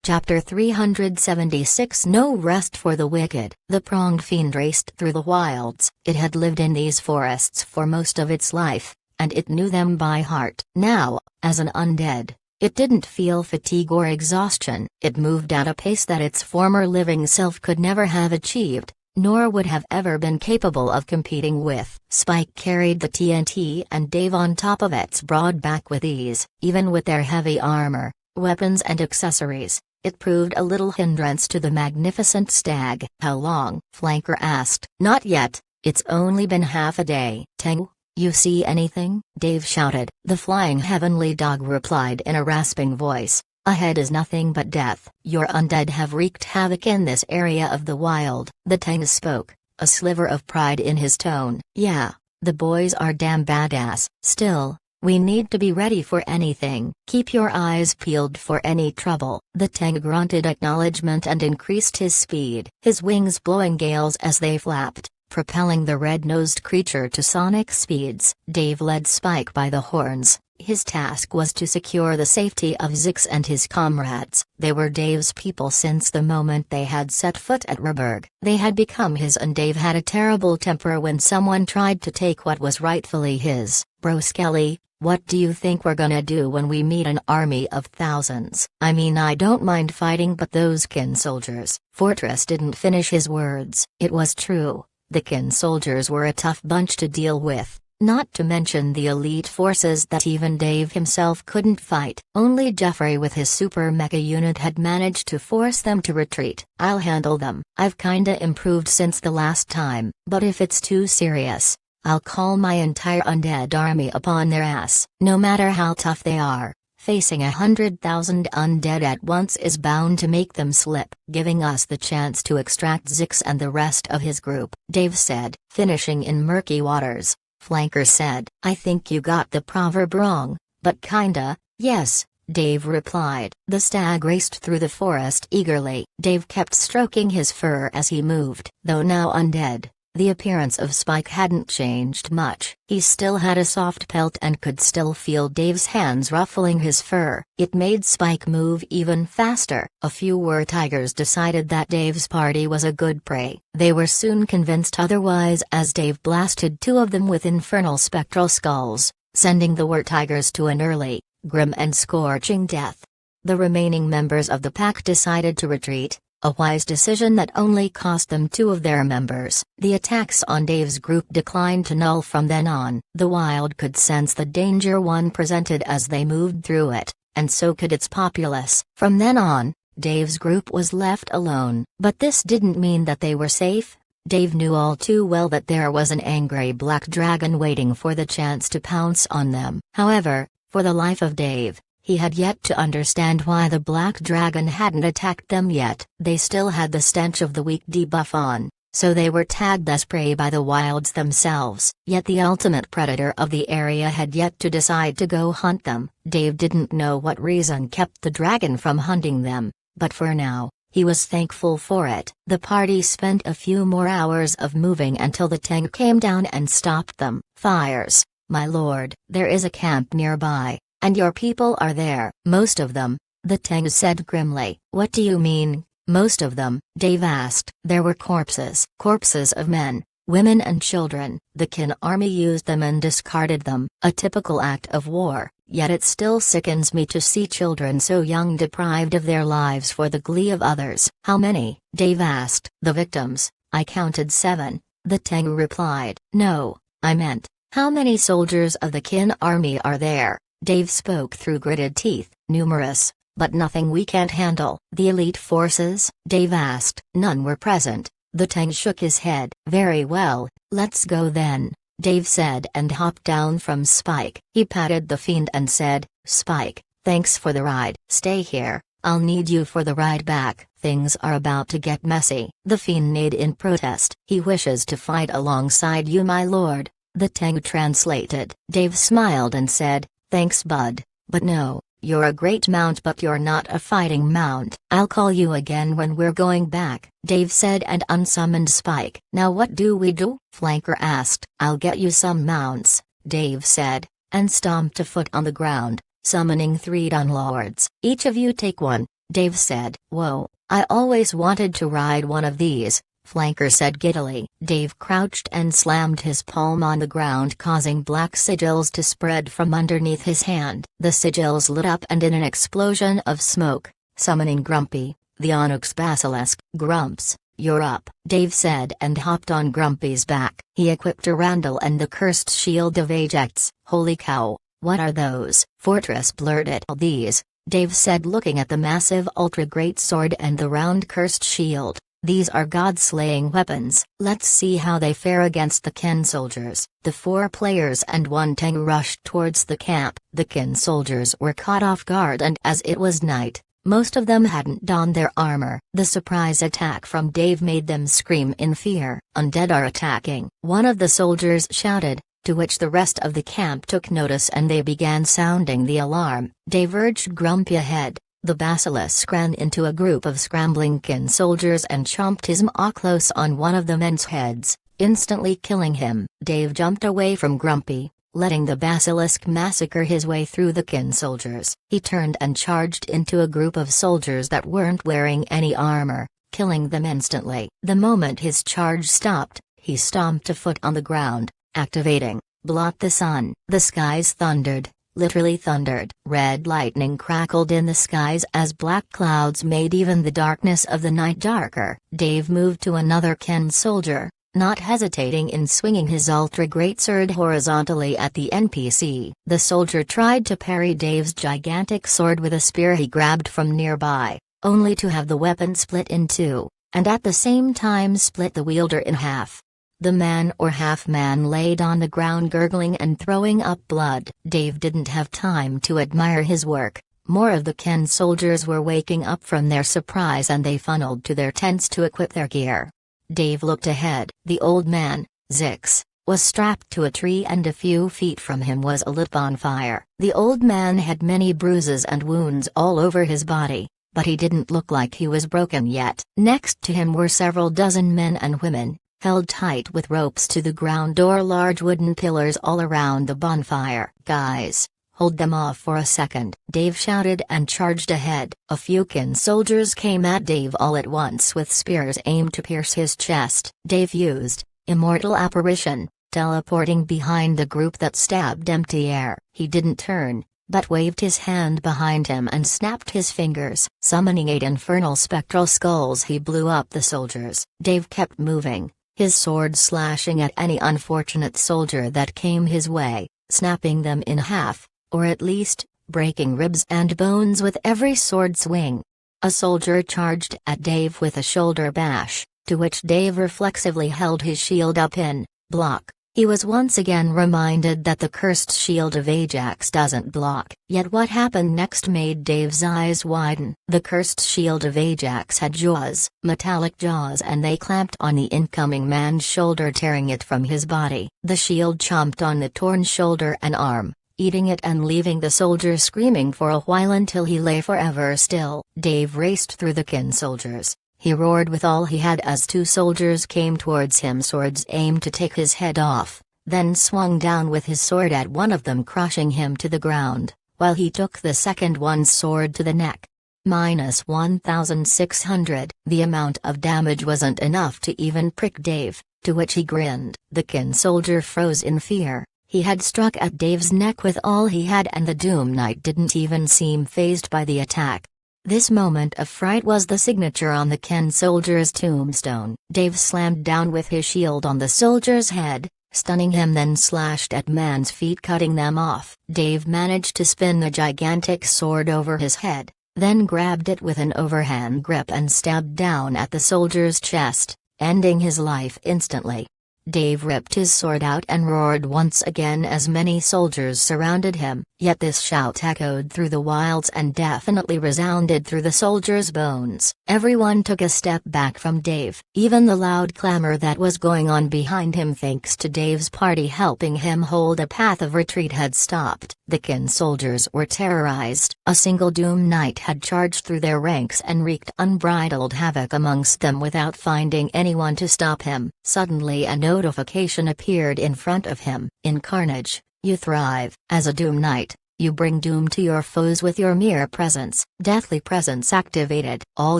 Chapter 376 No Rest for the Wicked. The pronged fiend raced through the wilds. It had lived in these forests for most of its life, and it knew them by heart. Now, as an undead, it didn't feel fatigue or exhaustion. It moved at a pace that its former living self could never have achieved, nor would have ever been capable of competing with. Spike carried the TNT and Dave on top of its broad back with ease. Even with their heavy armor, weapons and accessories, it proved a little hindrance to the magnificent stag. "How long?" Flanker asked. "Not yet, it's only been half a day." "Tengu, you see anything?" Dave shouted. The flying heavenly dog replied in a rasping voice, "Ahead is nothing but death. Your undead have wreaked havoc in this area of the wild." The Tengu spoke, a sliver of pride in his tone. "Yeah, the boys are damn badass. Still, we need to be ready for anything. Keep your eyes peeled for any trouble." The Tengu grunted acknowledgement and increased his speed, his wings blowing gales as they flapped, propelling the red-nosed creature to sonic speeds. Dave led Spike by the horns. His task was to secure the safety of Zix and his comrades. They were Dave's people since the moment they had set foot at Reberg. They had become his, and Dave had a terrible temper when someone tried to take what was rightfully his. "Bro Skelly, what do you think we're gonna do when we meet an army of thousands? I mean, I don't mind fighting, but those kin soldiers." Fortress didn't finish his words. It was true, the kin soldiers were a tough bunch to deal with, not to mention the elite forces that even Dave himself couldn't fight. Only Jeffrey with his super mecha unit had managed to force them to retreat. "I'll handle them. I've kinda improved since the last time, but if it's too serious, I'll call my entire undead army upon their ass." No matter how tough they are, facing 100,000 undead at once is bound to make them slip. "Giving us the chance to extract Zix and the rest of his group," Dave said. "Finishing in murky waters," Flanker said. "I think you got the proverb wrong, but kinda, yes," Dave replied. The stag raced through the forest eagerly. Dave kept stroking his fur as he moved. Though now undead, the appearance of Spike hadn't changed much. He still had a soft pelt and could still feel Dave's hands ruffling his fur. It made Spike move even faster. A few were-tigers decided that Dave's party was a good prey. They were soon convinced otherwise as Dave blasted two of them with infernal spectral skulls, sending the were-tigers to an early, grim and scorching death. The remaining members of the pack decided to retreat, a wise decision that only cost them two of their members. The attacks on Dave's group declined to null from then on. The wild could sense the danger one presented as they moved through it, and so could its populace. From then on, Dave's group was left alone. But this didn't mean that they were safe. Dave knew all too well that there was an angry black dragon waiting for the chance to pounce on them. However, for the life of Dave, he had yet to understand why the black dragon hadn't attacked them yet. They still had the stench of the weak debuff on, so they were tagged as prey by the wilds themselves. Yet the ultimate predator of the area had yet to decide to go hunt them. Dave didn't know what reason kept the dragon from hunting them, but for now, he was thankful for it. The party spent a few more hours of moving until the tank came down and stopped them. "Fires, my lord. There is a camp nearby, and your people are there." "Most of them," the Tengu said grimly. "What do you mean, most of them?" Dave asked. "There were corpses. Corpses of men, women and children. The kin army used them and discarded them. A typical act of war, yet it still sickens me to see children so young deprived of their lives for the glee of others." "How many?" Dave asked. "The victims, I counted 7, the Tengu replied. "No, I meant, how many soldiers of the kin army are there?" Dave spoke through gritted teeth. "Numerous, but nothing we can't handle." "The elite forces?" Dave asked. "None were present," the Tengu shook his head. "Very well, let's go then," Dave said and hopped down from Spike. He patted the fiend and said, "Spike, thanks for the ride. Stay here, I'll need you for the ride back. Things are about to get messy." The fiend neighed in protest. "He wishes to fight alongside you, my lord," the Tengu translated. Dave smiled and said, "Thanks bud, but no, you're a great mount but you're not a fighting mount." "I'll call you again when we're going back," Dave said and unsummoned Spike. "Now what do we do?" Flanker asked. "I'll get you some mounts," Dave said, and stomped a foot on the ground, summoning 3 Dunlords. "Each of you take one, Dave said. "Whoa, I always wanted to ride one of these," Flanker said giddily. Dave crouched and slammed his palm on the ground, causing black sigils to spread from underneath his hand. The sigils lit up and in an explosion of smoke, summoning Grumpy, the Onyx Basilisk. "Grumps, you're up," Dave said and hopped on Grumpy's back. He equipped a Randall and the cursed shield of Ajax. "Holy cow, what are those?" Fortress blurted. "These," Dave said looking at the massive ultra-great sword and the round cursed shield. "These are god-slaying weapons. Let's see how they fare against the Kin soldiers." The 4 players and 1 Tengu rushed towards the camp. The Kin soldiers were caught off guard, and as it was night, most of them hadn't donned their armor. The surprise attack from Dave made them scream in fear. "Undead are attacking," one of the soldiers shouted, to which the rest of the camp took notice and they began sounding the alarm. Dave urged Grumpy ahead. The basilisk ran into a group of scrambling Kin soldiers and chomped his maw close on one of the men's heads, instantly killing him. Dave jumped away from Grumpy, letting the basilisk massacre his way through the Kin soldiers. He turned and charged into a group of soldiers that weren't wearing any armor, killing them instantly. The moment his charge stopped, he stomped a foot on the ground, activating Blot the Sun. The skies thundered. Literally thundered. Red lightning crackled in the skies as black clouds made even the darkness of the night darker. Dave moved to another Kin soldier, not hesitating in swinging his ultra-great sword horizontally at the NPC. The soldier tried to parry Dave's gigantic sword with a spear he grabbed from nearby, only to have the weapon split in two, and at the same time split the wielder in half. The man or half-man laid on the ground gurgling and throwing up blood. Dave didn't have time to admire his work. More of the Kin soldiers were waking up from their surprise and they funneled to their tents to equip their gear. Dave looked ahead. The old man, Zix, was strapped to a tree and a few feet from him was a lit bonfire. The old man had many bruises and wounds all over his body, but he didn't look like he was broken yet. Next to him were several dozen men and women, held tight with ropes to the ground or large wooden pillars all around the bonfire. "Guys, hold them off for a second," Dave shouted and charged ahead. A few Kin soldiers came at Dave all at once with spears aimed to pierce his chest. Dave used Immortal Apparition, teleporting behind the group that stabbed empty air. He didn't turn, but waved his hand behind him and snapped his fingers. Summoning 8 infernal spectral skulls, he blew up the soldiers. Dave kept moving, his sword slashing at any unfortunate soldier that came his way, snapping them in half, or at least, breaking ribs and bones with every sword swing. A soldier charged at Dave with a shoulder bash, to which Dave reflexively held his shield up in block. He was once again reminded that the cursed shield of Ajax doesn't block. Yet what happened next made Dave's eyes widen. The cursed shield of Ajax had jaws, metallic jaws, and they clamped on the incoming man's shoulder, tearing it from his body. The shield chomped on the torn shoulder and arm, eating it and leaving the soldier screaming for a while until he lay forever still. Dave raced through the Kin soldiers. He roared with all he had as 2 soldiers came towards him, swords aimed to take his head off, then swung down with his sword at one of them, crushing him to the ground, while he took the second one's sword to the neck. Minus 1,600. The amount of damage wasn't enough to even prick Dave, to which he grinned. The Kin soldier froze in fear. He had struck at Dave's neck with all he had and the Doom Knight didn't even seem fazed by the attack. This moment of fright was the signature on the Kin soldier's tombstone. Dave slammed down with his shield on the soldier's head, stunning him, then slashed at man's feet, cutting them off. Dave managed to spin the gigantic sword over his head, then grabbed it with an overhand grip and stabbed down at the soldier's chest, ending his life instantly. Dave ripped his sword out and roared once again as many soldiers surrounded him. Yet this shout echoed through the wilds and definitely resounded through the soldiers' bones. Everyone took a step back from Dave. Even the loud clamor that was going on behind him, thanks to Dave's party helping him hold a path of retreat, had stopped. The Kin soldiers were terrorized. A single Doom Knight had charged through their ranks and wreaked unbridled havoc amongst them without finding anyone to stop him. Suddenly a notification appeared in front of him. "In carnage, you thrive." As a Doom Knight, You bring doom to your foes with your mere presence. Deathly presence activated. All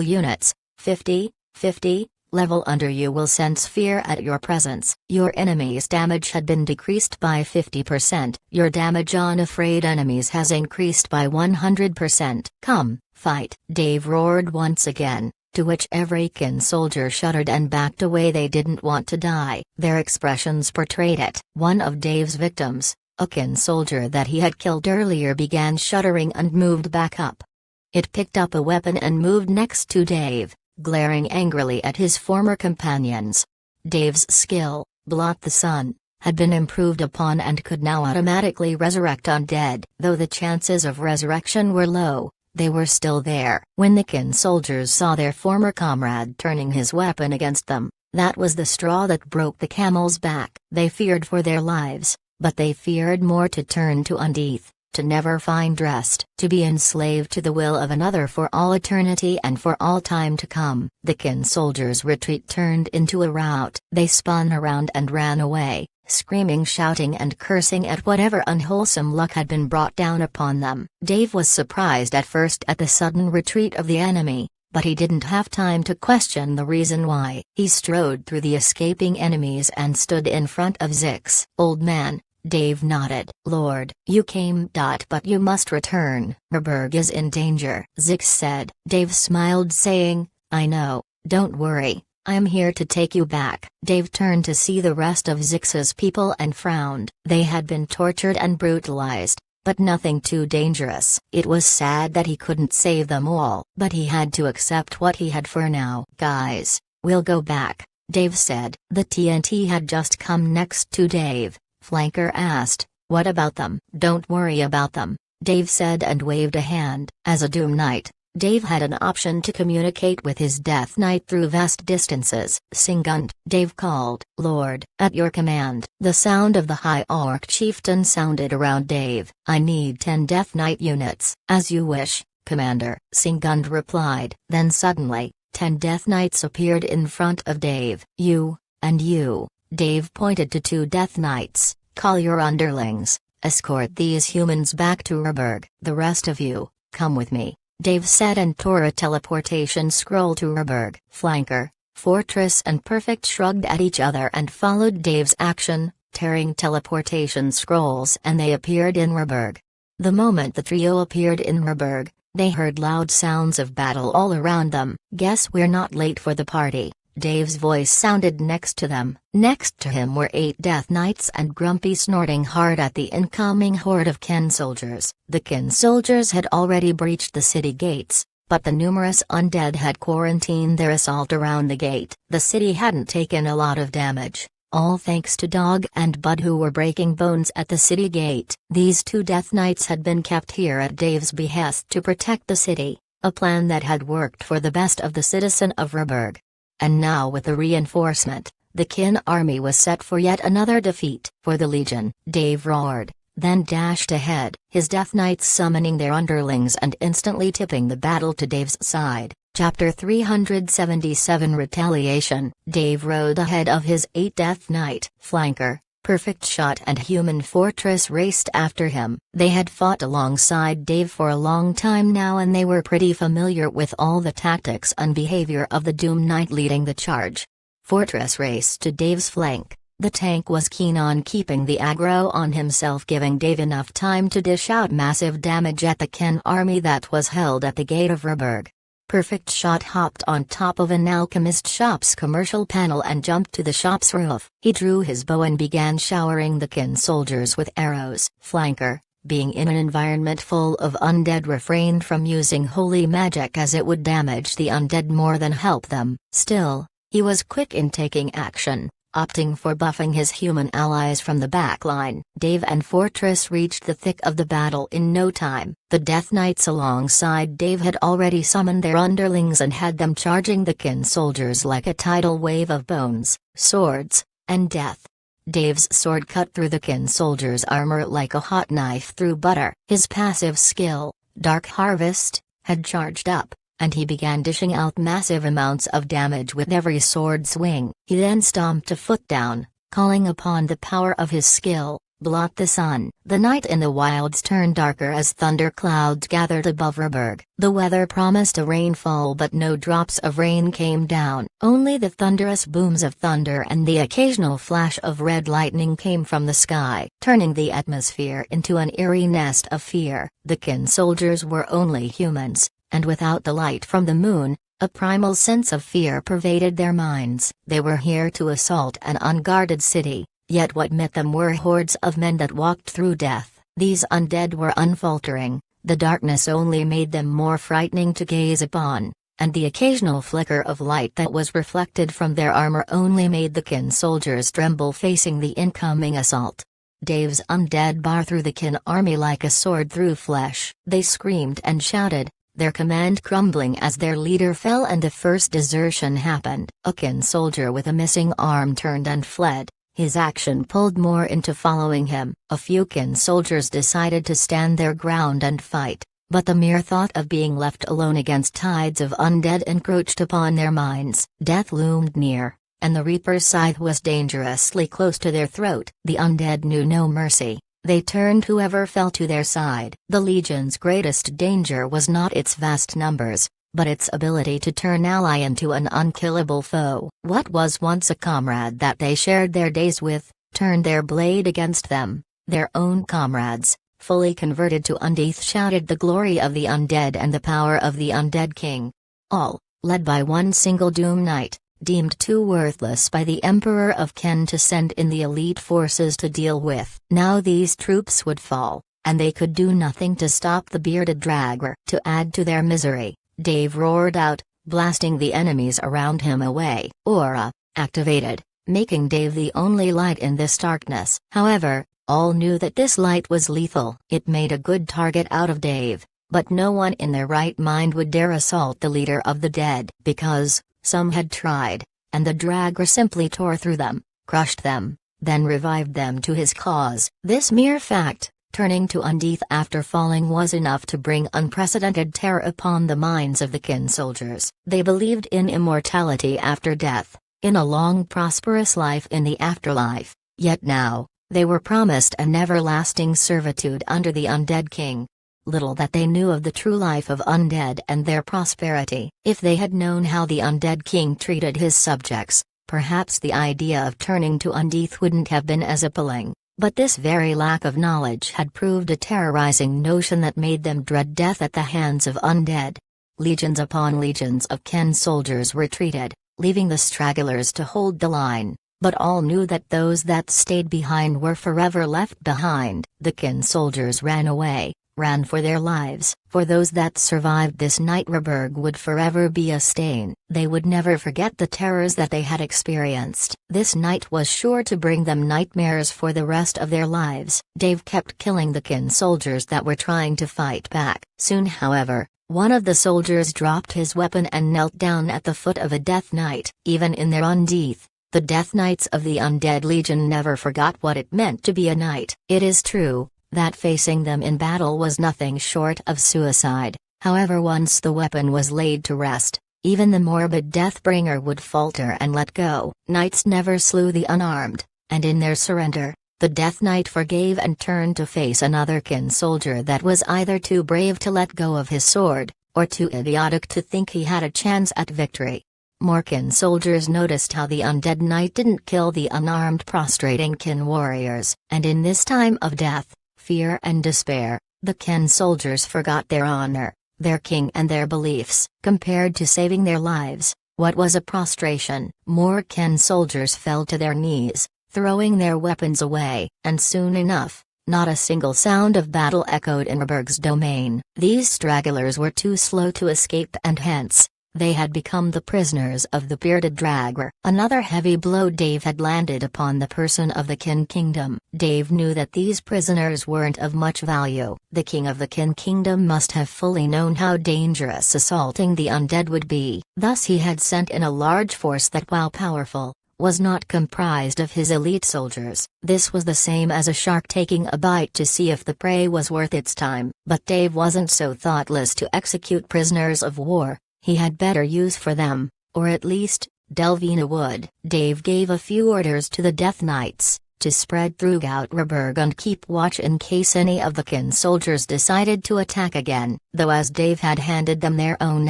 units, 50, 50, level under you will sense fear at your presence. Your enemy's damage had been decreased by 50%. Your damage on afraid enemies has increased by 100%. Come, fight. Dave roared once again, to which every kin soldier shuddered and backed away. They didn't want to die. Their expressions portrayed it. One of Dave's victims, a kin soldier that he had killed earlier, began shuddering and moved back up. It picked up a weapon and moved next to Dave, glaring angrily at his former companions. Dave's skill, Blot the Sun, had been improved upon and could now automatically resurrect undead. Though the chances of resurrection were low, they were still there. When the kin soldiers saw their former comrade turning his weapon against them, that was the straw that broke the camel's back. They feared for their lives, but they feared more to turn to undeath, to never find rest, to be enslaved to the will of another for all eternity and for all time to come. The kin soldiers' retreat turned into a rout. They spun around and ran away, screaming, shouting and cursing at whatever unwholesome luck had been brought down upon them. Dave was surprised at first at the sudden retreat of the enemy, but he didn't have time to question the reason why. He strode through the escaping enemies and stood in front of Zix. Old man, Dave nodded. Lord, you came. But you must return. Herberg is in danger, Zix said. Dave smiled, saying, I know, don't worry, I am here to take you back. Dave turned to see the rest of Zix's people and frowned. They had been tortured and brutalized, but nothing too dangerous. It was sad that he couldn't save them all, but he had to accept what he had for now. Guys, we'll go back, Dave said. The TNT had just come next to Dave. Flanker asked, what about them? Don't worry about them, Dave said and waved a hand. As a Doom Knight, Dave had an option to communicate with his Death Knight through vast distances. Singund, Dave called. Lord, at your command. The sound of the High Orc chieftain sounded around Dave. I need 10 Death Knight units. As you wish, Commander, Singund replied. Then suddenly, 10 Death Knights appeared in front of Dave. You, and you. Dave pointed to 2 Death Knights. Call your underlings, escort these humans back to Herberg. The rest of you, come with me, Dave said and tore a teleportation scroll to Herberg. Flanker, Fortress and Perfect shrugged at each other and followed Dave's action, tearing teleportation scrolls, and they appeared in Herberg. The moment the trio appeared in Herberg, they heard loud sounds of battle all around them. Guess we're not late for the party. Dave's voice sounded next to them. Next to him were 8 Death Knights and Grumpy snorting hard at the incoming horde of kin soldiers. The kin soldiers had already breached the city gates, but the numerous undead had quarantined their assault around the gate. The city hadn't taken a lot of damage, all thanks to Dog and Bud, who were breaking bones at the city gate. These 2 Death Knights had been kept here at Dave's behest to protect the city, a plan that had worked for the best of the citizen of Herberg. And now with the reinforcement, the kin army was set for yet another defeat. For the Legion, Dave roared, then dashed ahead, his Death Knights summoning their underlings and instantly tipping the battle to Dave's side. Chapter 377 Retaliation. Dave rode ahead of his 8 Death Knight. Flanker, Perfect Shot and Human Fortress raced after him. They had fought alongside Dave for a long time now, and they were pretty familiar with all the tactics and behavior of the Doom Knight leading the charge. Fortress raced to Dave's flank. The tank was keen on keeping the aggro on himself, giving Dave enough time to dish out massive damage at the kin army that was held at the gate of Herberg. Perfect Shot hopped on top of an alchemist shop's commercial panel and jumped to the shop's roof. He drew his bow and began showering the kin soldiers with arrows. Flanker, being in an environment full of undead, refrained from using holy magic as it would damage the undead more than help them. Still, he was quick in taking action, opting for buffing his human allies from the back line. Dave and Fortress reached the thick of the battle in no time. The Death Knights alongside Dave had already summoned their underlings and had them charging the kin soldiers like a tidal wave of bones, swords, and death. Dave's sword cut through the kin soldiers' armor like a hot knife through butter. His passive skill, Dark Harvest, had charged up, and he began dishing out massive amounts of damage with every sword swing. He then stomped a foot down, calling upon the power of his skill, blot the sun. The night in the wilds turned darker as thunder clouds gathered above Roberg. The weather promised a rainfall, but no drops of rain came down. Only the thunderous booms of thunder and the occasional flash of red lightning came from the sky, turning the atmosphere into an eerie nest of fear. The kin soldiers were only humans, and without the light from the moon, a primal sense of fear pervaded their minds. They were here to assault an unguarded city, yet what met them were hordes of men that walked through death. These undead were unfaltering, the darkness only made them more frightening to gaze upon, and the occasional flicker of light that was reflected from their armor only made the kin soldiers tremble facing the incoming assault. Dave's undead bar through the kin army like a sword through flesh. They screamed and shouted, their command crumbling as their leader fell and the first desertion happened. A kin soldier with a missing arm turned and fled, his action pulled more into following him. A few kin soldiers decided to stand their ground and fight, but the mere thought of being left alone against tides of undead encroached upon their minds. Death loomed near, and the Reaper's scythe was dangerously close to their throat. The undead knew no mercy. They turned whoever fell to their side. The Legion's greatest danger was not its vast numbers, but its ability to turn ally into an unkillable foe. What was once a comrade that they shared their days with, turned their blade against them. Their own comrades, fully converted to undeath, shouted the glory of the undead and the power of the undead king. All, led by one single Doom Knight, deemed too worthless by the Emperor of Ken to send in the elite forces to deal with. Now these troops would fall, and they could do nothing to stop the bearded dragger. To add to their misery, Dave roared out, blasting the enemies around him away. Aura, activated, making Dave the only light in this darkness. However, all knew that this light was lethal. It made a good target out of Dave, but no one in their right mind would dare assault the leader of the dead, because some had tried, and the dragger simply tore through them, crushed them, then revived them to his cause. This mere fact, turning to undeath after falling, was enough to bring unprecedented terror upon the minds of the kin soldiers. They believed in immortality after death, in a long prosperous life in the afterlife, yet now, they were promised an everlasting servitude under the undead king. Little that they knew of the true life of undead and their prosperity. If they had known how the undead king treated his subjects, perhaps the idea of turning to undeath wouldn't have been as appealing, but this very lack of knowledge had proved a terrorizing notion that made them dread death at the hands of undead. Legions upon legions of kin soldiers retreated, leaving the stragglers to hold the line, but all knew that those that stayed behind were forever left behind. The kin soldiers ran away, ran for their lives. For those that survived this night, Roberg would forever be a stain. They would never forget the terrors that they had experienced. This night was sure to bring them nightmares for the rest of their lives. Dave kept killing the kin soldiers that were trying to fight back. Soon, however, one of the soldiers dropped his weapon and knelt down at the foot of a Death Knight. Even in their undeath, the Death Knights of the Undead Legion never forgot what it meant to be a knight. It is true that facing them in battle was nothing short of suicide. However, once the weapon was laid to rest, even the morbid Deathbringer would falter and let go. Knights never slew the unarmed, and in their surrender, the Death Knight forgave and turned to face another kin soldier that was either too brave to let go of his sword, or too idiotic to think he had a chance at victory. More kin soldiers noticed how the undead knight didn't kill the unarmed prostrating kin warriors, and in this time of death, fear and despair, the kin soldiers forgot their honor, their king and their beliefs. Compared to saving their lives, what was a prostration? More kin soldiers fell to their knees, throwing their weapons away, and soon enough, not a single sound of battle echoed in Roberg's domain. These stragglers were too slow to escape, and hence, they had become the prisoners of the bearded dragger. Another heavy blow Dave had landed upon the person of the Kin Kingdom. Dave knew that these prisoners weren't of much value. The king of the Kin Kingdom must have fully known how dangerous assaulting the undead would be. Thus he had sent in a large force that, while powerful, was not comprised of his elite soldiers. This was the same as a shark taking a bite to see if the prey was worth its time. But Dave wasn't so thoughtless to execute prisoners of war. He had better use for them, or at least, Delvina would. Dave gave a few orders to the Death Knights, to spread throughout Rehberg and keep watch in case any of the kin soldiers decided to attack again, though as Dave had handed them their own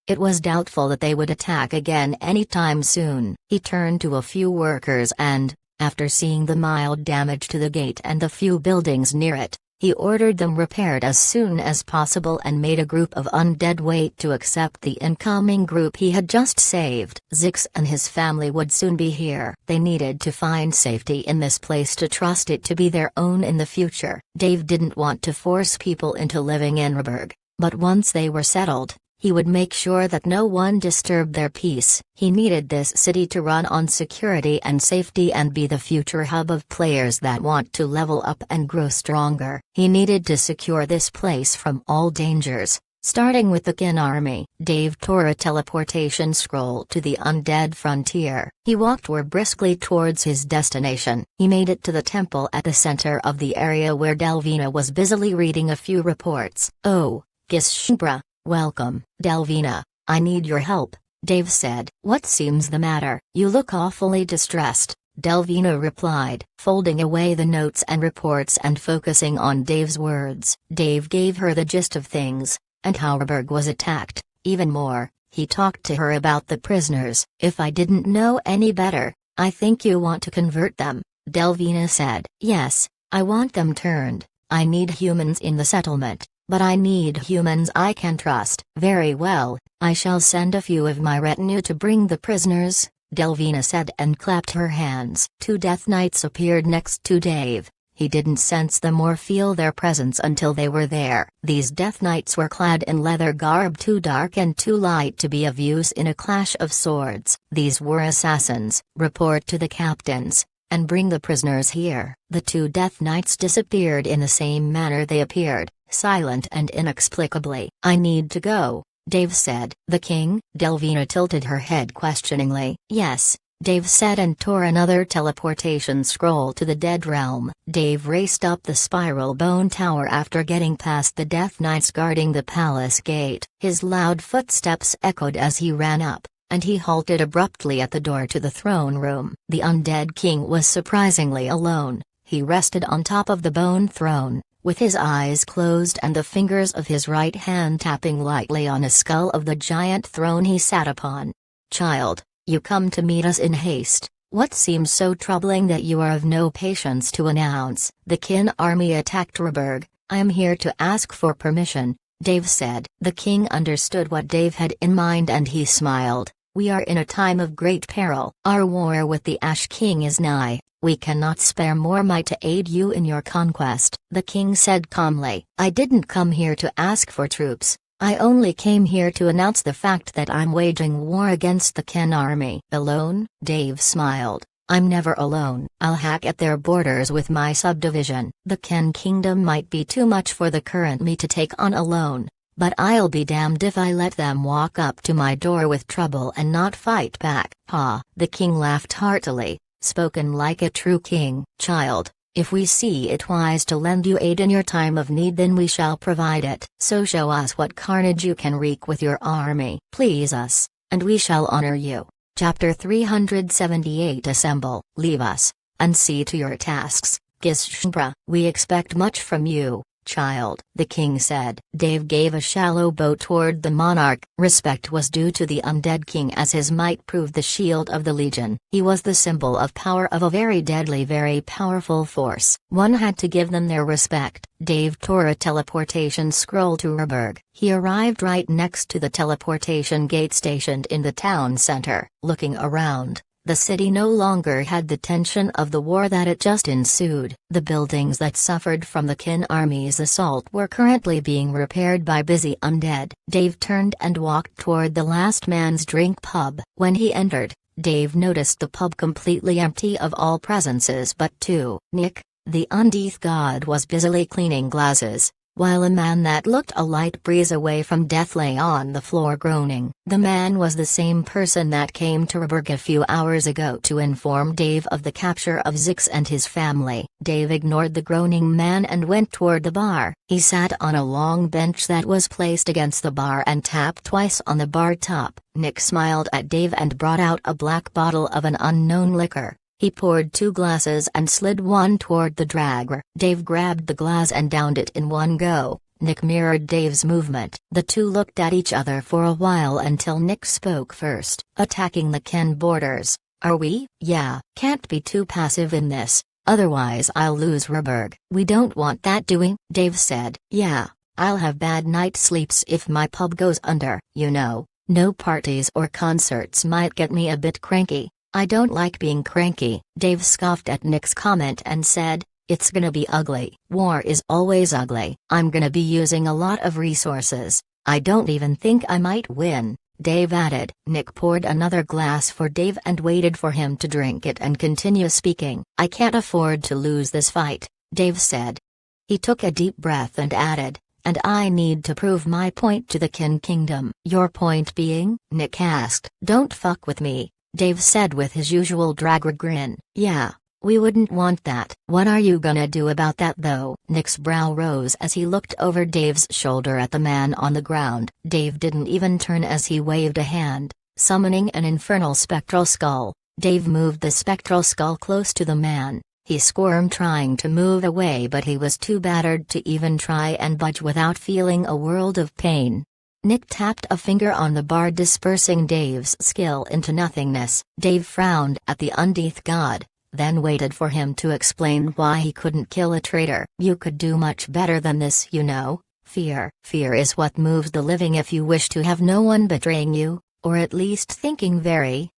it was doubtful that they would attack again anytime soon. He turned to a few workers and, after seeing the mild damage to the gate and the few buildings near it, he ordered them repaired as soon as possible and made a group of undead wait to accept the incoming group he had just saved. Zix and his family would soon be here. They needed to find safety in this place to trust it to be their own in the future. Dave didn't want to force people into living in Rehberg, but once they were settled, he would make sure that no one disturbed their peace. He needed this city to run on security and safety and be the future hub of players that want to level up and grow stronger. He needed to secure this place from all dangers, starting with the kin army. Dave tore a teleportation scroll to the undead frontier. He walked briskly towards his destination. He made it to the temple at the center of the area where Delvina was busily reading a few reports. "Oh, Gishbra. Welcome, Delvina. I need your help," Dave said. "What seems the matter? You look awfully distressed," Delvina replied, folding away the notes and reports and focusing on Dave's words. Dave gave her the gist of things, and how Rehberg was attacked. Even more, he talked to her about the prisoners. "If I didn't know any better, I think you want to convert them," Delvina said. "Yes, I want them turned. I need humans in the settlement. But I need humans I can trust." "Very well, I shall send a few of my retinue to bring the prisoners," Delvina said and clapped her hands. 2 Death Knights appeared next to Dave. He didn't sense them or feel their presence until they were there. These Death Knights were clad in leather garb too dark and too light to be of use in a clash of swords. These were assassins. "Report to the captains, and bring the prisoners here." The 2 Death Knights disappeared in the same manner they appeared, silent and inexplicably. "I need to go," Dave said. "The king?" Delvina tilted her head questioningly. "Yes," Dave said and tore another teleportation scroll to the dead realm. Dave raced up the spiral bone tower after getting past the Death Knights guarding the palace gate. His loud footsteps echoed as he ran up, and he halted abruptly at the door to the throne room. The undead king was surprisingly alone. He rested on top of the bone throne, with his eyes closed and the fingers of his right hand tapping lightly on a skull of the giant throne he sat upon. "Child, you come to meet us in haste. What seems so troubling that you are of no patience to announce?" "The kin army attacked Rehberg. I am here to ask for permission," Dave said. The king understood what Dave had in mind and he smiled. "We are in a time of great peril. Our war with the Ash King is nigh. We cannot spare more might to aid you in your conquest," the king said calmly. "I didn't come here to ask for troops. I only came here to announce the fact that I'm waging war against the kin army." "Alone?" Dave smiled. "I'm never alone. I'll hack at their borders with my subdivision. The Ken kingdom might be too much for the current me to take on alone, but I'll be damned if I let them walk up to my door with trouble and not fight back." "Ha!" The king laughed heartily. "Spoken like a true king." "Child, if we see it wise to lend you aid in your time of need then we shall provide it. So show us what carnage you can wreak with your army. Please us, and we shall honor you." Chapter 378 Assemble, leave us, and see to your tasks, Gishbra. "We expect much from you, child," the king said. Dave gave a shallow bow toward the monarch. Respect was due to the undead king as his might proved the shield of the legion. He was the symbol of power of a very deadly, very powerful force. One had to give them their respect. Dave tore a teleportation scroll to Rehberg. He arrived right next to the teleportation gate stationed in the town center. Looking around, the city no longer had the tension of the war that had just ensued. The buildings that suffered from the kin army's assault were currently being repaired by busy undead. Dave turned and walked toward the Last Man's Drink pub. When he entered, Dave noticed the pub completely empty of all presences but two. Nick, the undeath god, was busily cleaning glasses, while a man that looked a light breeze away from death lay on the floor groaning. The man was the same person that came to Rehberg a few hours ago to inform Dave of the capture of Zix and his family. Dave ignored the groaning man and went toward the bar. He sat on a long bench that was placed against the bar and tapped twice on the bar top. Nick smiled at Dave and brought out a black bottle of an unknown liquor. He poured 2 glasses and slid one toward the dragger. Dave grabbed the glass and downed it in one go. Nick mirrored Dave's movement. The two looked at each other for a while until Nick spoke first. Attacking the kin borders, are we? Yeah. Can't be too passive in this, otherwise I'll lose Ruberg. We don't want that, do we? Dave said. Yeah. I'll have bad night sleeps if my pub goes under. You know, no parties or concerts might get me a bit cranky. I don't like being cranky. Dave scoffed at Nick's comment and said, it's gonna be ugly. War is always ugly. I'm gonna be using a lot of resources. I don't even think I might win, Dave added. Nick poured another glass for Dave and waited for him to drink it and continue speaking. I can't afford to lose this fight, Dave said. He took a deep breath and added, and I need to prove my point to the Kin Kingdom. Your point being? Nick asked. Don't fuck with me, Dave said with his usual dragger grin. Yeah, we wouldn't want that. What are you gonna do about that though? Nick's brow rose as he looked over Dave's shoulder at the man on the ground. Dave didn't even turn as he waved a hand, summoning an infernal spectral skull. Dave moved the spectral skull close to the man. He squirmed trying to move away, but he was too battered to even try and budge without feeling a world of pain. Nick tapped a finger on the bar, dispersing Dave's skill into nothingness. Dave frowned at the Undeath god, then waited for him to explain why he couldn't kill a traitor. You could do much better than this, you know. Fear. Fear is what moves the living. If you wish to have no one betraying you, or at least thinking very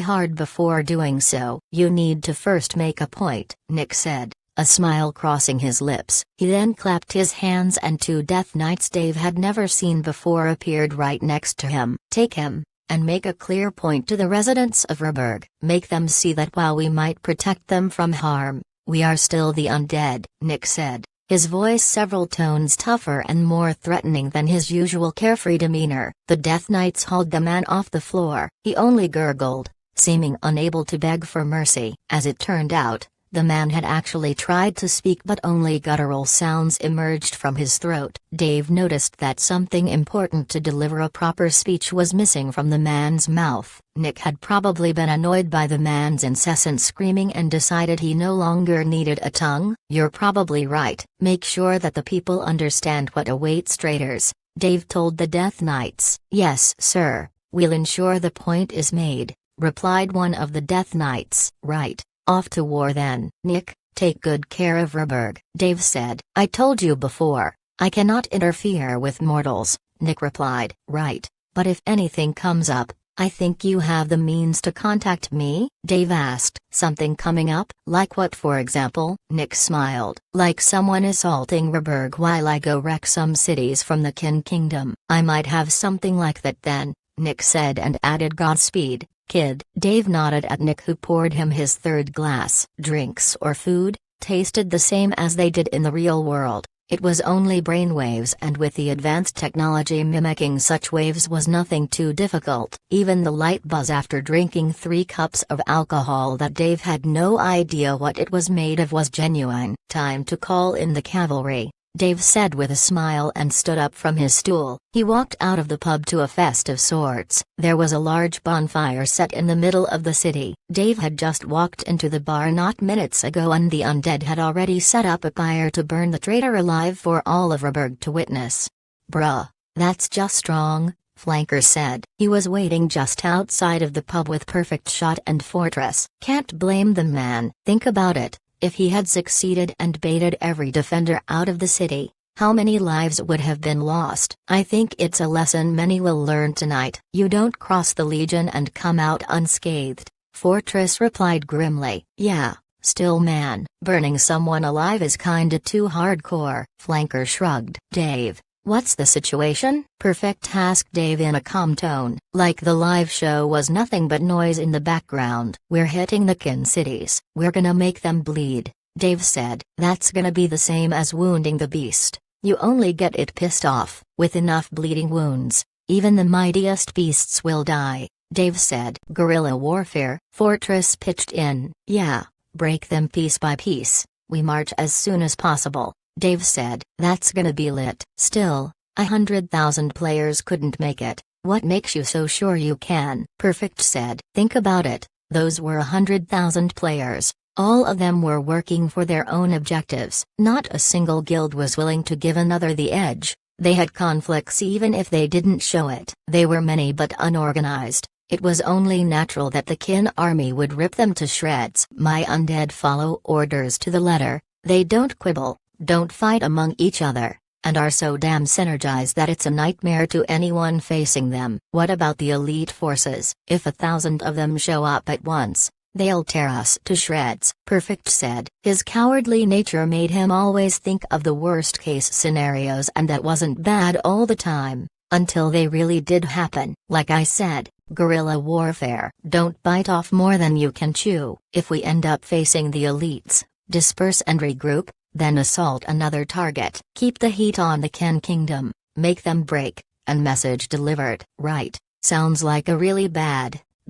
hard before doing so, you need to first make a point, Nick said, a smile crossing his lips. He then clapped his hands and 2 Death Knights Dave had never seen before appeared right next to him. Take him, and make a clear point to the residents of Ruberg. Make them see that while we might protect them from harm, we are still the undead, Nick said, his voice several tones tougher and more threatening than his usual carefree demeanor. The Death Knights hauled the man off the floor. He only gurgled, seeming unable to beg for mercy. As it turned out, the man had actually tried to speak, but only guttural sounds emerged from his throat. Dave noticed that something important to deliver a proper speech was missing from the man's mouth. Nick had probably been annoyed by the man's incessant screaming and decided he no longer needed a tongue. You're probably right. Make sure that the people understand what awaits traitors, Dave told the Death Knights. Yes, sir. We'll ensure the point is made, replied one of the Death Knights. Right. Off to war then. Nick, take good care of Ruberg, Dave said. I told you before, I cannot interfere with mortals, Nick replied. Right, but if anything comes up, I think you have the means to contact me? Dave asked. Something coming up? Like what, for example? Nick smiled. Like someone assaulting Ruberg while I go wreck some cities from the Kin Kingdom. I might have something like that then, Nick said and added, Godspeed, kid. Dave nodded at Nick, who poured him his 3rd glass. Drinks or food tasted the same as they did in the real world. It was only brainwaves, and with the advanced technology mimicking such waves was nothing too difficult. Even the light buzz after drinking 3 cups of alcohol that Dave had no idea what it was made of was genuine. Time to call in the cavalry, Dave said with a smile and stood up from his stool. He walked out of the pub to a festive sorts. There was a large bonfire set in the middle of the city. Dave had just walked into the bar not minutes ago, and the undead had already set up a pyre to burn the traitor alive for all of Ruberg to witness. Bruh, that's just strong, Flanker said. He was waiting just outside of the pub with perfect shot and fortress. Can't blame the man. Think about it. If he had succeeded and baited every defender out of the city, how many lives would have been lost? I think it's a lesson many will learn tonight. You don't cross the Legion and come out unscathed, Fortress replied grimly. Yeah, still man, burning someone alive is kinda too hardcore. Flanker shrugged. Dave, what's the situation? Perfect, asked Dave in a calm tone, like the live show was nothing but noise in the background. We're hitting the kin cities. We're gonna make them bleed, Dave said. That's gonna be the same as wounding the beast. You only get it pissed off. With enough bleeding wounds, even the mightiest beasts will die, Dave said. Guerrilla warfare, Fortress pitched in. Yeah, break them piece by piece. We march as soon as possible, Dave said. That's gonna be lit. Still, 100,000 players couldn't make it. What makes you so sure you can? Perfect said. Think about it. Those were 100,000 players. All of them were working for their own objectives. Not a single guild was willing to give another the edge. They had conflicts even if they didn't show it. They were many but unorganized. It was only natural that the Kin army would rip them to shreds. My undead follow orders to the letter. They don't quibble, don't fight among each other, and are so damn synergized that it's a nightmare to anyone facing them. What about the elite forces? If 1,000 of them show up at once, they'll tear us to shreds, Perfect said. His cowardly nature made him always think of the worst-case scenarios, and that wasn't bad all the time, until they really did happen. Like I said, guerrilla warfare. Don't bite off more than you can chew. If we end up facing the elites, disperse and regroup, then assault another target. Keep the heat on the Ken Kingdom, make them break, and message delivered. Right, sounds like a really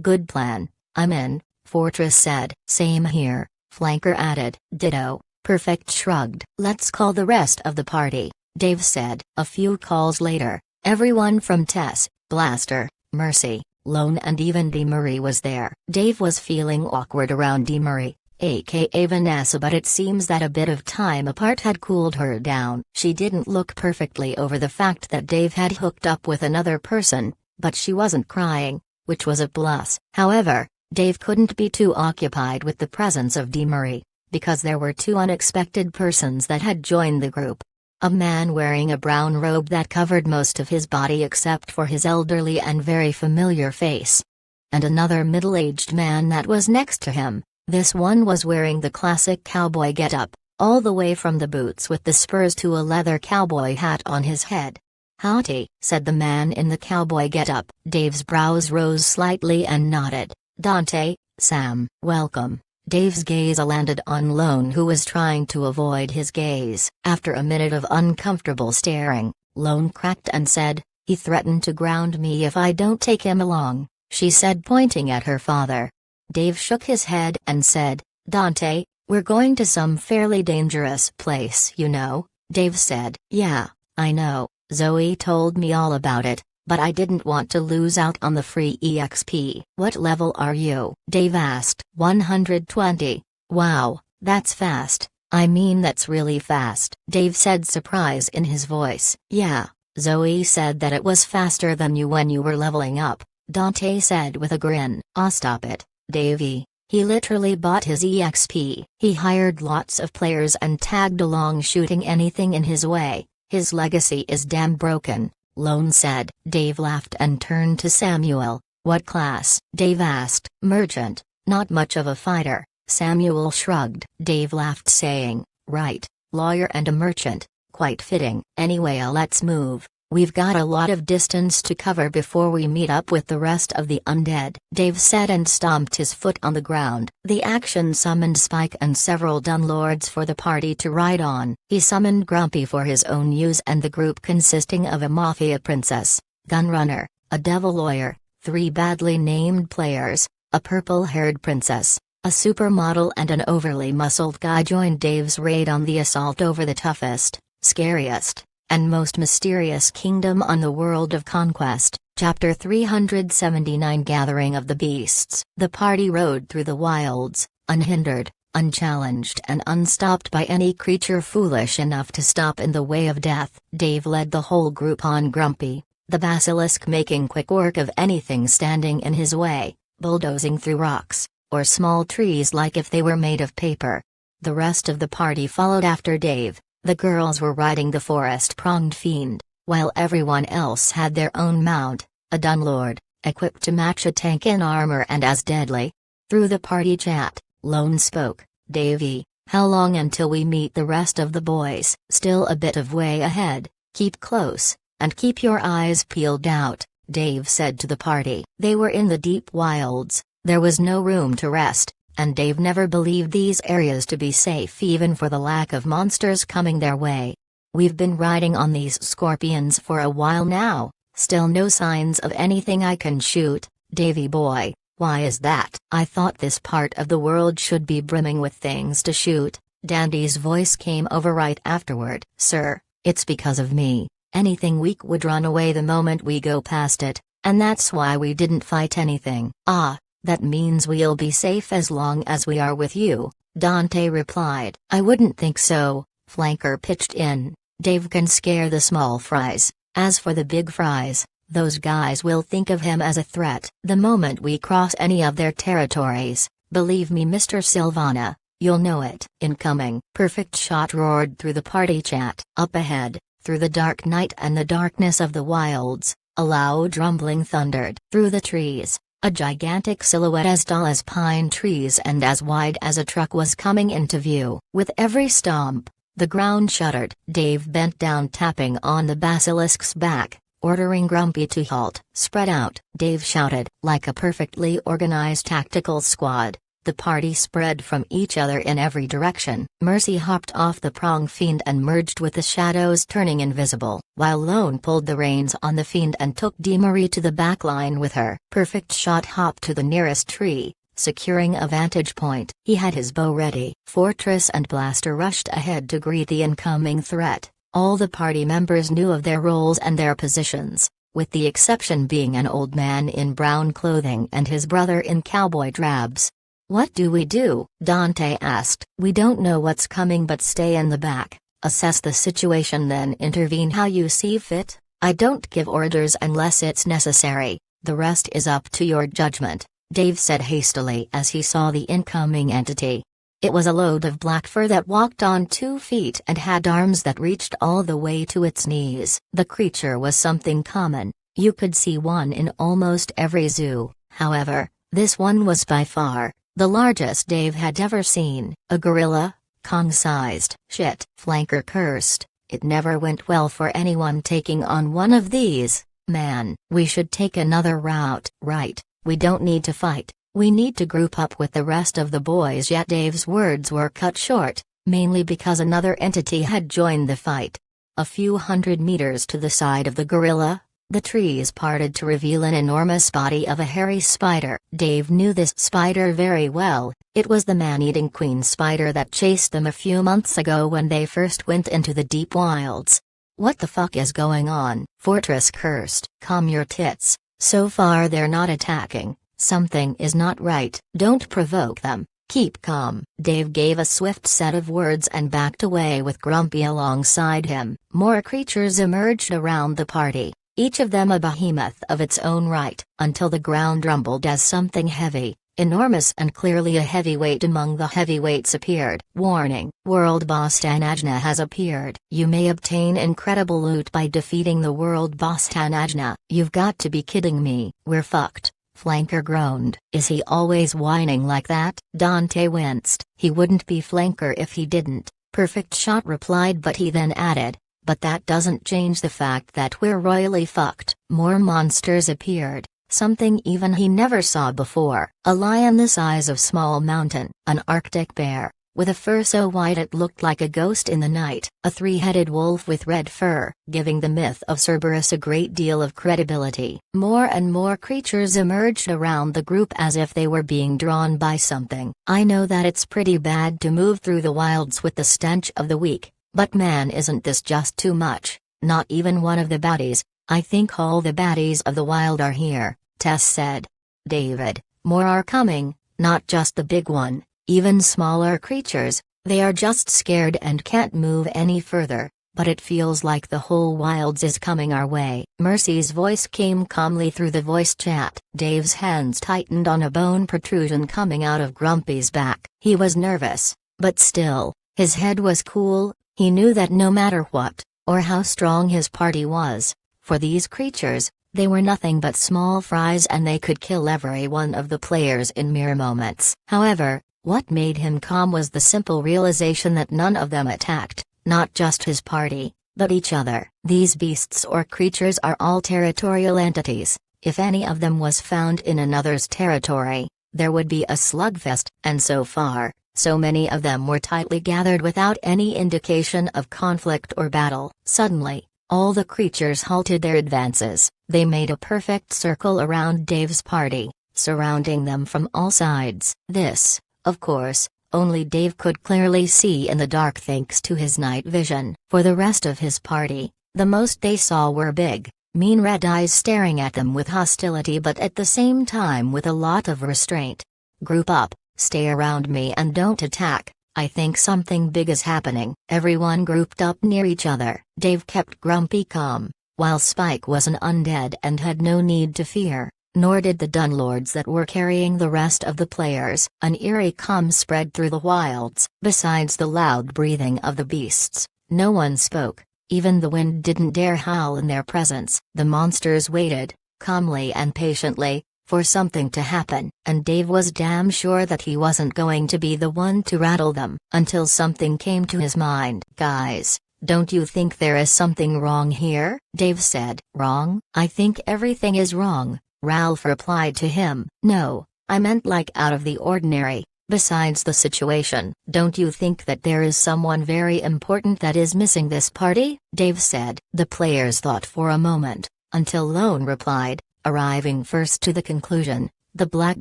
good plan. I'm in, Fortress said. Same here, Flanker added. Ditto, Perfect shrugged. Let's call the rest of the party, Dave said. A few calls later, everyone from Tess, Blaster, Mercy, Lone and even Dee Marie was there. Dave was feeling awkward around Dee Marie, aka Vanessa, but it seems that a bit of time apart had cooled her down. She didn't look perfectly over the fact that Dave had hooked up with another person, but she wasn't crying, which was a plus. However, Dave couldn't be too occupied with the presence of Dee Marie, because there were two unexpected persons that had joined the group. A man wearing a brown robe that covered most of his body except for his elderly and very familiar face. And another middle-aged man that was next to him. This one was wearing the classic cowboy getup, all the way from the boots with the spurs to a leather cowboy hat on his head. "Howdy," said the man in the cowboy getup. Dave's brows rose slightly and nodded. "Dante, Sam." "Welcome." Dave's gaze landed on Lone, who was trying to avoid his gaze. After a minute of uncomfortable staring, Lone cracked and said, "He threatened to ground me if I don't take him along," she said, pointing at her father. Dave shook his head and said, "Dante, we're going to some fairly dangerous place, you know," Dave said. "Yeah, I know, Zoe told me all about it, but I didn't want to lose out on the free EXP." "What level are you?" Dave asked. 120. "Wow, that's fast. I mean that's really fast," Dave said, surprise in his voice. "Yeah, Zoe said that it was faster than you when you were leveling up," Dante said with a grin. "Aw, stop it, Davey." He literally bought his EXP. He hired lots of players and tagged along shooting anything in his way. "His legacy is damn broken," Lone said. Dave laughed and turned to Samuel. "What class?" Dave asked. "Merchant, not much of a fighter," Samuel shrugged. Dave laughed, saying, "Right, lawyer and a merchant, quite fitting. Anyway, let's move. We've got a lot of distance to cover before we meet up with the rest of the undead," Dave said and stomped his foot on the ground. The action summoned Spike and several Dunlords for the party to ride on. He summoned Grumpy for his own use, and the group consisting of a mafia princess, gunrunner, a devil lawyer, 3 badly named players, a purple-haired princess, a supermodel and an overly muscled guy joined Dave's raid on the assault over the toughest, scariest, and most mysterious kingdom on the world of conquest. Chapter 379, Gathering of the Beasts. The party rode through the wilds, unhindered, unchallenged and unstopped by any creature foolish enough to stop in the way of death. Dave led the whole group on Grumpy, the basilisk, making quick work of anything standing in his way, bulldozing through rocks, or small trees like if they were made of paper. The rest of the party followed after Dave. The girls were riding the forest-pronged fiend, while everyone else had their own mount, a Dunlord, equipped to match a tank in armor and as deadly. Through the party chat, Lone spoke. "Davey, how long until we meet the rest of the boys?" "Still a bit of way ahead, keep close, and keep your eyes peeled out," Dave said to the party. They were in the deep wilds, there was no room to rest, and Dave never believed these areas to be safe even for the lack of monsters coming their way. "We've been riding on these scorpions for a while now, still no signs of anything I can shoot, Davey boy. Why is that?" "I thought this part of the world should be brimming with things to shoot," Dandy's voice came over right afterward. "Sir, it's because of me. Anything weak would run away the moment we go past it, and that's why we didn't fight anything." "Ah, That means we'll be safe as long as we are with you, Dante replied. I wouldn't think so, Flanker pitched in. Dave can scare the small fries. As for the big fries, those guys will think of him as a threat. The moment we cross any of their territories, believe me Mr. Silvana, you'll know it. Incoming. Perfect shot roared through the party chat. Up ahead, through the dark night and the darkness of the wilds, a loud rumbling thundered. Through the trees, a gigantic silhouette as tall as pine trees and as wide as a truck was coming into view. With every stomp, the ground shuddered. Dave bent down, tapping on the basilisk's back, ordering Grumpy to halt. Spread out, Dave shouted. Like a perfectly organized tactical squad, the party spread from each other in every direction. Mercy hopped off the prong fiend and merged with the shadows, turning invisible, while Lone pulled the reins on the fiend and took DeMarie to the back line with her. Perfect shot hopped to the nearest tree, securing a vantage point. He had his bow ready. Fortress and Blaster rushed ahead to greet the incoming threat. All the party members knew of their roles and their positions, with the exception being an old man in brown clothing and his brother in cowboy drabs. What do we do? Dante asked. We don't know what's coming, but stay in the back, assess the situation, then intervene how you see fit. I don't give orders unless it's necessary. The rest is up to your judgment, Dave said hastily as he saw the incoming entity. It was a load of black fur that walked on 2 feet and had arms that reached all the way to its knees. The creature was something common. You could see one in almost every zoo. However, this one was by far the largest Dave had ever seen. A gorilla, Kong-sized. Shit, Flanker cursed. It never went well for anyone taking on one of these. Man, we should take another route. Right, we don't need to fight. We need to group up with the rest of the boys. Yet Dave's words were cut short, mainly because another entity had joined the fight. A few hundred meters to the side of the gorilla, the trees parted to reveal an enormous body of a hairy spider. Dave knew this spider very well. It was the man-eating queen spider that chased them a few months ago when they first went into the deep wilds. What the fuck is going on? Fortress cursed. Calm your tits. So far they're not attacking. Something is not right. Don't provoke them. Keep calm. Dave gave a swift set of words and backed away with Grumpy alongside him. More creatures emerged around the party, each of them a behemoth of its own right, until the ground rumbled as something heavy, enormous and clearly a heavyweight among the heavyweights appeared. Warning: World Boss Tanajna has appeared. You may obtain incredible loot by defeating the World Boss Tanajna. You've got to be kidding me. We're fucked. Flanker groaned. Is he always whining like that? Dante winced. He wouldn't be Flanker if he didn't, Perfect Shot replied, but he then added, but that doesn't change the fact that we're royally fucked. More monsters appeared, something even he never saw before. A lion the size of Small Mountain, an Arctic bear, with a fur so white it looked like a ghost in the night, a 3-headed wolf with red fur, giving the myth of Cerberus a great deal of credibility. More and more creatures emerged around the group as if they were being drawn by something. I know that it's pretty bad to move through the wilds with the stench of the weak, but man, isn't this just too much? Not even one of the baddies. I think all the baddies of the wild are here, Tess said. David, more are coming, not just the big one. Even smaller creatures, they are just scared and can't move any further, but it feels like the whole wilds is coming our way. Mercy's voice came calmly through the voice chat. Dave's hands tightened on a bone protrusion coming out of Grumpy's back. He was nervous, but still, his head was cool. He knew that no matter what, or how strong his party was, for these creatures, they were nothing but small fries and they could kill every one of the players in mere moments. However, what made him calm was the simple realization that none of them attacked, not just his party, but each other. These beasts or creatures are all territorial entities. If any of them was found in another's territory, there would be a slugfest, and so far, so many of them were tightly gathered without any indication of conflict or battle. Suddenly, all the creatures halted their advances. They made a perfect circle around Dave's party, surrounding them from all sides. This, of course, only Dave could clearly see in the dark thanks to his night vision. For the rest of his party, the most they saw were big, mean red eyes staring at them with hostility but at the same time with a lot of restraint. "Group up, stay around me and don't attack. I think something big is happening." Everyone grouped up near each other. Dave kept grumpy calm, while Spike was an undead and had no need to fear, nor did the Dunlords that were carrying the rest of the players. An eerie calm spread through the wilds. Besides the loud breathing of the beasts, no one spoke. Even the wind didn't dare howl in their presence. The monsters waited, calmly and patiently, for something to happen, and Dave was damn sure that he wasn't going to be the one to rattle them, until something came to his mind. "Guys, don't you think there is something wrong here?" Dave said. "Wrong? I think everything is wrong," Ralph replied to him. "No, I meant like out of the ordinary. Besides the situation, don't you think that there is someone very important that is missing this party?" Dave said. The players thought for a moment, until Lone replied, arriving first to the conclusion, "The Black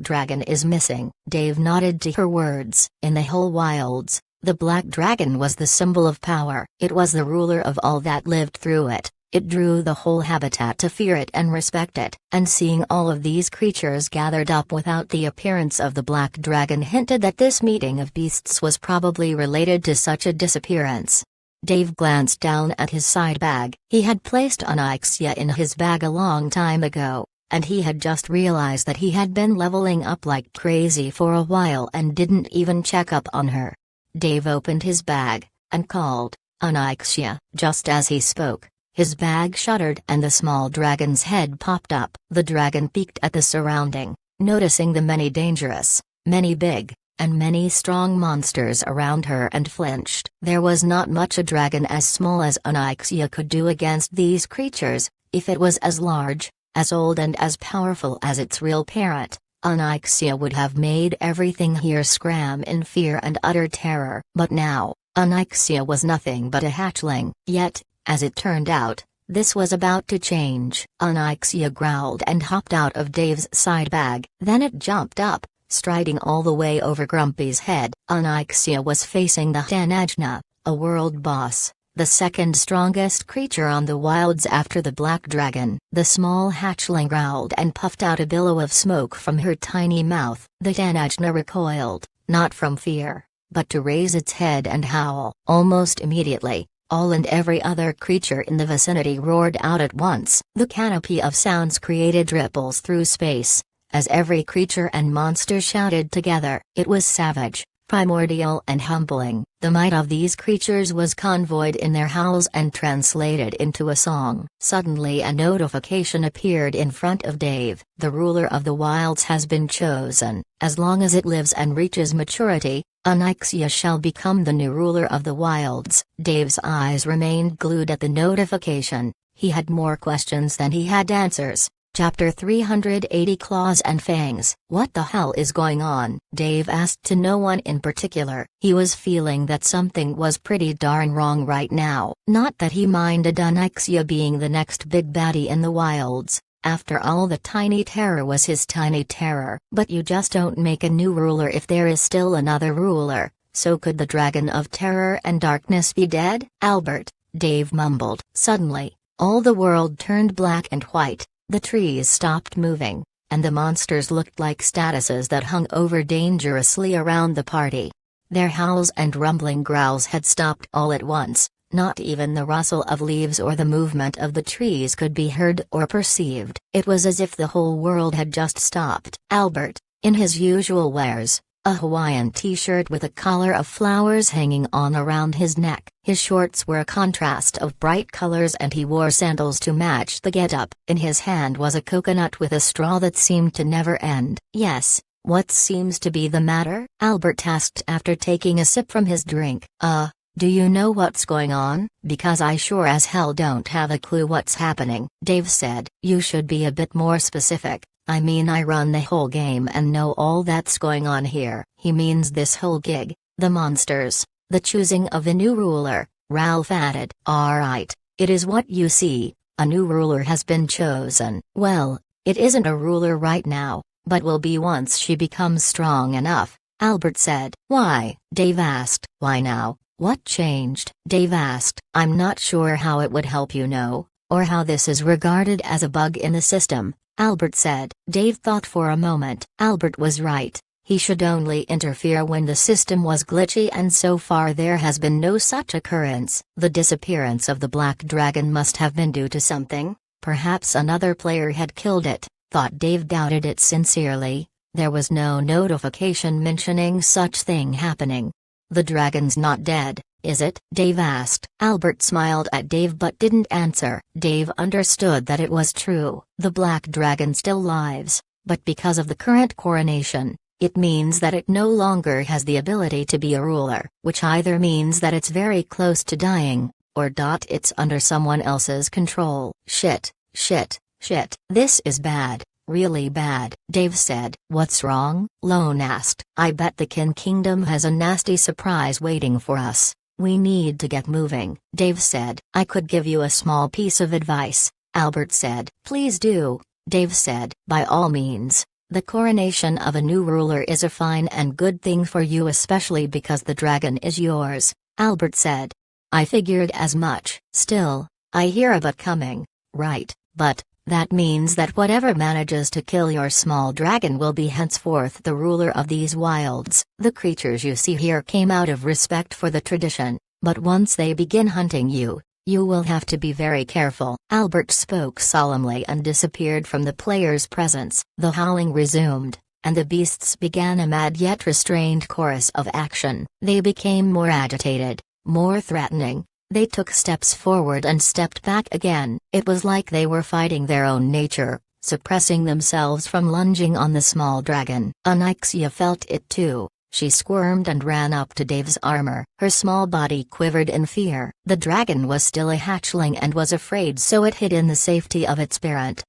Dragon is missing." Dave nodded to her words. In the whole wilds, the Black Dragon was the symbol of power. It was the ruler of all that lived through it. It drew the whole habitat to fear it and respect it. And seeing all of these creatures gathered up without the appearance of the Black Dragon hinted that this meeting of beasts was probably related to such a disappearance. Dave glanced down at his side bag. He had placed Onyxia in his bag a long time ago, and he had just realized that he had been leveling up like crazy for a while and didn't even check up on her. Dave opened his bag, and called, "Onyxia." Just as he spoke, his bag shuddered and the small dragon's head popped up. The dragon peeked at the surrounding, noticing the many dangerous, many big, and many strong monsters around her and flinched. There was not much a dragon as small as Onyxia could do against these creatures. If it was as large, as old and as powerful as its real parent, Onyxia would have made everything here scram in fear and utter terror. But now, Onyxia was nothing but a hatchling. Yet, as it turned out, this was about to change. Onyxia growled and hopped out of Dave's side bag. Then it jumped up, striding all the way over Grumpy's head. Onyxia was facing the Tanagra, a world boss, the second strongest creature on the wilds after the Black Dragon. The small hatchling growled and puffed out a billow of smoke from her tiny mouth. The Tanagra recoiled, not from fear, but to raise its head and howl. Almost immediately, all and every other creature in the vicinity roared out at once. The canopy of sounds created ripples through space, as every creature and monster shouted together. It was savage, primordial and humbling. The might of these creatures was convoyed in their howls and translated into a song. Suddenly a notification appeared in front of Dave. "The ruler of the wilds has been chosen. As long as it lives and reaches maturity, Onyxia shall become the new ruler of the wilds." Dave's eyes remained glued at the notification. He had more questions than he had answers. Chapter 380 Claws and Fangs. What the hell is going on? Dave asked to no one in particular. He was feeling that something was pretty darn wrong right now. Not that he minded Onyxia being the next big baddie in the wilds. After all, the tiny terror was his tiny terror. But you just don't make a new ruler if there is still another ruler. So could the dragon of terror and darkness be dead? Albert, Dave mumbled. Suddenly, all the world turned black and white. The trees stopped moving, and the monsters looked like statues that hung over dangerously around the party. Their howls and rumbling growls had stopped all at once. Not even the rustle of leaves or the movement of the trees could be heard or perceived. It was as if the whole world had just stopped. Albert, in his usual wares, a Hawaiian t-shirt with a collar of flowers hanging on around his neck. His shorts were a contrast of bright colors and he wore sandals to match the getup. In his hand was a coconut with a straw that seemed to never end. "Yes, what seems to be the matter?" Albert asked after taking a sip from his drink. Do you know what's going on? Because I sure as hell don't have a clue what's happening," Dave said. "You should be a bit more specific. I mean, I run the whole game and know all that's going on here." "He means this whole gig, the monsters, the choosing of a new ruler," Ralph added. "Alright, it is what you see, a new ruler has been chosen." "Well, it isn't a ruler right now, but will be once she becomes strong enough," Albert said. "Why?" Dave asked. "Why now? What changed?" Dave asked. "I'm not sure how it would help, you know, or how this is regarded as a bug in the system, Albert said. Dave thought for a moment. Albert was right. He should only interfere when the system was glitchy, and so far there has been no such occurrence. The disappearance of the black dragon must have been due to something. Perhaps another player had killed it, thought Dave. Doubted it sincerely. There was no notification mentioning such thing happening. The dragon's not dead, is it? Dave asked. Albert smiled at Dave but didn't answer. Dave understood that it was true. The black dragon still lives, but because of the current coronation, it means that it no longer has the ability to be a ruler, which either means that it's very close to dying, or it's under someone else's control. Shit, shit, shit. This is bad, really bad, Dave said. What's wrong? Lone asked. I bet the Kin Kingdom has a nasty surprise waiting for us. We need to get moving, Dave said. I could give you a small piece of advice, Albert said. Please do, Dave said. By all means. The coronation of a new ruler is a fine and good thing for you, especially because the dragon is yours, Albert said. I figured as much. Still, I hear a but coming, right? But that means that whatever manages to kill your small dragon will be henceforth the ruler of these wilds. The creatures you see here came out of respect for the tradition, but once they begin hunting you, you will have to be very careful. Albert spoke solemnly and disappeared from the players' presence. The howling resumed, and the beasts began a mad yet restrained chorus of action. They became more agitated, more threatening. They took steps forward and stepped back again. It was like they were fighting their own nature, suppressing themselves from lunging on the small dragon. Onyxia felt it too. She squirmed and ran up to Dave's armor. Her small body quivered in fear. The dragon was still a hatchling and was afraid, so it hid in the safety of its parent.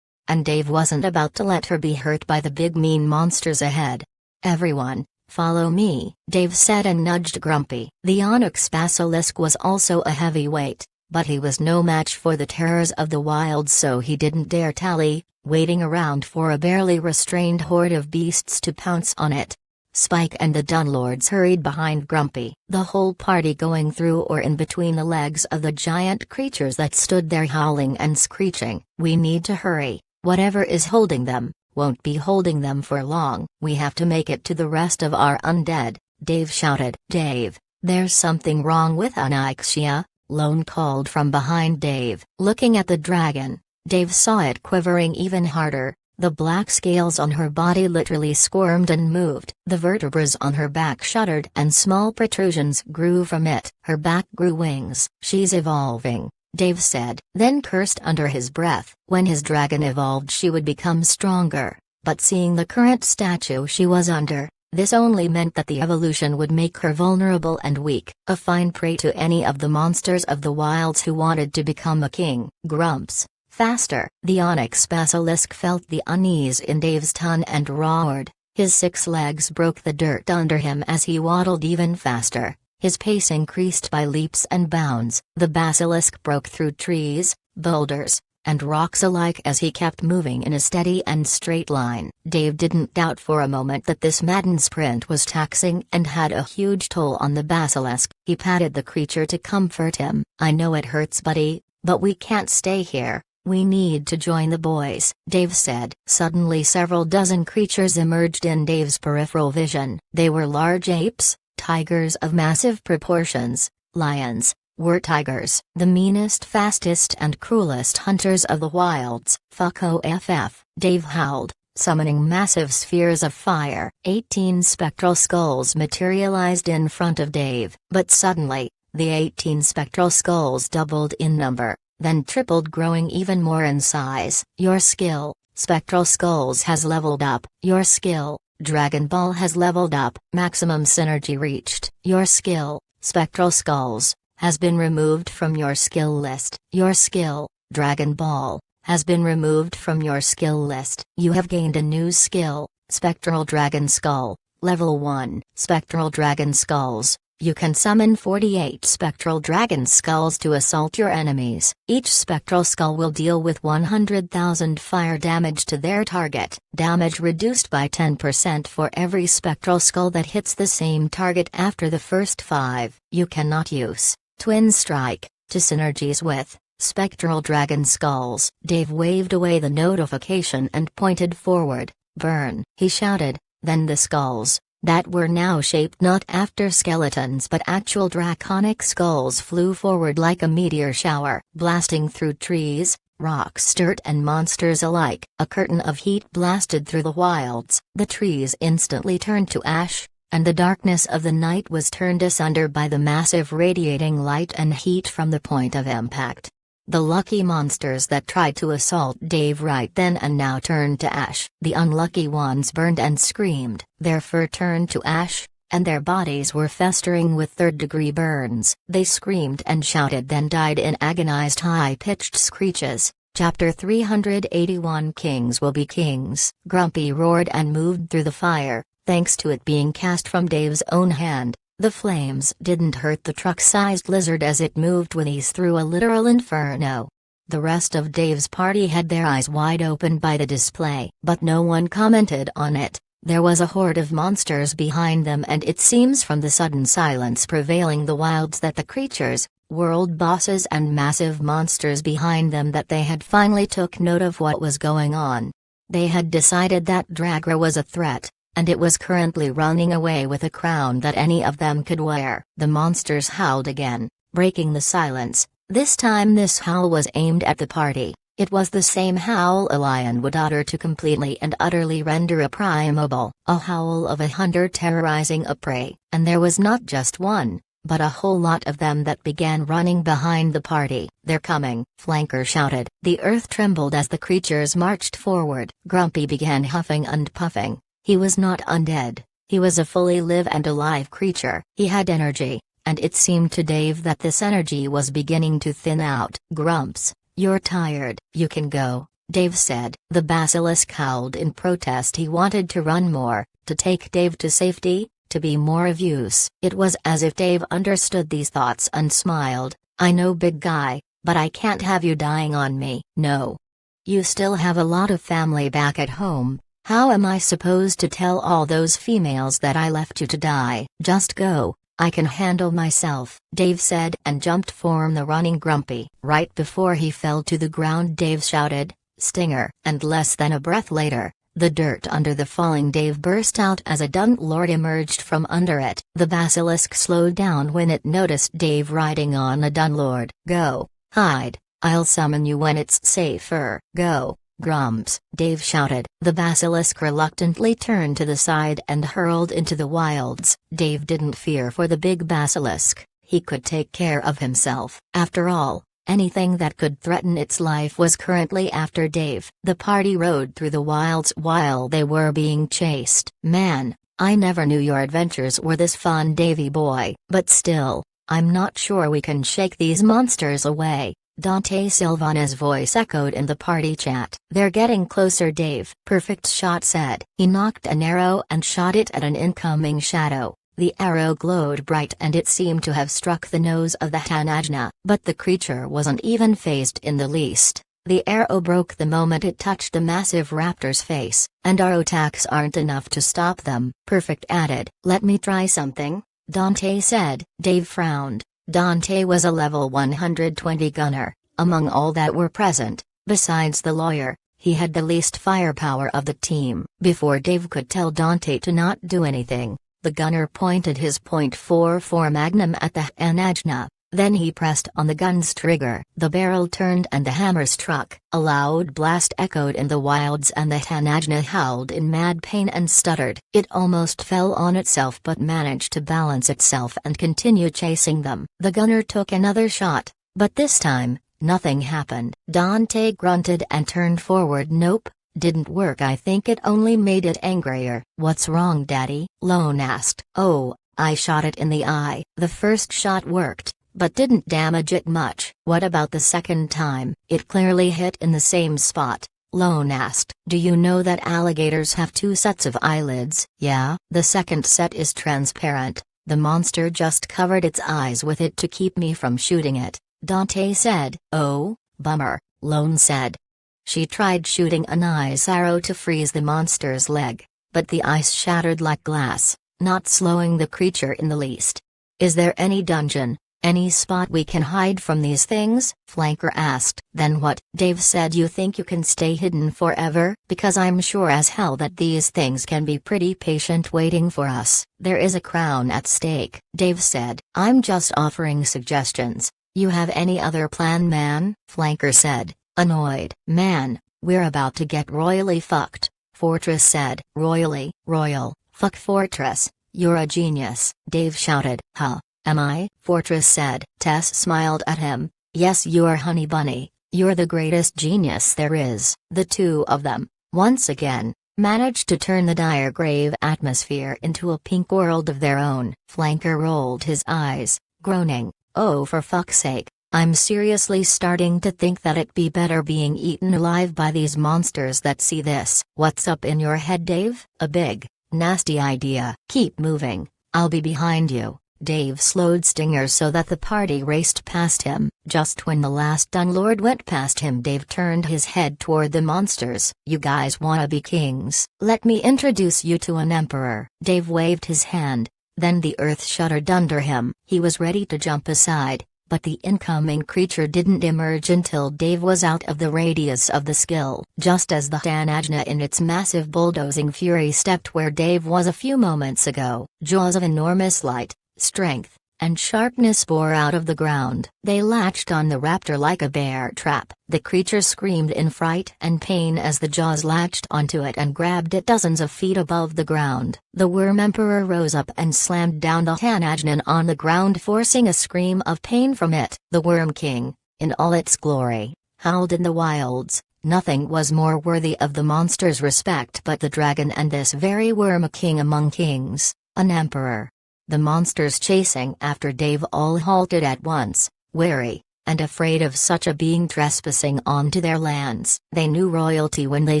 And Dave wasn't about to let her be hurt by the big mean monsters ahead. Everyone, follow me, Dave said and nudged Grumpy. The onyx basilisk was also a heavyweight, but he was no match for the terrors of the wild, so he didn't dare tally, waiting around for a barely restrained horde of beasts to pounce on it. Spike and the Dunlords hurried behind Grumpy, the whole party going through or in between the legs of the giant creatures that stood there howling and screeching. We need to hurry. Whatever is holding them, won't be holding them for long. We have to make it to the rest of our undead, Dave shouted. Dave, there's something wrong with Onyxia, Lone called from behind Dave. Looking at the dragon, Dave saw it quivering even harder. The black scales on her body literally squirmed and moved. The vertebrae on her back shuddered and small protrusions grew from it. Her back grew wings. She's evolving, Dave said, then cursed under his breath. When his dragon evolved she would become stronger, but seeing the current statue she was under, this only meant that the evolution would make her vulnerable and weak, a fine prey to any of the monsters of the wilds who wanted to become a king. Grumps. Faster! The onyx basilisk felt the unease in Dave's tongue and roared. His 6 legs broke the dirt under him as he waddled even faster. His pace increased by leaps and bounds. The basilisk broke through trees, boulders, and rocks alike as he kept moving in a steady and straight line. Dave didn't doubt for a moment that this madden sprint was taxing and had a huge toll on the basilisk. He patted the creature to comfort him. I know it hurts, buddy, but we can't stay here. We need to join the boys, Dave said. Suddenly several dozen creatures emerged in Dave's peripheral vision. They were large apes, tigers of massive proportions, lions, were-tigers, the meanest, fastest and cruelest hunters of the wilds. Fuck off, Dave howled, summoning massive spheres of fire. 18 spectral skulls materialized in front of Dave. But suddenly, the 18 spectral skulls doubled in number, then tripled, growing even more in size. Your skill, Spectral Skulls, has leveled up. Your skill, Dragon Ball, has leveled up. Maximum synergy reached. Your skill, Spectral Skulls, has been removed from your skill list. Your skill, Dragon Ball, has been removed from your skill list. You have gained a new skill, Spectral Dragon Skull, Level 1. Spectral Dragon Skulls. You can summon 48 spectral dragon skulls to assault your enemies. Each spectral skull will deal with 100,000 fire damage to their target. Damage reduced by 10% for every spectral skull that hits the same target after the first 5. You cannot use Twin Strike to synergies with Spectral dragon skulls. Dave waved away the notification and pointed forward. Burn, he shouted. Then the skulls, that were now shaped not after skeletons but actual draconic skulls, flew forward like a meteor shower, blasting through trees, rocks, dirt and monsters alike. A curtain of heat blasted through the wilds. The trees instantly turned to ash, and the darkness of the night was turned asunder by the massive radiating light and heat from the point of impact. The lucky monsters that tried to assault Dave right then and now turned to ash. The unlucky ones burned and screamed. Their fur turned to ash, and their bodies were festering with third-degree burns. They screamed and shouted, then died in agonized high-pitched screeches. Chapter 381 Kings will be kings. Grumpy roared and moved through the fire, thanks to it being cast from Dave's own hand. The flames didn't hurt the truck-sized lizard as it moved with ease through a literal inferno. The rest of Dave's party had their eyes wide open by the display, but no one commented on it. There was a horde of monsters behind them, and it seems from the sudden silence prevailing the wilds that the creatures, world bosses and massive monsters behind them, that they had finally took note of what was going on. They had decided that Dragra was a threat, and it was currently running away with a crown that any of them could wear. The monsters howled again, breaking the silence. This time this howl was aimed at the party. It was the same howl a lion would utter to completely and utterly render a prey immobile, a howl of a hunter terrorizing a prey. And there was not just one, but a whole lot of them that began running behind the party. "They're coming," Flanker shouted. The earth trembled as the creatures marched forward. Grumpy began huffing and puffing. He was not undead, he was a fully live and alive creature. He had energy, and it seemed to Dave that this energy was beginning to thin out. "Grumps, you're tired. You can go," Dave said. The basilisk howled in protest. He wanted to run more, to take Dave to safety, to be more of use. It was as if Dave understood these thoughts and smiled. "I know, big guy, but I can't have you dying on me." "No. You still have a lot of family back at home. How am I supposed to tell all those females that I left you to die?" "Just go, I can handle myself," Dave said, and jumped from the running Grumpy. Right before he fell to the ground, Dave shouted, "Stinger!" And less than a breath later, the dirt under the falling Dave burst out as a Dunlord emerged from under it. The basilisk slowed down when it noticed Dave riding on a Dunlord. "Go, hide, I'll summon you when it's safer." "Go, Grumps!" Dave shouted. The basilisk reluctantly turned to the side and hurled into the wilds. Dave didn't fear for the big basilisk, he could take care of himself. After all, anything that could threaten its life was currently after Dave. The party rode through the wilds while they were being chased. "Man, I never knew your adventures were this fun, Davy boy. But still, I'm not sure we can shake these monsters away." Dante Silvana's voice echoed in the party chat. "They're getting closer, Dave." Perfect Shot said. He knocked an arrow and shot it at an incoming shadow. The arrow glowed bright and it seemed to have struck the nose of the Hanajna, but the creature wasn't even phased in the least. The arrow broke the moment it touched the massive raptor's face, and our attacks aren't enough to stop them. Perfect added. "Let me try something," Dante said. Dave frowned. Dante was a level 120 gunner. Among all that were present, besides the lawyer, he had the least firepower of the team. Before Dave could tell Dante to not do anything, the gunner pointed his .44 Magnum at the Hanajna. Then he pressed on the gun's trigger. The barrel turned and the hammer struck. A loud blast echoed in the wilds and the Hanajna howled in mad pain and stuttered. It almost fell on itself but managed to balance itself and continue chasing them. The gunner took another shot, but this time, nothing happened. Dante grunted and turned forward. "Nope, didn't work. I think it only made it angrier." "What's wrong, Daddy?" Lone asked. "Oh, I shot it in the eye." "The first shot worked, but didn't damage it much." "What about the second time?" "It clearly hit in the same spot," Lone asked. "Do you know that alligators have 2 sets of eyelids?" "Yeah." "The second set is transparent. The monster just covered its eyes with it to keep me from shooting it," Dante said. "Oh, bummer," Lone said. She tried shooting an ice arrow to freeze the monster's leg, but the ice shattered like glass, not slowing the creature in the least. "Is there any dungeon?" Any spot we can hide from these things? Flanker asked. Then what? Dave said. You think you can stay hidden forever? Because I'm sure as hell that these things can be pretty patient waiting for us. There is a crown at stake, Dave said. I'm just offering suggestions. You have any other plan, man? Flanker said, annoyed. Man, we're about to get royally fucked, Fortress said. Royally? Royal? Fuck Fortress. You're a genius, Dave shouted. Huh? Am I? Fortress said. Tess smiled at him. Yes, you're Honey Bunny, you're the greatest genius there is. The two of them, once again, managed to turn the dire grave atmosphere into a pink world of their own. Flanker rolled his eyes, groaning, oh for fuck's sake, I'm seriously starting to think that it'd be better being eaten alive by these monsters that see this. What's up in your head, Dave? A big, nasty idea. Keep moving, I'll be behind you. Dave slowed Stinger so that the party raced past him. Just when the last Dunlord went past him, Dave turned his head toward the monsters. You guys wanna be kings? Let me introduce you to an emperor. Dave waved his hand. Then the earth shuddered under him. He was ready to jump aside, but the incoming creature didn't emerge until Dave was out of the radius of the skill. Just as the Tanajna in its massive bulldozing fury stepped where Dave was a few moments ago, jaws of enormous light, strength, and sharpness bore out of the ground. They latched on the raptor like a bear trap. The creature screamed in fright and pain as the jaws latched onto it and grabbed it dozens of feet above the ground. The Worm Emperor rose up and slammed down the Tanajnan on the ground, forcing a scream of pain from it. The Worm King, in all its glory, howled in the wilds. Nothing was more worthy of the monster's respect but the dragon and this very Worm, a king among kings, an emperor. The monsters chasing after Dave all halted at once, wary, and afraid of such a being trespassing onto their lands. They knew royalty when they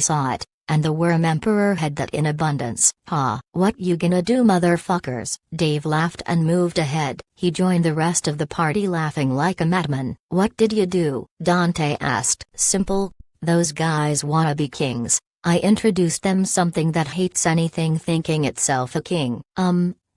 saw it, and the Worm Emperor had that in abundance. Ha! What you gonna do, motherfuckers? Dave laughed and moved ahead. He joined the rest of the party laughing like a madman. What did you do? Dante asked. Simple, those guys wanna be kings. I introduced them something that hates anything thinking itself a king.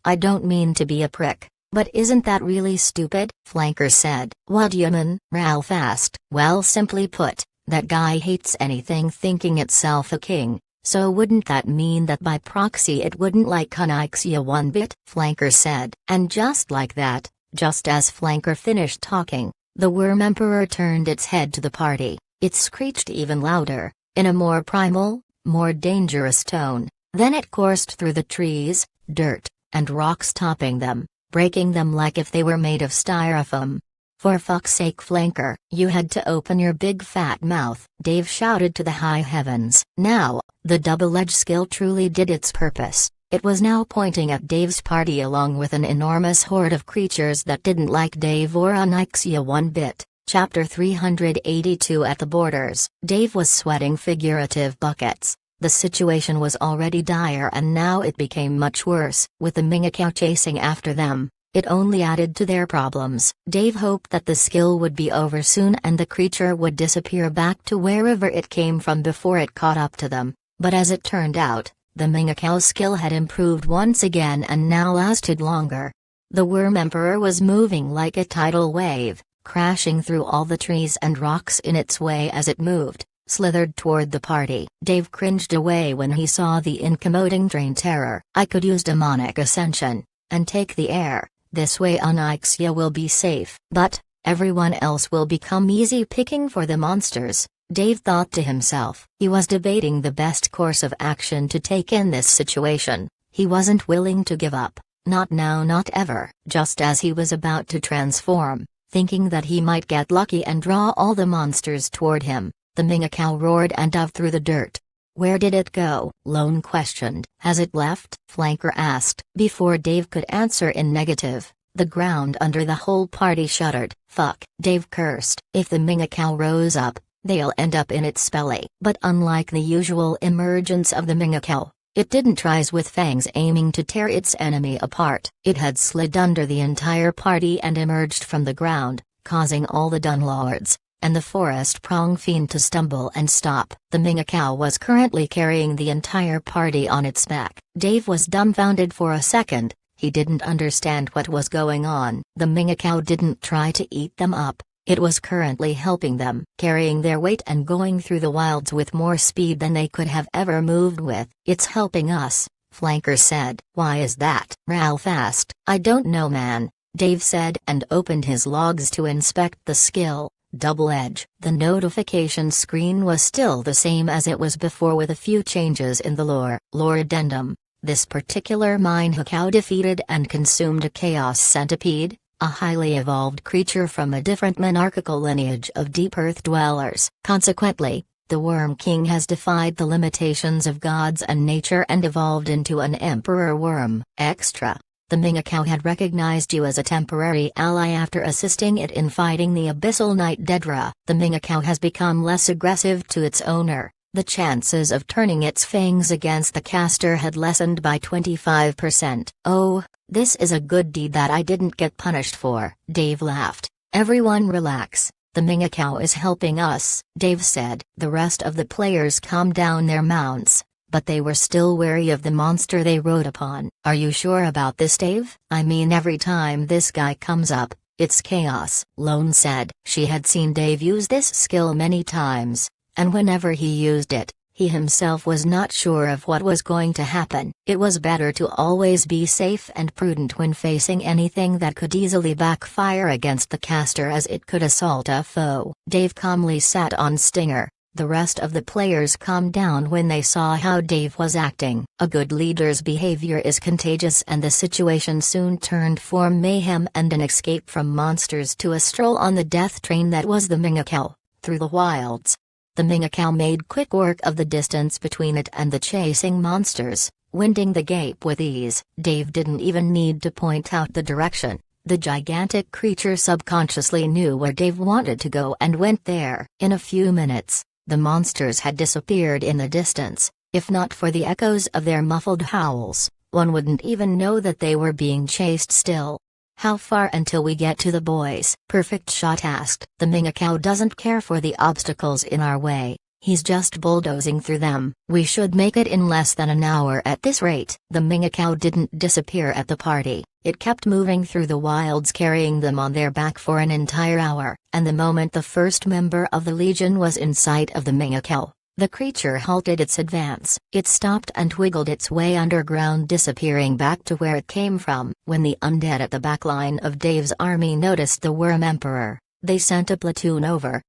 I don't mean to be a prick, but isn't that really stupid? Flanker said. What do you mean? Ralph asked. Well, simply put, that guy hates anything thinking itself a king, so wouldn't that mean that by proxy it wouldn't like Conyxia one bit? Flanker said. And just like that, just as Flanker finished talking, the Worm Emperor turned its head to the party. It screeched even louder, in a more primal, more dangerous tone. Then it coursed through the trees, dirt, and rocks, topping them, breaking them like if they were made of styrofoam. For fuck's sake, Flanker, you had to open your big fat mouth, Dave shouted to the high heavens. Now, the double-edged skill truly did its purpose. It was now pointing at Dave's party along with an enormous horde of creatures that didn't like Dave or Onyxia one bit. Chapter 382. At the borders. Dave was sweating figurative buckets. The situation was already dire and now it became much worse. With the Mingekau chasing after them, it only added to their problems. Dave hoped that the skill would be over soon and the creature would disappear back to wherever it came from before it caught up to them, but as it turned out, the Mingekau skill had improved once again and now lasted longer. The Worm Emperor was moving like a tidal wave, crashing through all the trees and rocks in its way as it moved, slithered toward the party. Dave cringed away when he saw the incommoding Drain Terror. I could use demonic ascension, and take the air, this way Onyxia will be safe. But, everyone else will become easy picking for the monsters, Dave thought to himself. He was debating the best course of action to take in this situation. He wasn't willing to give up, not now, not ever. Just as he was about to transform, thinking that he might get lucky and draw all the monsters toward him, the Mingekau roared and dove through the dirt. Where did it go? Lone questioned. Has it left? Flanker asked. Before Dave could answer in negative, the ground under the whole party shuddered. Fuck, Dave cursed. If the Mingekau rose up, they'll end up in its belly. But unlike the usual emergence of the Mingekau, it didn't rise with fangs aiming to tear its enemy apart. It had slid under the entire party and emerged from the ground, causing all the Dunlords and the forest prong fiend to stumble and stop. The Mingekau was currently carrying the entire party on its back. Dave was dumbfounded for a second. He didn't understand what was going on. The Mingakao didn't try to eat them up. It was currently helping them, carrying their weight and going through the wilds with more speed than they could have ever moved with. It's helping us, Flanker said. Why is that? Ralph asked. I don't know, man, Dave said and opened his logs to inspect the skill. Double edge. The notification screen was still the same as it was before with a few changes in the lore. Lore addendum. This particular Mingakao defeated and consumed a chaos centipede, a highly evolved creature from a different monarchical lineage of deep earth dwellers. Consequently, the Worm King has defied the limitations of gods and nature and evolved into an emperor worm. Extra. The Mingakao had recognized you as a temporary ally after assisting it in fighting the abyssal knight Dedra. The Mingakao has become less aggressive to its owner. The chances of turning its fangs against the caster had lessened by 25%. Oh, this is a good deed that I didn't get punished for, Dave laughed. Everyone relax. The Mingakao is helping us, Dave said. The rest of the players calmed down their mounts, but they were still wary of the monster they rode upon. Are you sure about this, Dave? I mean, every time this guy comes up, it's chaos, Lone said. She had seen Dave use this skill many times, and whenever he used it, he himself was not sure of what was going to happen. It was better to always be safe and prudent when facing anything that could easily backfire against the caster, as it could assault a foe. Dave calmly sat on Stinger. The rest of the players calmed down when they saw how Dave was acting. A good leader's behavior is contagious, and the situation soon turned from mayhem and an escape from monsters to a stroll on the death train that was the Mingakao, through the wilds. The Mingakao made quick work of the distance between it and the chasing monsters, winding the gap with ease. Dave didn't even need to point out the direction. The gigantic creature subconsciously knew where Dave wanted to go and went there. In a few minutes, the monsters had disappeared in the distance. If not for the echoes of their muffled howls, one wouldn't even know that they were being chased still. How far until we get to the boys? Perfect Shot asked. The Mingakao doesn't care for the obstacles in our way. He's just bulldozing through them. We should make it in less than an hour at this rate. The Mingakao didn't disappear at the party. It kept moving through the wilds, carrying them on their back for an entire hour, and the moment the first member of the Legion was in sight of the Mingakao, the creature halted its advance. It stopped and wiggled its way underground, disappearing back to where it came from. When the undead at the back line of Dave's army noticed the Worm Emperor, they sent a platoon over.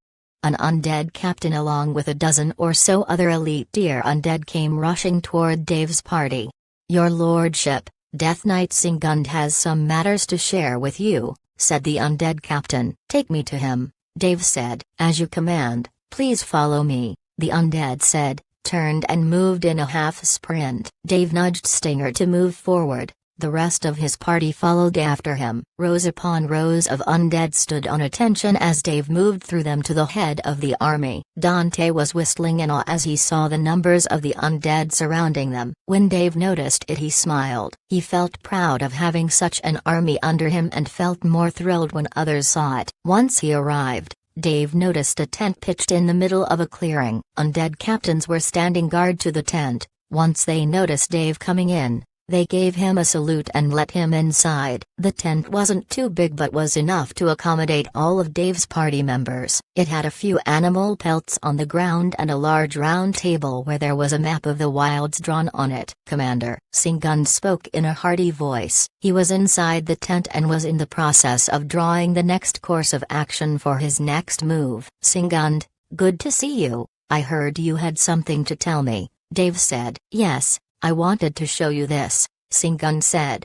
An undead captain along with a dozen or so other elite tier undead came rushing toward Dave's party. Your lordship, Death Knight Singund has some matters to share with you, said the undead captain. Take me to him, Dave said. As you command, please follow me, the undead said, turned and moved in a half sprint. Dave nudged Stinger to move forward. The rest of his party followed after him. Rows upon rows of undead stood on attention as Dave moved through them to the head of the army. Dante was whistling in awe as he saw the numbers of the undead surrounding them. When Dave noticed it, he smiled. He felt proud of having such an army under him and felt more thrilled when others saw it. Once he arrived, Dave noticed a tent pitched in the middle of a clearing. Undead captains were standing guard to the tent. Once they noticed Dave coming in, they gave him a salute and let him inside. The tent wasn't too big but was enough to accommodate all of Dave's party members. It had a few animal pelts on the ground and a large round table where there was a map of the wilds drawn on it. Commander Singund spoke in a hearty voice. He was inside the tent and was in the process of drawing the next course of action for his next move. Singund, good to see you. I heard you had something to tell me, Dave said. Yes, I wanted to show you this, Singund said.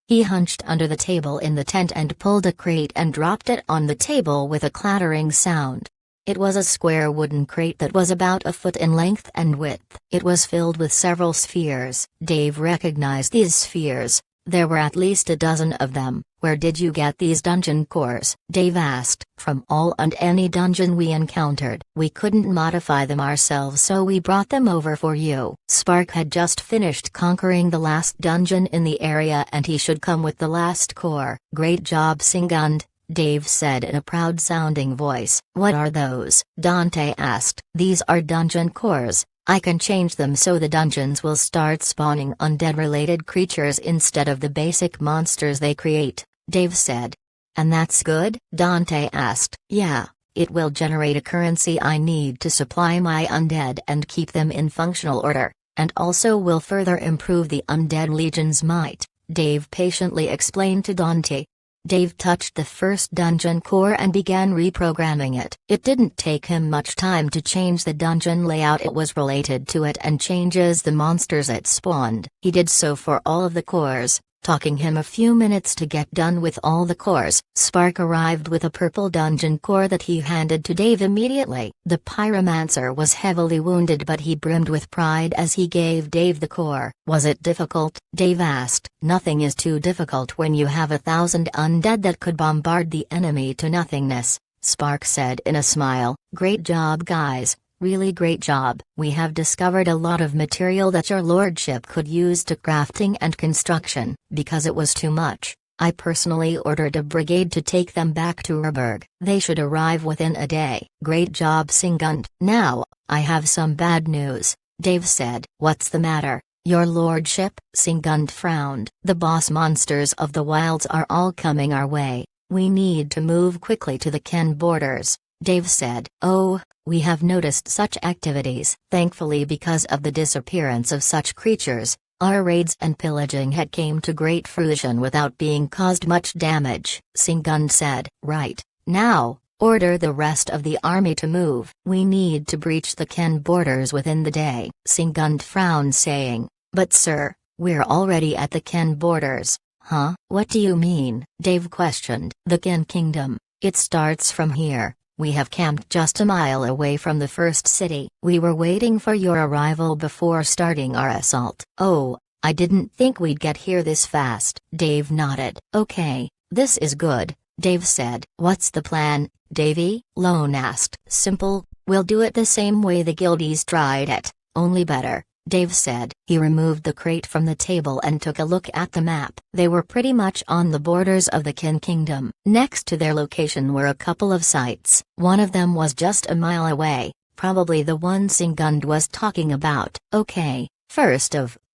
He hunched under the table in the tent and pulled a crate and dropped it on the table with a clattering sound. It was a square wooden crate that was about a foot in length and width. It was filled with several spheres. Dave recognized these spheres. There were at least a dozen of them. Where did you get these dungeon cores? Dave asked. From all and any dungeon we encountered. We couldn't modify them ourselves, so we brought them over for you. Spark had just finished conquering the last dungeon in the area and he should come with the last core. Great job, Singund, Dave said in a proud-sounding voice. What are those? Dante asked. These are dungeon cores. I can change them so the dungeons will start spawning undead-related creatures instead of the basic monsters they create, Dave said. And that's good? Dante asked. Yeah, it will generate a currency I need to supply my undead and keep them in functional order, and also will further improve the undead legion's might, Dave patiently explained to Dante. Dave touched the first dungeon core and began reprogramming it. It didn't take him much time to change the dungeon layout it was related to it and changes the monsters it spawned. He did so for all of the cores, taking him a few minutes to get done with all the cores. Spark arrived with a purple dungeon core that he handed to Dave immediately. The pyromancer was heavily wounded, but he brimmed with pride as he gave Dave the core. Was it difficult? Dave asked. Nothing is too difficult when you have 1,000 undead that could bombard the enemy to nothingness, Spark said in a smile. Great job, guys. Really great job. We have discovered a lot of material that your lordship could use to crafting and construction. Because it was too much, I personally ordered a brigade to take them back to Urberg. They should arrive within a day. Great job, Singund. Now, I have some bad news, Dave said. What's the matter, your lordship? Singund frowned. The boss monsters of the wilds are all coming our way. We need to move quickly to the Ken borders, Dave said. Oh, we have noticed such activities. Thankfully, because of the disappearance of such creatures, our raids and pillaging had came to great fruition without being caused much damage, Singund said. Right. Now, order the rest of the army to move. We need to breach the Ken borders within the day. Singund frowned, saying, But sir, we're already at the Ken borders. Huh? What do you mean? Dave questioned. The Ken Kingdom. It starts from here. We have camped just a mile away from the first city. We were waiting for your arrival before starting our assault. Oh, I didn't think we'd get here this fast. Dave nodded. Okay, this is good, Dave said. What's the plan, Davey? Lone asked. Simple, we'll do it the same way the guildies tried it, only better, Dave said. He removed the crate from the table and took a look at the map. They were pretty much on the borders of the Ken Kingdom. Next to their location were a couple of sites. One of them was just a mile away, probably the one Singund was talking about. Okay,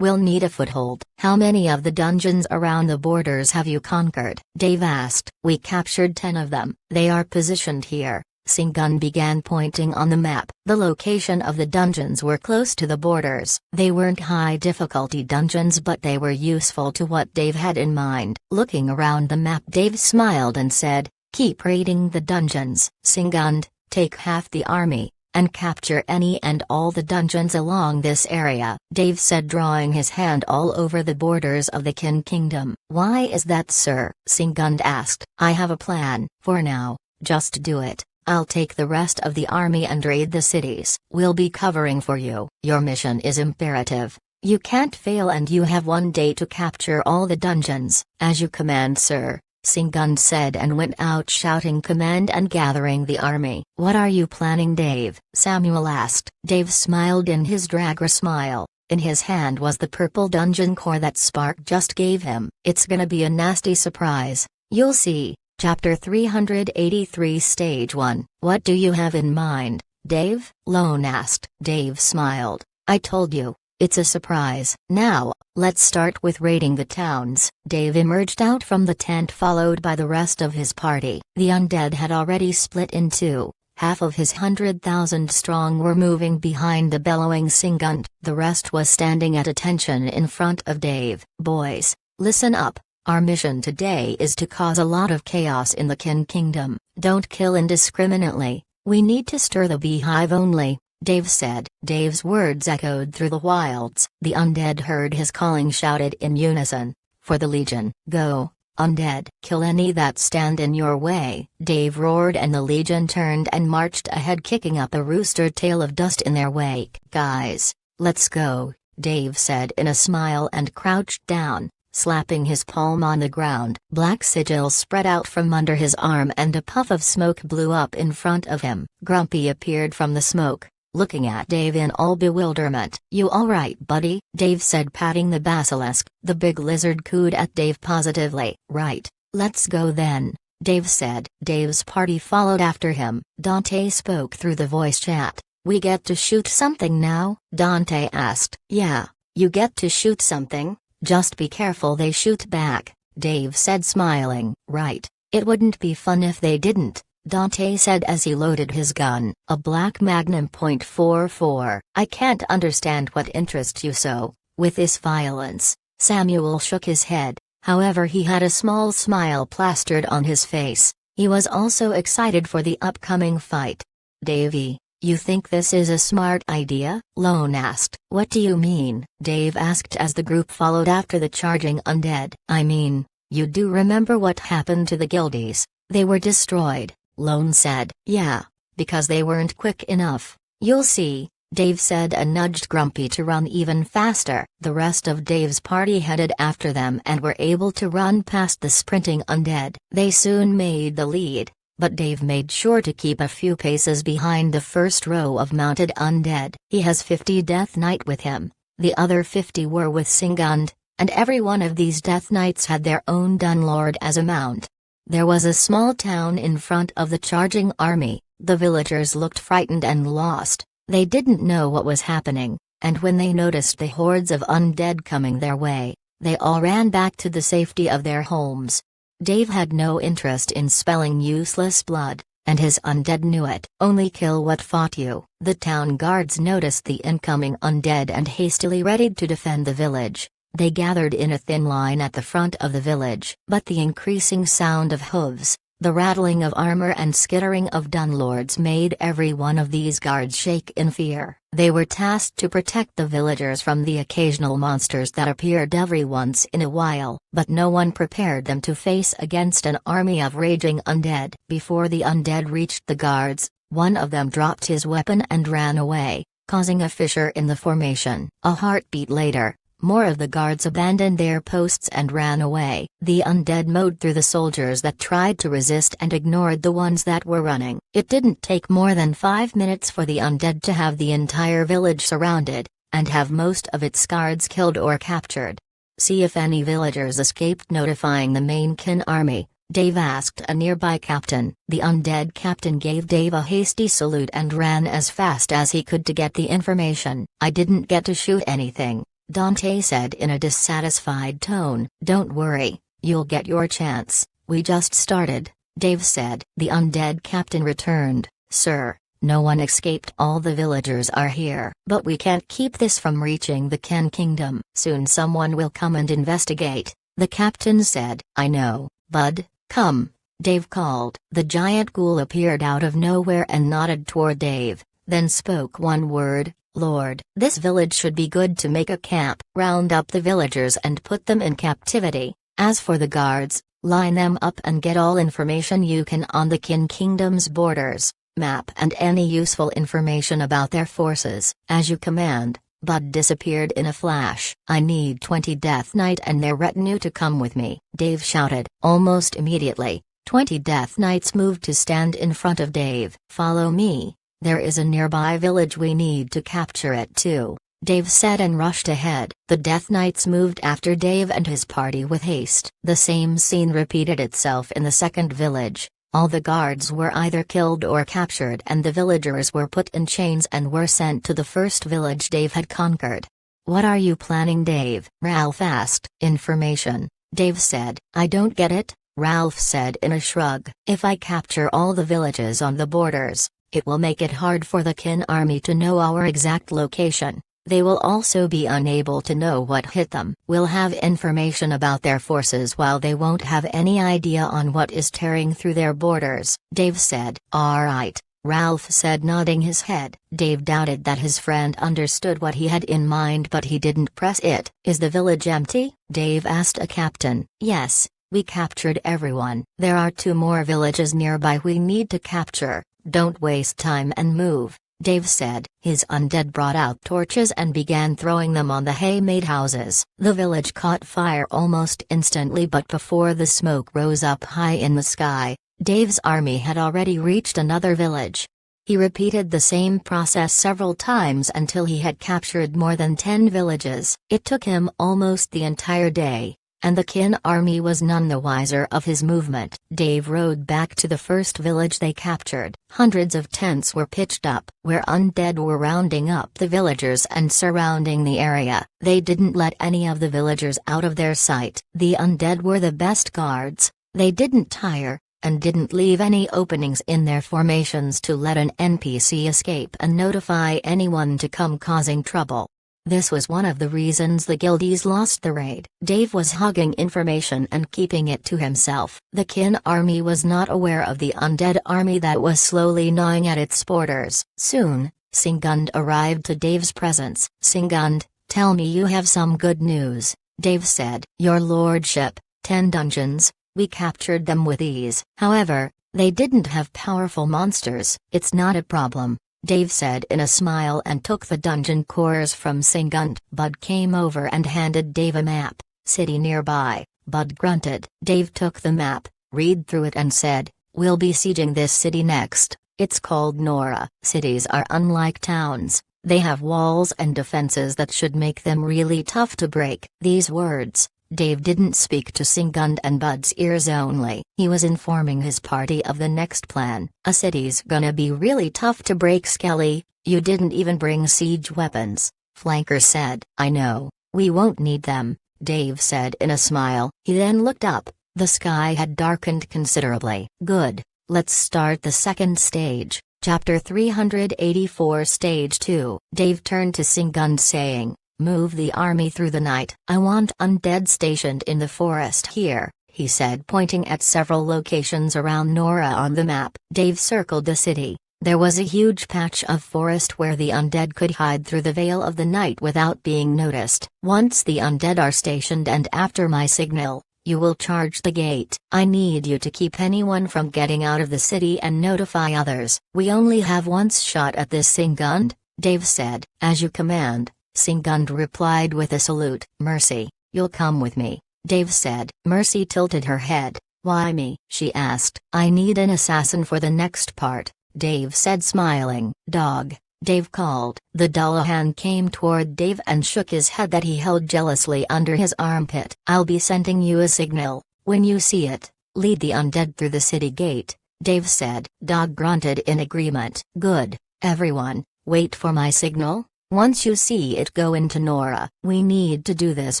we'll need a foothold. How many of the dungeons around the borders have you conquered? Dave asked. We captured 10 of them. They are positioned here. Singund began pointing on the map. The location of the dungeons were close to the borders. They weren't high difficulty dungeons, but they were useful to what Dave had in mind. Looking around the map, Dave smiled and said, Keep raiding the dungeons. Singund, take half the army, and capture any and all the dungeons along this area, Dave said, drawing his hand all over the borders of the Ken Kingdom. Why is that, sir? Singund asked. I have a plan. For now, just do it. I'll take the rest of the army and raid the cities. We'll be covering for you. Your mission is imperative. You can't fail, and you have 1 day to capture all the dungeons. As you command, sir, Singund said, and went out shouting command and gathering the army. What are you planning, Dave? Samuel asked. Dave smiled in his Dragra smile. In his hand was the purple dungeon core that Spark just gave him. It's gonna be a nasty surprise. You'll see. Chapter 383 Stage 1. What do you have in mind, Dave? Lone asked. Dave smiled. I told you, it's a surprise. Now, let's start with raiding the towns. Dave emerged out from the tent followed by the rest of his party. The undead had already split in two. Half of his 100,000 strong were moving behind the bellowing Singund. The rest was standing at attention in front of Dave. Boys, listen up. Our mission today is to cause a lot of chaos in the Ken Kingdom. Don't kill indiscriminately. We need to stir the beehive only, Dave said. Dave's words echoed through the wilds. The undead heard his calling, shouted in unison. For the Legion. Go, undead. Kill any that stand in your way. Dave roared, and the Legion turned and marched ahead, kicking up a rooster tail of dust in their wake. Guys, let's go, Dave said in a smile and crouched down, slapping his palm on the ground. Black sigils spread out from under his arm and a puff of smoke blew up in front of him. Grumpy appeared from the smoke, looking at Dave in all bewilderment. You alright, buddy? Dave said, patting the basilisk. The big lizard cooed at Dave positively. Right, let's go then, Dave said. Dave's party followed after him. Dante spoke through the voice chat. We get to shoot something now? Dante asked. Yeah, you get to shoot something, just be careful they shoot back, Dave said smiling. Right, it wouldn't be fun if they didn't, Dante said as he loaded his gun, a black Magnum .44. I can't understand what interests you so, with this violence. Samuel shook his head, however he had a small smile plastered on his face. He was also excited for the upcoming fight. Davey, you think this is a smart idea? Lone asked. What do you mean? Dave asked as the group followed after the charging undead. I mean, you do remember what happened to the guildies? They were destroyed, Lone said. Yeah, because they weren't quick enough. You'll see, Dave said and nudged Grumpy to run even faster. The rest of Dave's party headed after them and were able to run past the sprinting undead. They soon made the lead, but Dave made sure to keep a few paces behind the first row of mounted undead. He has 50 Death Knight with him, the other 50 were with Singund, and every one of these Death Knights had their own Dunlord as a mount. There was a small town in front of the charging army. The villagers looked frightened and lost. They didn't know what was happening, and when they noticed the hordes of undead coming their way, they all ran back to the safety of their homes. Dave had no interest in spelling useless blood, and his undead knew it. Only kill what fought you. The town guards noticed the incoming undead and hastily readied to defend the village. They gathered in a thin line at the front of the village. But the increasing sound of hooves, the rattling of armor and skittering of Dunlords made every one of these guards shake in fear. They were tasked to protect the villagers from the occasional monsters that appeared every once in a while, but no one prepared them to face against an army of raging undead. Before the undead reached the guards, one of them dropped his weapon and ran away, causing a fissure in the formation. A heartbeat later, more of the guards abandoned their posts and ran away. The undead mowed through the soldiers that tried to resist and ignored the ones that were running. It didn't take more than 5 minutes for the undead to have the entire village surrounded, and have most of its guards killed or captured. See if any villagers escaped notifying the main kin army, Dave asked a nearby captain. The undead captain gave Dave a hasty salute and ran as fast as he could to get the information. I didn't get to shoot anything, Dante said in a dissatisfied tone. Don't worry, you'll get your chance, we just started, Dave said. The undead captain returned. Sir, no one escaped. All the villagers are here. But we can't keep this from reaching the Ken Kingdom. Soon someone will come and investigate, the captain said. I know, bud, come, Dave called. The giant ghoul appeared out of nowhere and nodded toward Dave, then spoke one word. Lord, this village should be good to make a camp. Round up the villagers and put them in captivity. As for the guards, line them up and get all information you can on the Kin Kingdom's borders, map and any useful information about their forces. As you command. Bud disappeared in a flash. I need 20 Death Knight and their retinue to come with me, Dave shouted. Almost immediately, 20 Death Knights moved to stand in front of Dave. Follow me. There is a nearby village we need to capture it too, Dave said and rushed ahead. The Death Knights moved after Dave and his party with haste. The same scene repeated itself in the second village. All the guards were either killed or captured and the villagers were put in chains and were sent to the first village Dave had conquered. What are you planning, Dave? Ralph asked. Information, Dave said. I don't get it, Ralph said in a shrug. If I capture all the villages on the borders, it will make it hard for the Kin army to know our exact location. They will also be unable to know what hit them. We'll have information about their forces while they won't have any idea on what is tearing through their borders, Dave said. All right, Ralph said, nodding his head. Dave doubted that his friend understood what he had in mind, but he didn't press it. Is the village empty? Dave asked a captain. Yes, we captured everyone. There are 2 more villages nearby we need to capture. Don't waste time and move, Dave said. His undead brought out torches and began throwing them on the hay-made houses. The village caught fire almost instantly, but before the smoke rose up high in the sky, Dave's army had already reached another village. He repeated the same process several times until he had captured more than 10 villages. It took him almost the entire day. and the Kin army was none the wiser of his movement. Dave rode back to the first village they captured. Hundreds of tents were pitched up, where undead were rounding up the villagers and surrounding the area. They didn't let any of the villagers out of their sight. The undead were the best guards. They didn't tire, and didn't leave any openings in their formations to let an NPC escape and notify anyone to come causing trouble. This was one of the reasons the guildies lost the raid. Dave was hogging information and keeping it to himself. The Kin army was not aware of the undead army that was slowly gnawing at its borders. Soon, Singund arrived to Dave's presence. "Singund, tell me you have some good news," Dave said. "Your lordship, 10 dungeons, we captured them with ease. However, they didn't have powerful monsters." "It's not a problem," Dave said in a smile and took the dungeon cores from Singund. Bud came over and handed Dave a map. "City nearby," Bud grunted. Dave took the map, read through it and said, "We'll be sieging this city next. It's called Nora." Cities are unlike towns. They have walls and defenses that should make them really tough to break. These words, Dave didn't speak to Singund and Bud's ears only. He was informing his party of the next plan. "A city's gonna be really tough to break, Skelly. You didn't even bring siege weapons," Flanker said. "I know, we won't need them," Dave said in a smile. He then looked up. The sky had darkened considerably. "Good, let's start the second stage." Chapter 384 Stage 2. Dave turned to Singund saying, "Move the army through the night. I want undead stationed in the forest here," he said, pointing at several locations around Nora on the map. Dave circled the city. There was a huge patch of forest where the undead could hide through the veil of the night without being noticed. "Once the undead are stationed and after my signal, you will charge the gate. I need you to keep anyone from getting out of the city and notify others." "We only have one shot at this, Singund," Dave said. "As you command," Singund replied with a salute. "Mercy, you'll come with me," Dave said. Mercy tilted her head. "Why me?" she asked. "I need an assassin for the next part," Dave said, smiling. "Dog," Dave called. The Dullahan came toward Dave and shook his head that he held jealously under his armpit. "I'll be sending you a signal. When you see it, lead the undead through the city gate," Dave said. Dog grunted in agreement. "Good, everyone, wait for my signal. Once you see it, go into Nora." "We need to do this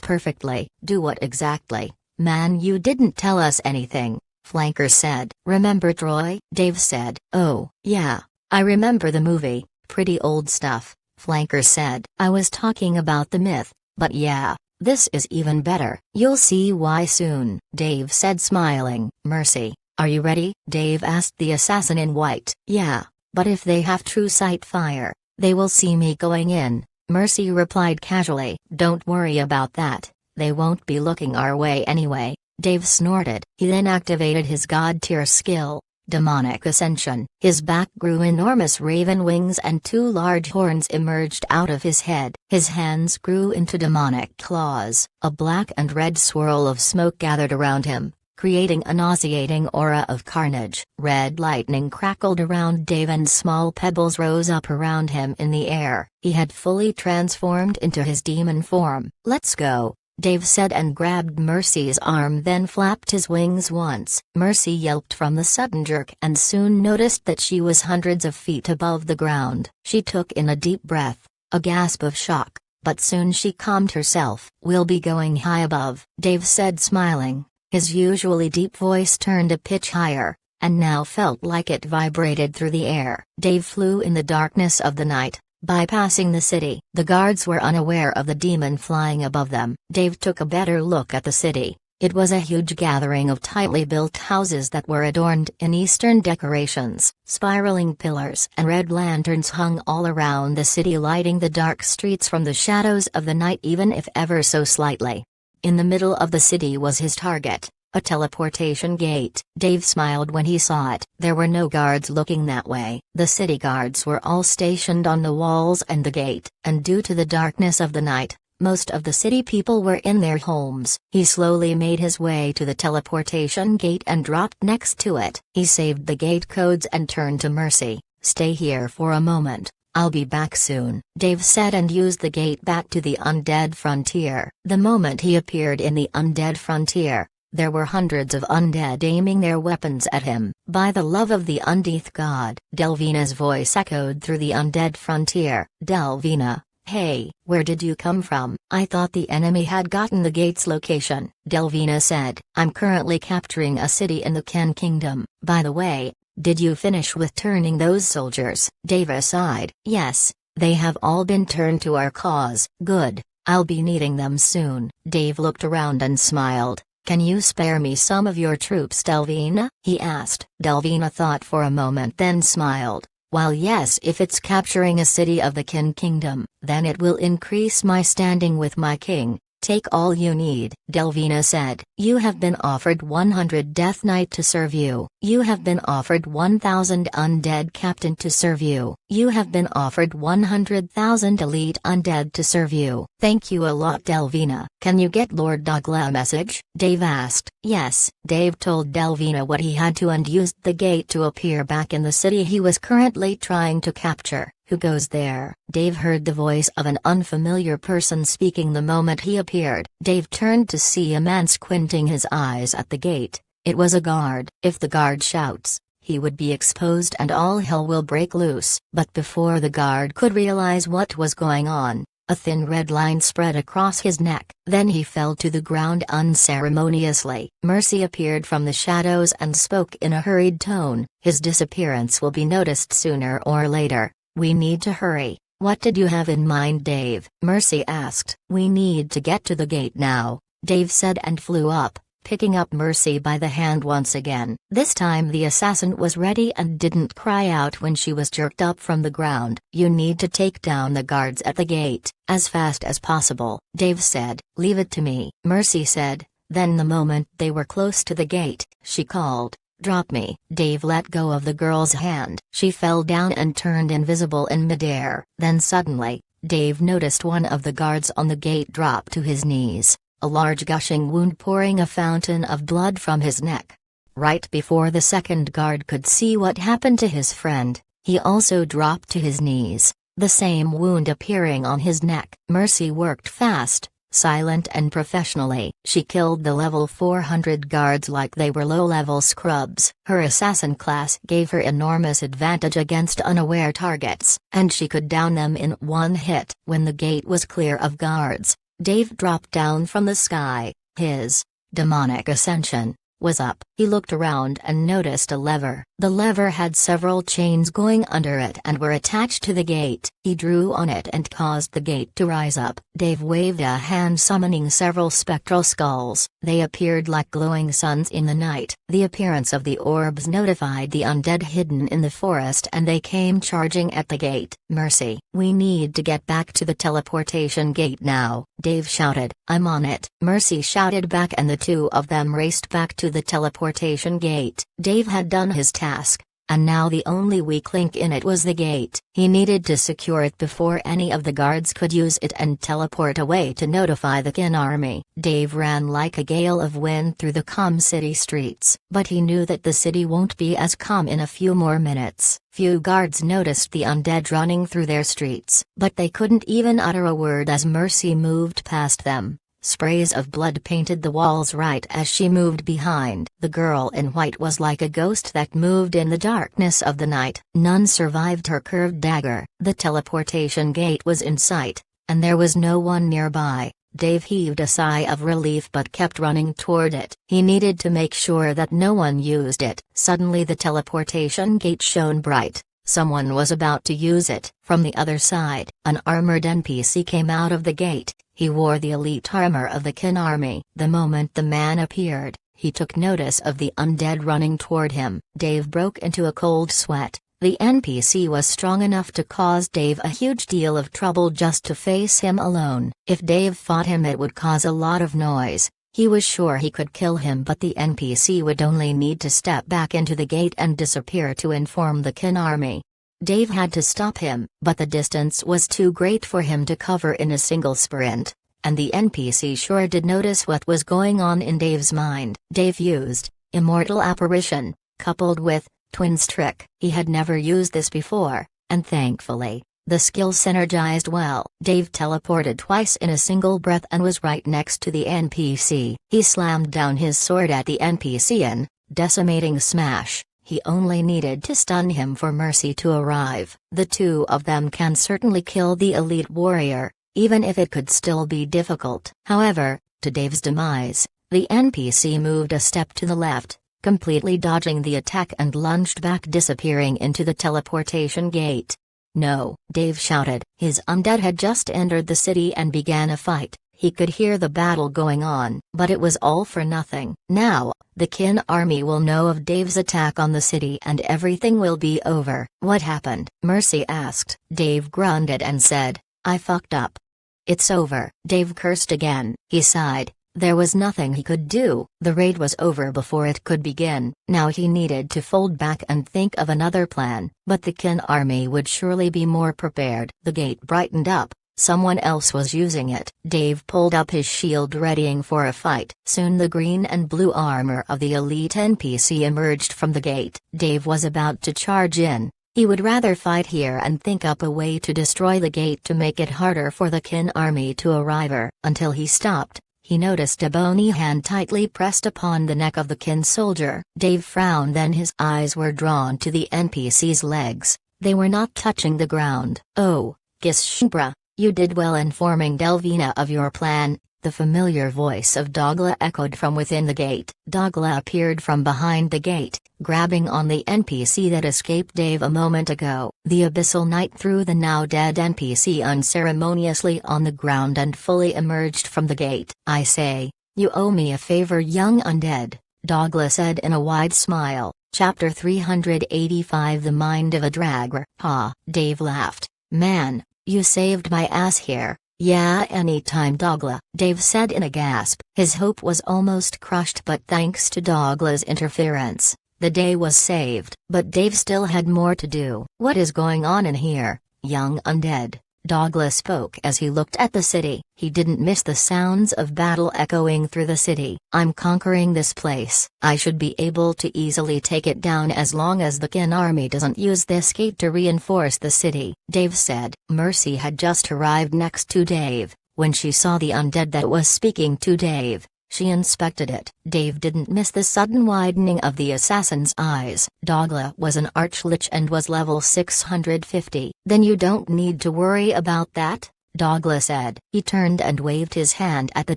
perfectly." "Do what exactly?" "Man, you didn't tell us anything," Flanker said. "Remember Troy?" Dave said. "Oh, yeah, I remember the movie. Pretty old stuff," Flanker said. "I was talking about the myth, but yeah, this is even better." "You'll see why soon," Dave said, smiling. "Mercy, are you ready?" Dave asked the assassin in white. "Yeah, but if they have true sight fire, they will see me going in," Mercy replied casually. "Don't worry about that, they won't be looking our way anyway," Dave snorted. He then activated his god-tier skill, Demonic Ascension. His back grew enormous raven wings and 2 large horns emerged out of his head. His hands grew into demonic claws. A black and red swirl of smoke gathered around him, creating a nauseating aura of carnage. Red lightning crackled around Dave and small pebbles rose up around him in the air. He had fully transformed into his demon form. "Let's go," Dave said and grabbed Mercy's arm, then flapped his wings once. Mercy yelped from the sudden jerk and soon noticed that she was hundreds of feet above the ground. She took in a deep breath, a gasp of shock, but soon she calmed herself. "We'll be going high above," Dave said, smiling. His usually deep voice turned a pitch higher, and now felt like it vibrated through the air. Dave flew in the darkness of the night, bypassing the city. The guards were unaware of the demon flying above them. Dave took a better look at the city. It was a huge gathering of tightly built houses that were adorned in Eastern decorations. Spiraling pillars and red lanterns hung all around the city, lighting the dark streets from the shadows of the night, even if ever so slightly. In the middle of the city was his target, a teleportation gate. Dave smiled when he saw it. There were no guards looking that way. The city guards were all stationed on the walls and the gate, and due to the darkness of the night, most of the city people were in their homes. He slowly made his way to the teleportation gate and dropped next to it. He saved the gate codes and turned to Mercy. "Stay here for a moment. I'll be back soon," Dave said and used the gate back to the undead frontier. The moment he appeared in the undead frontier, there were hundreds of undead aiming their weapons at him. "By the love of the undeath god," Delvina's voice echoed through the undead frontier. "Delvina, hey, where did you come from?" "I thought the enemy had gotten the gate's location," Delvina said. "I'm currently capturing a city in the Ken Kingdom. By the way, did you finish with turning those soldiers?" Dave sighed. "Yes, they have all been turned to our cause." "Good, I'll be needing them soon." Dave looked around and smiled. "Can you spare me some of your troops, Delvina?" he asked. Delvina thought for a moment then smiled. "While yes, if it's capturing a city of the Kin Kingdom, then it will increase my standing with my king. Take all you need," Delvina said. "You have been offered 100 Death Knight to serve you. You have been offered 1,000 Undead Captain to serve you. You have been offered 100,000 Elite Undead to serve you." "Thank you a lot, Delvina. Can you get Lord Douglas a message?" Dave asked. "Yes." Dave told Delvina what he had to and used the gate to appear back in the city he was currently trying to capture. "Who goes there?" Dave heard the voice of an unfamiliar person speaking the moment he appeared. Dave turned to see a man squinting his eyes at the gate. It was a guard. If the guard shouts, he would be exposed and all hell will break loose. But before the guard could realize what was going on, a thin red line spread across his neck. Then he fell to the ground unceremoniously. Mercy appeared from the shadows and spoke in a hurried tone. "His disappearance will be noticed sooner or later. We need to hurry." "What did you have in mind, Dave?" Mercy asked. "We need to get to the gate now," Dave said and flew up, picking up Mercy by the hand once again. This time the assassin was ready and didn't cry out when she was jerked up from the ground. "You need to take down the guards at the gate, as fast as possible," Dave said. "Leave it to me," Mercy said. Then the moment they were close to the gate, she called, "Drop me." Dave let go of the girl's hand. She fell down and turned invisible in midair. Then suddenly, Dave noticed one of the guards on the gate drop to his knees, a large gushing wound pouring a fountain of blood from his neck. Right before the second guard could see what happened to his friend, he also dropped to his knees, the same wound appearing on his neck. Mercy worked fast, silent and professionally. She killed the level 400 guards like they were low-level scrubs. Her assassin class gave her enormous advantage against unaware targets, and she could down them in one hit. When the gate was clear of guards, Dave dropped down from the sky. His demonic ascension was up. He looked around and noticed a lever. The lever had several chains going under it and were attached to the gate. He drew on it and caused the gate to rise up. Dave waved a hand summoning several spectral skulls. They appeared like glowing suns in the night. The appearance of the orbs notified the undead hidden in the forest and they came charging at the gate. "Mercy, we need to get back to the teleportation gate now," Dave shouted. "I'm on it," Mercy shouted back and the two of them raced back to the teleportation gate. Dave had done his task, and now the only weak link in it was the gate. He needed to secure it before any of the guards could use it and teleport away to notify the Kin army. Dave ran like a gale of wind through the calm city streets, but he knew that the city won't be as calm in a few more minutes. Few guards noticed the undead running through their streets, but they couldn't even utter a word as Mercy moved past them. Sprays of blood painted the walls right as she moved behind. The girl in white was like a ghost that moved in the darkness of the night. None survived her curved dagger. The teleportation gate was in sight, and there was no one nearby. Dave heaved a sigh of relief but kept running toward it. He needed to make sure that no one used it. Suddenly the teleportation gate shone bright. Someone was about to use it. From the other side, an armored NPC came out of the gate. He wore the elite armor of the Kin army. The moment the man appeared, he took notice of the undead running toward him. Dave broke into a cold sweat. The NPC was strong enough to cause Dave a huge deal of trouble just to face him alone. If Dave fought him it would cause a lot of noise. He was sure he could kill him but the NPC would only need to step back into the gate and disappear to inform the Kin army. Dave had to stop him, but the distance was too great for him to cover in a single sprint, and the NPC sure did notice what was going on in Dave's mind. Dave used Immortal Apparition, coupled with Twin's Trick. He had never used this before, and thankfully, The skill synergized well. Dave teleported twice in a single breath and was right next to the NPC. He slammed down his sword at the NPC and, decimating smash, he only needed to stun him for Mercy to arrive. The two of them can certainly kill the elite warrior, even if it could still be difficult. However, to Dave's demise, the NPC moved a step to the left, completely dodging the attack and lunged back, disappearing into the teleportation gate. No, Dave shouted. His undead had just entered the city and began a fight. He could hear the battle going on, but it was all for nothing. Now, the Kin army will know of Dave's attack on the city and everything will be over. What happened? Mercy asked. Dave grunted and said, I fucked up. It's over. Dave cursed again. He sighed. There was nothing he could do. The raid was over before it could begin. Now he needed to fold back and think of another plan, but the Kin army would surely be more prepared. The gate brightened up. Someone else was using it. Dave pulled up his shield, readying for a fight. Soon the green and blue armor of the elite NPC emerged from the gate. Dave was about to charge in. He would rather fight here and think up a way to destroy the gate to make it harder for the Kin army to arrive. Until he stopped. He noticed a bony hand tightly pressed upon the neck of the Kin soldier. Dave frowned, then his eyes were drawn to the NPC's legs. They were not touching the ground. Oh, Gishbra, you did well informing Delvina of your plan. The familiar voice of Dogla echoed from within the gate. Dogla appeared from behind the gate, grabbing on the NPC that escaped Dave a moment ago. The Abyssal Knight threw the now dead NPC unceremoniously on the ground and fully emerged from the gate. I say, you owe me a favor, young undead, Dogla said in a wide smile. Chapter 385, The Mind of a Dragger. Ha! Dave laughed. Man, you saved my ass here. Yeah, anytime, Dogla, Dave said in a gasp. His hope was almost crushed, but thanks to Dogla's interference, the day was saved. But Dave still had more to do. What is going on in here, young undead? Dogla spoke as he looked at the city. He didn't miss the sounds of battle echoing through the city. I'm conquering this place. I should be able to easily take it down as long as the Kin army doesn't use this gate to reinforce the city, Dave said. Mercy had just arrived next to Dave. When she saw the undead that was speaking to Dave, she inspected it. Dave didn't miss the sudden widening of the assassin's eyes. Dogla was an archlich and was level 650. Then you don't need to worry about that, Dogla said. He turned and waved his hand at the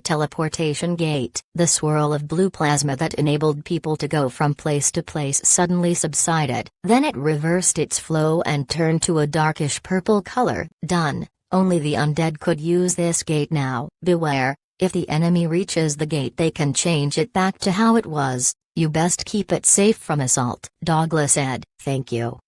teleportation gate. The swirl of blue plasma that enabled people to go from place to place suddenly subsided. Then it reversed its flow and turned to a darkish purple color. Done. Only the undead could use this gate now. Beware. If the enemy reaches the gate, they can change it back to how it was. You best keep it safe from assault, Dogla said. Thank you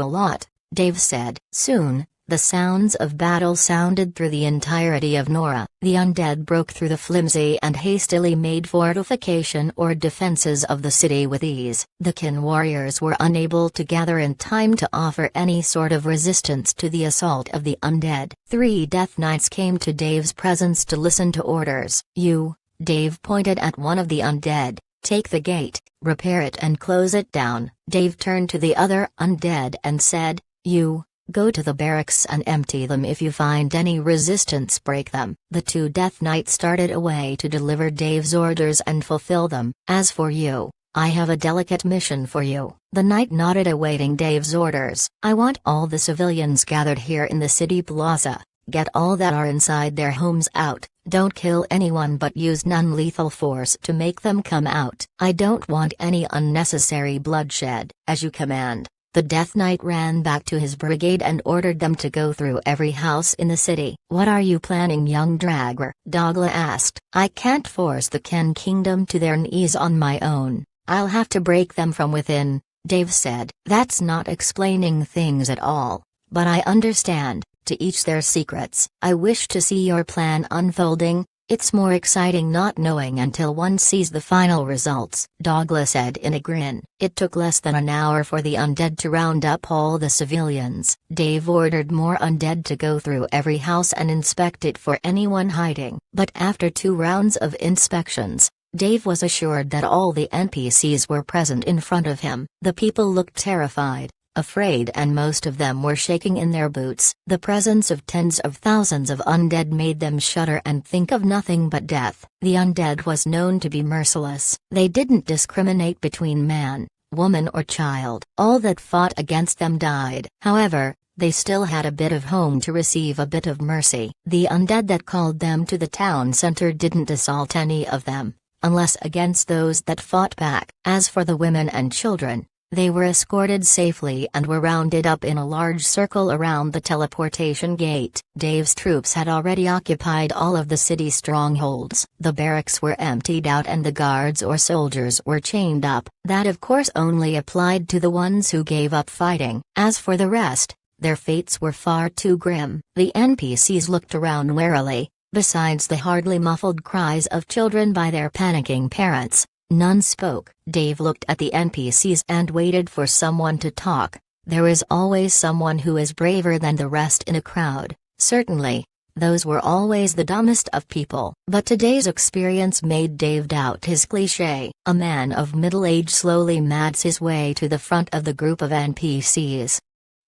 a lot, Dave said. Soon, the sounds of battle sounded through the entirety of Nora. The undead broke through the flimsy and hastily made fortification or defenses of the city with ease. The Kin warriors were unable to gather in time to offer any sort of resistance to the assault of the undead. 3 Death Knights came to Dave's presence to listen to orders. You, Dave pointed at one of the undead, take the gate, repair it and close it down. Dave turned to the other undead and said, you, go to the barracks and empty them. If you find any resistance, break them. The 2 Death Knights started away to deliver Dave's orders and fulfill them. As for you, I have a delicate mission for you. The knight nodded, awaiting Dave's orders. I want all the civilians gathered here in the city plaza. Get all that are inside their homes out. Don't kill anyone, but use non-lethal force to make them come out. I don't want any unnecessary bloodshed. As you command. The Death Knight ran back to his brigade and ordered them to go through every house in the city. What are you planning, young Dragger? Dogla asked. I can't force the Ken Kingdom to their knees on my own. I'll have to break them from within, Dave said. That's not explaining things at all, but I understand. To each their secrets. I wish to see your plan unfolding. It's more exciting not knowing until one sees the final results, Dogla said in a grin. It took less than an hour for the undead to round up all the civilians. Dave ordered more undead to go through every house and inspect it for anyone hiding. But after 2 rounds of inspections, Dave was assured that all the NPCs were present in front of him. The people looked terrified. afraid, and most of them were shaking in their boots. The presence of tens of thousands of undead made them shudder and think of nothing but death. The undead was known to be merciless. They didn't discriminate between man, woman or child. All that fought against them died. However, they still had a bit of home to receive a bit of mercy. The undead that called them to the town center didn't assault any of them, unless against those that fought back. As for the women and children, they were escorted safely and were rounded up in a large circle around the teleportation gate. Dave's troops had already occupied all of the city strongholds. The barracks were emptied out and the guards or soldiers were chained up. That of course only applied to the ones who gave up fighting. As for the rest, their fates were far too grim. The NPCs looked around warily. Besides the hardly muffled cries of children by their panicking parents, none spoke. Dave looked at the NPCs and waited for someone to talk. There is always someone who is braver than the rest in a crowd. Certainly, those were always the dumbest of people. But today's experience made Dave doubt his cliché. A man of middle age slowly mads his way to the front of the group of NPCs.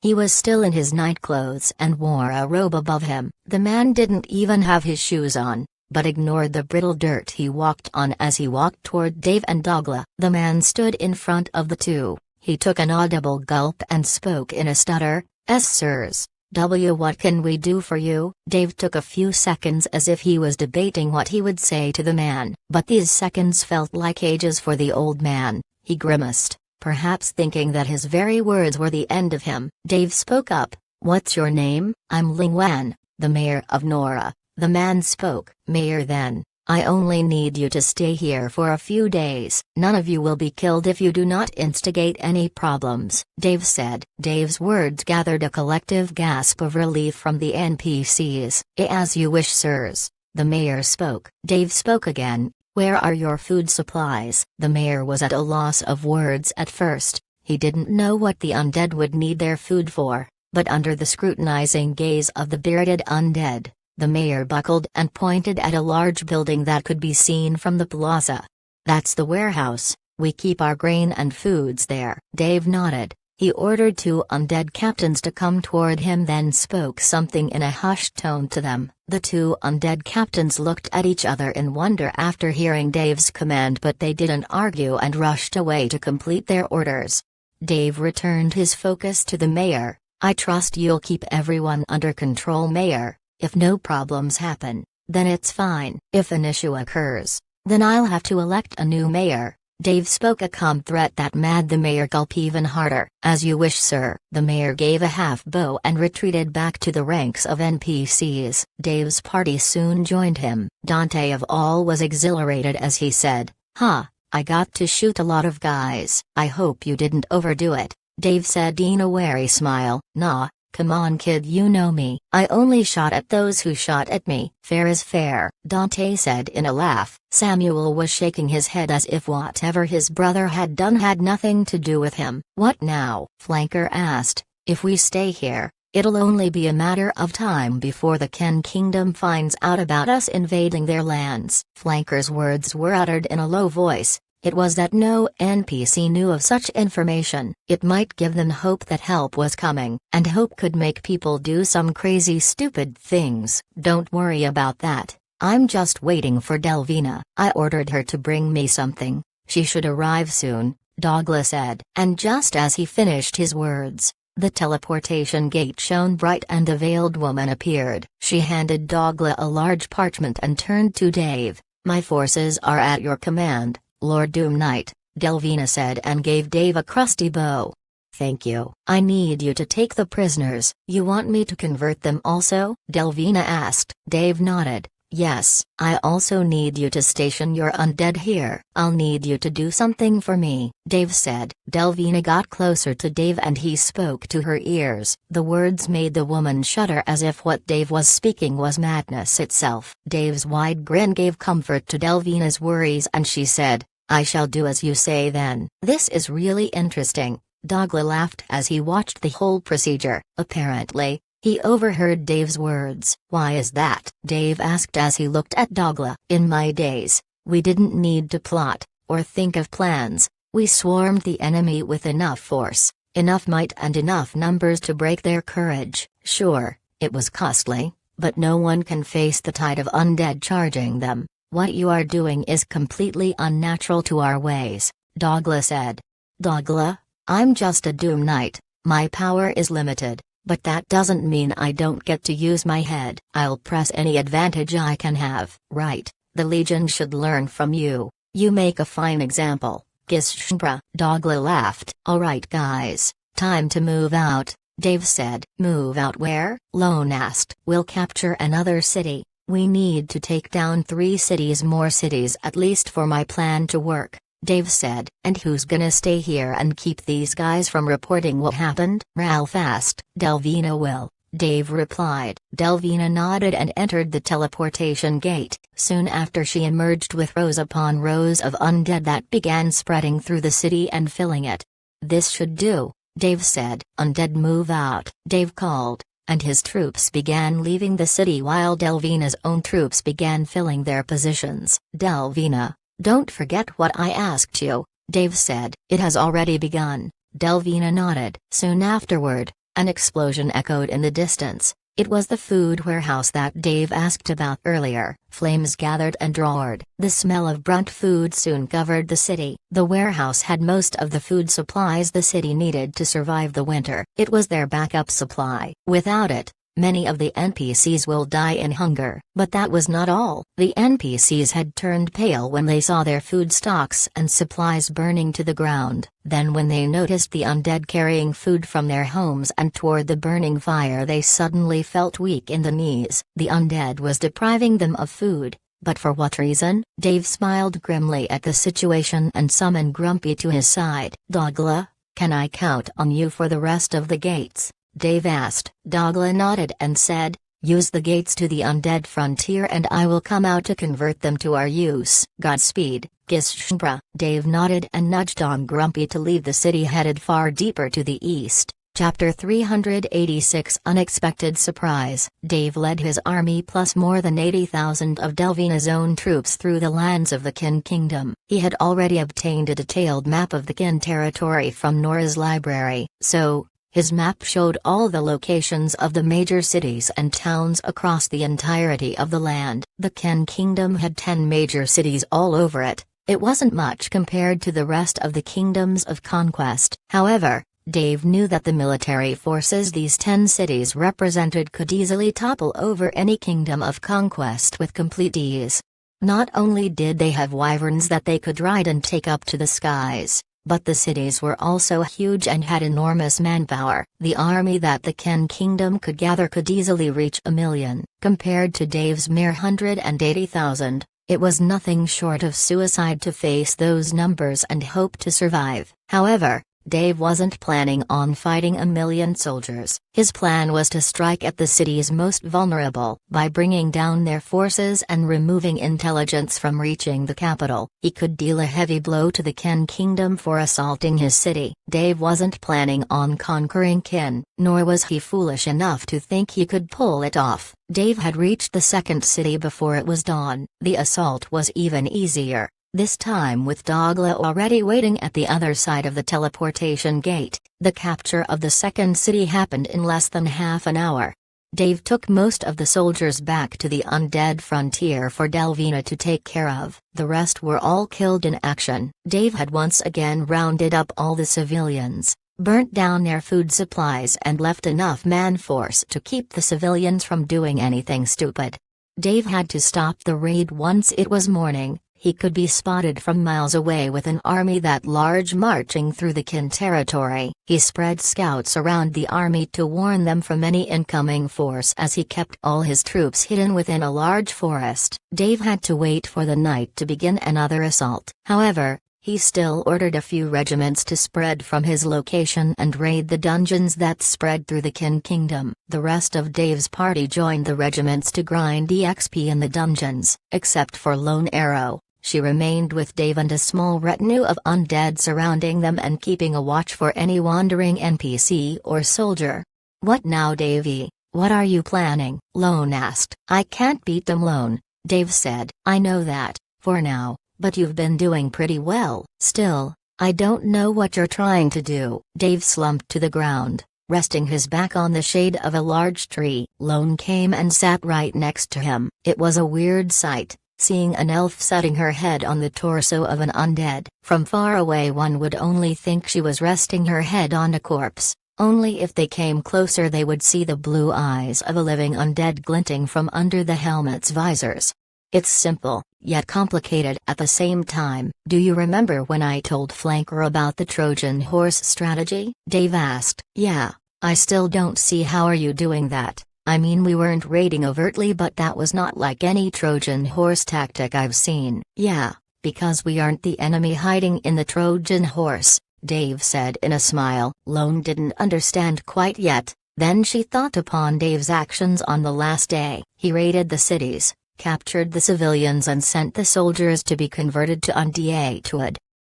He was still in his night clothes and wore a robe above him. The man didn't even have his shoes on, but ignored the brittle dirt he walked on as he walked toward Dave and Dogla. The man stood in front of the two. He took an audible gulp and spoke in a stutter, sirs. What can we do for you? Dave took a few seconds as if he was debating what he would say to the man, but these seconds felt like ages for the old man. He grimaced, perhaps thinking that his very words were the end of him. Dave spoke up. What's your name? I'm Ling Wen, the mayor of Nora. The man spoke. Mayor, then, I only need you to stay here for a few days. None of you will be killed if you do not instigate any problems, Dave said. Dave's words gathered a collective gasp of relief from the NPCs. As you wish, sirs, the mayor spoke. Dave spoke again. Where are your food supplies? The mayor was at a loss of words at first. He didn't know what the undead would need their food for, but under the scrutinizing gaze of the bearded undead, the mayor buckled and pointed at a large building that could be seen from the plaza. That's the warehouse. We keep our grain and foods there. Dave nodded. He ordered two undead captains to come toward him, then spoke something in a hushed tone to them. The two undead captains looked at each other in wonder after hearing Dave's command, but they didn't argue and rushed away to complete their orders. Dave returned his focus to the mayor. I trust you'll keep everyone under control, Mayor. If no problems happen, then it's fine. If an issue occurs, then I'll have to elect a new mayor. Dave spoke a calm threat that made the mayor gulp even harder. As you wish, sir. The mayor gave a half bow and retreated back to the ranks of NPCs. Dave's party soon joined him. Dante of all was exhilarated as he said, I got to shoot a lot of guys. I hope you didn't overdo it, Dave said in a wary smile. Nah. Come on, kid, you know me. I only shot at those who shot at me. Fair is fair, Dante said in a laugh. Samuel was shaking his head as if whatever his brother had done had nothing to do with him. What now? Flanker asked. If we stay here, it'll only be a matter of time before the Ken Kingdom finds out about us invading their lands. Flanker's words were uttered in a low voice. It was that no NPC knew of such information. It might give them hope that help was coming, and hope could make people do some crazy stupid things. Don't worry about that. I'm just waiting for Delvina. I ordered her to bring me something. She should arrive soon, Douglas said. And just as he finished his words, the teleportation gate shone bright and a veiled woman appeared. She handed Douglas a large parchment and turned to Dave. My forces are at your command, Lord Doom Knight, Delvina said and gave Dave a crusty bow. Thank you. I need you to take the prisoners. You want me to convert them also? Delvina asked. Dave nodded. Yes. I also need you to station your undead here. I'll need you to do something for me, Dave said. Delvina got closer to Dave and he spoke to her ears. The words made the woman shudder as if what Dave was speaking was madness itself. Dave's wide grin gave comfort to Delvina's worries and she said, I shall do as you say then. This is really interesting. Dogla laughed as he watched the whole procedure. Apparently, he overheard Dave's words. Why is that? Dave asked as he looked at Dogla. In my days, we didn't need to plot, or think of plans. We swarmed the enemy with enough force. enough might and enough numbers to break their courage. Sure, it was costly, but no one can face the tide of undead charging them. What you are doing is completely unnatural to our ways, Dagla said. Dagla, I'm just a Doom Knight, my power is limited, but that doesn't mean I don't get to use my head. I'll press any advantage I can have. Right, the Legion should learn from you. You make a fine example, Gishmbra. Dagla laughed. Alright guys, time to move out, Dave said. Move out where? Lone asked. We'll capture another city. We need to take down 3 more cities at least for my plan to work, Dave said. And who's gonna stay here and keep these guys from reporting what happened? Ralph asked. Delvina will, Dave replied. Delvina nodded and entered the teleportation gate. Soon after she emerged with rows upon rows of undead that began spreading through the city and filling it. This should do, Dave said. Undead move out, Dave called, and his troops began leaving the city while Delvina's own troops began filling their positions. Delvina, don't forget what I asked you, Dave said. It has already begun, Delvina nodded. Soon afterward, an explosion echoed in the distance. It was the food warehouse that Dave asked about earlier. Flames gathered and roared. The smell of burnt food soon covered the city. The warehouse had most of the food supplies the city needed to survive the winter. It was their backup supply. Without it, many of the NPCs will die in hunger. But that was not all. The NPCs had turned pale when they saw their food stocks and supplies burning to the ground. Then when they noticed the undead carrying food from their homes and toward the burning fire, they suddenly felt weak in the knees. The undead was depriving them of food, but for what reason? Dave smiled grimly at the situation and summoned Grumpy to his side. Dagla, can I count on you for the rest of the gates? Dave asked. Dagla nodded and said, use the gates to the undead frontier and I will come out to convert them to our use. Godspeed, Gishmbra. Dave nodded and nudged on Grumpy to leave the city headed far deeper to the east. Chapter 386 Unexpected Surprise. Dave led his army plus more than 80,000 of Delvina's own troops through the lands of the Kin Kingdom. He had already obtained a detailed map of the Kin territory from Nora's library, so his map showed all the locations of the major cities and towns across the entirety of the land. The Kin Kingdom had 10 major cities all over it. It wasn't much compared to the rest of the kingdoms of conquest. However, Dave knew that the military forces these 10 cities represented could easily topple over any kingdom of conquest with complete ease. Not only did they have wyverns that they could ride and take up to the skies, but the cities were also huge and had enormous manpower. The army that the Kin Kingdom could gather could easily reach 1,000,000. Compared to Dave's mere 180,000, it was nothing short of suicide to face those numbers and hope to survive. However, Dave wasn't planning on fighting 1,000,000 soldiers. His plan was to strike at the cities most vulnerable. By bringing down their forces and removing intelligence from reaching the capital, he could deal a heavy blow to the Kin Kingdom for assaulting his city. Dave wasn't planning on conquering Kin, nor was he foolish enough to think he could pull it off. Dave had reached the second city before it was dawn. The assault was even easier, this time with Dagla already waiting at the other side of the teleportation gate. The capture of the second city happened in less than half an hour. Dave took most of the soldiers back to the undead frontier for Delvina to take care of. The rest were all killed in action. Dave had once again rounded up all the civilians, burnt down their food supplies and left enough man-force to keep the civilians from doing anything stupid. Dave had to stop the raid once it was morning. He could be spotted from miles away with an army that large marching through the Kin territory. He spread scouts around the army to warn them from any incoming force as he kept all his troops hidden within a large forest. Dave had to wait for the night to begin another assault. However, he still ordered a few regiments to spread from his location and raid the dungeons that spread through the Kin Kingdom. The rest of Dave's party joined the regiments to grind EXP in the dungeons, except for Lone Arrow. She remained with Dave and a small retinue of undead surrounding them and keeping a watch for any wandering NPC or soldier. What now, Davey? What are you planning? Lone asked. I can't beat them alone, Dave said. I know that, for now, but you've been doing pretty well. Still, I don't know what you're trying to do. Dave slumped to the ground, resting his back on the shade of a large tree. Lone came and sat right next to him. It was a weird sight, seeing an elf setting her head on the torso of an undead. From far away one would only think she was resting her head on a corpse. Only if they came closer they would see the blue eyes of a living undead glinting from under the helmet's visors. It's simple, yet complicated at the same time. Do you remember when I told Flanker about the Trojan horse strategy? Dave asked. Yeah, I still don't see how are you doing that. I mean we weren't raiding overtly but that was not like any Trojan horse tactic I've seen. Yeah, because we aren't the enemy hiding in the Trojan horse, Dave said in a smile. Lone didn't understand quite yet, then she thought upon Dave's actions on the last day. He raided the cities, captured the civilians and sent the soldiers to be converted to undeadwood.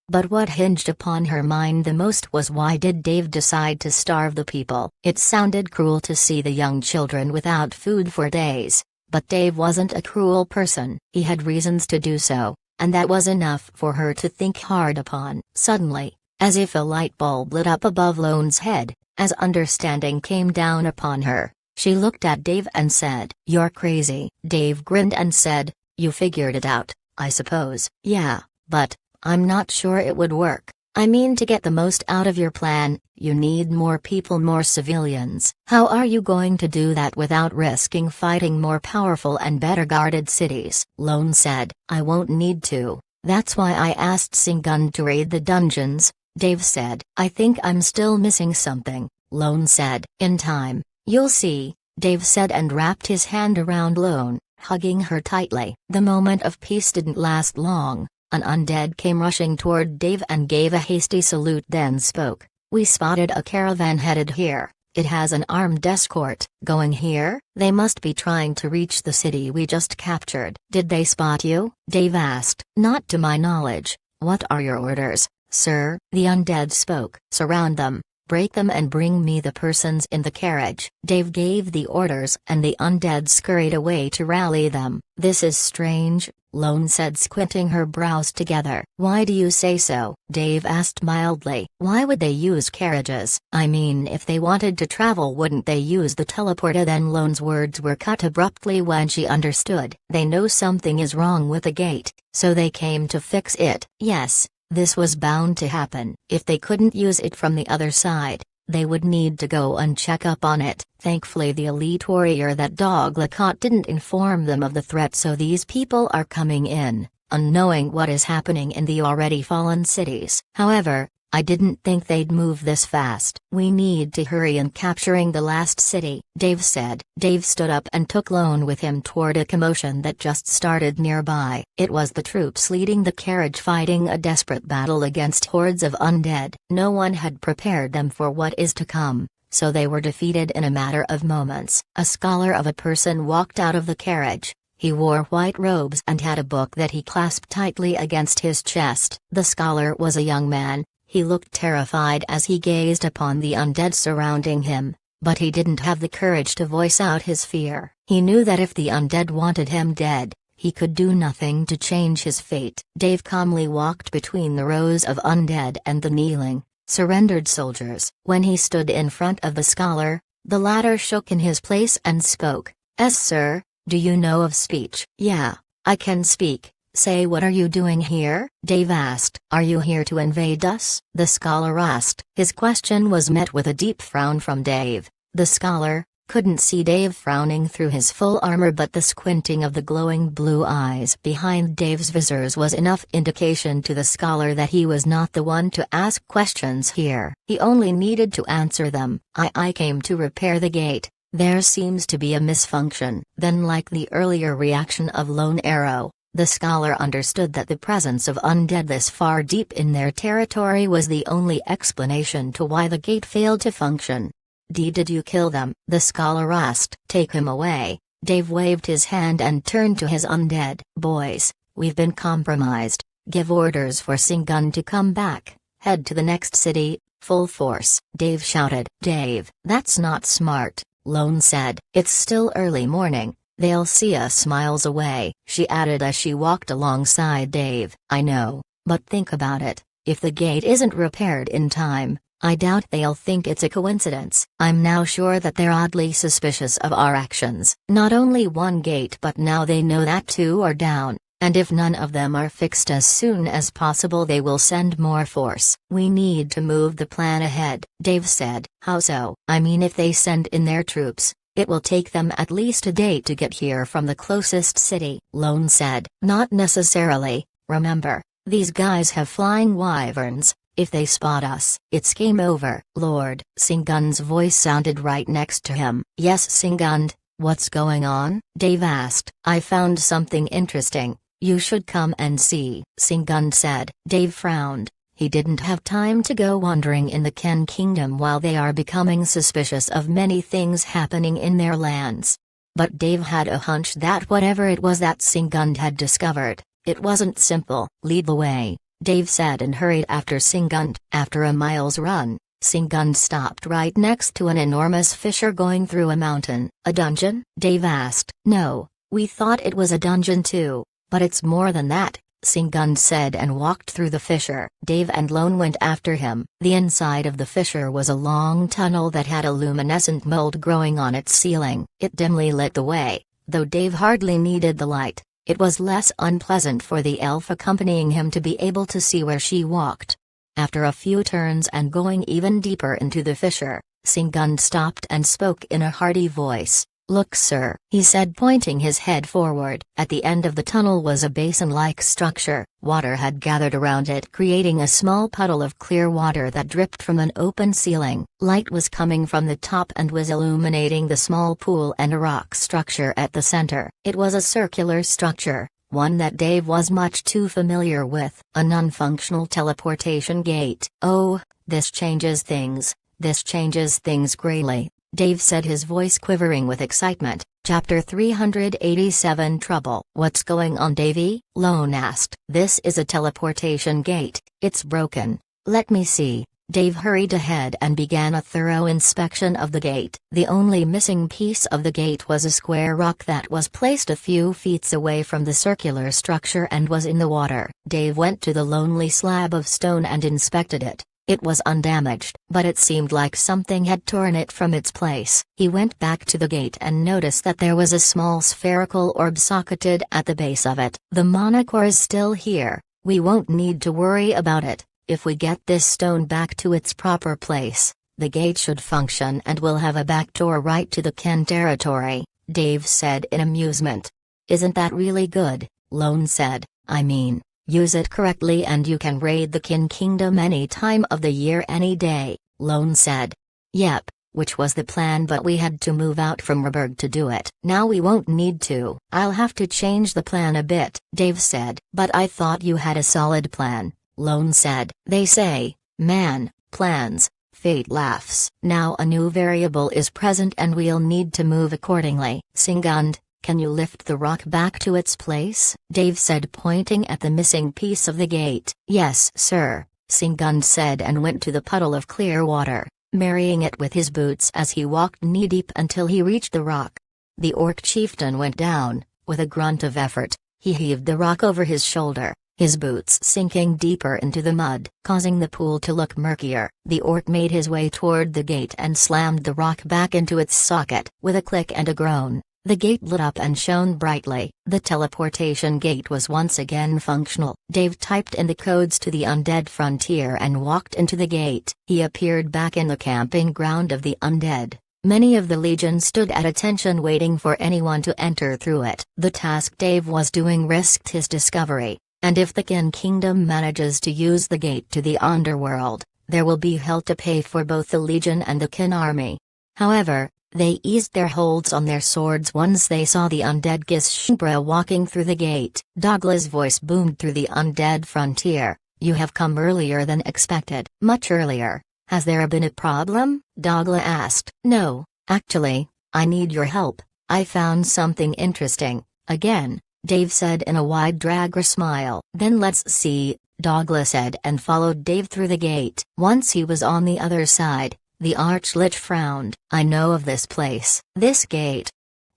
But what hinged upon her mind the most was why did Dave decide to starve the people? It sounded cruel to see the young children without food for days, but Dave wasn't a cruel person. He had reasons to do so, and that was enough for her to think hard upon. Suddenly, as if a light bulb lit up above Lone's head, as understanding came down upon her, she looked at Dave and said, "You're crazy." Dave grinned and said, "You figured it out, I suppose." "Yeah, but I'm not sure it would work. I mean to get the most out of your plan, you need more people, more civilians. How are you going to do that without risking fighting more powerful and better guarded cities?" Lone said, "I won't need to. That's why I asked Singun to raid the dungeons." Dave said, "I think I'm still missing something," Lone said. "In time, you'll see," Dave said and wrapped his hand around Lone, hugging her tightly. The moment of peace didn't last long. An undead came rushing toward Dave and gave a hasty salute then spoke. "We spotted a caravan headed here. It has an armed escort." "Going here?" "They must be trying to reach the city we just captured." "Did they spot you?" Dave asked. "Not to my knowledge." "What are your orders, sir?" The undead spoke. "Surround them, break them and bring me the persons in the carriage." Dave gave the orders and the undead scurried away to rally them. "This is strange," Lone said squinting her brows together. "Why do you say so?" Dave asked mildly. "Why would they use carriages? I mean if they wanted to travel wouldn't they use the teleporter?" Then Lone's words were cut abruptly when she understood. "They know something is wrong with the gate, so they came to fix it." "Yes. This was bound to happen. If they couldn't use it from the other side, they would need to go and check up on it." Thankfully the elite warrior that Doglacott didn't inform them of the threat, so these people are coming in, unknowing what is happening in the already fallen cities. "However, I didn't think they'd move this fast." "We need to hurry in capturing the last city," Dave said. Dave stood up and took Lone with him toward a commotion that just started nearby. It was the troops leading the carriage fighting a desperate battle against hordes of undead. No one had prepared them for what is to come, so they were defeated in a matter of moments. A scholar of a person walked out of the carriage. He wore white robes and had a book that he clasped tightly against his chest. The scholar was a young man. He looked terrified as he gazed upon the undead surrounding him, but he didn't have the courage to voice out his fear. He knew that if the undead wanted him dead, he could do nothing to change his fate. Dave calmly walked between the rows of undead and the kneeling, surrendered soldiers. When he stood in front of the scholar, the latter shook in his place and spoke. "Yes, sir. Do you know of speech?" "Yeah, I can speak." "Say, what are you doing here?" Dave asked. "Are you here to invade us?" the scholar asked. His question was met with a deep frown from Dave. The scholar couldn't see Dave frowning through his full armor, but the squinting of the glowing blue eyes behind Dave's visors was enough indication to the scholar that he was not the one to ask questions here. He only needed to answer them. I came to repair the gate. There seems to be a misfunction." Then, like the earlier reaction of Lone Arrow, the scholar understood that the presence of undead this far deep in their territory was the only explanation to why the gate failed to function. Did you kill them?" the scholar asked. "Take him away." Dave waved his hand and turned to his undead. "Boys, we've been compromised. Give orders for Singun to come back. Head to the next city, full force." Dave shouted. "Dave, that's not smart," Lone said. "It's still early morning. They'll see us miles away," she added as she walked alongside Dave. "I know, but think about it. If the gate isn't repaired in time, I doubt they'll think it's a coincidence. I'm now sure that they're oddly suspicious of our actions. Not only one gate, but now they know that two are down, and if none of them are fixed as soon as possible, they will send more force. We need to move the plan ahead, Dave said. How so? I mean, if they send in their troops, it will take them at least a day to get here from the closest city, Lone said. Not necessarily, remember, these guys have flying wyverns. If they spot us, it's game over. Lord, Singund's voice sounded right next to him. Yes, Singund, what's going on? Dave asked. I found something interesting. You should come and see, Singund said. Dave frowned. He didn't have time to go wandering in the Ken Kingdom while they are becoming suspicious of many things happening in their lands. But Dave had a hunch that whatever it was that Singund had discovered, it wasn't simple. Lead the way, Dave said and hurried after Singund. After a mile's run, Singund stopped right next to an enormous fissure going through a mountain. A dungeon? Dave asked. No, we thought it was a dungeon too, but it's more than that, Singund said and walked through the fissure. Dave and Lone went after him. The inside of the fissure was a long tunnel that had a luminescent mold growing on its ceiling. It dimly lit the way, though Dave hardly needed the light. It was less unpleasant for the elf accompanying him to be able to see where she walked. After a few turns and going even deeper into the fissure, Singund stopped and spoke in a hearty voice. Look, sir, he said, pointing his head forward. At the end of the tunnel was a basin-like structure. Water had gathered around it, creating a small puddle of clear water that dripped from an open ceiling. Light was coming from the top and was illuminating the small pool and a rock structure at the center. It was a circular structure, one that Dave was much too familiar with. A non-functional teleportation gate. Oh, this changes things. This changes things greatly, Dave said, his voice quivering with excitement. Chapter 387 Trouble. What's going on, Davy? Lone asked. This is a teleportation gate. It's broken. Let me see. Dave hurried ahead and began a thorough inspection of the gate. The only missing piece of the gate was a square rock that was placed a few feet away from the circular structure and was in the water. Dave went to the lonely slab of stone and inspected it. It was undamaged, but it seemed like something had torn it from its place. He went back to the gate and noticed that there was a small spherical orb socketed at the base of it. The monocore is still here. We won't need to worry about it. If we get this stone back to its proper place, the gate should function and we'll have a back door right to the Ken territory, Dave said in amusement. Isn't that really good? Lone said. I mean, use it correctly and you can raid the Ken Kingdom any time of the year, any day, Lone said. Yep, which was the plan, but we had to move out from Reberg to do it. Now we won't need to. I'll have to change the plan a bit, Dave said. But I thought you had a solid plan, Lone said. They say, man, plans. Fate laughs. Now a new variable is present and we'll need to move accordingly. Singund, can you lift the rock back to its place? Dave said, pointing at the missing piece of the gate. Yes, sir, Singund said and went to the puddle of clear water, marrying it with his boots as he walked knee-deep until he reached the rock. The orc chieftain went down. With a grunt of effort, he heaved the rock over his shoulder, his boots sinking deeper into the mud, causing the pool to look murkier. The orc made his way toward the gate and slammed the rock back into its socket. With a click and a groan, the gate lit up and shone brightly. The teleportation gate was once again functional. Dave typed in the codes to the undead frontier and walked into the gate. He appeared back in the camping ground of the undead. Many of the Legion stood at attention waiting for anyone to enter through it. The task Dave was doing risked his discovery, and if the Ken Kingdom manages to use the gate to the underworld, there will be hell to pay for both the Legion and the Ken army. However, they eased their holds on their swords once they saw the undead Gishbra walking through the gate. Dogla's voice boomed through the undead frontier. You have come earlier than expected. Much earlier. Has there been a problem? Dogla asked. No, actually, I need your help. I found something interesting. Again, Dave said in a wide Dragra smile. Then let's see, Dogla said and followed Dave through the gate. Once he was on the other side, the Archlich frowned. I know of this place. This gate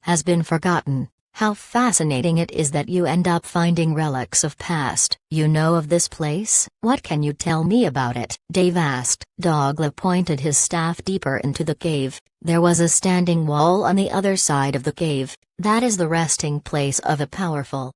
has been forgotten. How fascinating it is that you end up finding relics of past. You know of this place? What can you tell me about it? Dave asked. Dogla pointed his staff deeper into the cave. There was a standing wall on the other side of the cave. That is the resting place of a powerful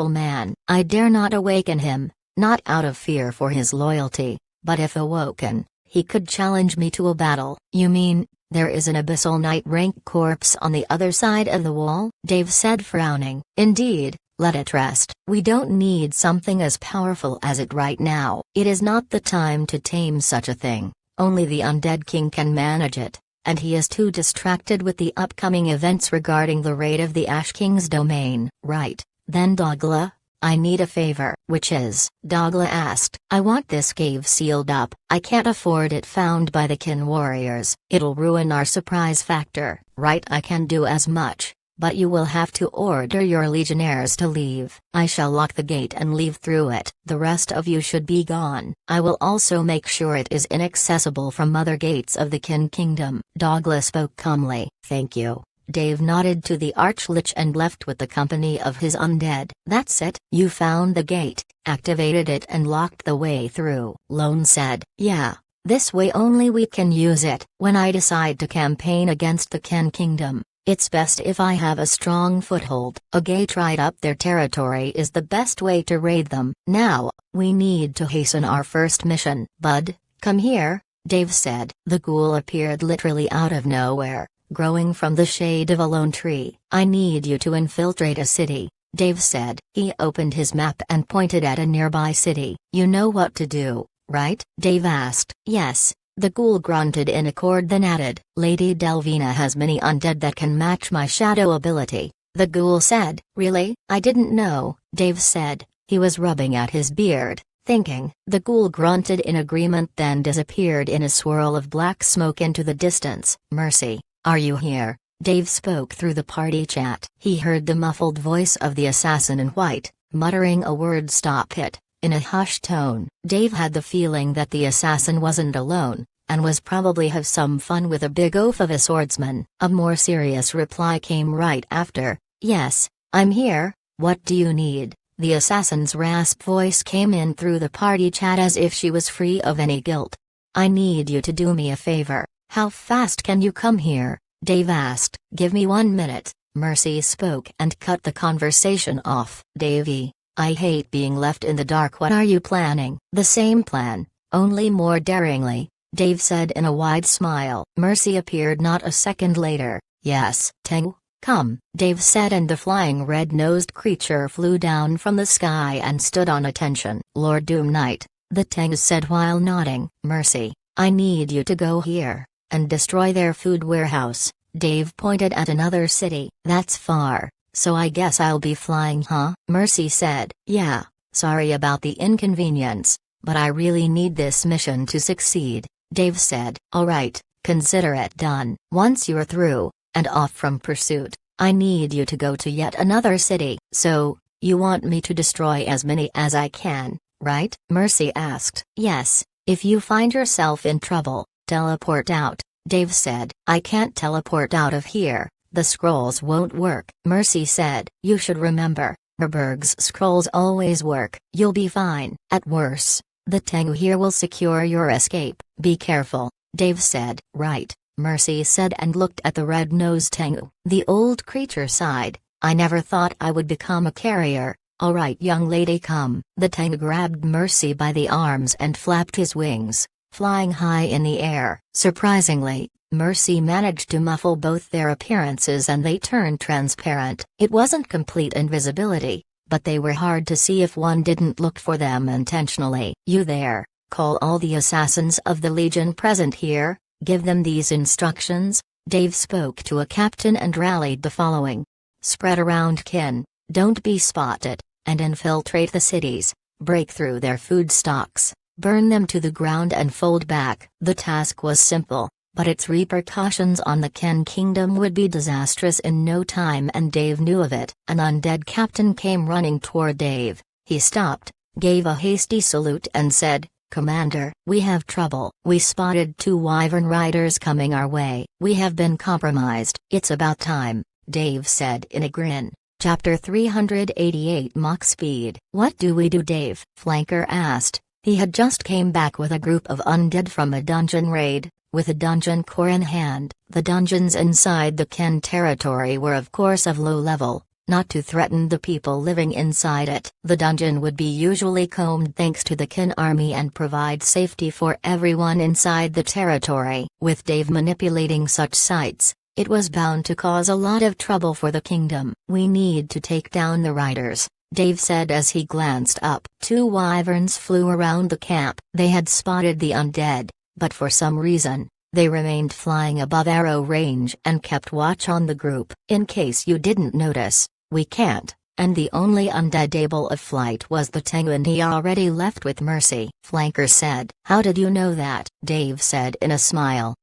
man. I dare not awaken him, not out of fear for his loyalty, but if awoken, he could challenge me to a battle. You mean, there is an abyssal knight rank corpse on the other side of the wall? Dave said, frowning. Indeed, let it rest. We don't need something as powerful as it right now. It is not the time to tame such a thing. Only the undead king can manage it, and he is too distracted with the upcoming events regarding the raid of the Ash King's domain. Right, then Dogla, I need a favor. Which is? Dogla asked. I want this cave sealed up. I can't afford it found by the kin warriors. It'll ruin our surprise factor. Right, I can do as much, but you will have to order your legionnaires to leave. I shall lock the gate and leave through it. The rest of you should be gone. I will also make sure it is inaccessible from other gates of the kin kingdom. Dogla spoke calmly. Thank you. Dave nodded to the Archlich and left with the company of his undead. That's it? You found the gate, activated it and locked the way through. Lone said. Yeah, this way only we can use it. When I decide to campaign against the Ken Kingdom, it's best if I have a strong foothold. A gate right up their territory is the best way to raid them. Now, we need to hasten our first mission. Bud, come here, Dave said. The ghoul appeared literally out of nowhere, growing from the shade of a lone tree. I need you to infiltrate a city, Dave said. He opened his map and pointed at a nearby city. You know what to do, right? Dave asked. Yes, the ghoul grunted in accord, then added, Lady Delvina has many undead that can match my shadow ability. The ghoul said. Really? I didn't know, Dave said. He was rubbing at his beard, thinking. The ghoul grunted in agreement, then disappeared in a swirl of black smoke into the distance. Mercy, are you here? Dave spoke through the party chat. He heard the muffled voice of the assassin in white, muttering a word, stop it, in a hushed tone. Dave had the feeling that the assassin wasn't alone, and was probably have some fun with a big oaf of a swordsman. A more serious reply came right after. Yes, I'm here. What do you need? The assassin's rasp voice came in through the party chat as if she was free of any guilt. I need you to do me a favor. How fast can you come here? Dave asked. Give me 1 minute, Mercy spoke and cut the conversation off. Davey, I hate being left in the dark. What are you planning? The same plan, only more daringly, Dave said in a wide smile. Mercy appeared not a second later. Yes, Tengu, come, Dave said, and the flying red-nosed creature flew down from the sky and stood on attention. Lord Doom Knight, the Tengu said while nodding. Mercy, I need you to go here and destroy their food warehouse. Dave pointed at another city. That's far, so I guess I'll be flying, huh? Mercy said. Yeah, sorry about the inconvenience, but I really need this mission to succeed, Dave said. Alright, consider it done. Once you're through, and off from pursuit, I need you to go to yet another city. So, you want me to destroy as many as I can, right? Mercy asked. Yes, if you find yourself in trouble, teleport out, Dave said. I can't teleport out of here, the scrolls won't work. Mercy said. You should remember, Herberg's scrolls always work. You'll be fine. At worst, the Tengu here will secure your escape. Be careful, Dave said. Right, Mercy said and looked at the red-nosed Tengu. The old creature sighed. I never thought I would become a carrier. Alright young lady, come. The Tengu grabbed Mercy by the arms and flapped his wings, flying high in the air. Surprisingly, Mercy managed to muffle both their appearances and they turned transparent. It wasn't complete invisibility, but they were hard to see if one didn't look for them intentionally. You there, call all the assassins of the Legion present here, give them these instructions. Dave spoke to a captain and rallied the following. Spread around kin, don't be spotted, and infiltrate the cities, break through their food stocks, burn them to the ground and fold back. The task was simple, but its repercussions on the Ken Kingdom would be disastrous in no time, and Dave knew of it. An undead captain came running toward Dave. He stopped, gave a hasty salute and said, Commander, we have trouble. We spotted 2 wyvern riders coming our way. We have been compromised. It's about time, Dave said in a grin. Chapter 388 Mach Speed. What do we do, Dave? Flanker asked. He had just came back with a group of undead from a dungeon raid, with a dungeon core in hand. The dungeons inside the Ken territory were of course of low level, not to threaten the people living inside it. The dungeon would be usually combed thanks to the Ken army and provide safety for everyone inside the territory. With Dave manipulating such sites, it was bound to cause a lot of trouble for the kingdom. We need to take down the riders, Dave said as he glanced up. 2 wyverns flew around the camp. They had spotted the undead, but for some reason, they remained flying above arrow range and kept watch on the group. In case you didn't notice, we can't, and the only undead able of flight was the Tenguin he already left with Mercy. Flanker said. How did you know that? Dave said in a smile.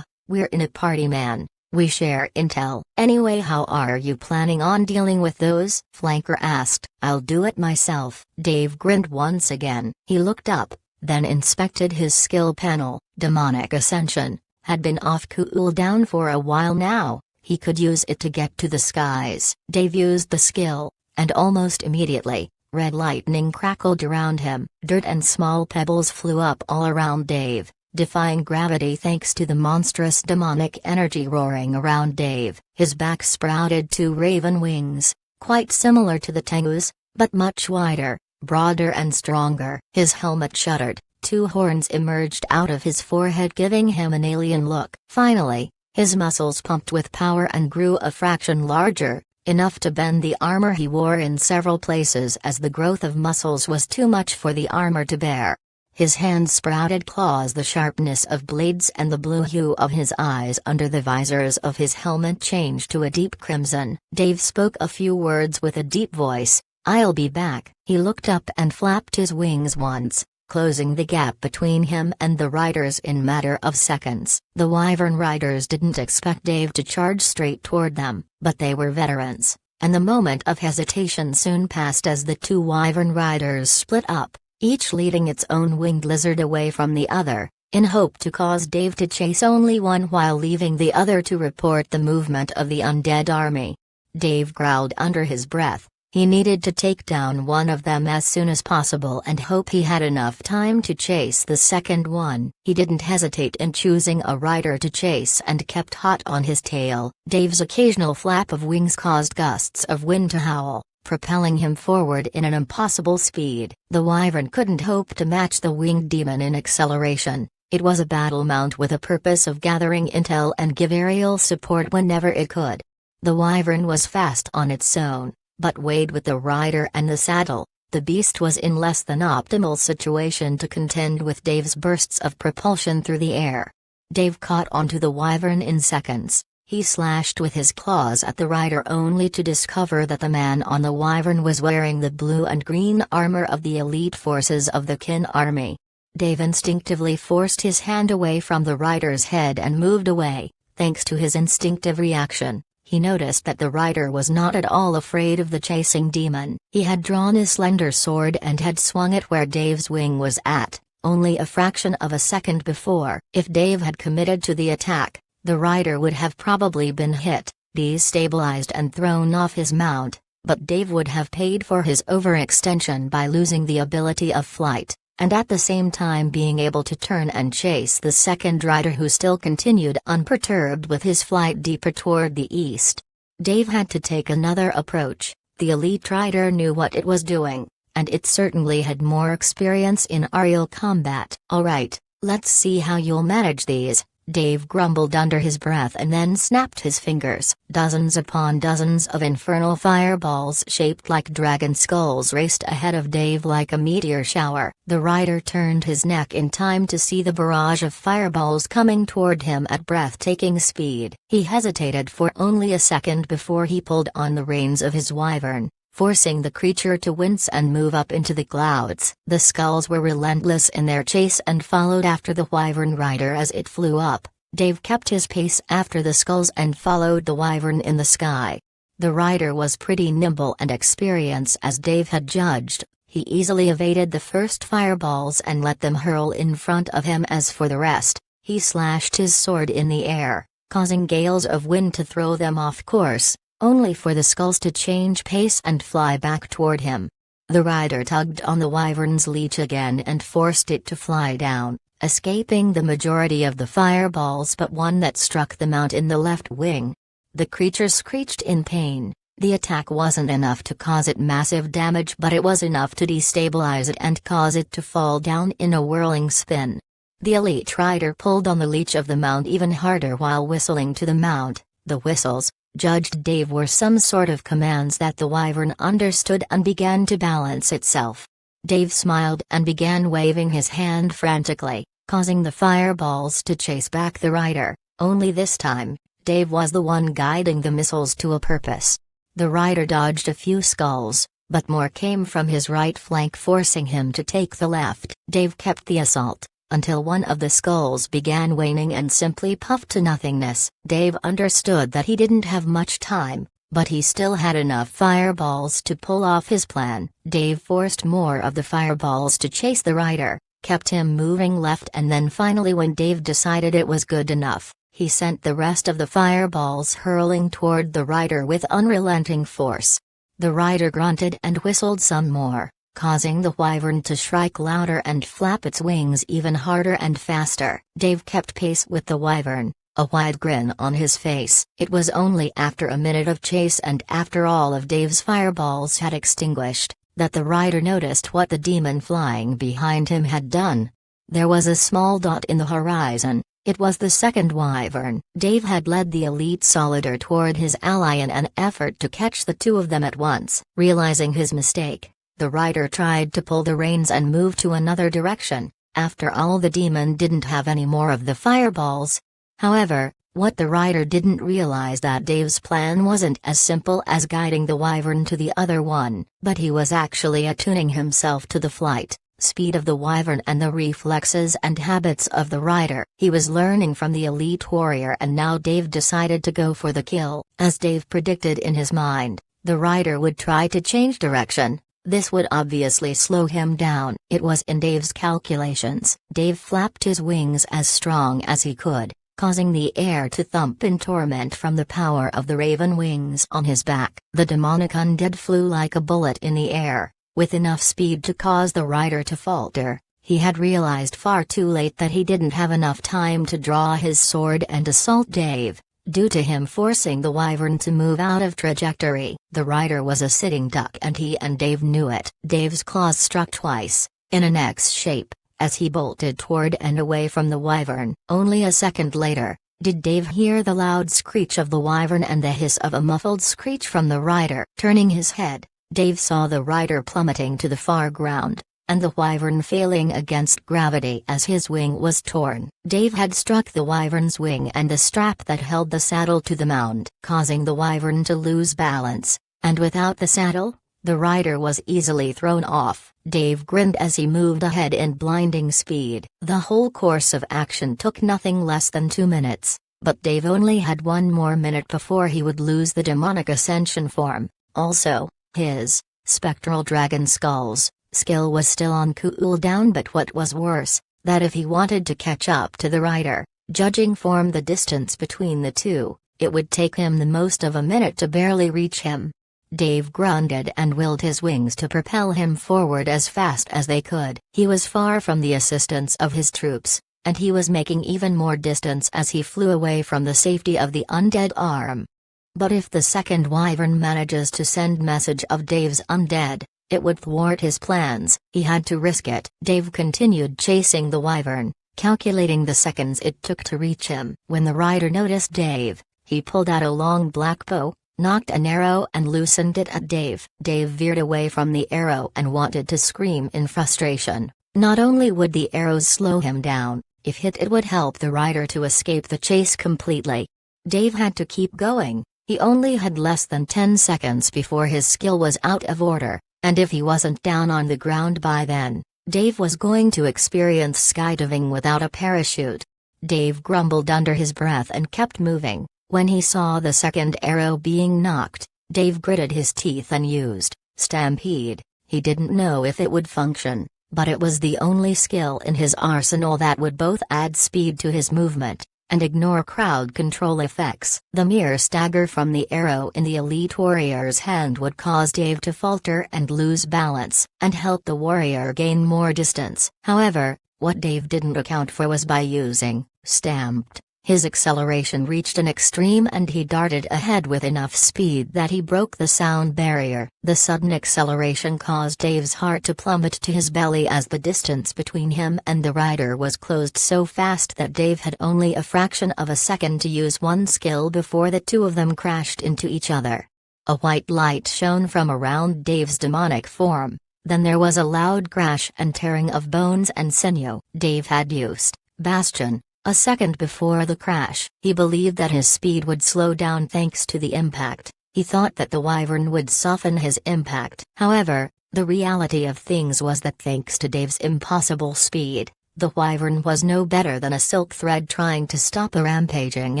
We're in a party, man. We share intel. Anyway, how are you planning on dealing with those? Flanker asked. I'll do it myself. Dave grinned once again. He looked up, then inspected his skill panel. Demonic Ascension had been off cooldown for a while now. He could use it to get to the skies. Dave used the skill, and almost immediately, red lightning crackled around him. Dirt and small pebbles flew up all around Dave, defying gravity thanks to the monstrous demonic energy roaring around Dave. His back sprouted 2 raven wings, quite similar to the Tengu's, but much wider, broader and stronger. His helmet shuddered, 2 horns emerged out of his forehead giving him an alien look. Finally, his muscles pumped with power and grew a fraction larger, enough to bend the armor he wore in several places as the growth of muscles was too much for the armor to bear. His hands sprouted claws, the sharpness of blades and the blue hue of his eyes under the visors of his helmet changed to a deep crimson. Dave spoke a few words with a deep voice. I'll be back. He looked up and flapped his wings once, closing the gap between him and the riders in matter of seconds. The wyvern riders didn't expect Dave to charge straight toward them, but they were veterans, and the moment of hesitation soon passed as the 2 wyvern riders split up, each leading its own winged lizard away from the other, in hope to cause Dave to chase only one while leaving the other to report the movement of the undead army. Dave growled under his breath. He needed to take down one of them as soon as possible and hope he had enough time to chase the second one. He didn't hesitate in choosing a rider to chase and kept hot on his tail. Dave's occasional flap of wings caused gusts of wind to howl, propelling him forward in an impossible speed. The wyvern couldn't hope to match the winged demon in acceleration. It was a battle mount with a purpose of gathering intel and give aerial support whenever it could. The wyvern was fast on its own, but weighed with the rider and the saddle, the beast was in less than optimal situation to contend with Dave's bursts of propulsion through the air. Dave caught onto the wyvern in seconds. He slashed with his claws at the rider only to discover that the man on the wyvern was wearing the blue and green armor of the elite forces of the Kin army. Dave instinctively forced his hand away from the rider's head and moved away. Thanks to his instinctive reaction, he noticed that the rider was not at all afraid of the chasing demon. He had drawn his slender sword and had swung it where Dave's wing was at, only a fraction of a second before. If Dave had committed to the attack, the rider would have probably been hit, destabilized and thrown off his mount, but Dave would have paid for his overextension by losing the ability of flight, and at the same time being able to turn and chase the second rider who still continued unperturbed with his flight deeper toward the east. Dave had to take another approach. The elite rider knew what it was doing, and it certainly had more experience in aerial combat. Alright, let's see how you'll manage these, Dave grumbled under his breath and then snapped his fingers. Dozens upon dozens of infernal fireballs shaped like dragon skulls raced ahead of Dave like a meteor shower. The rider turned his neck in time to see the barrage of fireballs coming toward him at breathtaking speed. He hesitated for only a second before he pulled on the reins of his wyvern, forcing the creature to wince and move up into the clouds. The skulls were relentless in their chase and followed after the wyvern rider as it flew up. Dave kept his pace after the skulls and followed the wyvern in the sky. The rider was pretty nimble and experienced as Dave had judged. He easily evaded the first fireballs and let them hurl in front of him. As for the rest, he slashed his sword in the air, causing gales of wind to throw them off course. only for the skulls to change pace and fly back toward him. The rider tugged on the wyvern's leash again and forced it to fly down, escaping the majority of the fireballs but one that struck the mount in the left wing. The creature screeched in pain. The attack wasn't enough to cause it massive damage, but it was enough to destabilize it and cause it to fall down in a whirling spin. The elite rider pulled on the leash of the mount even harder while whistling to the mount. The whistles, judged Dave, were some sort of commands that the wyvern understood and began to balance itself. Dave smiled and began waving his hand frantically, causing the fireballs to chase back the rider, only this time, Dave was the one guiding the missiles to a purpose. The rider dodged a few skulls, but more came from his right flank, forcing him to take the left. Dave kept the assault, until one of the skulls began waning and simply puffed to nothingness. Dave understood that he didn't have much time, but he still had enough fireballs to pull off his plan. Dave forced more of the fireballs to chase the rider, kept him moving left, and then finally, when Dave decided it was good enough, he sent the rest of the fireballs hurling toward the rider with unrelenting force. The rider grunted and whistled some more, causing the wyvern to shrike louder and flap its wings even harder and faster. Dave kept pace with the wyvern, a wide grin on his face. It was only after a minute of chase and after all of Dave's fireballs had extinguished, that the rider noticed what the demon flying behind him had done. There was a small dot in the horizon. It was the second wyvern. Dave had led the elite solider toward his ally in an effort to catch the two of them at once. Realizing his mistake, the rider tried to pull the reins and move to another direction. After all, the demon didn't have any more of the fireballs. However, what the rider didn't realize that Dave's plan wasn't as simple as guiding the wyvern to the other one, but he was actually attuning himself to the flight, speed of the wyvern and the reflexes and habits of the rider. He was learning from the elite warrior, and now Dave decided to go for the kill. As Dave predicted in his mind, the rider would try to change direction. This would obviously slow him down. It was in Dave's calculations. Dave flapped his wings as strong as he could, causing the air to thump in torment from the power of the raven wings on his back. The demonic undead flew like a bullet in the air, with enough speed to cause the rider to falter. He had realized far too late that he didn't have enough time to draw his sword and assault Dave, due to him forcing the wyvern to move out of trajectory. The rider was a sitting duck, and he and Dave knew it. Dave's claws struck twice, in an X shape, as he bolted toward and away from the wyvern. Only a second later, did Dave hear the loud screech of the wyvern and the hiss of a muffled screech from the rider. Turning his head, Dave saw the rider plummeting to the far ground, and the wyvern failing against gravity as his wing was torn. Dave had struck the wyvern's wing and the strap that held the saddle to the mound, causing the wyvern to lose balance, and without the saddle, the rider was easily thrown off. Dave grinned as he moved ahead in blinding speed. The whole course of action took nothing less than 2 minutes, but Dave only had 1 more minute before he would lose the demonic ascension form. Also, his spectral dragon skulls skill was still on cooldown, but what was worse, that if he wanted to catch up to the rider, judging from the distance between the two, it would take him the most of a minute to barely reach him. Dave grunted and willed his wings to propel him forward as fast as they could. He was far from the assistance of his troops, and he was making even more distance as he flew away from the safety of the undead arm. But if the second wyvern manages to send message of Dave's undead, it would thwart his plans. He had to risk it. Dave continued chasing the wyvern, calculating the seconds it took to reach him. When the rider noticed Dave, he pulled out a long black bow, knocked an arrow and loosened it at Dave. Dave veered away from the arrow and wanted to scream in frustration. Not only would the arrows slow him down, if hit it would help the rider to escape the chase completely. Dave had to keep going. He only had less than 10 seconds before his skill was out of order, and if he wasn't down on the ground by then, Dave was going to experience skydiving without a parachute. Dave grumbled under his breath and kept moving. When he saw the second arrow being knocked, Dave gritted his teeth and used Stampede. He didn't know if it would function, but it was the only skill in his arsenal that would both add speed to his movement, and ignore crowd control effects. The mere stagger from the arrow in the elite warrior's hand would cause Dave to falter and lose balance, and help the warrior gain more distance. However, what Dave didn't account for was by using stamped. His acceleration reached an extreme and he darted ahead with enough speed that he broke the sound barrier. The sudden acceleration caused Dave's heart to plummet to his belly as the distance between him and the rider was closed so fast that Dave had only a fraction of a second to use one skill before the two of them crashed into each other. A white light shone from around Dave's demonic form. Then there was a loud crash and tearing of bones and sinew. Dave had used Bastion a second before the crash. He believed that his speed would slow down thanks to the impact. He thought that the wyvern would soften his impact. However, the reality of things was that thanks to Dave's impossible speed, the wyvern was no better than a silk thread trying to stop a rampaging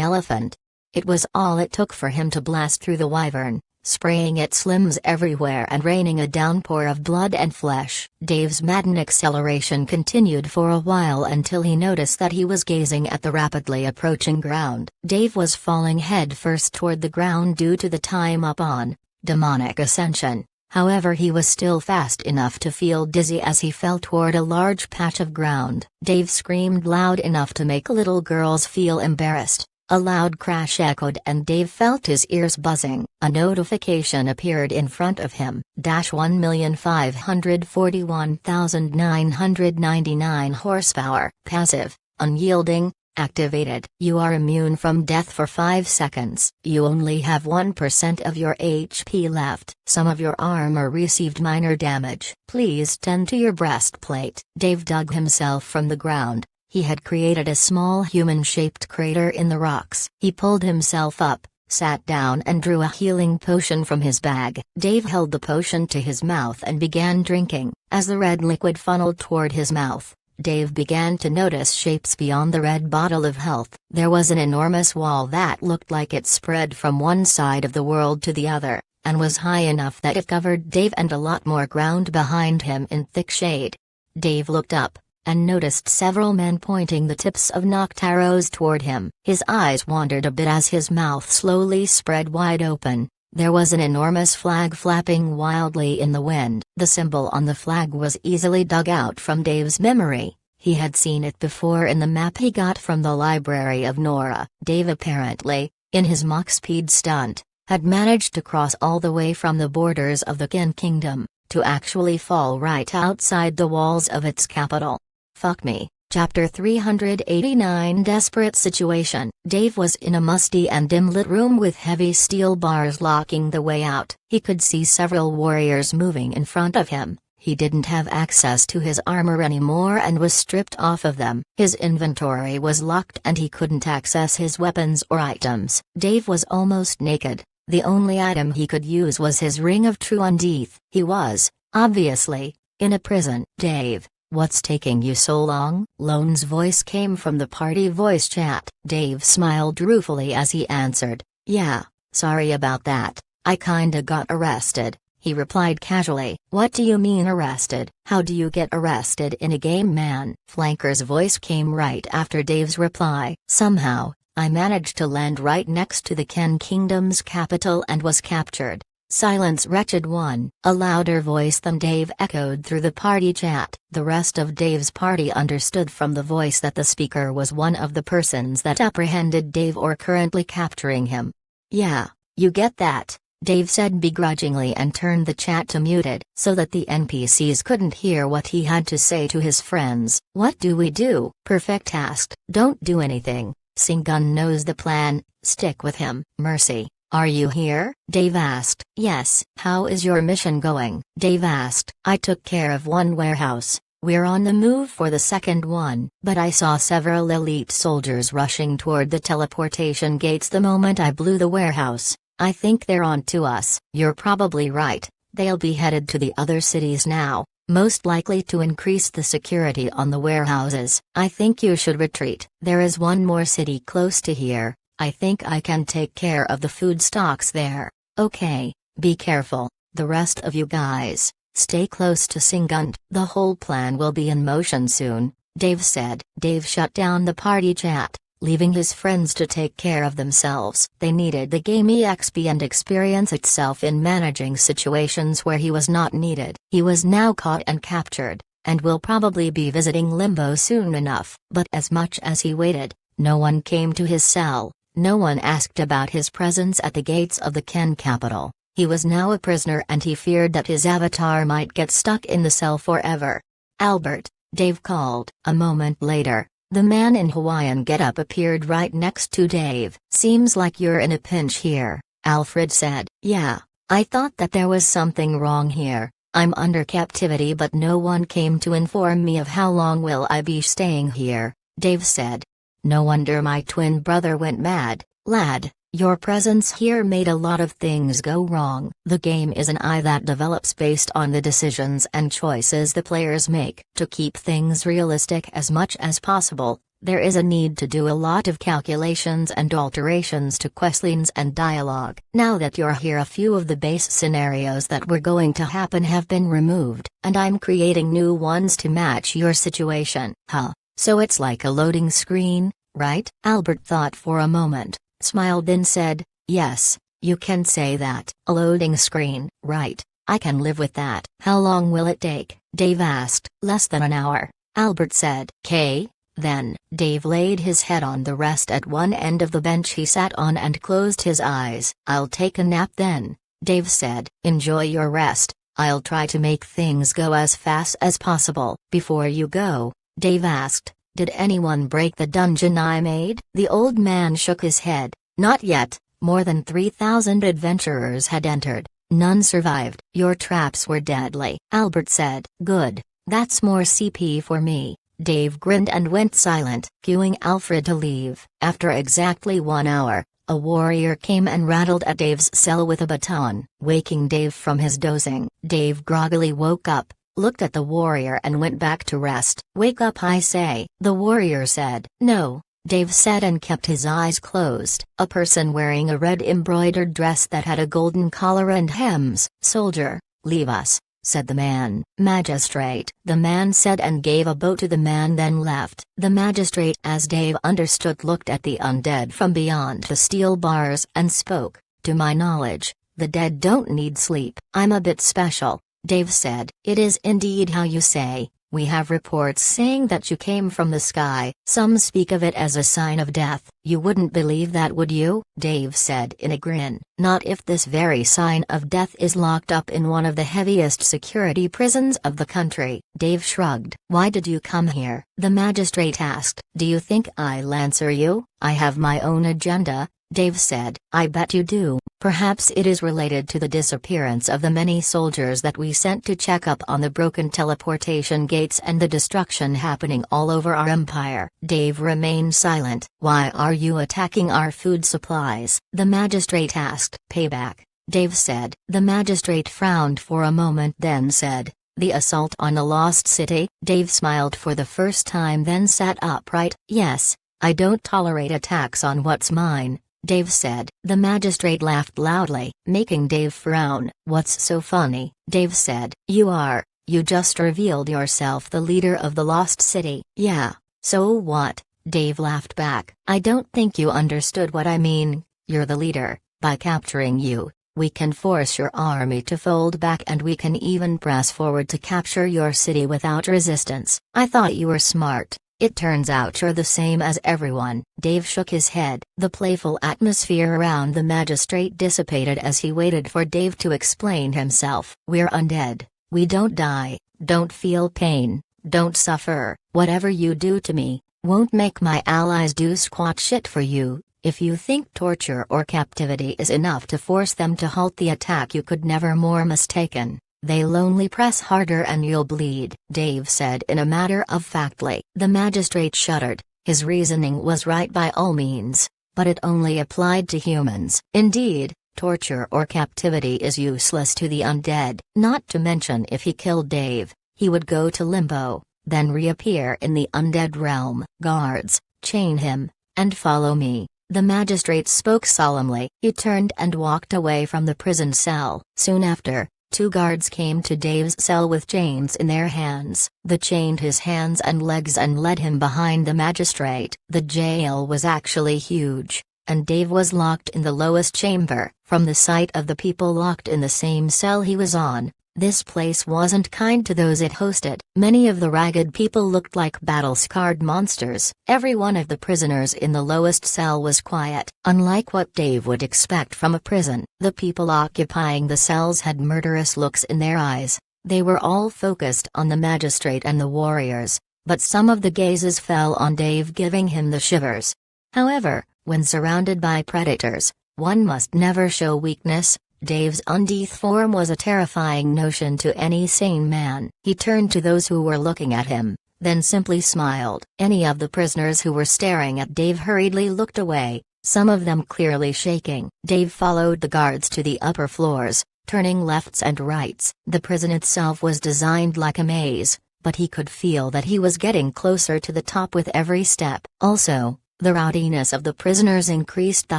elephant. It was all it took for him to blast through the wyvern, spraying its limbs everywhere and raining a downpour of blood and flesh. Dave's madden acceleration continued for a while until he noticed that he was gazing at the rapidly approaching ground. Dave was falling head first toward the ground due to the time up on demonic ascension. However, he was still fast enough to feel dizzy as he fell toward a large patch of ground. Dave screamed loud enough to make little girls feel embarrassed. A loud crash echoed and Dave felt his ears buzzing. A notification appeared in front of him. 1,541,999 horsepower. Passive, unyielding, activated. You are immune from death for 5 seconds. You only have 1% of your HP left. Some of your armor received minor damage. Please tend to your breastplate. Dave dug himself from the ground. He had created a small human-shaped crater in the rocks. He pulled himself up, sat down and drew a healing potion from his bag. Dave held the potion to his mouth and began drinking. As the red liquid funneled toward his mouth, Dave began to notice shapes beyond the red bottle of health. There was an enormous wall that looked like it spread from one side of the world to the other, and was high enough that it covered Dave and a lot more ground behind him in thick shade. Dave looked up and noticed several men pointing the tips of knocked arrows toward him. His eyes wandered a bit as his mouth slowly spread wide open. There was an enormous flag flapping wildly in the wind. The symbol on the flag was easily dug out from Dave's memory. He had seen it before in the map he got from the Library of Nora. Dave apparently, in his mock speed stunt, had managed to cross all the way from the borders of the Kin Kingdom, to actually fall right outside the walls of its capital. Fuck me. Chapter 389 Desperate Situation. Dave was in a musty and dim-lit room with heavy steel bars locking the way out. He could see several warriors moving in front of him. He didn't have access to his armor anymore and was stripped off of them. His inventory was locked and he couldn't access his weapons or items. Dave was almost naked. The only item he could use was his ring of true undeath. He was, obviously, in a prison. Dave, what's taking you so long? Lone's voice came from the party voice chat. Dave smiled ruefully as he answered, yeah, sorry about that, I kinda got arrested, he replied casually. What do you mean arrested? How do you get arrested in a game, man? Flanker's voice came right after Dave's reply. Somehow, I managed to land right next to the Ken Kingdom's capital and was captured. Silence, wretched one. A louder voice than Dave echoed through the party chat. The rest of Dave's party understood from the voice that the speaker was one of the persons that apprehended Dave or currently capturing him. Yeah, you get that, Dave said begrudgingly and turned the chat to muted so that the NPCs couldn't hear what he had to say to his friends. What do we do? Perfect asked. Don't do anything. Singun knows the plan, stick with him. Mercy, are you here? Dave asked. Yes. How is your mission going? Dave asked. I took care of one warehouse. We're on the move for the second one. But I saw several elite soldiers rushing toward the teleportation gates the moment I blew the warehouse. I think they're on to us. You're probably right. They'll be headed to the other cities now, most likely to increase the security on the warehouses. I think you should retreat. There is one more city close to here. I think I can take care of the food stocks there. Okay, be careful. The rest of you guys, stay close to Singunt. The whole plan will be in motion soon, Dave said. Dave shut down the party chat. leaving his friends to take care of themselves. They needed the game EXP and experience itself in managing situations where he was not needed. He was now caught and captured, and will probably be visiting Limbo soon enough. But as much as he waited, no one came to his cell, no one asked about his presence at the gates of the Ken capital. He was now a prisoner and he feared that his avatar might get stuck in the cell forever. "Albert," Dave called. A moment later, the man in Hawaiian getup appeared right next to Dave. "Seems like you're in a pinch here," Alfred said. "Yeah, I thought that there was something wrong here. I'm under captivity but no one came to inform me of how long will I be staying here," Dave said. "No wonder my twin brother went mad, lad. Your presence here made a lot of things go wrong." The game is an eye that develops based on the decisions and choices the players make. To keep things realistic as much as possible, there is a need to do a lot of calculations and alterations to questlines and dialogue. Now that you're here, a few of the base scenarios that were going to happen have been removed, and I'm creating new ones to match your situation. Huh, so it's like a loading screen, right? Albert thought for a moment, smiled, then said, "Yes, you can say that. A loading screen, right? I can live with that." "How long will it take?" Dave asked. "Less than an hour," Albert said. "'Kay, then." Dave laid his head on the rest at one end of the bench he sat on and closed his eyes. "I'll take a nap then," Dave said. "Enjoy your rest. I'll try to make things go as fast as possible." "Before you go," Dave asked, "did anyone break the dungeon I made?" The old man shook his head. "Not yet. More than 3,000 adventurers had entered. None survived." "Your traps were deadly," Albert said. "Good. That's more CP for me." Dave grinned and went silent, cueing Alfred to leave. After exactly 1 hour, a warrior came and rattled at Dave's cell with a baton, waking Dave from his dozing. Dave groggily woke up, looked at the warrior and went back to rest. "Wake up, I say," the warrior said. "No," Dave said and kept his eyes closed. A person wearing a red embroidered dress that had a golden collar and hems. "Soldier, leave us," said the man. "Magistrate," the man said and gave a bow to the man, then left. The magistrate, as Dave understood, looked at the undead from beyond the steel bars and spoke. "To my knowledge, the dead don't need sleep." "I'm a bit special," Dave said. "It is indeed how you say. We have reports saying that you came from the sky. Some speak of it as a sign of death." "You wouldn't believe that, would you?" Dave said in a grin. "Not if this very sign of death is locked up in one of the heaviest security prisons of the country." Dave shrugged. "Why did you come here?" the magistrate asked. "Do you think I'll answer you?" "I have my own agenda," Dave said. "I bet you do. Perhaps it is related to the disappearance of the many soldiers that we sent to check up on the broken teleportation gates and the destruction happening all over our empire." Dave remained silent. "Why are you attacking our food supplies?" the magistrate asked. "Payback," Dave said. The magistrate frowned for a moment, then said, "The assault on the Lost City?" Dave smiled for the first time, then sat upright. "Yes, I don't tolerate attacks on what's mine," Dave said. The magistrate laughed loudly, making Dave frown. "What's so funny?" Dave said. You just revealed yourself the leader of the Lost City." "Yeah, so what?" Dave laughed back. "I don't think you understood what I mean. You're the leader. By capturing you, we can force your army to fold back and we can even press forward to capture your city without resistance. I thought you were smart. It turns out you're the same as everyone." Dave shook his head. The playful atmosphere around the magistrate dissipated as he waited for Dave to explain himself. "We're undead. We don't die, don't feel pain, don't suffer. Whatever you do to me won't make my allies do squat shit for you. If you think torture or captivity is enough to force them to halt the attack, you could never more mistaken. They'll only press harder and you'll bleed," Dave said in a matter-of-factly. The magistrate shuddered. His reasoning was right by all means, but it only applied to humans. Indeed, torture or captivity is useless to the undead. Not to mention, if he killed Dave, he would go to Limbo, then reappear in the undead realm. "Guards, chain him, and follow me," the magistrate spoke solemnly. He turned and walked away from the prison cell. Soon after, 2 guards came to Dave's cell with chains in their hands. They chained his hands and legs and led him behind the magistrate. The jail was actually huge, and Dave was locked in the lowest chamber. From the sight of the people locked in the same cell he was on, this place wasn't kind to those it hosted. Many of the ragged people looked like battle-scarred monsters. Every one of the prisoners in the lowest cell was quiet. Unlike what Dave would expect from a prison, the people occupying the cells had murderous looks in their eyes. They were all focused on the magistrate and the warriors, but some of the gazes fell on Dave, giving him the shivers. However, when surrounded by predators, one must never show weakness. Dave's uncouth form was a terrifying notion to any sane man. He turned to those who were looking at him, then simply smiled. Any of the prisoners who were staring at Dave hurriedly looked away, some of them clearly shaking. Dave followed the guards to the upper floors, turning lefts and rights. The prison itself was designed like a maze, but he could feel that he was getting closer to the top with every step. Also, the rowdiness of the prisoners increased the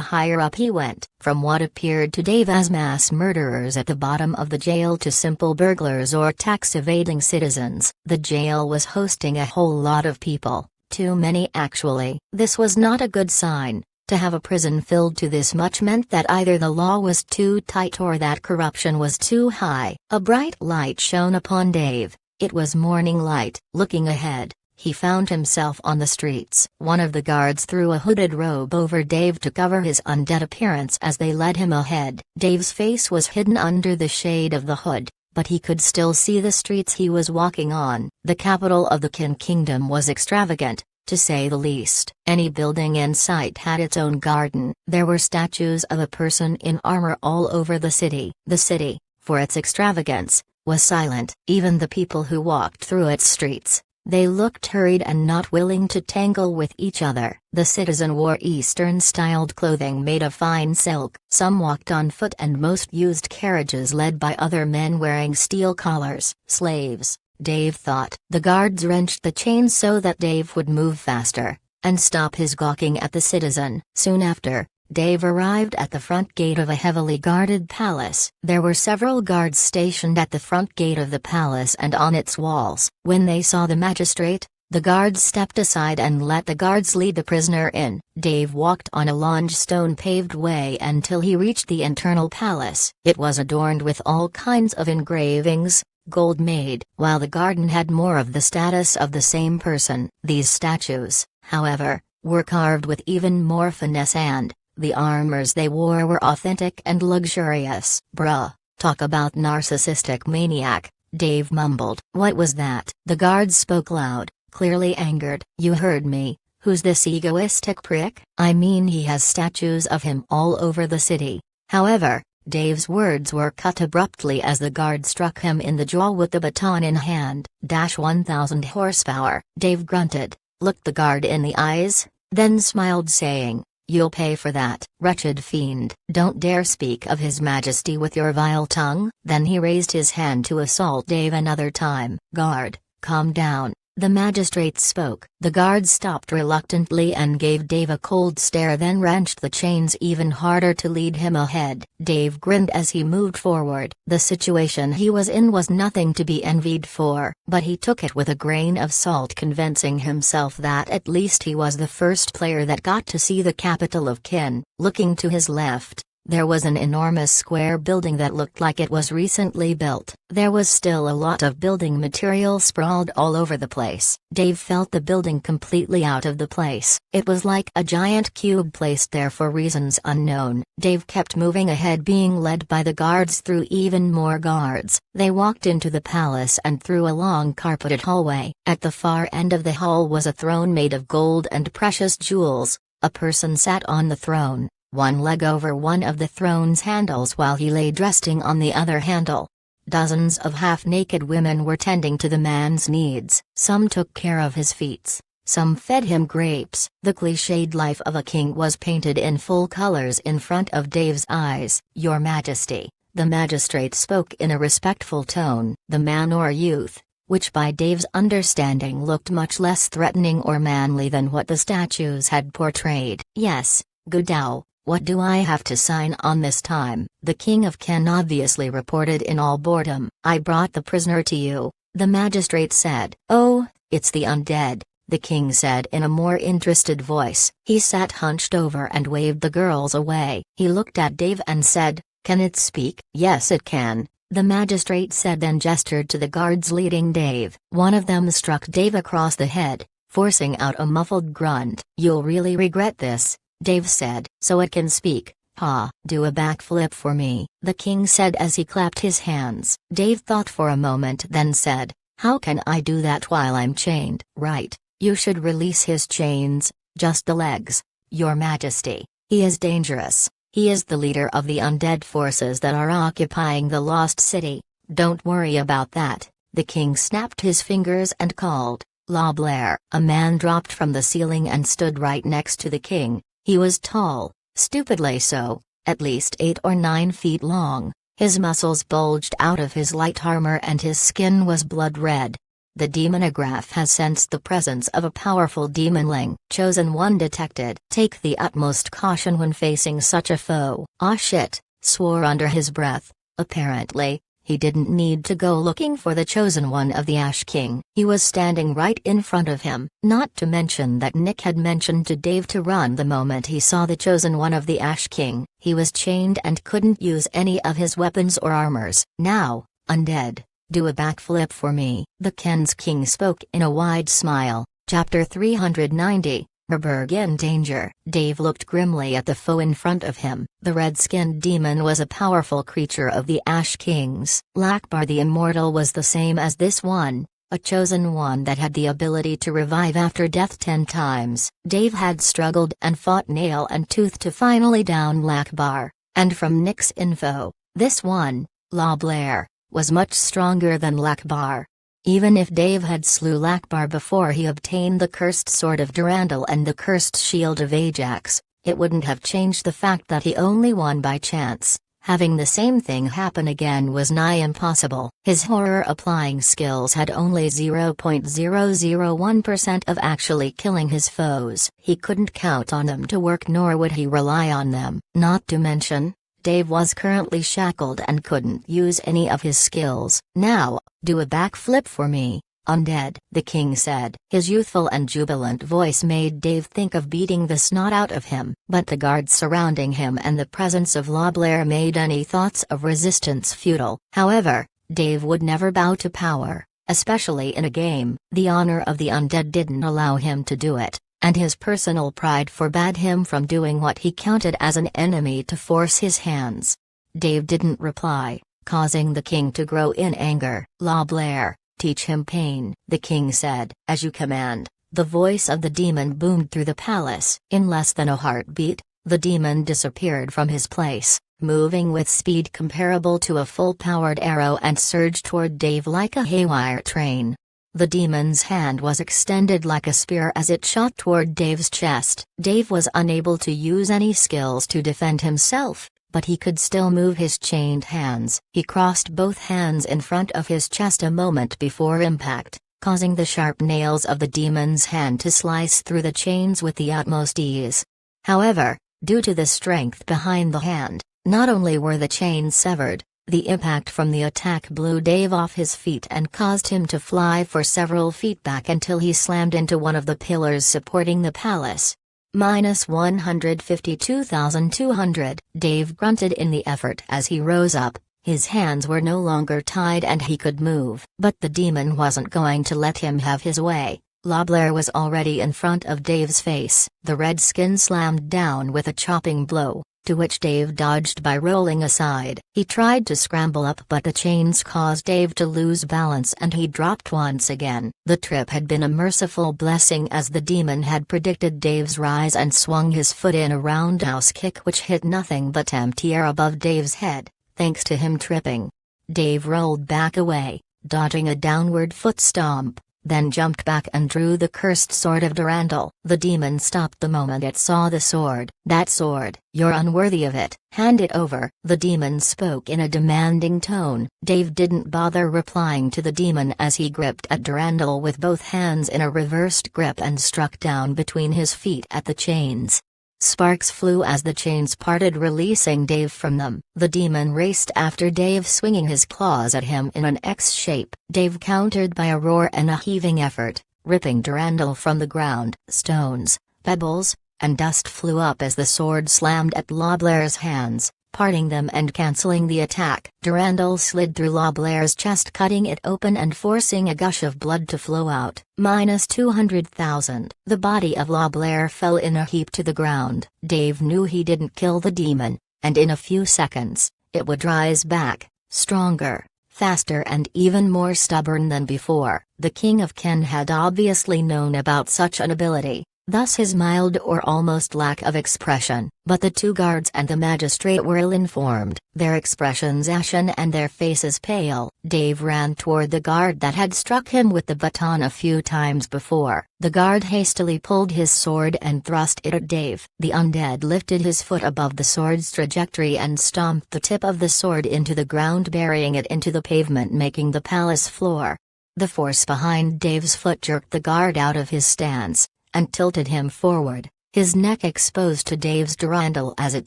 higher up he went. From what appeared to Dave as mass murderers at the bottom of the jail to simple burglars or tax-evading citizens, the jail was hosting a whole lot of people, too many actually. This was not a good sign. To have a prison filled to this much meant that either the law was too tight or that corruption was too high. A bright light shone upon Dave. It was morning light. Looking ahead, he found himself on the streets. One of the guards threw a hooded robe over Dave to cover his undead appearance as they led him ahead. Dave's face was hidden under the shade of the hood, but he could still see the streets he was walking on. The capital of the Kin Kingdom was extravagant, to say the least. Any building in sight had its own garden. There were statues of a person in armor all over the city. The city, for its extravagance, was silent. Even the people who walked through its streets, they looked hurried and not willing to tangle with each other. The citizen wore Eastern-styled clothing made of fine silk. Some walked on foot and most used carriages led by other men wearing steel collars. Slaves, Dave thought. The guards wrenched the chains so that Dave would move faster, and stop his gawking at the citizen. Soon after, Dave arrived at the front gate of a heavily guarded palace. There were several guards stationed at the front gate of the palace and on its walls. When they saw the magistrate, the guards stepped aside and let the guards lead the prisoner in. Dave walked on a long stone-paved way until he reached the internal palace. It was adorned with all kinds of engravings, gold-made. While the garden had more of the status of the same person, these statues, however, were carved with even more finesse and the armors they wore were authentic and luxurious. Bruh, talk about narcissistic maniac, Dave mumbled. What was that? The guards spoke loud, clearly angered. You heard me. Who's this egoistic prick? I mean, he has statues of him all over the city. However, Dave's words were cut abruptly as the guard struck him in the jaw with the baton in hand. 1000 horsepower. Dave grunted, looked the guard in the eyes, then smiled saying, "You'll pay for that, wretched fiend. Don't dare speak of His Majesty with your vile tongue." Then he raised his hand to assault Dave another time. "Guard, calm down," the magistrate spoke. The guard stopped reluctantly and gave Dave a cold stare, then wrenched the chains even harder to lead him ahead. Dave grinned as he moved forward. The situation he was in was nothing to be envied for, but he took it with a grain of salt, convincing himself that at least he was the first player that got to see the capital of Kin. Looking to his left, there was an enormous square building that looked like it was recently built. There was still a lot of building material sprawled all over the place. Dave felt the building completely out of the place. It was like a giant cube placed there for reasons unknown. Dave kept moving ahead, being led by the guards through even more guards. They walked into the palace and through a long carpeted hallway. At the far end of the hall was a throne made of gold and precious jewels. A person sat on the throne, one leg over one of the throne's handles while he lay resting on the other handle. Dozens of half-naked women were tending to the man's needs. Some took care of his feet, some fed him grapes. The cliched life of a king was painted in full colors in front of Dave's eyes. "Your Majesty," the magistrate spoke in a respectful tone. The man or youth, which by Dave's understanding looked much less threatening or manly than what the statues had portrayed. "Yes, Gudao. "What do I have to sign on this time?" The king of Ken obviously reported in all boredom. "I brought the prisoner to you," the magistrate said. "Oh, it's the undead," the king said in a more interested voice. He sat hunched over and waved the girls away. He looked at Dave and said, "Can it speak?" "Yes, it can," the magistrate said, then gestured to the guards leading Dave. One of them struck Dave across the head, forcing out a muffled grunt. "You'll really regret this," Dave said. "So it can speak, ha. Do a backflip for me," the king said as he clapped his hands. Dave thought for a moment, then said, "How can I do that while I'm chained?" "Right, you should release his chains, just the legs, Your Majesty. He is dangerous. He is the leader of the undead forces that are occupying the Lost City." "Don't worry about that," the king snapped his fingers and called, "La Blair." A man dropped from the ceiling and stood right next to the king. He was tall, stupidly so, at least 8 or 9 feet long. His muscles bulged out of his light armor and his skin was blood red. "The demonograph has sensed the presence of a powerful demonling. Chosen One detected. Take the utmost caution when facing such a foe." "Ah shit," swore under his breath. Apparently, he didn't need to go looking for the Chosen One of the Ash King. He was standing right in front of him. Not to mention that Nick had mentioned to Dave to run the moment he saw the Chosen One of the Ash King. He was chained and couldn't use any of his weapons or armors. "Now, undead, do a backflip for me." The Ken's king spoke in a wide smile. Chapter 390. Herberg in danger. Dave looked grimly at the foe in front of him. The red-skinned demon was a powerful creature of the Ash Kings. Lakbar the Immortal was the same as this one, a chosen one that had the ability to revive after death 10 times. Dave had struggled and fought nail and tooth to finally down Lakbar, and from Nick's info, this one, La Blair, was much stronger than Lakbar. Even if Dave had slew Lakbar before he obtained the cursed sword of Durandal and the cursed shield of Ajax, it wouldn't have changed the fact that he only won by chance. Having the same thing happen again was nigh impossible. His horror-applying skills had only 0.001% of actually killing his foes. He couldn't count on them to work, nor would he rely on them. Not to mention, Dave was currently shackled and couldn't use any of his skills. "Now, do a backflip for me, undead," the king said. His youthful and jubilant voice made Dave think of beating the snot out of him. But the guards surrounding him and the presence of La Blair made any thoughts of resistance futile. However, Dave would never bow to power, especially in a game. The honor of the undead didn't allow him to do it, and his personal pride forbade him from doing what he counted as an enemy to force his hands. Dave didn't reply, causing the king to grow in anger. "La Blair, teach him pain," the king said. "As you command." The voice of the demon boomed through the palace. In less than a heartbeat, the demon disappeared from his place, moving with speed comparable to a full-powered arrow, and surged toward Dave like a haywire train. The demon's hand was extended like a spear as it shot toward Dave's chest. Dave was unable to use any skills to defend himself, but he could still move his chained hands. He crossed both hands in front of his chest a moment before impact, causing the sharp nails of the demon's hand to slice through the chains with the utmost ease. However, due to the strength behind the hand, not only were the chains severed, the impact from the attack blew Dave off his feet and caused him to fly for several feet back until he slammed into one of the pillars supporting the palace. -152,200. Dave grunted in the effort as he rose up. His hands were no longer tied and he could move. But the demon wasn't going to let him have his way. La Blair was already in front of Dave's face. The red skin slammed down with a chopping blow, to which Dave dodged by rolling aside. He tried to scramble up, but the chains caused Dave to lose balance and he dropped once again. The trip had been a merciful blessing, as the demon had predicted Dave's rise and swung his foot in a roundhouse kick which hit nothing but empty air above Dave's head, thanks to him tripping. Dave rolled back away, dodging a downward foot stomp, then jumped back and drew the cursed sword of Durandal. The demon stopped the moment it saw the sword. "That sword, you're unworthy of it. Hand it over," the demon spoke in a demanding tone. Dave didn't bother replying to the demon as he gripped at Durandal with both hands in a reversed grip and struck down between his feet at the chains. Sparks flew as the chains parted, releasing Dave from them. The demon raced after Dave, swinging his claws at him in an X shape. Dave countered by a roar and a heaving effort, ripping Durandal from the ground. Stones, pebbles, and dust flew up as the sword slammed at Loblair's hands, parting them and cancelling the attack. Durandal slid through Loblair's chest, cutting it open and forcing a gush of blood to flow out. -200,000. The body of Loblair fell in a heap to the ground. Dave knew he didn't kill the demon, and in a few seconds, it would rise back, stronger, faster and even more stubborn than before. The King of Ken had obviously known about such an ability, thus his mild or almost lack of expression. But the two guards and the magistrate were ill-informed, their expressions ashen and their faces pale. Dave ran toward the guard that had struck him with the baton a few times before. The guard hastily pulled his sword and thrust it at Dave. The undead lifted his foot above the sword's trajectory and stomped the tip of the sword into the ground, burying it into the pavement, making the palace floor. The force behind Dave's foot jerked the guard out of his stance and tilted him forward, his neck exposed to Dave's Durandal as it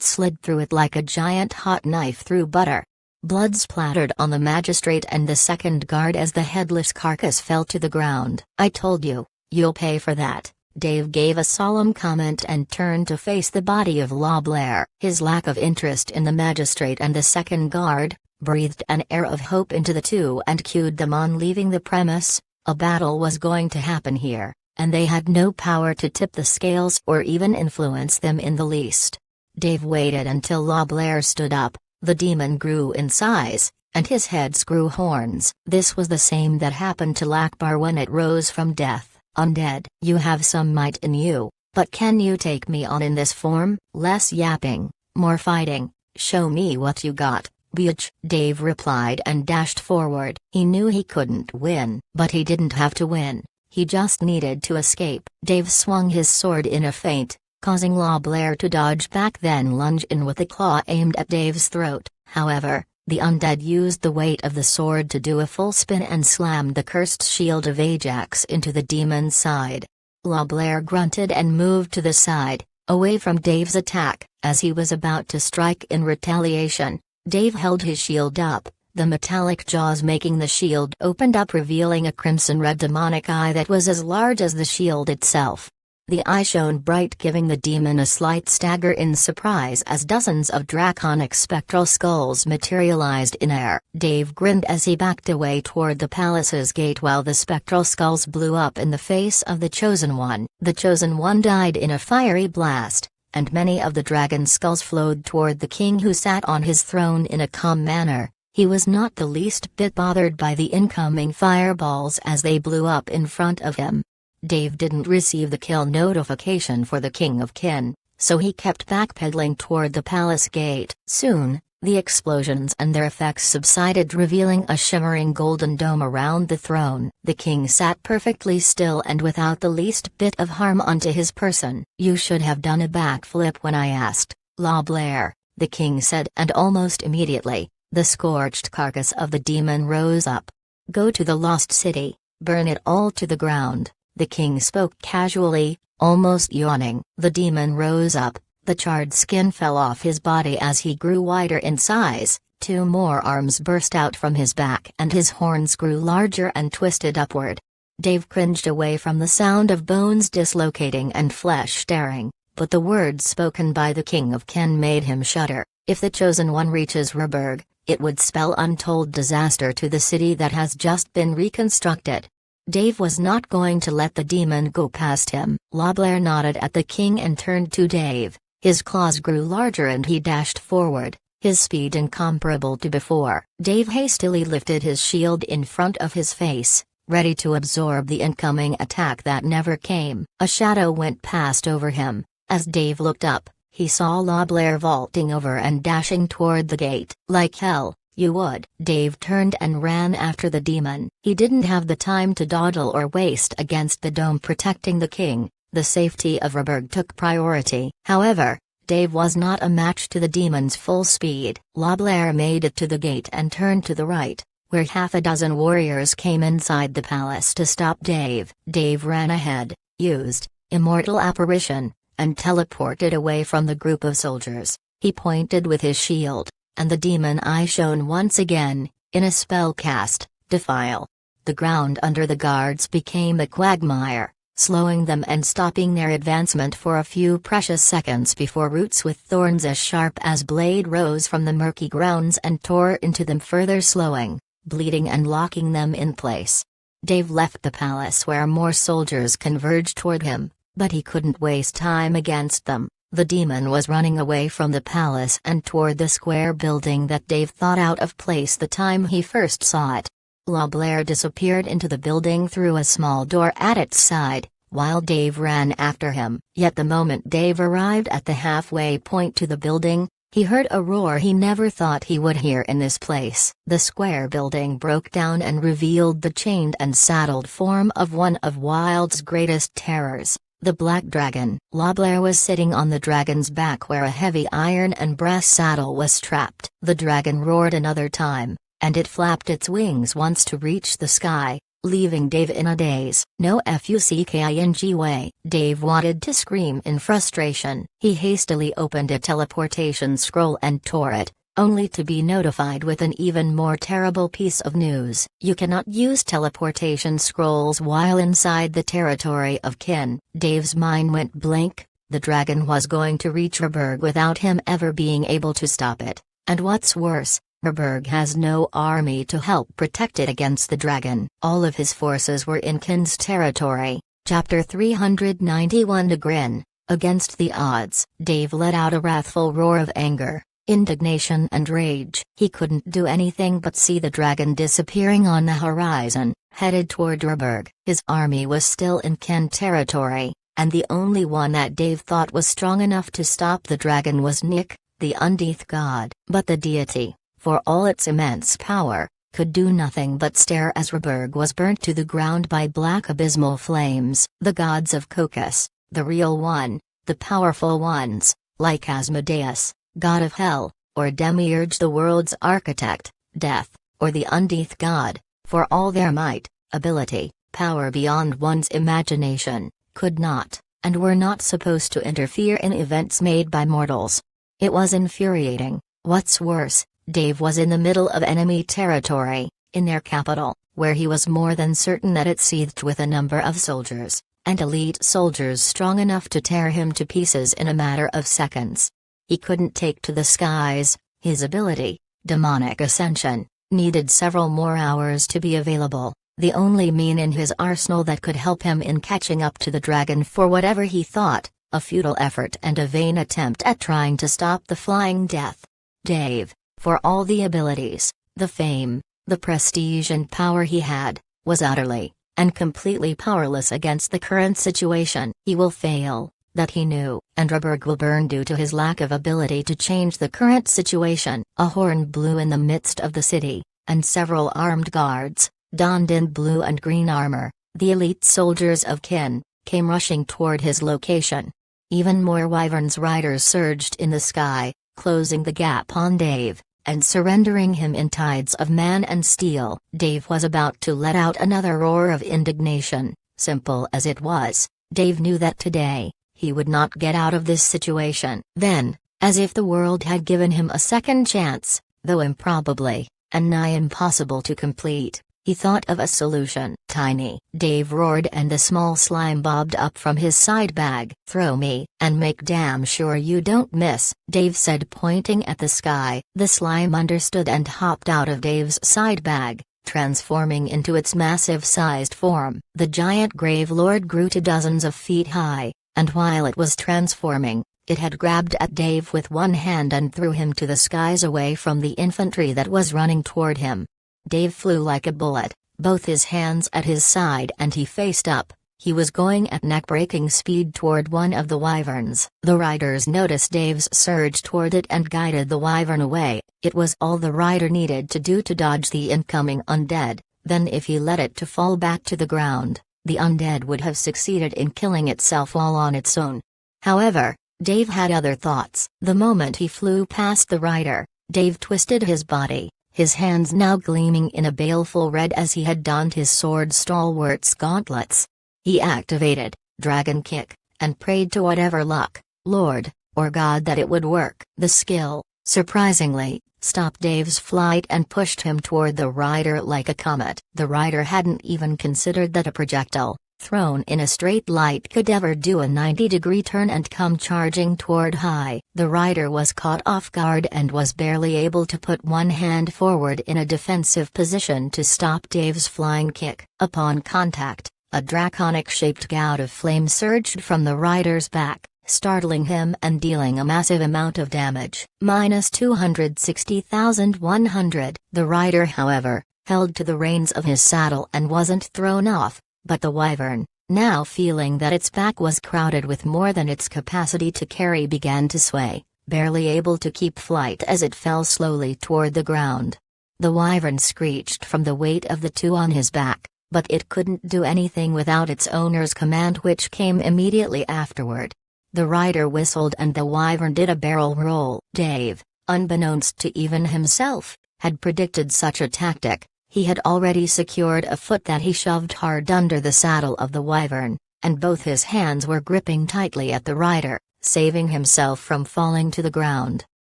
slid through it like a giant hot knife through butter. Blood splattered on the magistrate and the second guard as the headless carcass fell to the ground. "I told you, you'll pay for that." Dave gave a solemn comment and turned to face the body of Loblair. His lack of interest in the magistrate and the second guard breathed an air of hope into the two and cued them on leaving the premise. A battle was going to happen here, and they had no power to tip the scales or even influence them in the least. Dave waited until Loblair stood up. The demon grew in size, and his head grew horns. This was the same that happened to Lakbar when it rose from death. "Undead, you have some might in you, but can you take me on in this form?" "Less yapping, more fighting. Show me what you got, bitch," Dave replied and dashed forward. He knew he couldn't win, but he didn't have to win. He just needed to escape. Dave swung his sword in a feint, causing Loblair to dodge back, then lunge in with a claw aimed at Dave's throat. However, the undead used the weight of the sword to do a full spin and slammed the cursed shield of Ajax into the demon's side. Loblair grunted and moved to the side, away from Dave's attack. As he was about to strike in retaliation, Dave held his shield up, the metallic jaws making the shield opened up, revealing a crimson-red demonic eye that was as large as the shield itself. The eye shone bright, giving the demon a slight stagger in surprise as dozens of draconic spectral skulls materialized in air. Dave grinned as he backed away toward the palace's gate while the spectral skulls blew up in the face of the Chosen One. The Chosen One died in a fiery blast, and many of the dragon skulls flowed toward the king, who sat on his throne in a calm manner. He was not the least bit bothered by the incoming fireballs as they blew up in front of him. Dave didn't receive the kill notification for the King of Ken, so he kept backpedaling toward the palace gate. Soon, the explosions and their effects subsided, revealing a shimmering golden dome around the throne. The king sat perfectly still and without the least bit of harm onto his person. "You should have done a backflip when I asked, Loblair," the king said, and almost immediately, the scorched carcass of the demon rose up. "Go to the lost city, burn it all to the ground," the king spoke casually, almost yawning. The demon rose up, the charred skin fell off his body as he grew wider in size, two more arms burst out from his back and his horns grew larger and twisted upward. Dave cringed away from the sound of bones dislocating and flesh tearing, but the words spoken by the King of Ken made him shudder. "If the Chosen One reaches Ruberg, it would spell untold disaster to the city that has just been reconstructed." Dave was not going to let the demon go past him. Loblair nodded at the king and turned to Dave. His claws grew larger and he dashed forward, his speed incomparable to before. Dave hastily lifted his shield in front of his face, ready to absorb the incoming attack that never came. A shadow went past over him. As Dave looked up, he saw Loblair vaulting over and dashing toward the gate. "Like hell, you would." Dave turned and ran after the demon. He didn't have the time to dawdle or waste against the dome protecting the king. The safety of Ruberg took priority. However, Dave was not a match to the demon's full speed. Loblair made it to the gate and turned to the right, where half a dozen warriors came inside the palace to stop Dave. Dave ran ahead, used immortal apparition, and teleported away from the group of soldiers. He pointed with his shield, and the demon eye shone once again, in a spell cast, Defile. The ground under the guards became a quagmire, slowing them and stopping their advancement for a few precious seconds before roots with thorns as sharp as blade rose from the murky grounds and tore into them, further slowing, bleeding and locking them in place. Dave left the palace where more soldiers converged toward him, but he couldn't waste time against them. The demon was running away from the palace and toward the square building that Dave thought out of place the time he first saw it. LeBlair disappeared into the building through a small door at its side, while Dave ran after him. Yet the moment Dave arrived at the halfway point to the building, he heard a roar he never thought he would hear in this place. The square building broke down and revealed the chained and saddled form of one of Wild's greatest terrors, the Black Dragon. LeBlair was sitting on the dragon's back where a heavy iron and brass saddle was strapped. The dragon roared another time, and it flapped its wings once to reach the sky, leaving Dave in a daze. No fucking way. Dave wanted to scream in frustration. He hastily opened a teleportation scroll and tore it, only to be notified with an even more terrible piece of news. You cannot use teleportation scrolls while inside the territory of kin. Dave's mind went blank. The dragon was going to reach Rotul without him ever being able to stop it, and what's worse, Rotul has no army to help protect it against the dragon. All of his forces were in Kin's territory. Chapter 391. To grin. Against the odds. Dave let out a wrathful roar of anger, indignation and rage. He couldn't do anything but see the dragon disappearing on the horizon, headed toward Rotul. His army was still in Kin territory, and the only one that Dave thought was strong enough to stop the dragon was Nick, the Undeath god. But the deity, for all its immense power, could do nothing but stare as Rotul was burnt to the ground by black abysmal flames. The gods of Caucasus, the real one, the powerful ones, like Asmodeus, god of hell, or Demiurge, the world's architect, death, or the Undeath god, for all their might, ability, power beyond one's imagination, could not, and were not supposed to interfere in events made by mortals. It was infuriating. What's worse, Dave was in the middle of enemy territory, in their capital, where he was more than certain that it seethed with a number of soldiers, and elite soldiers strong enough to tear him to pieces in a matter of seconds. He couldn't take to the skies. His ability, demonic ascension, needed several more hours to be available, the only mean in his arsenal that could help him in catching up to the dragon for whatever he thought, a futile effort and a vain attempt at trying to stop the flying death. Dave, for all the abilities, the fame, the prestige and power he had, was utterly and completely powerless against the current situation. He will fail, that he knew, and Rotul will burn due to his lack of ability to change the current situation. A horn blew in the midst of the city, and several armed guards, donned in blue and green armor, the elite soldiers of Kin, came rushing toward his location. Even more wyverns riders surged in the sky, closing the gap on Dave, and surrendering him in tides of man and steel. Dave was about to let out another roar of indignation. Simple as it was, Dave knew that today, he would not get out of this situation. Then, as if the world had given him a second chance, though improbably, and nigh impossible to complete, he thought of a solution. Tiny, Dave roared, and the small slime bobbed up from his side bag. Throw me, and make damn sure you don't miss, Dave said, pointing at the sky. The slime understood and hopped out of Dave's side bag, transforming into its massive-sized form. The giant Grave Lord grew to dozens of feet high, and while it was transforming, it had grabbed at Dave with one hand and threw him to the skies away from the infantry that was running toward him. Dave flew like a bullet, both his hands at his side, and he faced up. He was going at neck-breaking speed toward one of the wyverns. The riders noticed Dave's surge toward it and guided the wyvern away. It was all the rider needed to do to dodge the incoming undead. Then if he let it to fall back to the ground, the undead would have succeeded in killing itself all on its own. However, Dave had other thoughts. The moment he flew past the rider, Dave twisted his body, his hands now gleaming in a baleful red as he had donned his sword stalwart's gauntlets. He activated Dragon Kick, and prayed to whatever luck, Lord, or God, that it would work. The skill, surprisingly, stopped Dave's flight and pushed him toward the rider like a comet. The rider hadn't even considered that a projectile, thrown in a straight line, could ever do a 90-degree turn and come charging toward High. The rider was caught off guard and was barely able to put one hand forward in a defensive position to stop Dave's flying kick. Upon contact, a draconic-shaped gout of flame surged from the rider's back, startling him and dealing a massive amount of damage. Minus 260,100. The rider, however, held to the reins of his saddle and wasn't thrown off, but the wyvern, now feeling that its back was crowded with more than its capacity to carry, began to sway, barely able to keep flight as it fell slowly toward the ground. The wyvern screeched from the weight of the two on his back, but it couldn't do anything without its owner's command, which came immediately afterward. The rider whistled and the wyvern did a barrel roll. Dave, unbeknownst to even himself, had predicted such a tactic. He had already secured a foot that he shoved hard under the saddle of the wyvern, and both his hands were gripping tightly at the rider, saving himself from falling to the ground.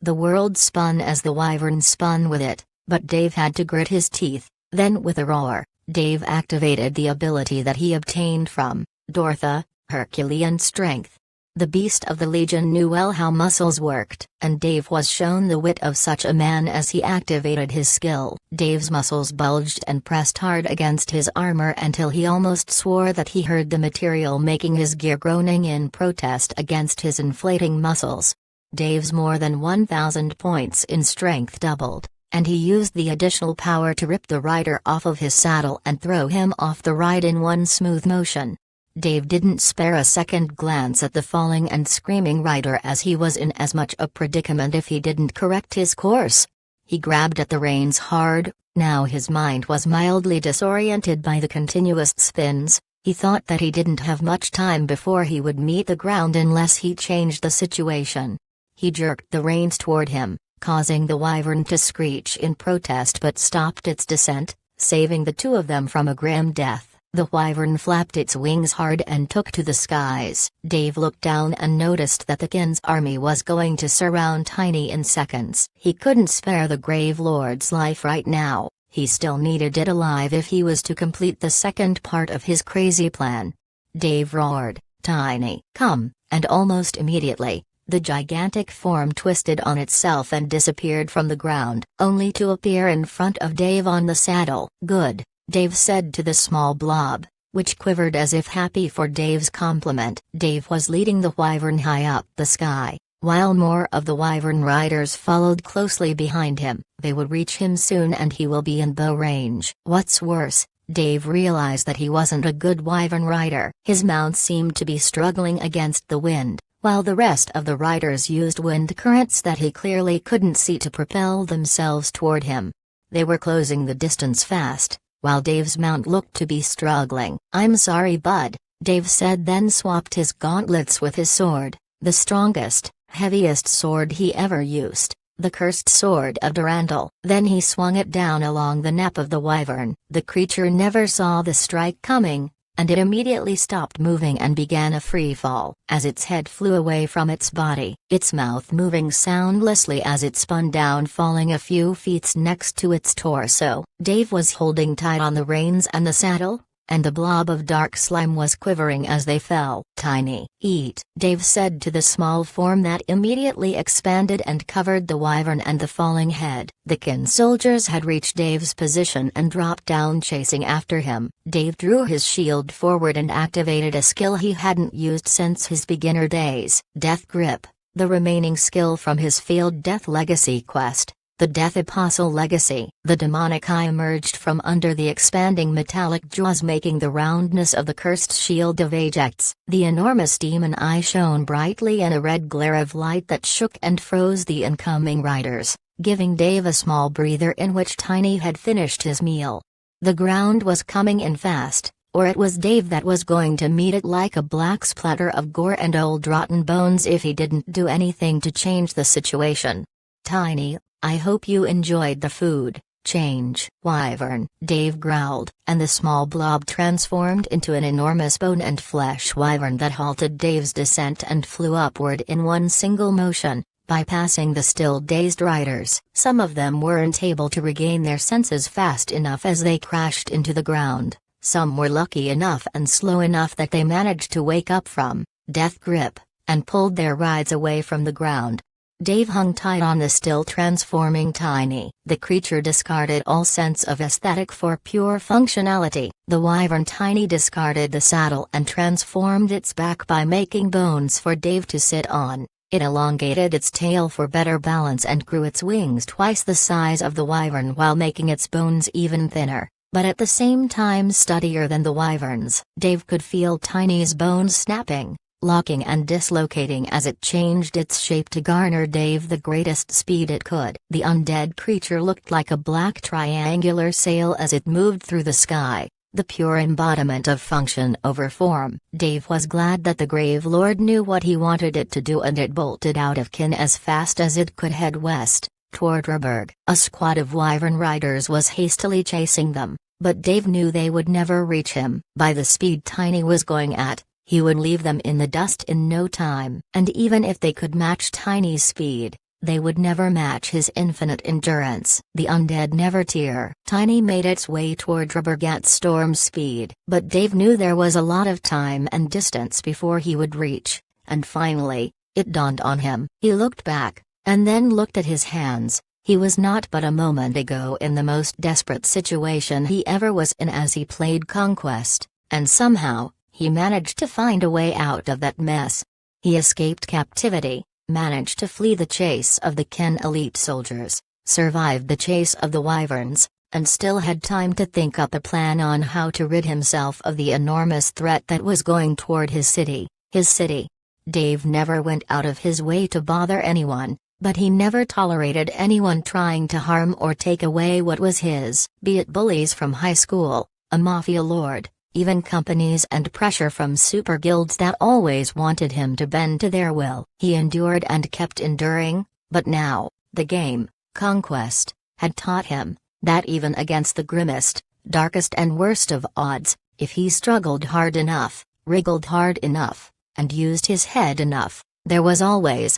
The world spun as the wyvern spun with it, but Dave had to grit his teeth. Then, with a roar, Dave activated the ability that he obtained from Dortha, Herculean strength. The beast of the Legion knew well how muscles worked, and Dave was shown the wit of such a man as he activated his skill. Dave's muscles bulged and pressed hard against his armor until he almost swore that he heard the material making his gear groaning in protest against his inflating muscles. Dave's more than 1,000 points in strength doubled, and he used the additional power to rip the rider off of his saddle and throw him off the ride in one smooth motion. Dave didn't spare a second glance at the falling and screaming rider, as he was in as much a predicament if he didn't correct his course. He grabbed at the reins hard. Now his mind was mildly disoriented by the continuous spins. He thought that he didn't have much time before he would meet the ground unless he changed the situation. He jerked the reins toward him, causing the wyvern to screech in protest, but stopped its descent, saving the two of them from a grim death. The wyvern flapped its wings hard and took to the skies. Dave looked down and noticed that the king's army was going to surround Tiny in seconds. He couldn't spare the Grave Lord's life right now. He still needed it alive if he was to complete the second part of his crazy plan. Dave roared, "Tiny, come," and almost immediately, the gigantic form twisted on itself and disappeared from the ground, only to appear in front of Dave on the saddle. "Good," Dave said to the small blob, which quivered as if happy for Dave's compliment. Dave was leading the wyvern high up the sky, while more of the wyvern riders followed closely behind him. They would reach him soon and he will be in bow range. What's worse, Dave realized that he wasn't a good wyvern rider. His mount seemed to be struggling against the wind, while the rest of the riders used wind currents that he clearly couldn't see to propel themselves toward him. They were closing the distance fast, while Dave's mount looked to be struggling. "I'm sorry, bud," Dave said, then swapped his gauntlets with his sword, the strongest, heaviest sword he ever used, the cursed sword of Durandal. Then he swung it down along the neck of the wyvern. The creature never saw the strike coming, and it immediately stopped moving and began a free fall. As its head flew away from its body, its mouth moving soundlessly as it spun down, falling a few feet next to its torso. Dave was holding tight on the reins and the saddle, and the blob of dark slime was quivering as they fell. "Tiny, eat," Dave said to the small form that immediately expanded and covered the wyvern and the falling head. The kin soldiers had reached Dave's position and dropped down chasing after him. Dave drew his shield forward and activated a skill he hadn't used since his beginner days. Death Grip, the remaining skill from his Field Death Legacy quest. The Death Apostle Legacy. The demonic eye emerged from under the expanding metallic jaws, making the roundness of the cursed shield of Ajax. The enormous demon eye shone brightly in a red glare of light that shook and froze the incoming riders, giving Dave a small breather in which Tiny had finished his meal. The ground was coming in fast, or it was Dave that was going to meet it like a black splatter of gore and old rotten bones if he didn't do anything to change the situation. "Tiny, I hope you enjoyed the food," Change. Wyvern, Dave growled, and the small blob transformed into an enormous bone and flesh wyvern that halted Dave's descent and flew upward in one single motion, bypassing the still dazed riders. Some of them weren't able to regain their senses fast enough as they crashed into the ground. Some were lucky enough and slow enough that they managed to wake up from death grip, and pulled their rides away from the ground. Dave hung tight on the still transforming Tiny. The creature discarded all sense of aesthetic for pure functionality. The wyvern Tiny discarded the saddle and transformed its back by making bones for Dave to sit on. It elongated its tail for better balance and grew its wings twice the size of the wyvern while making its bones even thinner, but at the same time sturdier than the wyvern's. Dave could feel Tiny's bones snapping, locking and dislocating as it changed its shape to garner Dave the greatest speed it could. The undead creature looked like a black triangular sail as it moved through the sky, the pure embodiment of function over form. Dave was glad that the Grave Lord knew what he wanted it to do, and it bolted out of Kin as fast as it could head west, toward Ruberg. A squad of wyvern riders was hastily chasing them, but Dave knew they would never reach him. By the speed Tiny was going at, he would leave them in the dust in no time. And even if they could match Tiny's speed, they would never match his infinite endurance. The undead never tire. Tiny made its way toward Ruberg at storm speed, but Dave knew there was a lot of time and distance before he would reach, and finally, it dawned on him. He looked back, and then looked at his hands. He was not but a moment ago in the most desperate situation he ever was in as he played Conquest, and somehow, he managed to find a way out of that mess. He escaped captivity, managed to flee the chase of the Ken elite soldiers, survived the chase of the wyverns, and still had time to think up a plan on how to rid himself of the enormous threat that was going toward his city. His city. Dave never went out of his way to bother anyone, but he never tolerated anyone trying to harm or take away what was his, be it bullies from high school, a mafia lord, even companies and pressure from super guilds that always wanted him to bend to their will. He endured and kept enduring, but now, the game, Conquest, had taught him that even against the grimmest, darkest and worst of odds, if he struggled hard enough, wriggled hard enough, and used his head enough, there was always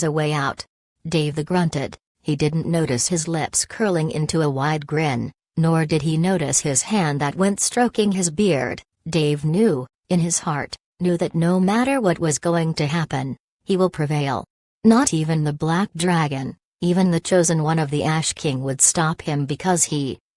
a way out. Dave grunted. He didn't notice his lips curling into a wide grin, nor did he notice his hand that went stroking his beard. Dave knew, in his heart, knew that no matter what was going to happen, he will prevail. Not even the Black Dragon, even the chosen one of the Ash King would stop him because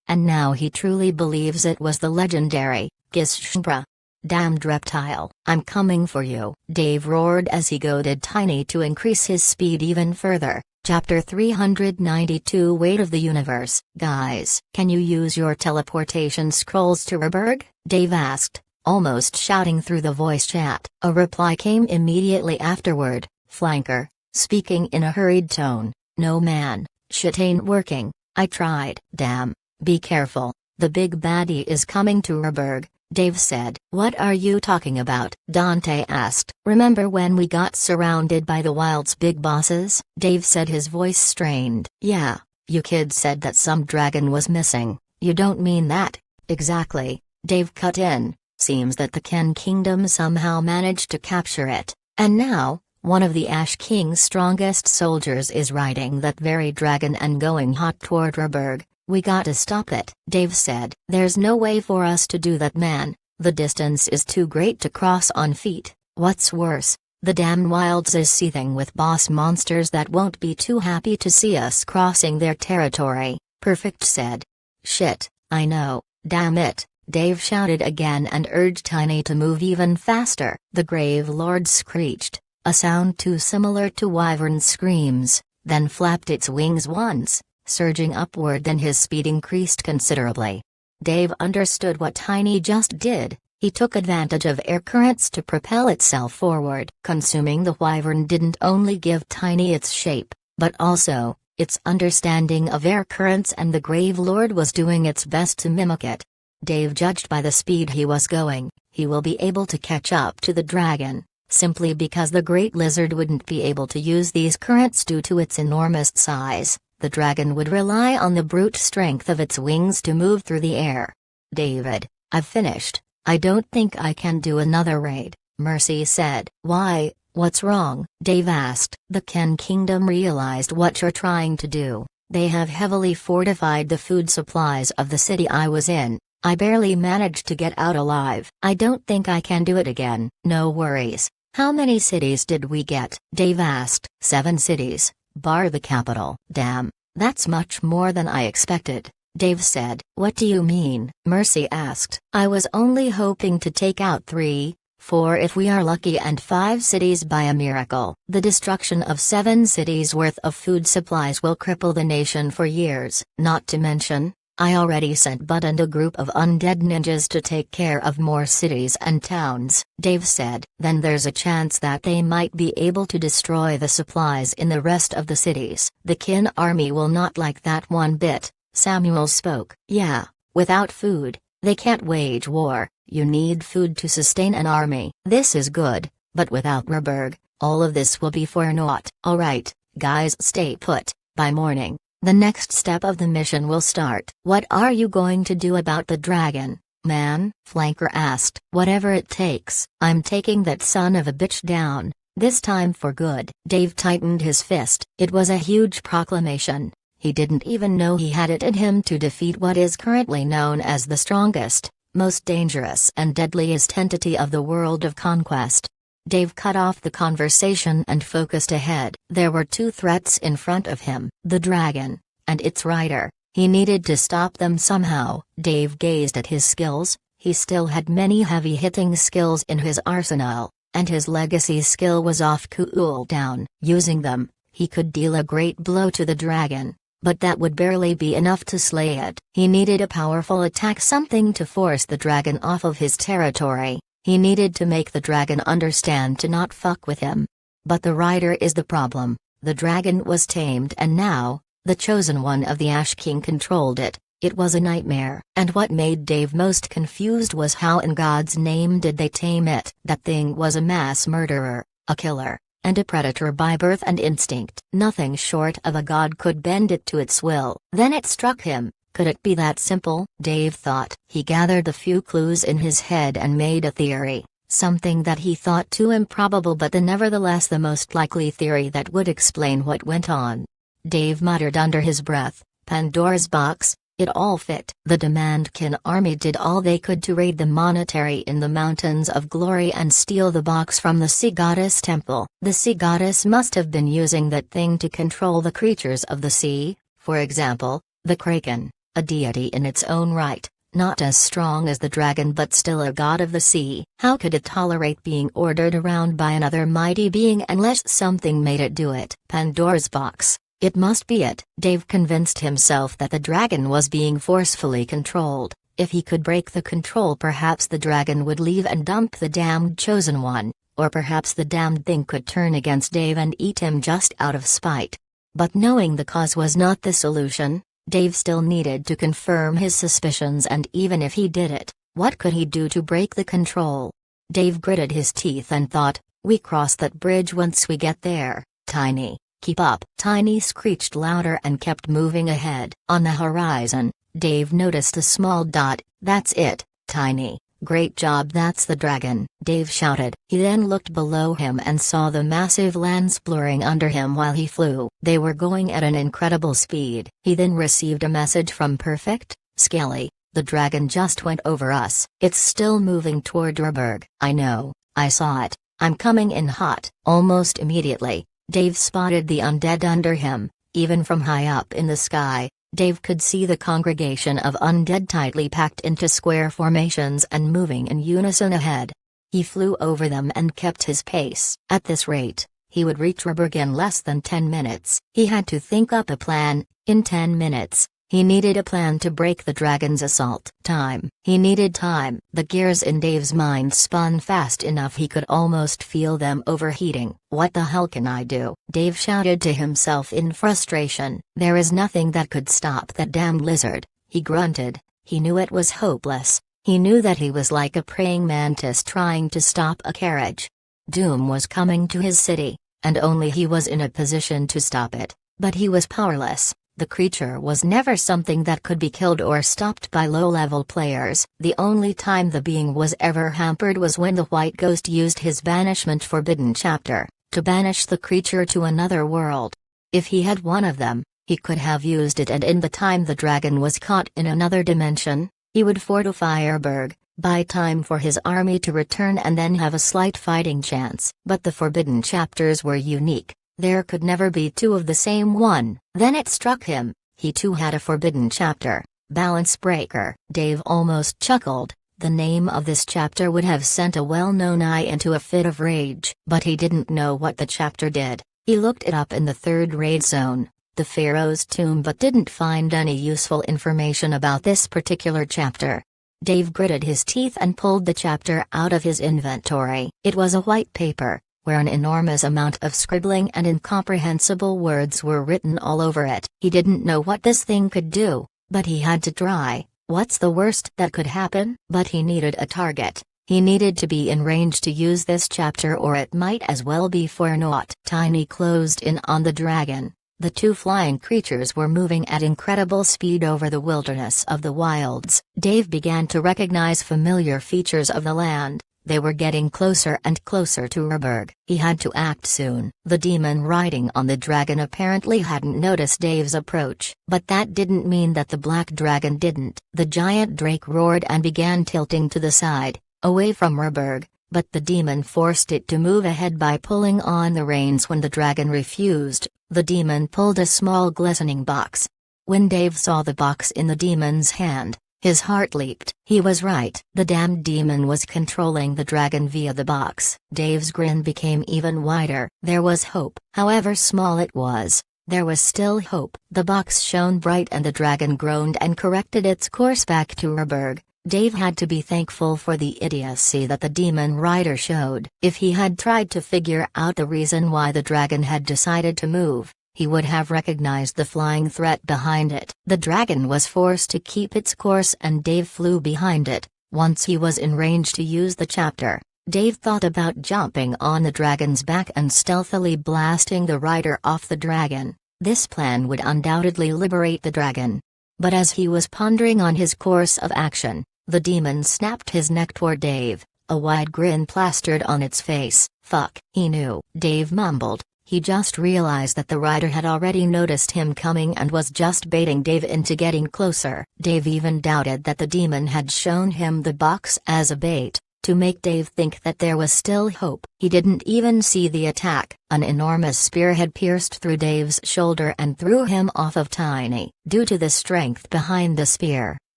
and now he truly believes it was the legendary, Gishmbra. Damned reptile, I'm coming for you, Dave roared as he goaded Tiny to increase his speed even further. Chapter 392 Weight of the Universe. Guys, can you use your teleportation scrolls to Ruberg? Dave asked, almost shouting through the voice chat. A reply came immediately afterward, Flanker, speaking in a hurried tone. No man, shit ain't working, I tried. Damn, be careful, the big baddie is coming to Ruberg, Dave said. What are you talking about? Dante asked. Remember when we got surrounded by the Wild's big bosses? Dave said, his voice strained. Yeah, you kid said that some dragon was missing. You don't mean that? Exactly, Dave cut in. Seems that the Ken Kingdom somehow managed to capture it, and now, one of the Ash King's strongest soldiers is riding that very dragon and going hot toward Ruberg. We gotta stop it, Dave said. There's no way for us to do that, man. The distance is too great to cross on feet. What's worse, the damn Wilds is seething with boss monsters that won't be too happy to see us crossing their territory, Perfect said. Shit, I know, damn it, Dave shouted again and urged Tiny to move even faster. The Grave Lord screeched, a sound too similar to wyvern screams, then flapped its wings once, surging upward. Then his speed increased considerably. Dave understood what Tiny just did. He took advantage of air currents to propel itself forward. Consuming the wyvern didn't only give Tiny its shape, but also its understanding of air currents, and the Grave Lord was doing its best to mimic it. Dave judged by the speed he was going, he will be able to catch up to the dragon, simply because the Great Lizard wouldn't be able to use these currents due to its enormous size. the dragon would rely on the brute strength of its wings to move through the air. "David, I've finished. I don't think I can do another raid," Mercy said. "Why, what's wrong?" Dave asked. "The Ken Kingdom realized what you're trying to do. They have heavily fortified the food supplies of the city I was in. I barely managed to get out alive. I don't think I can do it again." "No worries. How many cities did we get?" Dave asked. 7 cities, bar the capital." "Damn, that's much more than I expected," Dave said. "What do you mean?" Mercy asked. "I was only hoping to take out 3, 4 if we are lucky, and 5 cities by a miracle. The destruction of 7 cities worth of food supplies will cripple the nation for years. Not to mention, I already sent Bud and a group of undead ninjas to take care of more cities and towns," Dave said. "Then there's a chance that they might be able to destroy the supplies in the rest of the cities." "The Kin army will not like that one bit," Samuel spoke. "Yeah, without food, they can't wage war. You need food to sustain an army." "This is good, but without Roberg, all of this will be for naught." "Alright, guys, stay put. By morning, the next step of the mission will start." "What are you going to do about the dragon, man?" Flanker asked. "Whatever it takes. I'm taking that son of a bitch down, this time for good." Dave tightened his fist. It was a huge proclamation. He didn't even know he had it in him to defeat what is currently known as the strongest, most dangerous and deadliest entity of the world of conquest. Dave cut off the conversation and focused ahead. There were 2 threats in front of him, the dragon, and its rider. He needed to stop them somehow. Dave gazed at his skills. He still had many heavy-hitting skills in his arsenal, and his legacy skill was off cooldown. Using them, he could deal a great blow to the dragon, but that would barely be enough to slay it. He needed a powerful attack, something to force the dragon off of his territory. He needed to make the dragon understand to not fuck with him. But the rider is the problem. The dragon was tamed, and now, the chosen one of the Ash King controlled it. It was a nightmare. And what made Dave most confused was how in God's name did they tame it? That thing was a mass murderer, a killer, and a predator by birth and instinct. Nothing short of a god could bend it to its will. Then it struck him. Could it be that simple? Dave thought. He gathered a few clues in his head and made a theory, something that he thought too improbable, but nevertheless the most likely theory that would explain what went on. Dave muttered under his breath, "Pandora's box." It all fit. The Demandkin army did all they could to raid the monastery in the Mountains of Glory and steal the box from the sea goddess temple. The sea goddess must have been using that thing to control the creatures of the sea, for example, the kraken, a deity in its own right, not as strong as the dragon but still a god of the sea. How could it tolerate being ordered around by another mighty being unless something made it do it? Pandora's box. It must be it. Dave convinced himself that the dragon was being forcefully controlled. If he could break the control, perhaps the dragon would leave and dump the damned chosen one, or perhaps the damned thing could turn against Dave and eat him just out of spite. But knowing the cause was not the solution, Dave still needed to confirm his suspicions, and even if he did it, what could he do to break the control? Dave gritted his teeth and thought, "We cross that bridge once we get there, Tiny. Keep up." Tiny screeched louder and kept moving ahead. On the horizon, Dave noticed a small dot. "That's it, Tiny. Great job, that's the dragon," Dave shouted. He then looked below him and saw the massive lands blurring under him while he flew. They were going at an incredible speed. He then received a message from Perfect. "Skelly, the dragon just went over us. It's still moving toward Durberg." "I know, I saw it. I'm coming in hot." Almost immediately, Dave spotted the undead under him. Even from high up in the sky, Dave could see the congregation of undead tightly packed into square formations and moving in unison ahead. He flew over them and kept his pace. At this rate, he would reach Roberg in less than 10 minutes. He had to think up a plan. In 10 minutes, he needed a plan to break the dragon's assault. Time. He needed time. The gears in Dave's mind spun fast enough he could almost feel them overheating. "What the hell can I do?" Dave shouted to himself in frustration. There is nothing that could stop that damned lizard, he grunted. He knew it was hopeless. He knew that he was like a praying mantis trying to stop a carriage. Doom was coming to his city, and only he was in a position to stop it, but he was powerless. The creature was never something that could be killed or stopped by low-level players. The only time the being was ever hampered was when the White Ghost used his Banishment Forbidden chapter to banish the creature to another world. If he had one of them, he could have used it, and in the time the dragon was caught in another dimension, he would fortify Urberg, buy time for his army to return, and then have a slight fighting chance. But the forbidden chapters were unique. There could never be two of the same one. Then it struck him, he too had a forbidden chapter, Balance Breaker. Dave almost chuckled. The name of this chapter would have sent a well-known eye into a fit of rage. But he didn't know what the chapter did. He looked it up in the third raid zone, the Pharaoh's tomb, but didn't find any useful information about this particular chapter. Dave gritted his teeth and pulled the chapter out of his inventory. It was a white paper, where an enormous amount of scribbling and incomprehensible words were written all over it. He didn't know what this thing could do, but he had to try. What's the worst that could happen? But he needed a target. He needed to be in range to use this chapter, or it might as well be for naught. Tiny closed in on the dragon. The two flying creatures were moving at incredible speed over the wilderness of the wilds. Dave began to recognize familiar features of the land. They were getting closer and closer to Urberg. He had to act soon. The demon riding on the dragon apparently hadn't noticed Dave's approach. But that didn't mean that the black dragon didn't. The giant drake roared and began tilting to the side, away from Urberg. But the demon forced it to move ahead by pulling on the reins. When the dragon refused, the demon pulled a small glistening box. When Dave saw the box in the demon's hand, his heart leaped. He was right. The damned demon was controlling the dragon via the box. Dave's grin became even wider. There was hope. However small it was, there was still hope. The box shone bright and the dragon groaned and corrected its course back to Urberg. Dave had to be thankful for the idiocy that the demon rider showed. If he had tried to figure out the reason why the dragon had decided to move, he would have recognized the flying threat behind it. The dragon was forced to keep its course and Dave flew behind it. Once he was in range to use the chapter, Dave thought about jumping on the dragon's back and stealthily blasting the rider off the dragon. This plan would undoubtedly liberate the dragon. But as he was pondering on his course of action, the demon snapped his neck toward Dave, a wide grin plastered on its face. Fuck, he knew. Dave mumbled. He just realized that the rider had already noticed him coming and was just baiting Dave into getting closer. Dave even doubted that the demon had shown him the box as a bait, to make Dave think that there was still hope. He didn't even see the attack. An enormous spear had pierced through Dave's shoulder and threw him off of Tiny. Due to the strength behind the spear,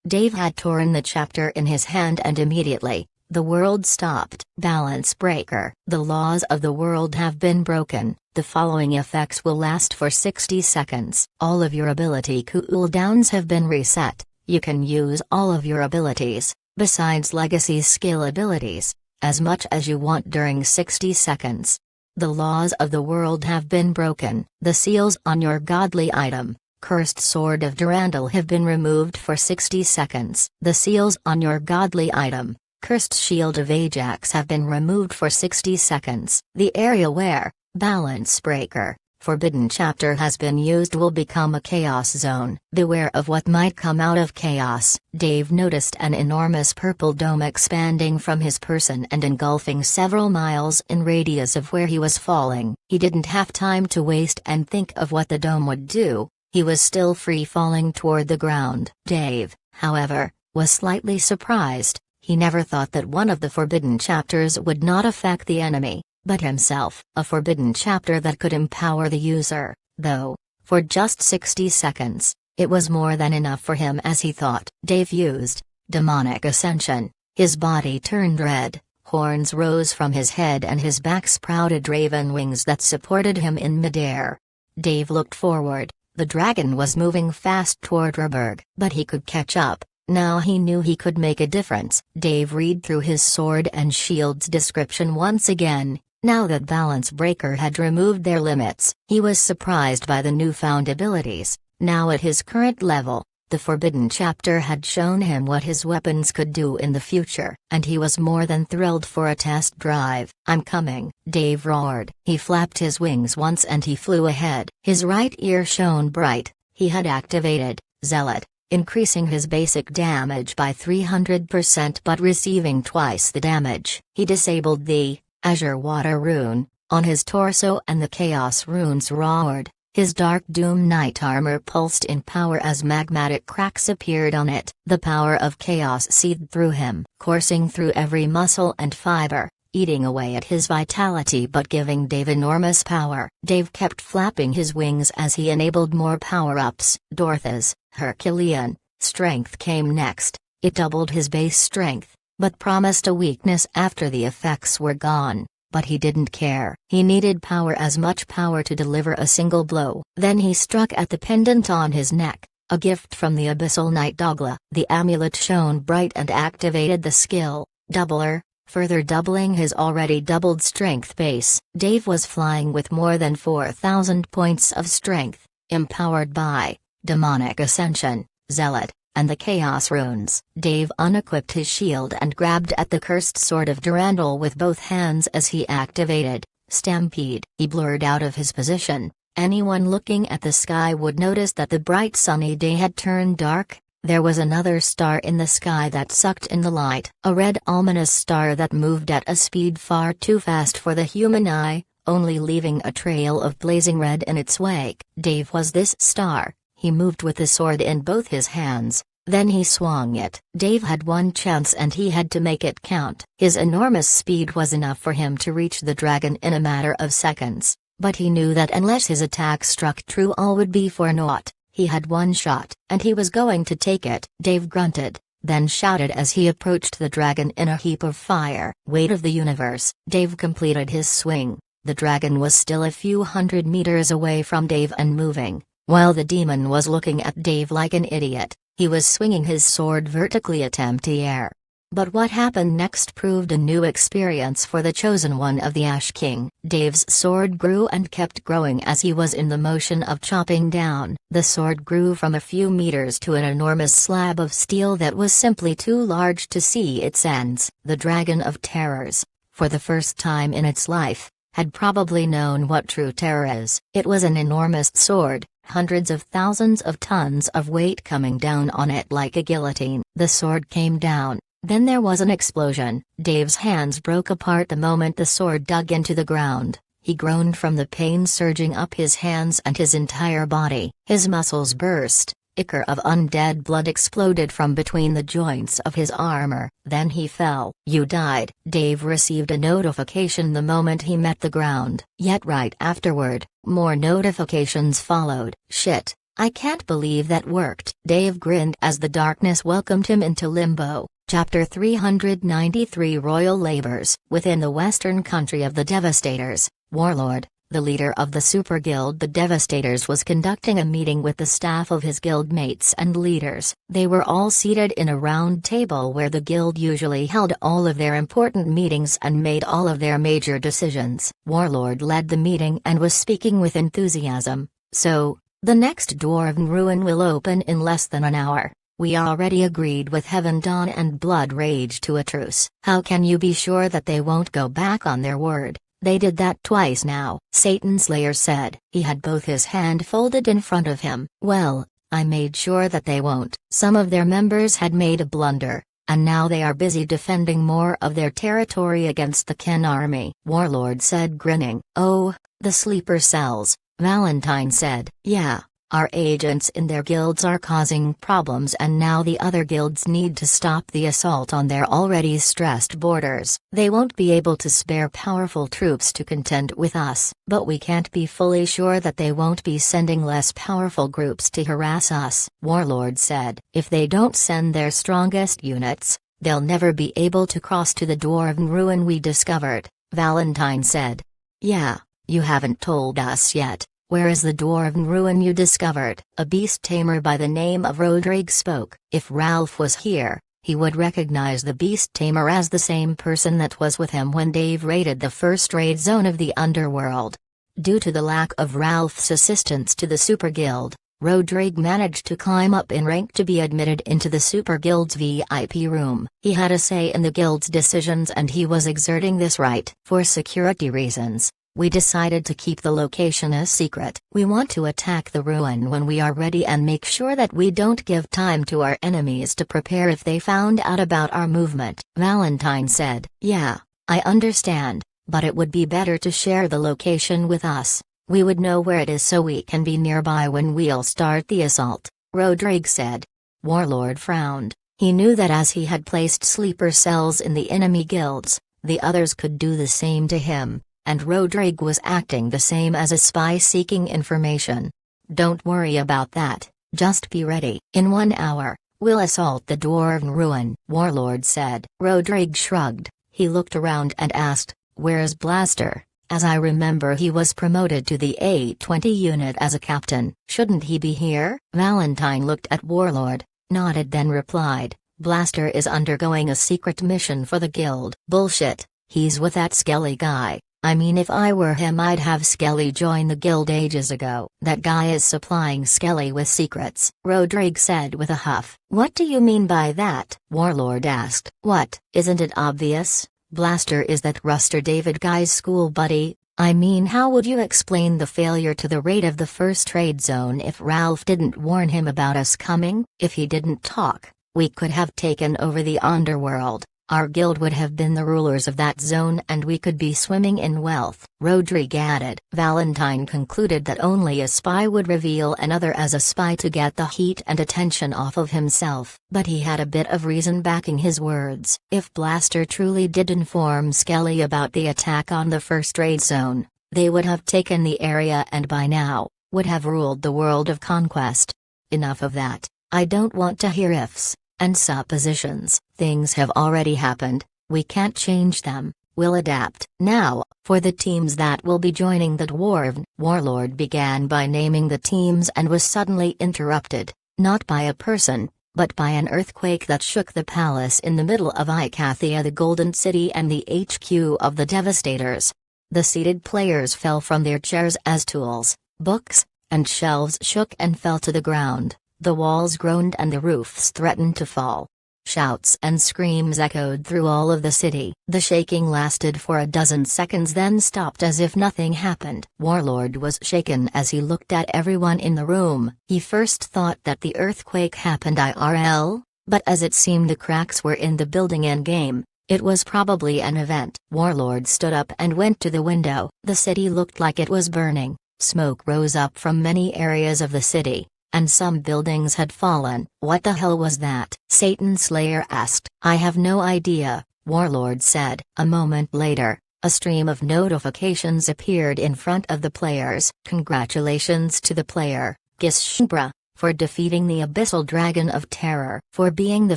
Dave had torn the chapter in his hand and immediately, the world stopped. Balance Breaker. The laws of the world have been broken. The following effects will last for 60 seconds. All of your ability cooldowns have been reset. You can use all of your abilities, besides legacy skill abilities, as much as you want during 60 seconds. The laws of the world have been broken. The seals on your godly item, Cursed Sword of Durandal, have been removed for 60 seconds. The seals on your godly item, Cursed Shield of Ajax, have been removed for 60 seconds. The area where Balance Breaker, Forbidden Chapter has been used will become a chaos zone. Beware of what might come out of chaos. Dave noticed an enormous purple dome expanding from his person and engulfing several miles in radius of where he was falling. He didn't have time to waste and think of what the dome would do. He was still free falling toward the ground. Dave, however, was slightly surprised. He never thought that one of the forbidden chapters would not affect the enemy, but himself. A forbidden chapter that could empower the user, though, for just 60 seconds, it was more than enough for him as he thought. Dave used Demonic Ascension. His body turned red, horns rose from his head and his back sprouted raven wings that supported him in midair. Dave looked forward. The dragon was moving fast toward Urberg, but he could catch up. Now he knew he could make a difference. Dave read through his sword and shield's description once again. Now that Balance Breaker had removed their limits, he was surprised by the newfound abilities. Now at his current level, the Forbidden Chapter had shown him what his weapons could do in the future, and he was more than thrilled for a test drive. "I'm coming," Dave roared. He flapped his wings once and he flew ahead. His right ear shone bright. He had activated Zealot, increasing his basic damage by 300% but receiving twice the damage. He disabled the Azure Water rune on his torso and the Chaos runes roared. His Dark Doom Knight armor pulsed in power as magmatic cracks appeared on it. The power of chaos seethed through him, coursing through every muscle and fiber, eating away at his vitality but giving Dave enormous power. Dave kept flapping his wings as he enabled more power-ups. Dortha's Herculean strength came next. It doubled his base strength, but promised a weakness after the effects were gone. But he didn't care. He needed power, as much power to deliver a single blow. Then he struck at the pendant on his neck, a gift from the Abyssal Knight Dogla. The amulet shone bright and activated the skill Doubler, further doubling his already doubled strength base. Dave was flying with more than 4,000 points of strength, empowered by Demonic Ascension, Zealot, and the Chaos runes. Dave unequipped his shield and grabbed at the cursed sword of Durandal with both hands as he activated Stampede. He blurred out of his position. Anyone looking at the sky would notice that the bright sunny day had turned dark. There was another star in the sky that sucked in the light. A red ominous star that moved at a speed far too fast for the human eye, only leaving a trail of blazing red in its wake. Dave was this star. He moved with the sword in both his hands, then he swung it. Dave had one chance and he had to make it count. His enormous speed was enough for him to reach the dragon in a matter of seconds, but he knew that unless his attack struck true all would be for naught. He had one shot, and he was going to take it. Dave grunted, then shouted as he approached the dragon in a heap of fire. Weight of the universe. Dave completed his swing. The dragon was still a few hundred meters away from Dave and moving. While the demon was looking at Dave like an idiot, he was swinging his sword vertically at empty air. But what happened next proved a new experience for the chosen one of the Ash King. Dave's sword grew and kept growing as he was in the motion of chopping down. The sword grew from a few meters to an enormous slab of steel that was simply too large to see its ends. The Dragon of Terrors, for the first time in its life, had probably known what true terror is. It was an enormous sword, hundreds of thousands of tons of weight coming down on it like a guillotine. The sword came down, then there was an explosion. Dave's hands broke apart the moment the sword dug into the ground. He groaned from the pain surging up his hands and his entire body. His muscles burst. Ichor of undead blood exploded from between the joints of his armor. Then he fell. "You died." Dave received a notification the moment he met the ground. Yet right afterward, more notifications followed. "Shit, I can't believe that worked." Dave grinned as the darkness welcomed him into limbo. Chapter 393 Royal Labors. Within the western country of the Devastators, Warlord, the leader of the Super Guild the Devastators, was conducting a meeting with the staff of his guild mates and leaders. They were all seated in a round table where the guild usually held all of their important meetings and made all of their major decisions. Warlord led the meeting and was speaking with enthusiasm. "So, the next Dwarven ruin will open in less than an hour. We already agreed with Heaven Dawn and Blood Rage to a truce. How can you be sure that they won't go back on their word? They did that twice now," Satan Slayer said. He had both his hand folded in front of him. "Well, I made sure that they won't. Some of their members had made a blunder, and now they are busy defending more of their territory against the Ken army," Warlord said, grinning. "Oh, the sleeper cells," Valentine said. "Yeah. Our agents in their guilds are causing problems and now the other guilds need to stop the assault on their already stressed borders. They won't be able to spare powerful troops to contend with us, but we can't be fully sure that they won't be sending less powerful groups to harass us," Warlord said. "If they don't send their strongest units, they'll never be able to cross to the Dwarven ruin we discovered," Valentine said. "Yeah, you haven't told us yet. Where is the Dwarven ruin you discovered?" A beast tamer by the name of Rodrigue spoke. If Ralph was here, he would recognize the beast tamer as the same person that was with him when Dave raided the first raid zone of the underworld. Due to the lack of Ralph's assistance to the Super Guild, Rodrigue managed to climb up in rank to be admitted into the Super Guild's VIP room. He had a say in the guild's decisions and he was exerting this right. For security reasons, We decided to keep the location a secret. We want to attack the ruin when we are ready and make sure that we don't give time to our enemies to prepare if they found out about our movement. Valentine said, "Yeah, I understand, but it would be better to share the location with us. We would know where it is so we can be nearby when we'll start the assault," Rodrigue said. Warlord frowned. He knew that as he had placed sleeper cells in the enemy guilds, the others could do the same to him, and Rodrigue was acting the same as a spy seeking information. "Don't worry about that, just be ready. In 1 hour, we'll assault the Dwarven ruin," Warlord said. Rodrigue shrugged. He looked around and asked, "Where's Blaster? As I remember he was promoted to the A20 unit as a captain. Shouldn't he be here?" Valentine looked at Warlord, nodded then replied, "Blaster is undergoing a secret mission for the guild." "Bullshit, he's with that Skelly guy. I mean if I were him I'd have Skelly join the guild ages ago." "That guy is supplying Skelly with secrets," Rodrigue said with a huff. "What do you mean by that?" Warlord asked. "What, isn't it obvious? Blaster is that Ruster David guy's school buddy. I mean how would you explain the failure to the raid of the first trade zone if Ralph didn't warn him about us coming? If he didn't talk, we could have taken over the underworld. Our guild would have been the rulers of that zone and we could be swimming in wealth," Rodrigue added. Valentine concluded that only a spy would reveal another as a spy to get the heat and attention off of himself. But he had a bit of reason backing his words. If Blaster truly did inform Skelly about the attack on the first trade zone, they would have taken the area and by now, would have ruled the world of conquest. Enough of that. I don't want to hear ifs and suppositions. Things have already happened, we can't change them, we'll adapt. Now, for the teams that will be joining the Dwarven, Warlord began by naming the teams and was suddenly interrupted, not by a person, but by an earthquake that shook the palace in the middle of Icathia, the Golden City and the HQ of the Devastators. The seated players fell from their chairs as tools, books, and shelves shook and fell to the ground. The walls groaned and the roofs threatened to fall. Shouts and screams echoed through all of the city. The shaking lasted for a dozen seconds then stopped as if nothing happened. Warlord was shaken as he looked at everyone in the room. He first thought that the earthquake happened IRL, but as it seemed the cracks were in the building in-game, it was probably an event. Warlord stood up and went to the window. The city looked like it was burning. Smoke rose up from many areas of the city, and some buildings had fallen. "What the hell was that?" Satan Slayer asked. "I have no idea," Warlord said. A moment later, a stream of notifications appeared in front of the players. "Congratulations to the player, Gishbra, for defeating the Abyssal Dragon of Terror. For being the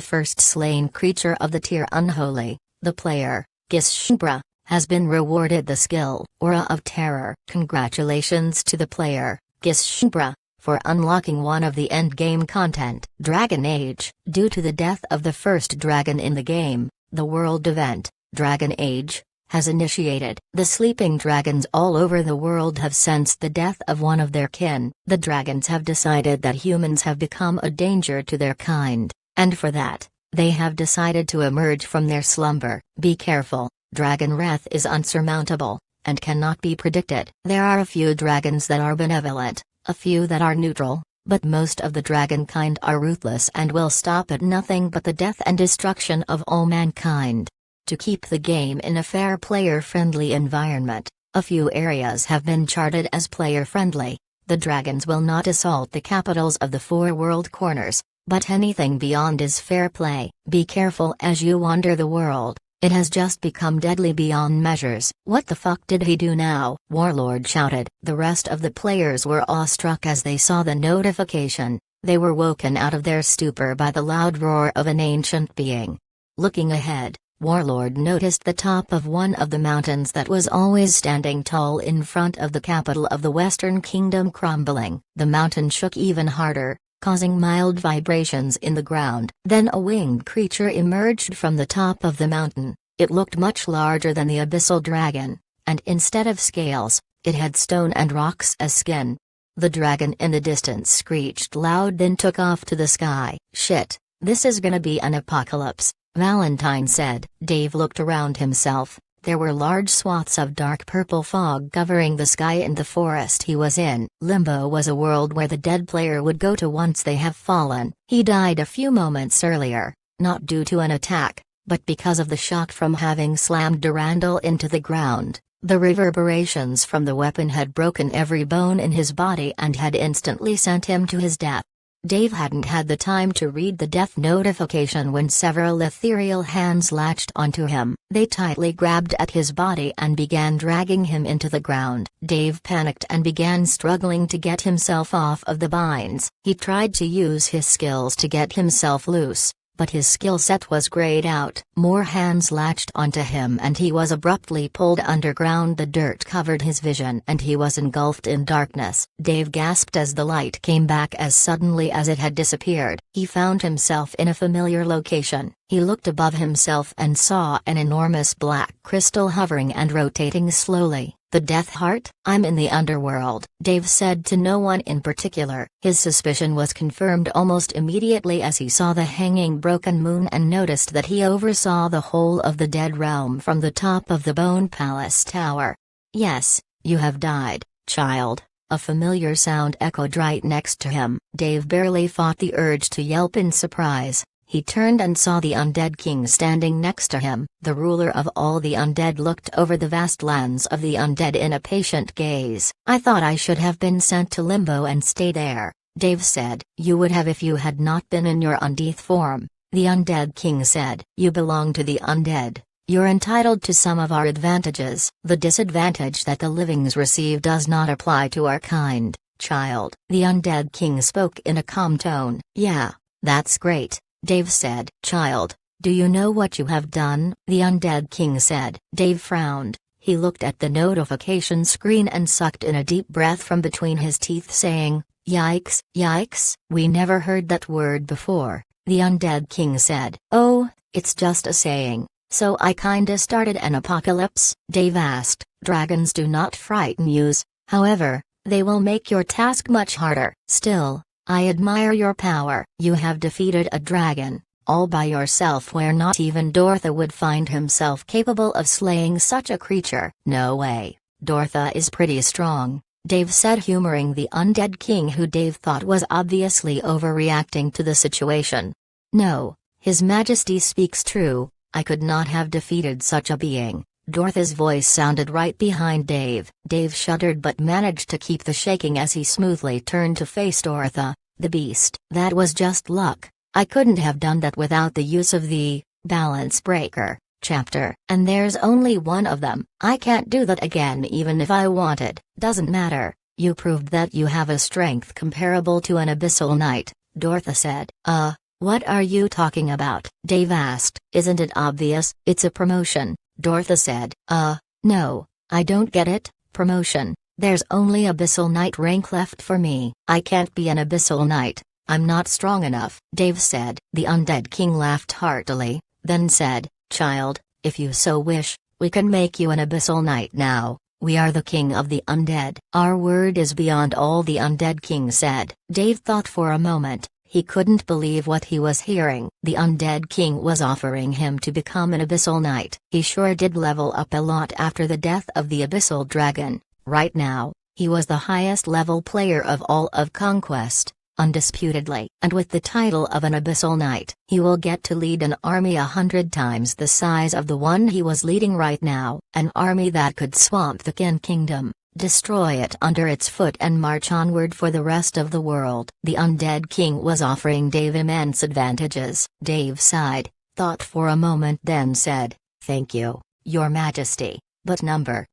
first slain creature of the tier Unholy, the player, Gishbra, has been rewarded the skill Aura of Terror. Congratulations to the player, Gishbra, for unlocking one of the endgame content, Dragon Age. Due to the death of the first dragon in the game, the world event, Dragon Age, has initiated. The sleeping dragons all over the world have sensed the death of one of their kin. The dragons have decided that humans have become a danger to their kind, and for that, they have decided to emerge from their slumber. Be careful, dragon wrath is unsurmountable, and cannot be predicted. There are a few dragons that are benevolent, a few that are neutral, but most of the dragon kind are ruthless and will stop at nothing but the death and destruction of all mankind. To keep the game in a fair player-friendly environment, a few areas have been charted as player-friendly. The dragons will not assault the capitals of the 4 world corners, but anything beyond is fair play. Be careful as you wander the world. It has just become deadly beyond measures. What the fuck did he do now? Warlord shouted. The rest of the players were awestruck as they saw the notification. They were woken out of their stupor by the loud roar of an ancient being. Looking ahead, Warlord noticed the top of one of the mountains that was always standing tall in front of the capital of the Western Kingdom crumbling. The mountain shook even harder, causing mild vibrations in the ground. Then a winged creature emerged from the top of the mountain. It looked much larger than the Abyssal Dragon, and instead of scales, it had stone and rocks as skin. The dragon in the distance screeched loud then took off to the sky. Shit, this is gonna be an apocalypse, Valentine said. Dave looked around himself, There were large swaths of dark purple fog covering the sky in the forest he was in. Limbo was a world where the dead player would go to once they have fallen. He died a few moments earlier, not due to an attack, but because of the shock from having slammed Durandal into the ground. The reverberations from the weapon had broken every bone in his body and had instantly sent him to his death. Dave hadn't had the time to read the death notification when several ethereal hands latched onto him. They tightly grabbed at his body and began dragging him into the ground. Dave panicked and began struggling to get himself off of the binds. He tried to use his skills to get himself loose, but his skill set was grayed out. More hands latched onto him and he was abruptly pulled underground. The dirt covered his vision and he was engulfed in darkness. Dave gasped as the light came back as suddenly as it had disappeared. He found himself in a familiar location. He looked above himself and saw an enormous black crystal hovering and rotating slowly. The Death Heart? I'm in the underworld, Dave said to no one in particular. His suspicion was confirmed almost immediately as he saw the hanging broken moon and noticed that he oversaw the whole of the dead realm from the top of the Bone Palace Tower. Yes, you have died, child. A familiar sound echoed right next to him. Dave barely fought the urge to yelp in surprise. He turned and saw the undead king standing next to him. The ruler of all the undead looked over the vast lands of the undead in a patient gaze. I thought I should have been sent to Limbo and stay there, Dave said. You would have if you had not been in your undeath form, the undead king said. You belong to the undead. You're entitled to some of our advantages. The disadvantage that the livings receive does not apply to our kind, child. The undead king spoke in a calm tone. Yeah, that's great, Dave said. Child, do you know what you have done? The undead king said. Dave frowned. He looked at the notification screen and sucked in a deep breath from between his teeth saying, Yikes, yikes. We never heard that word before, the undead king said. Oh, it's just a saying. So I kinda started an apocalypse? Dave asked. Dragons do not frighten you. However, they will make your task much harder. Still, I admire your power. You have defeated a dragon, all by yourself where not even Dortha would find himself capable of slaying such a creature. No way, Dortha is pretty strong, Dave said, humoring the undead king who Dave thought was obviously overreacting to the situation. No, His Majesty speaks true, I could not have defeated such a being. Dortha's voice sounded right behind Dave. Dave shuddered but managed to keep the shaking as he smoothly turned to face Dortha, the beast. That was just luck. I couldn't have done that without the use of the balance breaker chapter. And there's only one of them. I can't do that again even if I wanted. Doesn't matter. You proved that you have a strength comparable to an abyssal knight, Dortha said. What are you talking about? Dave asked. Isn't it obvious? It's a promotion, Dortha said. No, I don't get it. Promotion. There's only abyssal knight rank left for me. I can't be an abyssal knight. I'm not strong enough, Dave said. The undead king laughed heartily, then said, Child, if you so wish, we can make you an abyssal knight now. We are the king of the undead. Our word is beyond all, the undead king said. Dave thought for a moment. He couldn't believe what he was hearing. The undead king was offering him to become an abyssal knight. He sure did level up a lot after the death of the abyssal dragon. Right now, he was the highest level player of all of Conquest, undisputedly. And with the title of an abyssal knight, he will get to lead an army 100 times the size of the one he was leading right now. An army that could swamp the Kin Kingdom, destroy it under its foot and march onward for the rest of the world. The undead king was offering Dave immense advantages. Dave sighed, thought for a moment, then said, Thank you, Your Majesty, but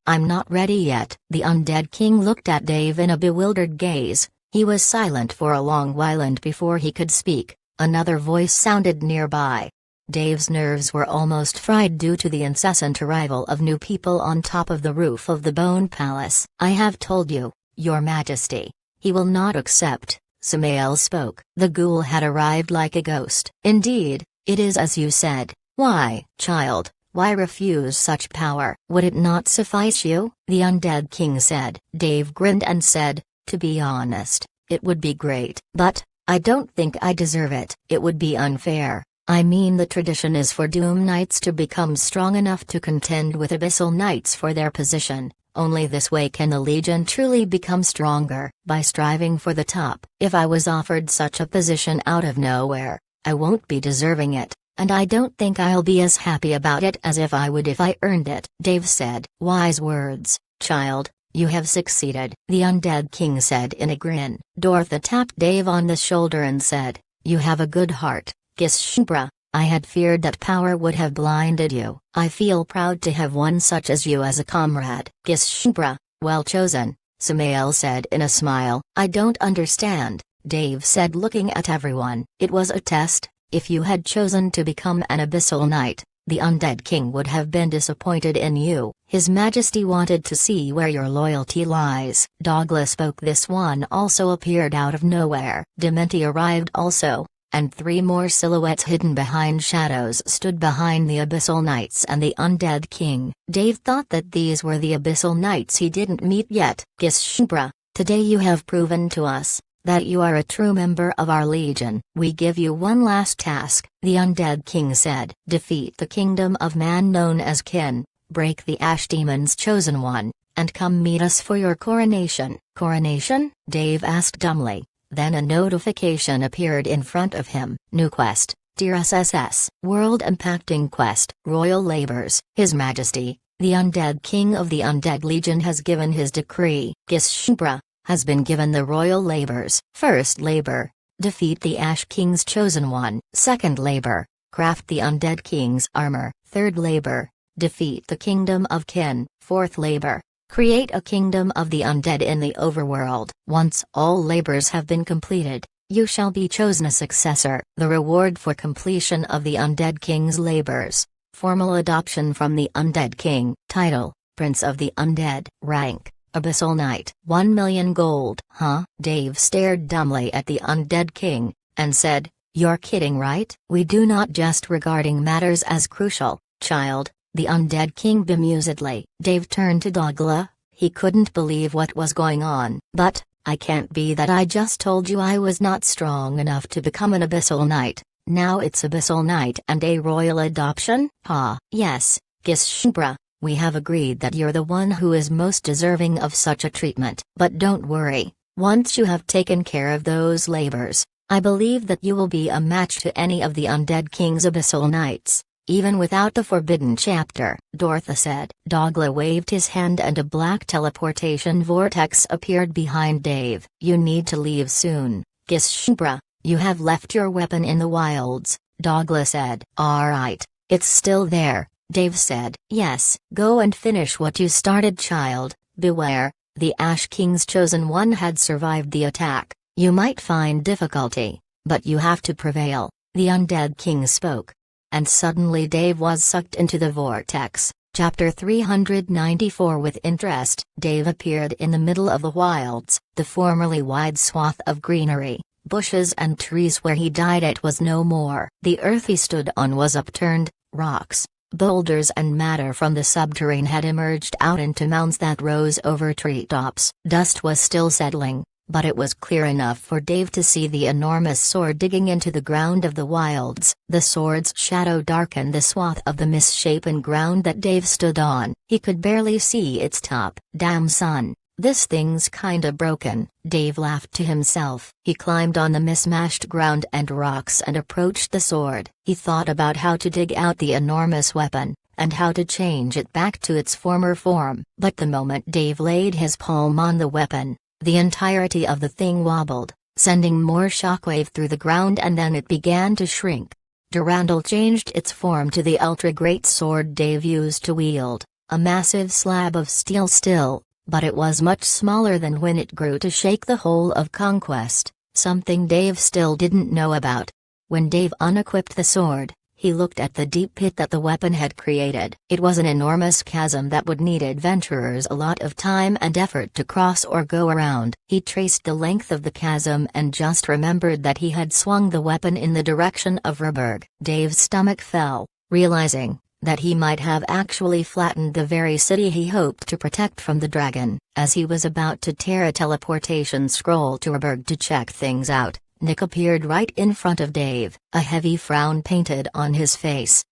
I'm not ready yet. The undead king looked at Dave in a bewildered gaze. He was silent for a long while and before he could speak, another voice sounded nearby. Dave's nerves were almost fried due to the incessant arrival of new people on top of the roof of the Bone Palace. I have told you, Your Majesty. He will not accept, Samael spoke. The ghoul had arrived like a ghost. Indeed, it is as you said. Why, child, why refuse such power? Would it not suffice you? The undead king said. Dave grinned and said, To be honest, it would be great. But, I don't think I deserve it. It would be unfair. I mean the tradition is for Doom Knights to become strong enough to contend with Abyssal Knights for their position. Only this way can the Legion truly become stronger, by striving for the top. If I was offered such a position out of nowhere, I won't be deserving it, and I don't think I'll be as happy about it as if I would if I earned it, Dave said. Wise words, child. You have succeeded, the Undead King said in a grin. Dortha tapped Dave on the shoulder and said, you have a good heart, Gishbra. I had feared that power would have blinded you. I feel proud to have one such as you as a comrade. Gishbra, well chosen, Samael said in a smile. I don't understand, Dave said looking at everyone. It was a test. If you had chosen to become an Abyssal Knight, the Undead King would have been disappointed in you. His Majesty wanted to see where your loyalty lies. Dogla spoke. This one also appeared out of nowhere. Dementi arrived also, and 3 more silhouettes hidden behind shadows stood behind the Abyssal Knights and the Undead King. Dave thought that these were the Abyssal Knights he didn't meet yet. Gishbra, today you have proven to us that you are a true member of our Legion. We give you one last task, the Undead King said. Defeat the kingdom of man known as Kin, break the Ash Demon's chosen one, and come meet us for your coronation. Coronation? Dave asked dumbly. Then a notification appeared in front of him. New quest, Dear SSS. World impacting quest, Royal Labors. His Majesty, the Undead King of the Undead Legion has given his decree. Gishbra has been given the Royal Labors. First labor, defeat the Ash King's chosen one. Second labor, craft the Undead King's armor. Third labor, defeat the kingdom of Kin. Fourth labor, create a kingdom of the undead in the overworld. Once all labors have been completed, you shall be chosen a successor. The reward for completion of the Undead King's labors. Formal adoption from the Undead King. Title, Prince of the Undead. Rank, Abyssal Knight. 1 million gold. Huh? Dave stared dumbly at the Undead King, and said, you're kidding, right? We do not jest regarding matters as crucial, child, the Undead King bemusedly. Dave turned to Dogla. He couldn't believe what was going on. But, I can't be that. I just told you I was not strong enough to become an Abyssal Knight. Now it's Abyssal Knight and a royal adoption? Ha. Yes, Gishbra. We have agreed that you're the one who is most deserving of such a treatment. But don't worry, once you have taken care of those labors, I believe that you will be a match to any of the Undead King's Abyssal Knights, even without the Forbidden Chapter, Dortha said. Dogla waved his hand and a black teleportation vortex appeared behind Dave. You need to leave soon, Gishbra. You have left your weapon in the wilds, Dogla said. Alright, it's still there, Dave said. Yes. Go and finish what you started, child. Beware, the Ash King's chosen one had survived the attack. You might find difficulty, but you have to prevail, the Undead King spoke. And suddenly Dave was sucked into the vortex. Chapter 394. With interest, Dave appeared in the middle of the wilds. The formerly wide swath of greenery, bushes and trees where he died it was no more. The earth he stood on was upturned. Rocks, boulders and matter from the subterrane had emerged out into mounds that rose over treetops. Dust was still settling, but it was clear enough for Dave to see the enormous sword digging into the ground of the wilds. The sword's shadow darkened the swath of the misshapen ground that Dave stood on. He could barely see its top. Damn son, this thing's kinda broken, Dave laughed to himself. He climbed on the mismatched ground and rocks and approached the sword. He thought about how to dig out the enormous weapon, and how to change it back to its former form. But the moment Dave laid his palm on the weapon, the entirety of the thing wobbled, sending more shockwave through the ground, and then it began to shrink. Durandal changed its form to the ultra-great sword Dave used to wield, a massive slab of steel still, but it was much smaller than when it grew to shake the whole of Conquest, something Dave still didn't know about. When Dave unequipped the sword, he looked at the deep pit that the weapon had created. It was an enormous chasm that would need adventurers a lot of time and effort to cross or go around. He traced the length of the chasm and just remembered that he had swung the weapon in the direction of Rurburg. Dave's stomach fell, realizing that he might have actually flattened the very city he hoped to protect from the dragon. As he was about to tear a teleportation scroll to Rurburg to check things out, Nick appeared right in front of Dave, a heavy frown painted on his face.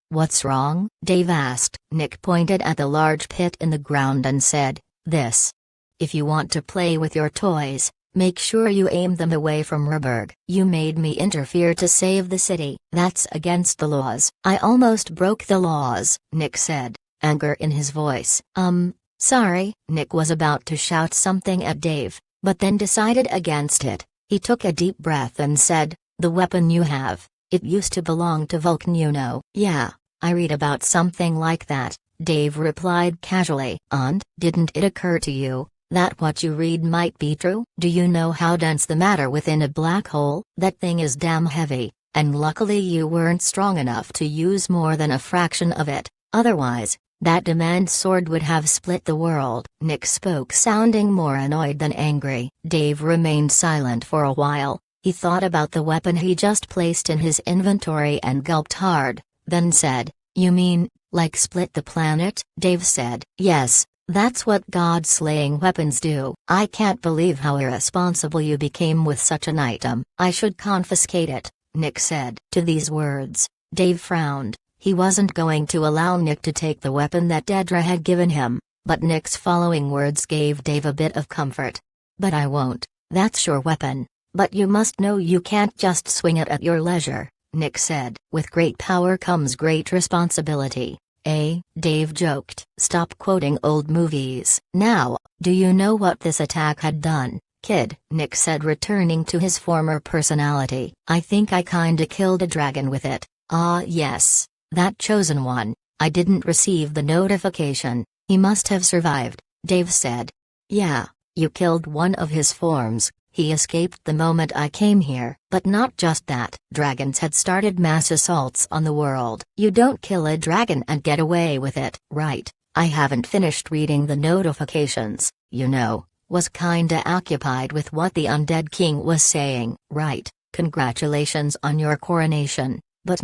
What's wrong?" Dave asked. Nick pointed at the large pit in the ground and said, "This. If you want to play with your toys, make sure you aim them away from Rubberg. You made me interfere to save the city. That's against the laws." "I almost broke the laws," Nick said, anger in his voice. Sorry." Nick was about to shout something at Dave, but then decided against it. He took a deep breath and said, "The weapon you have, it used to belong to Vulcan, you know." "Yeah, I read about something like that," Dave replied casually. "And didn't it occur to you that what you read might be true? Do you know how dense the matter within a black hole? That thing is damn heavy, and luckily you weren't strong enough to use more than a fraction of it. Otherwise, that demand sword would have split the world." Nick spoke, sounding more annoyed than angry. Dave remained silent for a while. He thought about the weapon he just placed in his inventory and gulped hard, then said, "You mean, like split the planet?" Dave said, "Yes, that's what God-slaying weapons do." "I can't believe how irresponsible you became with such an item." "I should confiscate it," Nick said. To these words, Dave frowned. He wasn't going to allow Nick to take the weapon that Dedra had given him, but Nick's following words gave Dave a bit of comfort. "But I won't. That's your weapon. But you must know you can't just swing it at your leisure," Nick said. "With great power comes great responsibility." Dave joked. "Stop quoting old movies." "Now, do you know what this attack had done, kid?" Nick said, returning to his former personality. "I think I kinda killed a dragon with it." "Ah yes. That chosen one. I didn't receive the notification. He must have survived," Dave said. "Yeah, you killed one of his forms. He escaped the moment I came here." "But not just that. Dragons had started mass assaults on the world." "You don't kill a dragon and get away with it." "Right. I haven't finished reading the notifications, you know. Was kinda occupied with what the undead king was saying." "Right. Congratulations on your coronation. But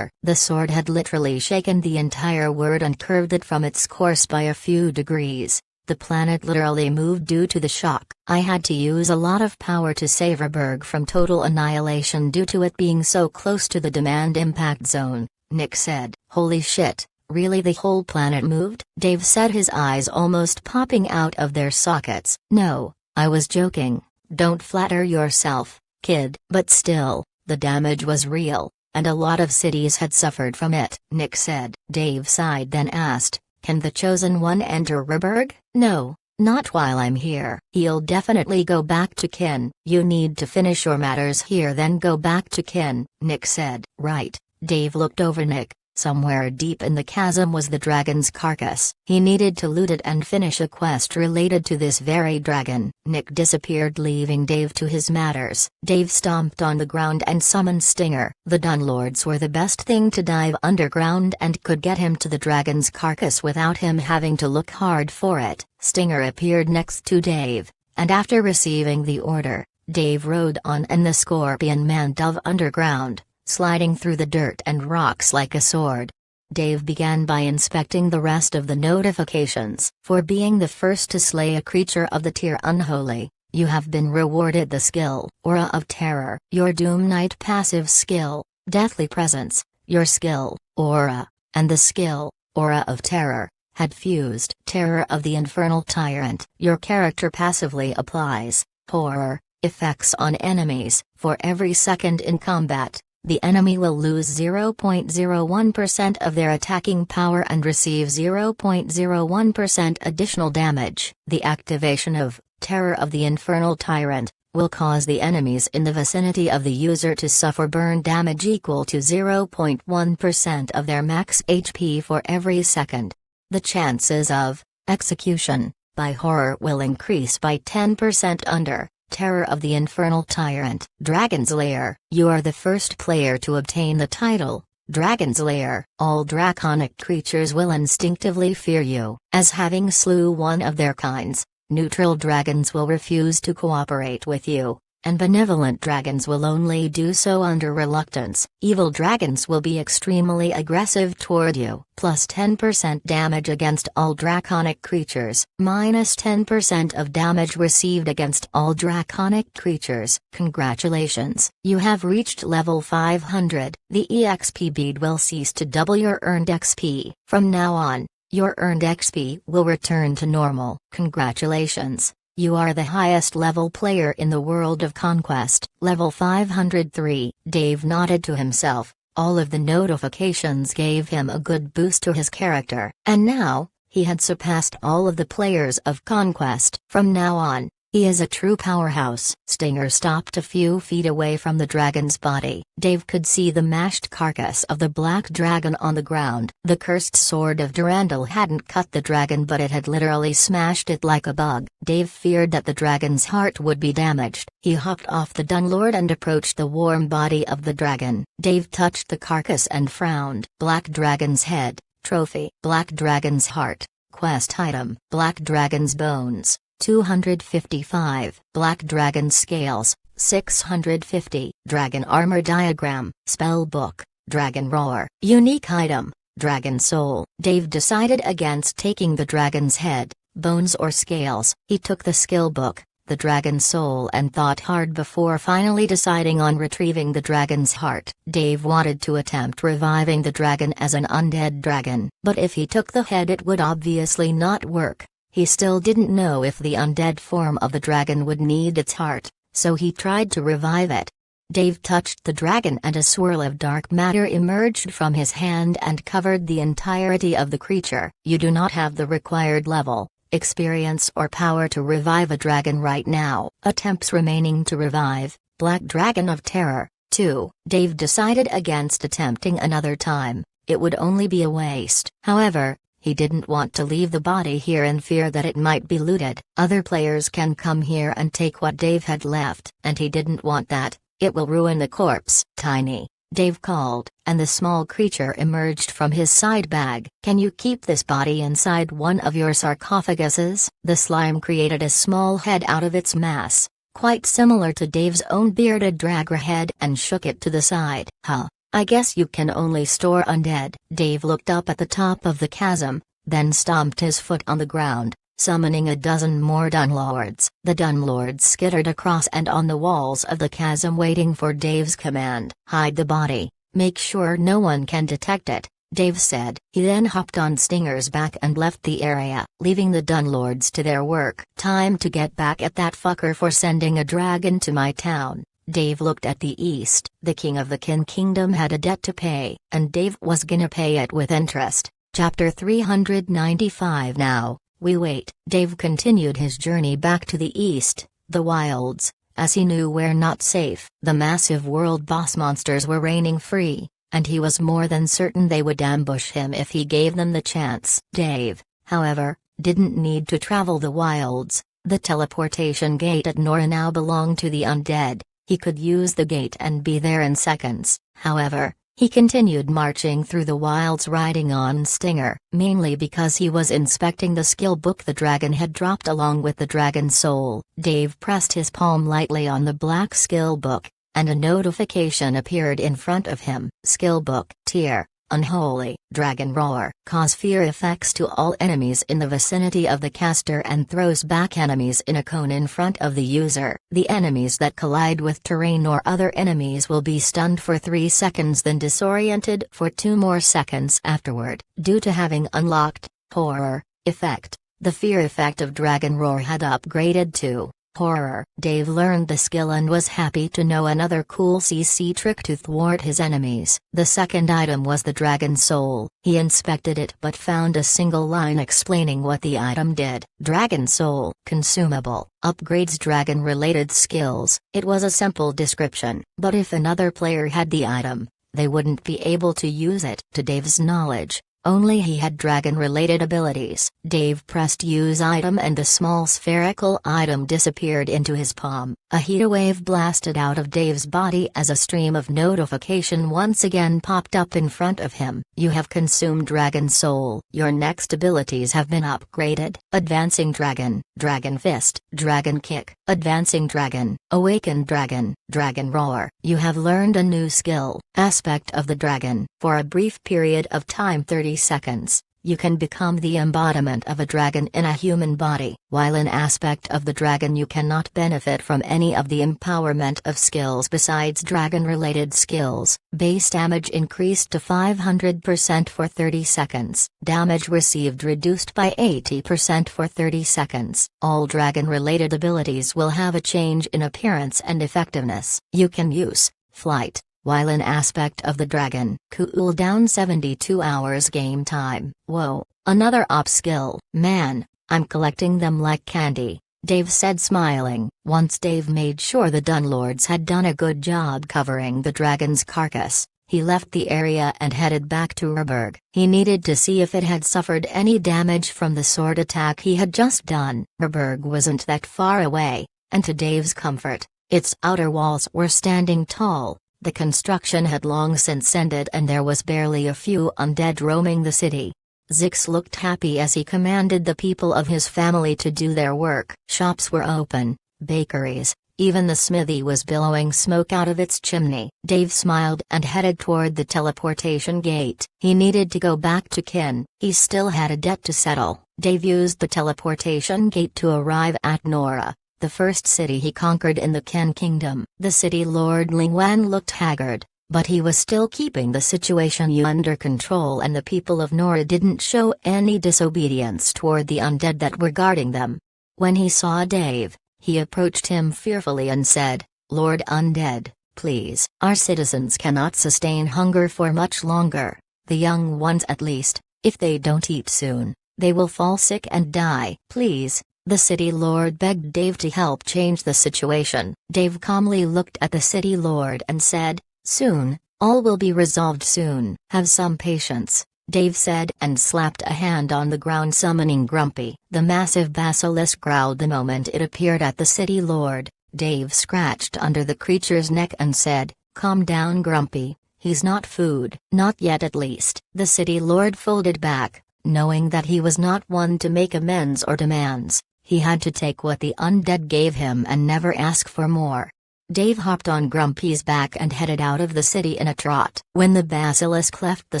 the sword had literally shaken the entire world and curved it from its course by a few degrees. The planet literally moved due to the shock. I had to use a lot of power to save Rubberg from total annihilation due to it being so close to the demand impact zone," Nick said. "Holy shit, really the whole planet moved?" Dave said, his eyes almost popping out of their sockets. "No, I was joking. Don't flatter yourself, kid." "But still, the damage was real. And a lot of cities had suffered from it," Nick said. Dave sighed, then asked, "Can the Chosen One enter Rubberg?" "No, not while I'm here. He'll definitely go back to Kin." "You need to finish your matters here, then go back to Kin," Nick said. "Right." Dave looked over Nick. Somewhere deep in the chasm was the dragon's carcass. He needed to loot it and finish a quest related to this very dragon. Nick disappeared, leaving Dave to his matters. Dave stomped on the ground and summoned Stinger. The Dunlords were the best thing to dive underground and could get him to the dragon's carcass without him having to look hard for it. Stinger appeared next to Dave, and after receiving the order, Dave rode on and the Scorpion Man dove underground, sliding through the dirt and rocks like a sword. Dave began by inspecting the rest of the notifications. "For being the first to slay a creature of the tier Unholy, you have been rewarded the skill Aura of Terror. Your Doom Knight passive skill, Deathly Presence, your skill, Aura, and the skill, Aura of Terror, had fused. Terror of the Infernal Tyrant. Your character passively applies horror effects on enemies. For every second in combat, the enemy will lose 0.01% of their attacking power and receive 0.01% additional damage. The activation of Terror of the Infernal Tyrant will cause the enemies in the vicinity of the user to suffer burn damage equal to 0.1% of their max HP for every second. The chances of execution by horror will increase by 10% under Terror of the Infernal Tyrant. Dragon's Lair. You are the first player to obtain the title, Dragon's Lair. All draconic creatures will instinctively fear you, as having slew one of their kinds. Neutral dragons will refuse to cooperate with you, and benevolent dragons will only do so under reluctance. Evil dragons will be extremely aggressive toward you. Plus 10% damage against all draconic creatures. Minus 10% of damage received against all draconic creatures. Congratulations. You have reached level 500. The EXP bead will cease to double your earned XP. From now on, your earned XP will return to normal. Congratulations. You are the highest level player in the world of Conquest. Level 503. Dave nodded to himself. All of the notifications gave him a good boost to his character. And now, he had surpassed all of the players of Conquest. From now on, he is a true powerhouse. Stinger stopped a few feet away from the dragon's body. Dave could see the mashed carcass of the black dragon on the ground. The cursed sword of Durandal hadn't cut the dragon, but it had literally smashed it like a bug. Dave feared that the dragon's heart would be damaged. He hopped off the Dunlord and approached the warm body of the dragon. Dave touched the carcass and frowned. Black dragon's head, trophy. Black dragon's heart, quest item. Black dragon's bones, 255. Black dragon scales, 650. Dragon armor diagram, spell book, dragon roar. Unique item, dragon soul. Dave decided against taking the dragon's head, bones or scales. He took the skill book, the dragon soul, and thought hard before finally deciding on retrieving the dragon's heart. Dave wanted to attempt reviving the dragon as an undead dragon, but if he took the head it would obviously not work. He still didn't know if the undead form of the dragon would need its heart, so he tried to revive it. Dave touched the dragon and a swirl of dark matter emerged from his hand and covered the entirety of the creature. You do not have the required level, experience or power to revive a dragon right now. Attempts remaining to revive, Black Dragon of Terror, 2. Dave decided against attempting another time. It would only be a waste. However, he didn't want to leave the body here in fear that it might be looted. Other players can come here and take what Dave had left, and he didn't want that. It will ruin the corpse. Tiny, Dave called, and the small creature emerged from his side bag. Can you keep this body inside one of your sarcophaguses? The slime created a small head out of its mass, quite similar to Dave's own bearded dragra head, and shook it to the side. Huh. I guess you can only store undead. Dave looked up at the top of the chasm, then stomped his foot on the ground, summoning a dozen more Dunlords. The Dunlords skittered across and on the walls of the chasm waiting for Dave's command. Hide the body, make sure no one can detect it, Dave said. He then hopped on Stinger's back and left the area, leaving the Dunlords to their work. Time to get back at that fucker for sending a dragon to my town. Dave looked at the east. The king of the Kin Kingdom had a debt to pay, and Dave was gonna pay it with interest. Chapter 395. Now, we wait. Dave continued his journey back to the east, the wilds, as he knew were not safe. The massive world boss monsters were reigning free, and he was more than certain they would ambush him if he gave them the chance. Dave, however, didn't need to travel the wilds. The teleportation gate at Nora now belonged to the undead. He could use the gate and be there in seconds. However, he continued marching through the wilds riding on Stinger, mainly because he was inspecting the skill book the dragon had dropped along with the dragon soul. Dave pressed his palm lightly on the black skill book, and a notification appeared in front of him. Skill book, tier, Unholy. Dragon Roar. Cause fear effects to all enemies in the vicinity of the caster and throws back enemies in a cone in front of the user. The enemies that collide with terrain or other enemies will be stunned for 3 seconds, then disoriented for 2 more seconds afterward. Due to having unlocked Horror effect, the fear effect of Dragon Roar had upgraded to Horror. Dave learned the skill and was happy to know another cool CC trick to thwart his enemies. The second item was the Dragon Soul. He inspected it but found a single line explaining what the item did. Dragon Soul. Consumable. Upgrades dragon-related skills. It was a simple description, but if another player had the item, they wouldn't be able to use it. To Dave's knowledge, only he had dragon-related abilities. Dave pressed use item and the small spherical item disappeared into his palm. A heatwave blasted out of Dave's body as a stream of notification once again popped up in front of him. You have consumed Dragon Soul. Your next abilities have been upgraded. Advancing Dragon, Dragon Fist, Dragon Kick, Advancing Dragon, Awakened Dragon, Dragon Roar. You have learned a new skill, Aspect of the Dragon. For a brief period of time 30 seconds. You can become the embodiment of a dragon in a human body. While in Aspect of the Dragon you cannot benefit from any of the empowerment of skills besides dragon-related skills. Base damage increased to 500% for 30 seconds. Damage received reduced by 80% for 30 seconds. All dragon-related abilities will have a change in appearance and effectiveness. You can use Flight. While in Aspect of the Dragon, cool down 72 hours game time. Whoa, another op skill. Man, I'm collecting them like candy, Dave said smiling. Once Dave made sure the Dunlords had done a good job covering the dragon's carcass, he left the area and headed back to Urberg. He needed to see if it had suffered any damage from the sword attack he had just done. Urberg wasn't that far away, and to Dave's comfort, its outer walls were standing tall. The construction had long since ended and there was barely a few undead roaming the city. Zix looked happy as he commanded the people of his family to do their work. Shops were open, bakeries, even the smithy was billowing smoke out of its chimney. Dave smiled and headed toward the teleportation gate. He needed to go back to Kin. He still had a debt to settle. Dave used the teleportation gate to arrive at Nora, the first city he conquered in the Ken Kingdom. The city lord Lingwan looked haggard, but he was still keeping the situation under control and the people of Nora didn't show any disobedience toward the undead that were guarding them. When he saw Dave, he approached him fearfully and said, "Lord Undead, please. Our citizens cannot sustain hunger for much longer, the young ones at least. If they don't eat soon, they will fall sick and die. Please." The city lord begged Dave to help change the situation. Dave calmly looked at the city lord and said, "Soon, all will be resolved soon. Have some patience," Dave said and slapped a hand on the ground summoning Grumpy. The massive basilisk growled the moment it appeared at the city lord. Dave scratched under the creature's neck and said, "Calm down Grumpy, he's not food. Not yet at least." The city lord folded back, knowing that he was not one to make amends or demands. He had to take what the undead gave him and never ask for more. Dave hopped on Grumpy's back and headed out of the city in a trot. When the basilisk left the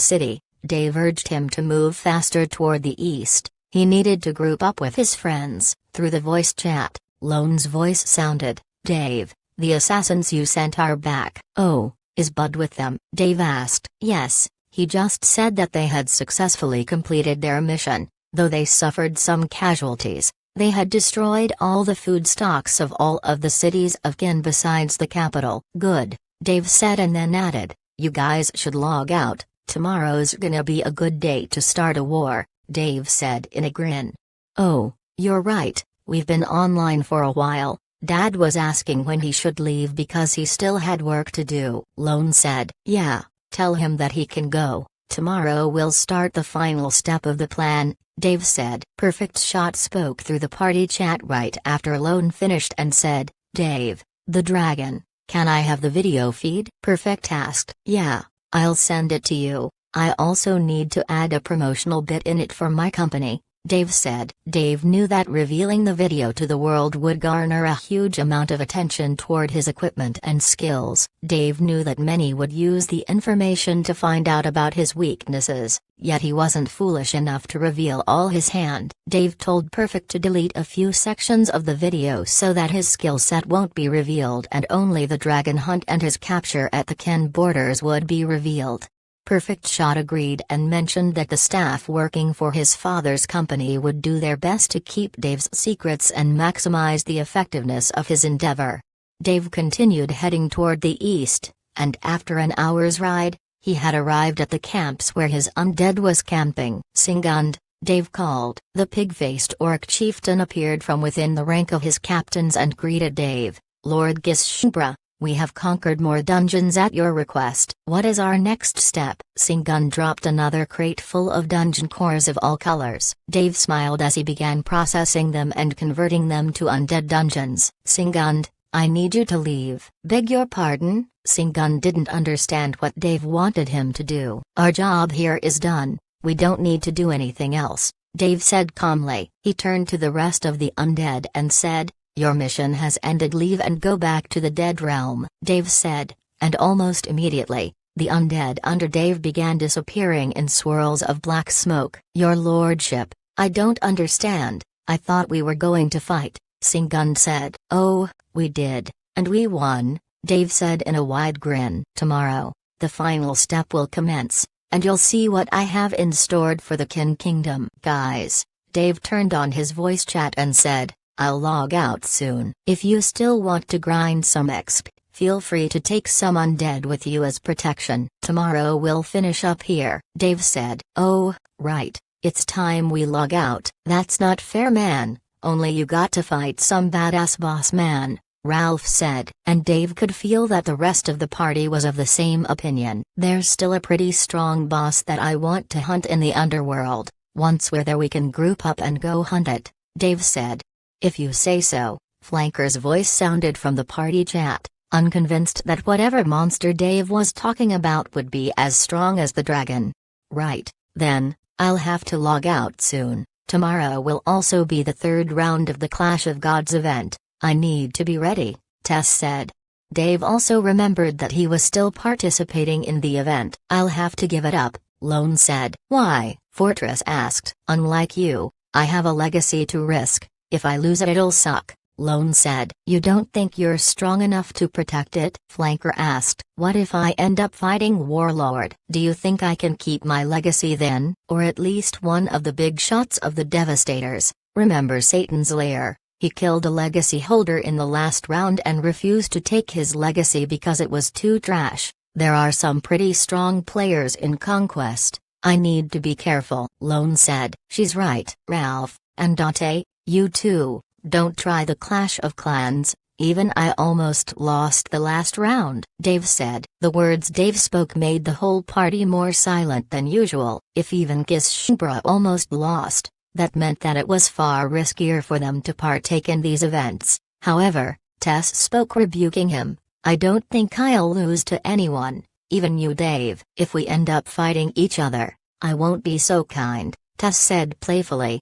city, Dave urged him to move faster toward the east. He needed to group up with his friends. Through the voice chat, Lone's voice sounded, "Dave, the assassins you sent are back." "Oh, is Bud with them?" Dave asked. "Yes, he just said that they had successfully completed their mission, though they suffered some casualties. They had destroyed all the food stocks of all of the cities of Kin besides the capital." "Good," Dave said and then added, "You guys should log out, tomorrow's gonna be a good day to start a war," Dave said in a grin. "Oh, you're right, we've been online for a while." Dad was asking when he should leave because he still had work to do. Lone said, "Yeah, tell him that he can go, tomorrow we'll start the final step of the plan," Dave said. Perfect Shot spoke through the party chat right after Lone finished and said, "Dave, the dragon, can I have the video feed?" Perfect asked. "Yeah, I'll send it to you. I also need to add a promotional bit in it for my company," Dave said. Dave knew that revealing the video to the world would garner a huge amount of attention toward his equipment and skills. Dave knew that many would use the information to find out about his weaknesses, yet he wasn't foolish enough to reveal all his hand. Dave told Perfect to delete a few sections of the video so that his skill set won't be revealed and only the dragon hunt and his capture at the Ken borders would be revealed. Perfect Shot agreed and mentioned that the staff working for his father's company would do their best to keep Dave's secrets and maximize the effectiveness of his endeavor. Dave continued heading toward the east, and after an hour's ride, he had arrived at the camps where his undead was camping. "Singund," Dave called. The pig-faced orc chieftain appeared from within the rank of his captains and greeted Dave. "Lord Gishbra, we have conquered more dungeons at your request. What is our next step?" Singund dropped another crate full of dungeon cores of all colors. Dave smiled as he began processing them and converting them to undead dungeons. "Singund, I need you to leave." "Beg your pardon?" Singun didn't understand what Dave wanted him to do. "Our job here is done. We don't need to do anything else," Dave said calmly. He turned to the rest of the undead and said, "Your mission has ended. Leave and go back to the dead realm." Dave said, and almost immediately, the undead under Dave began disappearing in swirls of black smoke. "Your lordship, I don't understand. I thought we were going to fight," Singun said. "Oh, we did, and we won," Dave said in a wide grin. "Tomorrow, the final step will commence, and you'll see what I have in store for the Kin Kingdom." "Guys," Dave turned on his voice chat and said, "I'll log out soon. If you still want to grind some XP, feel free to take some undead with you as protection. Tomorrow we'll finish up here," Dave said. "Oh, right, it's time we log out." "That's not fair, man. Only you got to fight some badass boss man," Ralph said. And Dave could feel that the rest of the party was of the same opinion. "There's still a pretty strong boss that I want to hunt in the underworld. Once we're there we can group up and go hunt it," Dave said. "If you say so," Flanker's voice sounded from the party chat, unconvinced that whatever monster Dave was talking about would be as strong as the dragon. "Right, then, I'll have to log out soon. Tomorrow will also be the third round of the Clash of Gods event. I need to be ready," Tess said. Dave also remembered that he was still participating in the event. "I'll have to give it up," Lone said. "Why?" Fortress asked. "Unlike you, I have a legacy to risk. If I lose it it'll suck," Lone said. "You don't think you're strong enough to protect it?" Flanker asked. "What if I end up fighting Warlord? Do you think I can keep my legacy then? Or at least one of the big shots of the Devastators? Remember Satan's lair? He killed a legacy holder in the last round and refused to take his legacy because it was too trash. There are some pretty strong players in Conquest. I need to be careful," Lone said. "She's right." Ralph, and Dante, you too, don't try the Clash of Clans. "Even I almost lost the last round," Dave said. The words Dave spoke made the whole party more silent than usual. If even Gishimbra almost lost, that meant that it was far riskier for them to partake in these events. However, Tess spoke, rebuking him. "I don't think I'll lose to anyone, even you, Dave. If we end up fighting each other, I won't be so kind," Tess said playfully.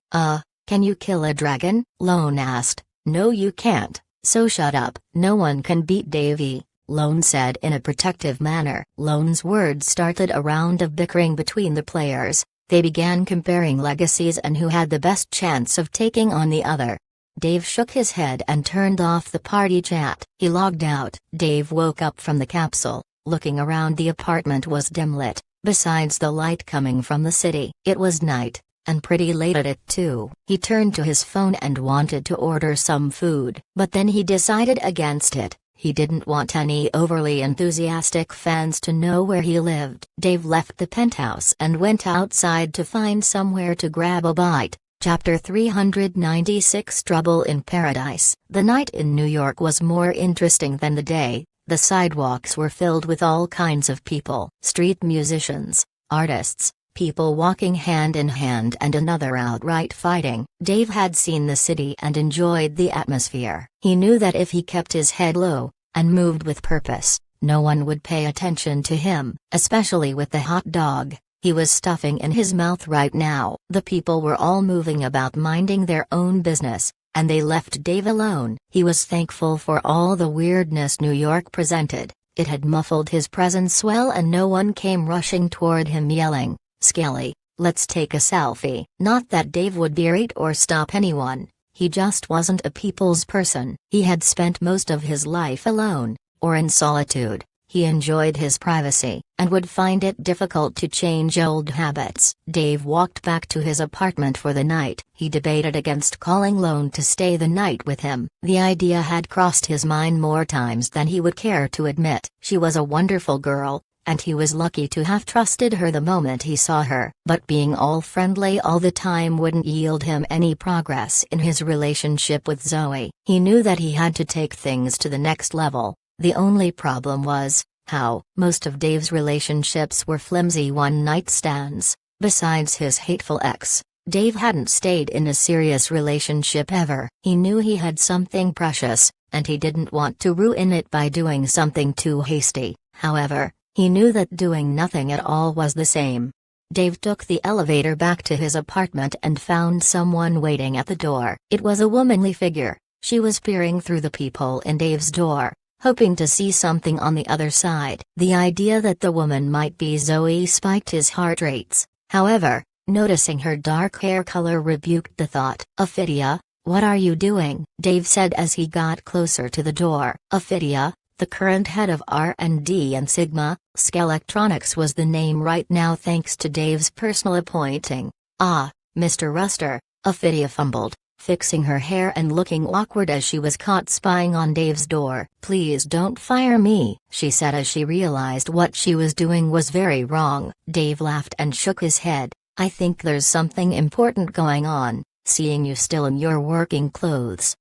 Can you kill a dragon?" Lone asked. "No you can't, so shut up." "No one can beat Davey," Lone said in a protective manner. Lone's words started a round of bickering between the players. They began comparing legacies and who had the best chance of taking on the other. Dave shook his head and turned off the party chat. He logged out. Dave woke up from the capsule. Looking around, the apartment was dim lit, besides the light coming from the city. It was night, and pretty late at it too. He turned to his phone and wanted to order some food, but then he decided against it. He didn't want any overly enthusiastic fans to know where he lived. Dave left the penthouse and went outside to find somewhere to grab a bite. Chapter 396 Trouble in Paradise. The night in New York was more interesting than the day. The sidewalks were filled with all kinds of people. Street musicians, artists, people walking hand in hand, and another outright fighting. Dave had seen the city and enjoyed the atmosphere. He knew that if he kept his head low, and moved with purpose, no one would pay attention to him, especially with the hot dog he was stuffing in his mouth right now. The people were all moving about, minding their own business, and they left Dave alone. He was thankful for all the weirdness New York presented. It had muffled his presence well, and no one came rushing toward him yelling, "Skelly, let's take a selfie." Not that Dave would berate or stop anyone, he just wasn't a people's person. He had spent most of his life alone, or in solitude. He enjoyed his privacy, and would find it difficult to change old habits. Dave walked back to his apartment for the night. He debated against calling Lone to stay the night with him. The idea had crossed his mind more times than he would care to admit. She was a wonderful girl, and he was lucky to have trusted her the moment he saw her. But being all friendly all the time wouldn't yield him any progress in his relationship with Zoe. He knew that he had to take things to the next level. The only problem was, how. Most of Dave's relationships were flimsy one-night stands. Besides his hateful ex, Dave hadn't stayed in a serious relationship ever. He knew he had something precious, and he didn't want to ruin it by doing something too hasty. However, he knew that doing nothing at all was the same. Dave took the elevator back to his apartment and found someone waiting at the door. It was a womanly figure. She was peering through the peephole in Dave's door, hoping to see something on the other side. The idea that the woman might be Zoe spiked his heart rates. However, noticing her dark hair color rebuked the thought. "Ophidia, what are you doing?" Dave said as he got closer to the door. Ophidia, the current head of R&D and Sigma, Skelectronics was the name right now thanks to Dave's personal appointing. "Ah, Mr. Ruster," Ophidia fumbled, fixing her hair and looking awkward as she was caught spying on Dave's door. "Please don't fire me," she said as she realized what she was doing was very wrong. Dave laughed and shook his head. "I think there's something important going on, seeing you still in your working clothes."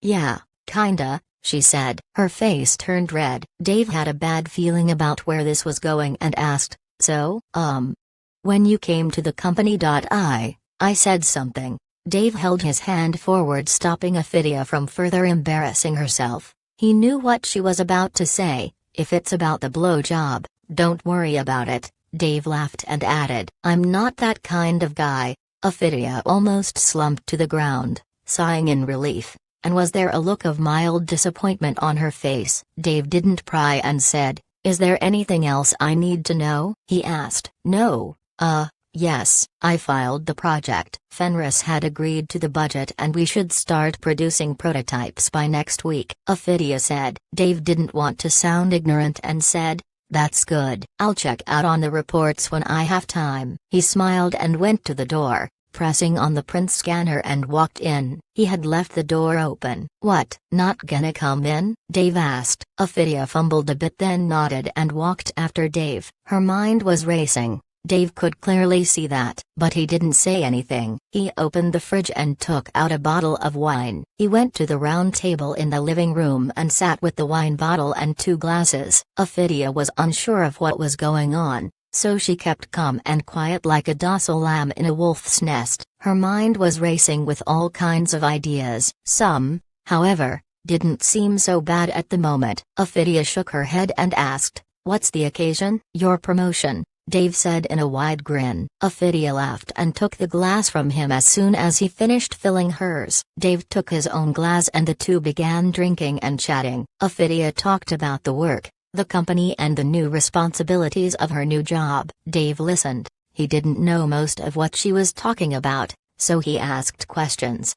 Yeah, kinda," she said. Her face turned red. Dave had a bad feeling about where this was going and asked, "So, when you came to the company. I said something." Dave held his hand forward, stopping Ophidia from further embarrassing herself. He knew what she was about to say. "If it's about the blowjob, don't worry about it." Dave laughed and added, "I'm not that kind of guy." Ophidia almost slumped to the ground, sighing in relief. And was there a look of mild disappointment on her face? Dave didn't pry and said, "Is there anything else I need to know?" he asked. "No, yes, I filed the project. Fenris had agreed to the budget and we should start producing prototypes by next week," Ophidia said. Dave didn't want to sound ignorant and said, "That's good. I'll check out on the reports when I have time." He smiled and went to the door, pressing on the print scanner and walked in. He had left the door open. "What, not gonna come in?" Dave asked. Ophidia fumbled a bit then nodded and walked after Dave. Her mind was racing. Dave could clearly see that, but he didn't say anything. He opened the fridge and took out a bottle of wine. He went to the round table in the living room and sat with the wine bottle and 2 glasses. Ophidia was unsure of what was going on, so she kept calm and quiet like a docile lamb in a wolf's nest. Her mind was racing with all kinds of ideas. Some, however, didn't seem so bad at the moment. Ophidia shook her head and asked, "What's the occasion?" "Your promotion," Dave said in a wide grin. Ophidia laughed and took the glass from him as soon as he finished filling hers. Dave took his own glass and the two began drinking and chatting. Ophidia talked about the work, the company and the new responsibilities of her new job. Dave listened. He didn't know most of what she was talking about, so he asked questions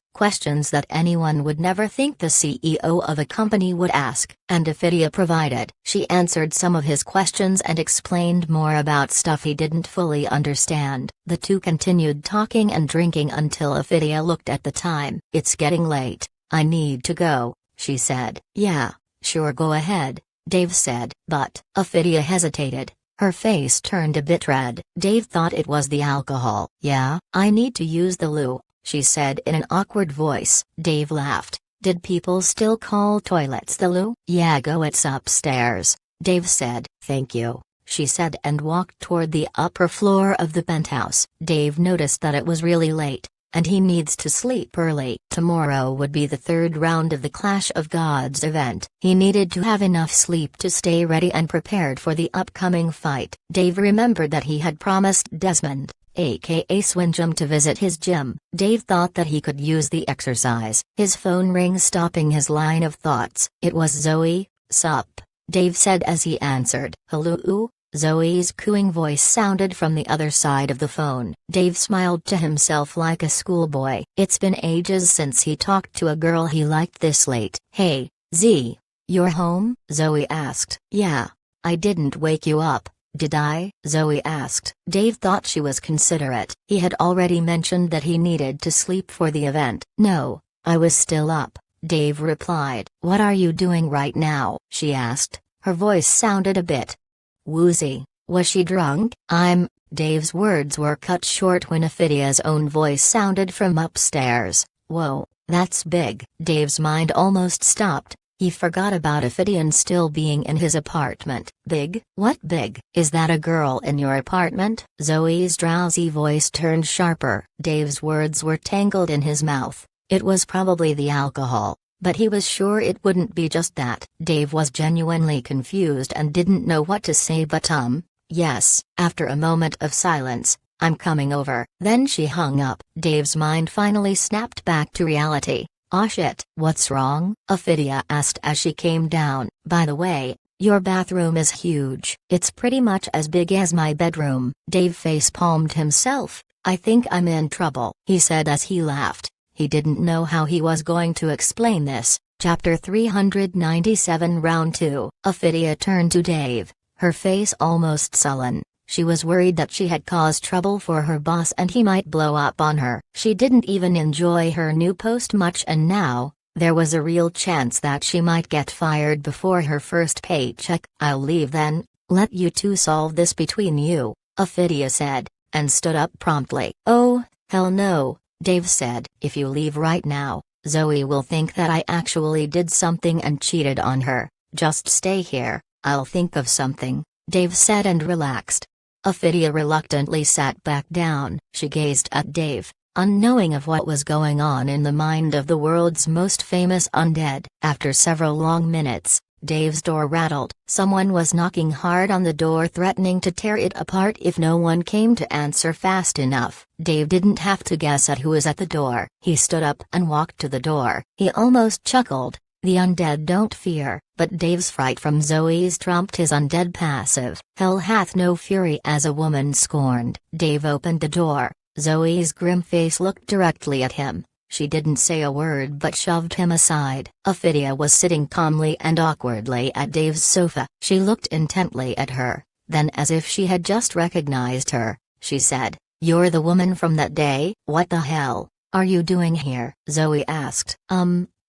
that anyone would never think the CEO of a company would ask. And Ophidia provided. She answered some of his questions and explained more about stuff he didn't fully understand. The two continued talking and drinking until Ophidia looked at the time. "It's getting late. I need to go," she said. "Yeah, sure, go ahead," Dave said. But Ophidia hesitated. Her face turned a bit red. Dave thought it was the alcohol. "Yeah, I need to use the loo," she said in an awkward voice. Dave laughed. Did people still call toilets the loo? "Yeah, go, it's upstairs," Dave said. "Thank you," she said and walked toward the upper floor of the penthouse. Dave noticed that it was really late, and he needs to sleep early. Tomorrow would be the 3rd round of the Clash of Gods event. He needed to have enough sleep to stay ready and prepared for the upcoming fight. Dave remembered that he had promised Desmond, aka Swinjum, to visit his gym. Dave thought that he could use the exercise. His phone rang, stopping his line of thoughts. It was Zoe. "Sup?" Dave said as he answered. "Hello?" Zoe's cooing voice sounded from the other side of the phone. Dave smiled to himself like a schoolboy. It's been ages since he talked to a girl he liked this late. "Hey, Z, you're home?" Zoe asked. "Yeah. I didn't wake you up, did I?" Zoe asked. Dave thought she was considerate. He had already mentioned that he needed to sleep for the event. "No, I was still up," Dave replied. "What are you doing right now?" she asked. Her voice sounded a bit woozy. Was she drunk? Dave's words were cut short when Ophidia's own voice sounded from upstairs. "Whoa, that's big." Dave's mind almost stopped. He forgot about Ophidian still being in his apartment. "Big? What big? Is that a girl in your apartment?" Zoe's drowsy voice turned sharper. Dave's words were tangled in his mouth. It was probably the alcohol, but he was sure it wouldn't be just that. Dave was genuinely confused and didn't know what to say but yes. After a moment of silence, I'm coming over. Then she hung up. Dave's mind finally snapped back to reality. Aw shit. What's wrong? Ophidia asked as she came down. By the way, your bathroom is huge. It's pretty much as big as my bedroom. Dave face-palmed himself. I think I'm in trouble, he said as he laughed. He didn't know how he was going to explain this. Chapter 397 Round 2. Ophidia turned to Dave, her face almost sullen. She was worried that she had caused trouble for her boss and he might blow up on her. She didn't even enjoy her new post much, and now, there was a real chance that she might get fired before her first paycheck. I'll leave then, let you two solve this between you, Ophidia said, and stood up promptly. Oh, hell no, Dave said. If you leave right now, Zoe will think that I actually did something and cheated on her. Just stay here, I'll think of something, Dave said and relaxed. Ophidia reluctantly sat back down. She gazed at Dave, unknowing of what was going on in the mind of the world's most famous undead. After several long minutes, Dave's door rattled. Someone was knocking hard on the door, threatening to tear it apart if no one came to answer fast enough. Dave didn't have to guess at who was at the door. He stood up and walked to the door. He almost chuckled. The undead don't fear, but Dave's fright from Zoe's trumped his undead passive. Hell hath no fury, as a woman scorned. Dave opened the door. Zoe's grim face looked directly at him. She didn't say a word but shoved him aside. Ophidia was sitting calmly and awkwardly at Dave's sofa. She looked intently at her, then as if she had just recognized her, she said, "You're the woman from that day?" "What the hell are you doing here?" Zoe asked.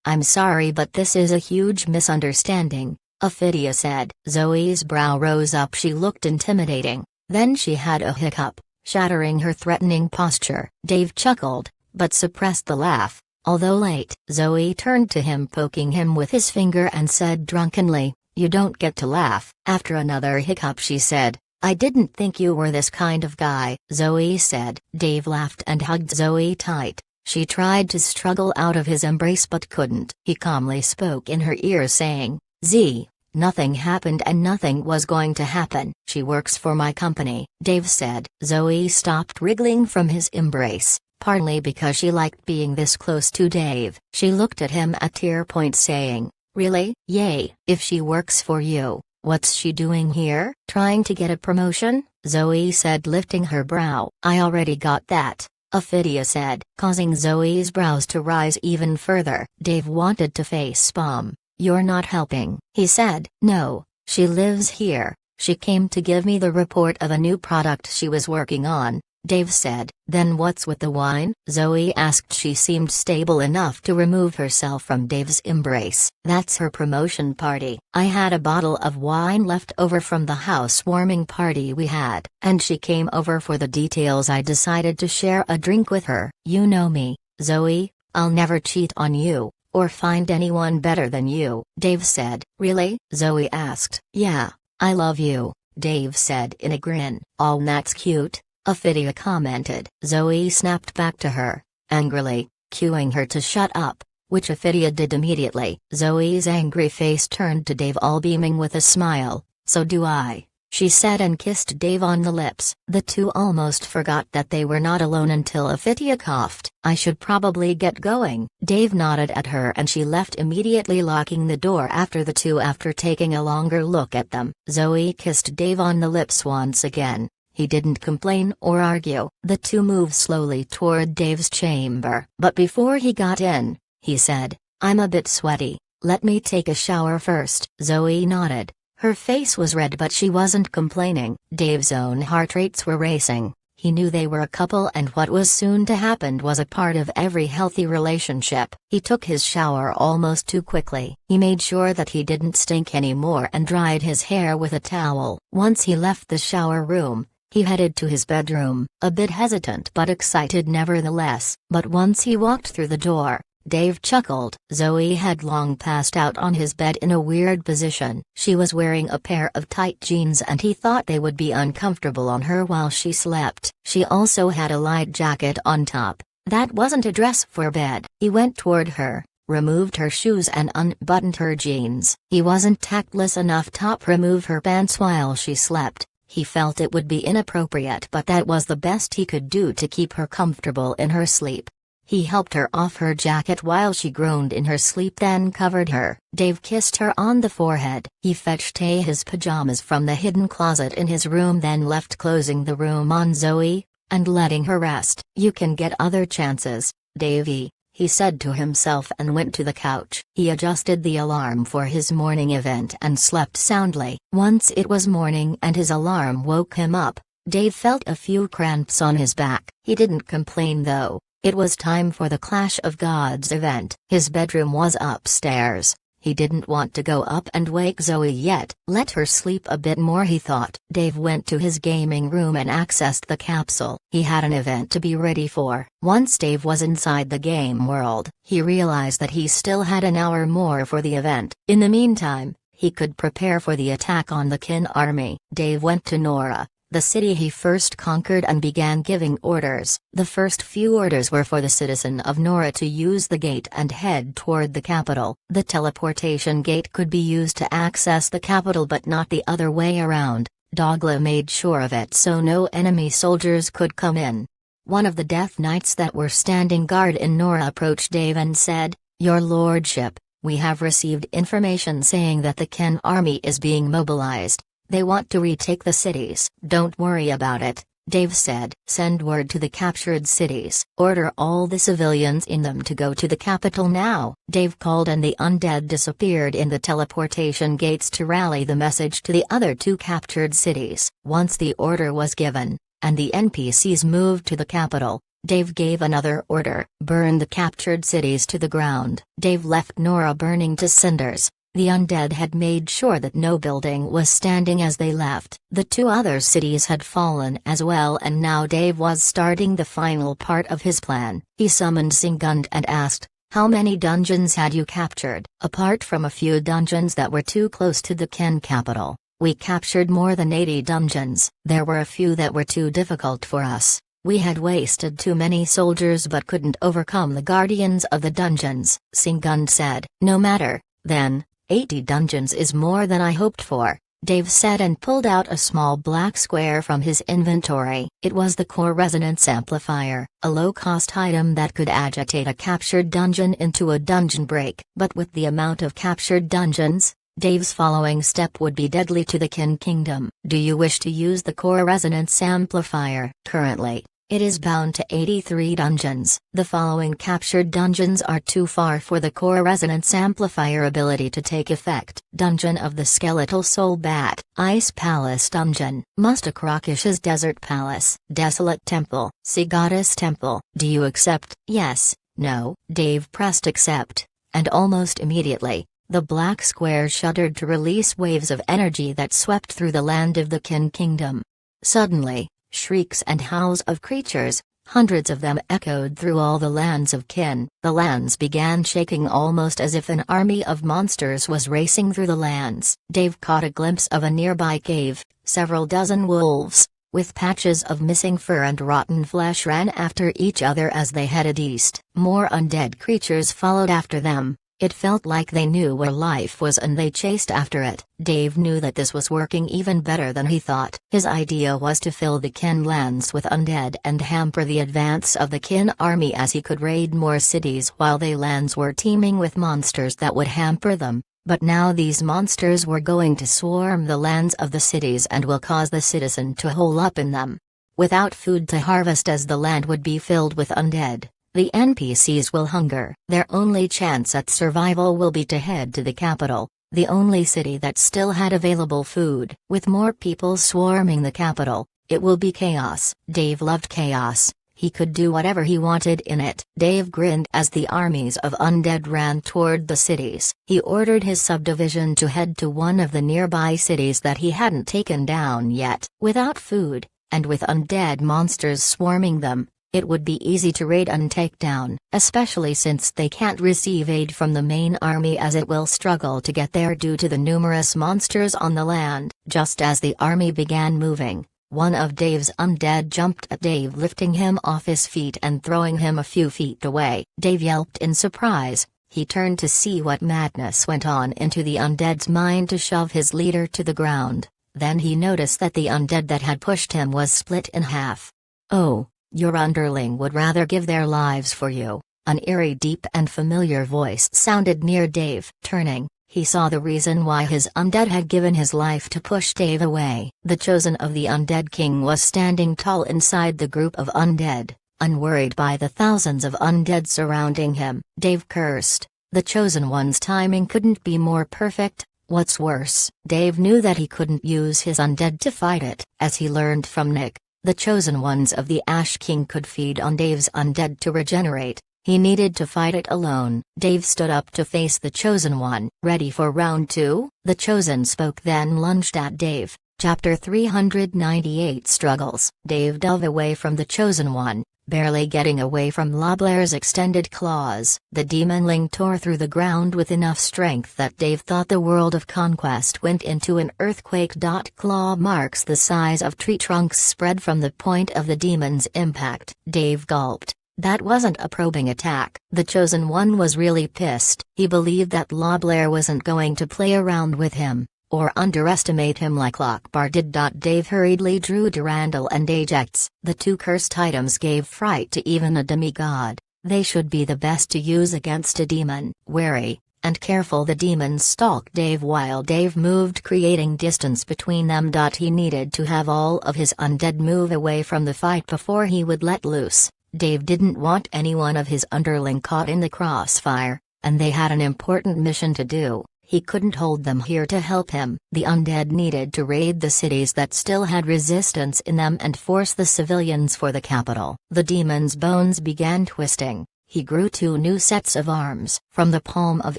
I'm sorry, but this is a huge misunderstanding, Ophidia said. Zoe's brow rose up. She looked intimidating. Then she had a hiccup, shattering her threatening posture. Dave chuckled, but suppressed the laugh. Although late, Zoe turned to him, poking him with his finger, and said drunkenly, "You don't get to laugh." After another hiccup she said, "I didn't think you were this kind of guy," Zoe said. Dave laughed and hugged Zoe tight. She tried to struggle out of his embrace but couldn't. He calmly spoke in her ear, saying, "Z, nothing happened and nothing was going to happen. She works for my company," Dave said. Zoe stopped wriggling from his embrace, partly because she liked being this close to Dave. She looked at him at tear point, saying, "Really? Yay. If she works for you, what's she doing here?" "Trying to get a promotion," Zoe said, lifting her brow. "I already got that," Ophidia said, causing Zoe's brows to rise even further. Dave wanted to face-palm. "You're not helping," he said. "No, she lives here. She came to give me the report of a new product she was working on," Dave said. "Then what's with the wine?" Zoe asked. She seemed stable enough to remove herself from Dave's embrace. "That's her promotion party. I had a bottle of wine left over from the housewarming party we had, and she came over for the details. I decided to share a drink with her." "You know me, Zoe, I'll never cheat on you, or find anyone better than you," Dave said. "Really?" Zoe asked. "Yeah, I love you," Dave said in a grin. "Oh, that's cute," Ophidia commented. Zoe snapped back to her, angrily, cueing her to shut up, which Ophidia did immediately. Zoe's angry face turned to Dave, all beaming with a smile. "So do I," she said, and kissed Dave on the lips. The two almost forgot that they were not alone until Ophidia coughed. "I should probably get going." Dave nodded at her and she left immediately, locking the door after the two. After taking a longer look at them, Zoe kissed Dave on the lips once again. He didn't complain or argue. The two moved slowly toward Dave's chamber. But before he got in, he said, "I'm a bit sweaty. Let me take a shower first." Zoe nodded. Her face was red, but she wasn't complaining. Dave's own heart rates were racing. He knew they were a couple, and what was soon to happen was a part of every healthy relationship. He took his shower almost too quickly. He made sure that he didn't stink anymore and dried his hair with a towel. Once he left the shower room, he headed to his bedroom, a bit hesitant but excited nevertheless. But once he walked through the door, Dave chuckled. Zoe had long passed out on his bed in a weird position. She was wearing a pair of tight jeans and he thought they would be uncomfortable on her while she slept. She also had a light jacket on top. That wasn't a dress for bed. He went toward her, removed her shoes and unbuttoned her jeans. He wasn't tactless enough to remove her pants while she slept. He felt it would be inappropriate, but that was the best he could do to keep her comfortable in her sleep. He helped her off her jacket while she groaned in her sleep, then covered her. Dave kissed her on the forehead. He fetched his pajamas from the hidden closet in his room, then left, closing the room on Zoe and letting her rest. "You can get other chances, Davey," he said to himself, and went to the couch. He adjusted the alarm for his morning event and slept soundly. Once it was morning and his alarm woke him up, Dave felt a few cramps on his back. He didn't complain though. It was time for the Clash of Gods event. His bedroom was upstairs. He didn't want to go up and wake Zoe yet. Let her sleep a bit more, he thought. Dave went to his gaming room and accessed the capsule. He had an event to be ready for. Once Dave was inside the game world, he realized that he still had an hour more for the event. In the meantime, he could prepare for the attack on the Kin army. Dave went to Nora, the city he first conquered, and began giving orders. The first few orders were for the citizen of Nora to use the gate and head toward the capital. The teleportation gate could be used to access the capital, but not the other way around. Dogla made sure of it so no enemy soldiers could come in. One of the Death Knights that were standing guard in Nora approached Dave and said, "Your lordship, we have received information saying that the Kin army is being mobilized. They want to retake the cities." "Don't worry about it," Dave said. "Send word to the captured cities. Order all the civilians in them to go to the capital now." Dave called and the undead disappeared in the teleportation gates to rally the message to the other two captured cities. Once the order was given, and the NPCs moved to the capital, Dave gave another order: burn the captured cities to the ground. Dave left Nora burning to cinders. The undead had made sure that no building was standing as they left. The two other cities had fallen as well, and now Dave was starting the final part of his plan. He summoned Singund and asked, "How many dungeons had you captured?" "Apart from a few dungeons that were too close to the Kin capital, we captured more than 80 dungeons. There were a few that were too difficult for us. We had wasted too many soldiers but couldn't overcome the guardians of the dungeons," Singund said. "No matter, then. 80 dungeons is more than I hoped for," Dave said, and pulled out a small black square from his inventory. It was the core resonance amplifier, a low-cost item that could agitate a captured dungeon into a dungeon break. But with the amount of captured dungeons, Dave's following step would be deadly to the Kin Kingdom. "Do you wish to use the core resonance amplifier?" "Currently, it is bound to 83 dungeons. The following captured dungeons are too far for the core resonance amplifier ability to take effect: Dungeon of the Skeletal Soul Bat, Ice Palace Dungeon, Mustakrakish's Desert Palace, Desolate Temple, Sea Goddess Temple." "Do you accept?" "Yes, no." Dave pressed accept, and almost immediately, the black square shuddered to release waves of energy that swept through the land of the Kin Kingdom. Suddenly, shrieks and howls of creatures, hundreds of them, echoed through all the lands of Kin. The lands began shaking almost as if an army of monsters was racing through the lands. Dave caught a glimpse of a nearby cave. Several dozen wolves, with patches of missing fur and rotten flesh, ran after each other as they headed east. More undead creatures followed after them. It felt like they knew where life was and they chased after it. Dave knew that this was working even better than he thought. His idea was to fill the Kin lands with undead and hamper the advance of the Kin army as he could raid more cities while they lands were teeming with monsters that would hamper them. But now these monsters were going to swarm the lands of the cities and will cause the citizen to hole up in them. Without food to harvest, as the land would be filled with undead, the NPCs will hunger. Their only chance at survival will be to head to the capital, the only city that still had available food. With more people swarming the capital, it will be chaos. Dave loved chaos. He could do whatever he wanted in it. Dave grinned as the armies of undead ran toward the cities. He ordered his subdivision to head to one of the nearby cities that he hadn't taken down yet. Without food, and with undead monsters swarming them, it would be easy to raid and take down, especially since they can't receive aid from the main army, as it will struggle to get there due to the numerous monsters on the land. Just as the army began moving, one of Dave's undead jumped at Dave, lifting him off his feet and throwing him a few feet away. Dave yelped in surprise. He turned to see what madness went on into the undead's mind to shove his leader to the ground. Then he noticed that the undead that had pushed him was split in half. "Oh, your underling would rather give their lives for you," an eerie, deep and familiar voice sounded near Dave. Turning, he saw the reason why his undead had given his life to push Dave away. The chosen of the undead king was standing tall inside the group of undead, unworried by the thousands of undead surrounding him. Dave cursed. The chosen one's timing couldn't be more perfect. What's worse, Dave knew that he couldn't use his undead to fight it. As he learned from Nick, the chosen ones of the Ash King could feed on Dave's undead to regenerate. He needed to fight it alone. Dave stood up to face the chosen one. "Ready for round 2? The chosen spoke, then lunged at Dave. Chapter 398 Struggles. Dave dove away from the chosen one, barely getting away from Loblair's extended claws. The demonling tore through the ground with enough strength that Dave thought the world of conquest went into an earthquake. Claw marks the size of tree trunks spread from the point of the demon's impact. Dave gulped. That wasn't a probing attack. The chosen one was really pissed. He believed that Loblair wasn't going to play around with him, or underestimate him like Lockbar did. Dave hurriedly drew Durandal and Ajax. The two cursed items gave fright to even a demigod. They should be the best to use against a demon. Wary and careful, the demons stalked Dave while Dave moved, creating distance between them. He needed to have all of his undead move away from the fight before he would let loose. Dave didn't want any one of his underling caught in the crossfire, and they had an important mission to do. He couldn't hold them here to help him. The undead needed to raid the cities that still had resistance in them and force the civilians for the capital. The demon's bones began twisting. He grew 2 new sets of arms. From the palm of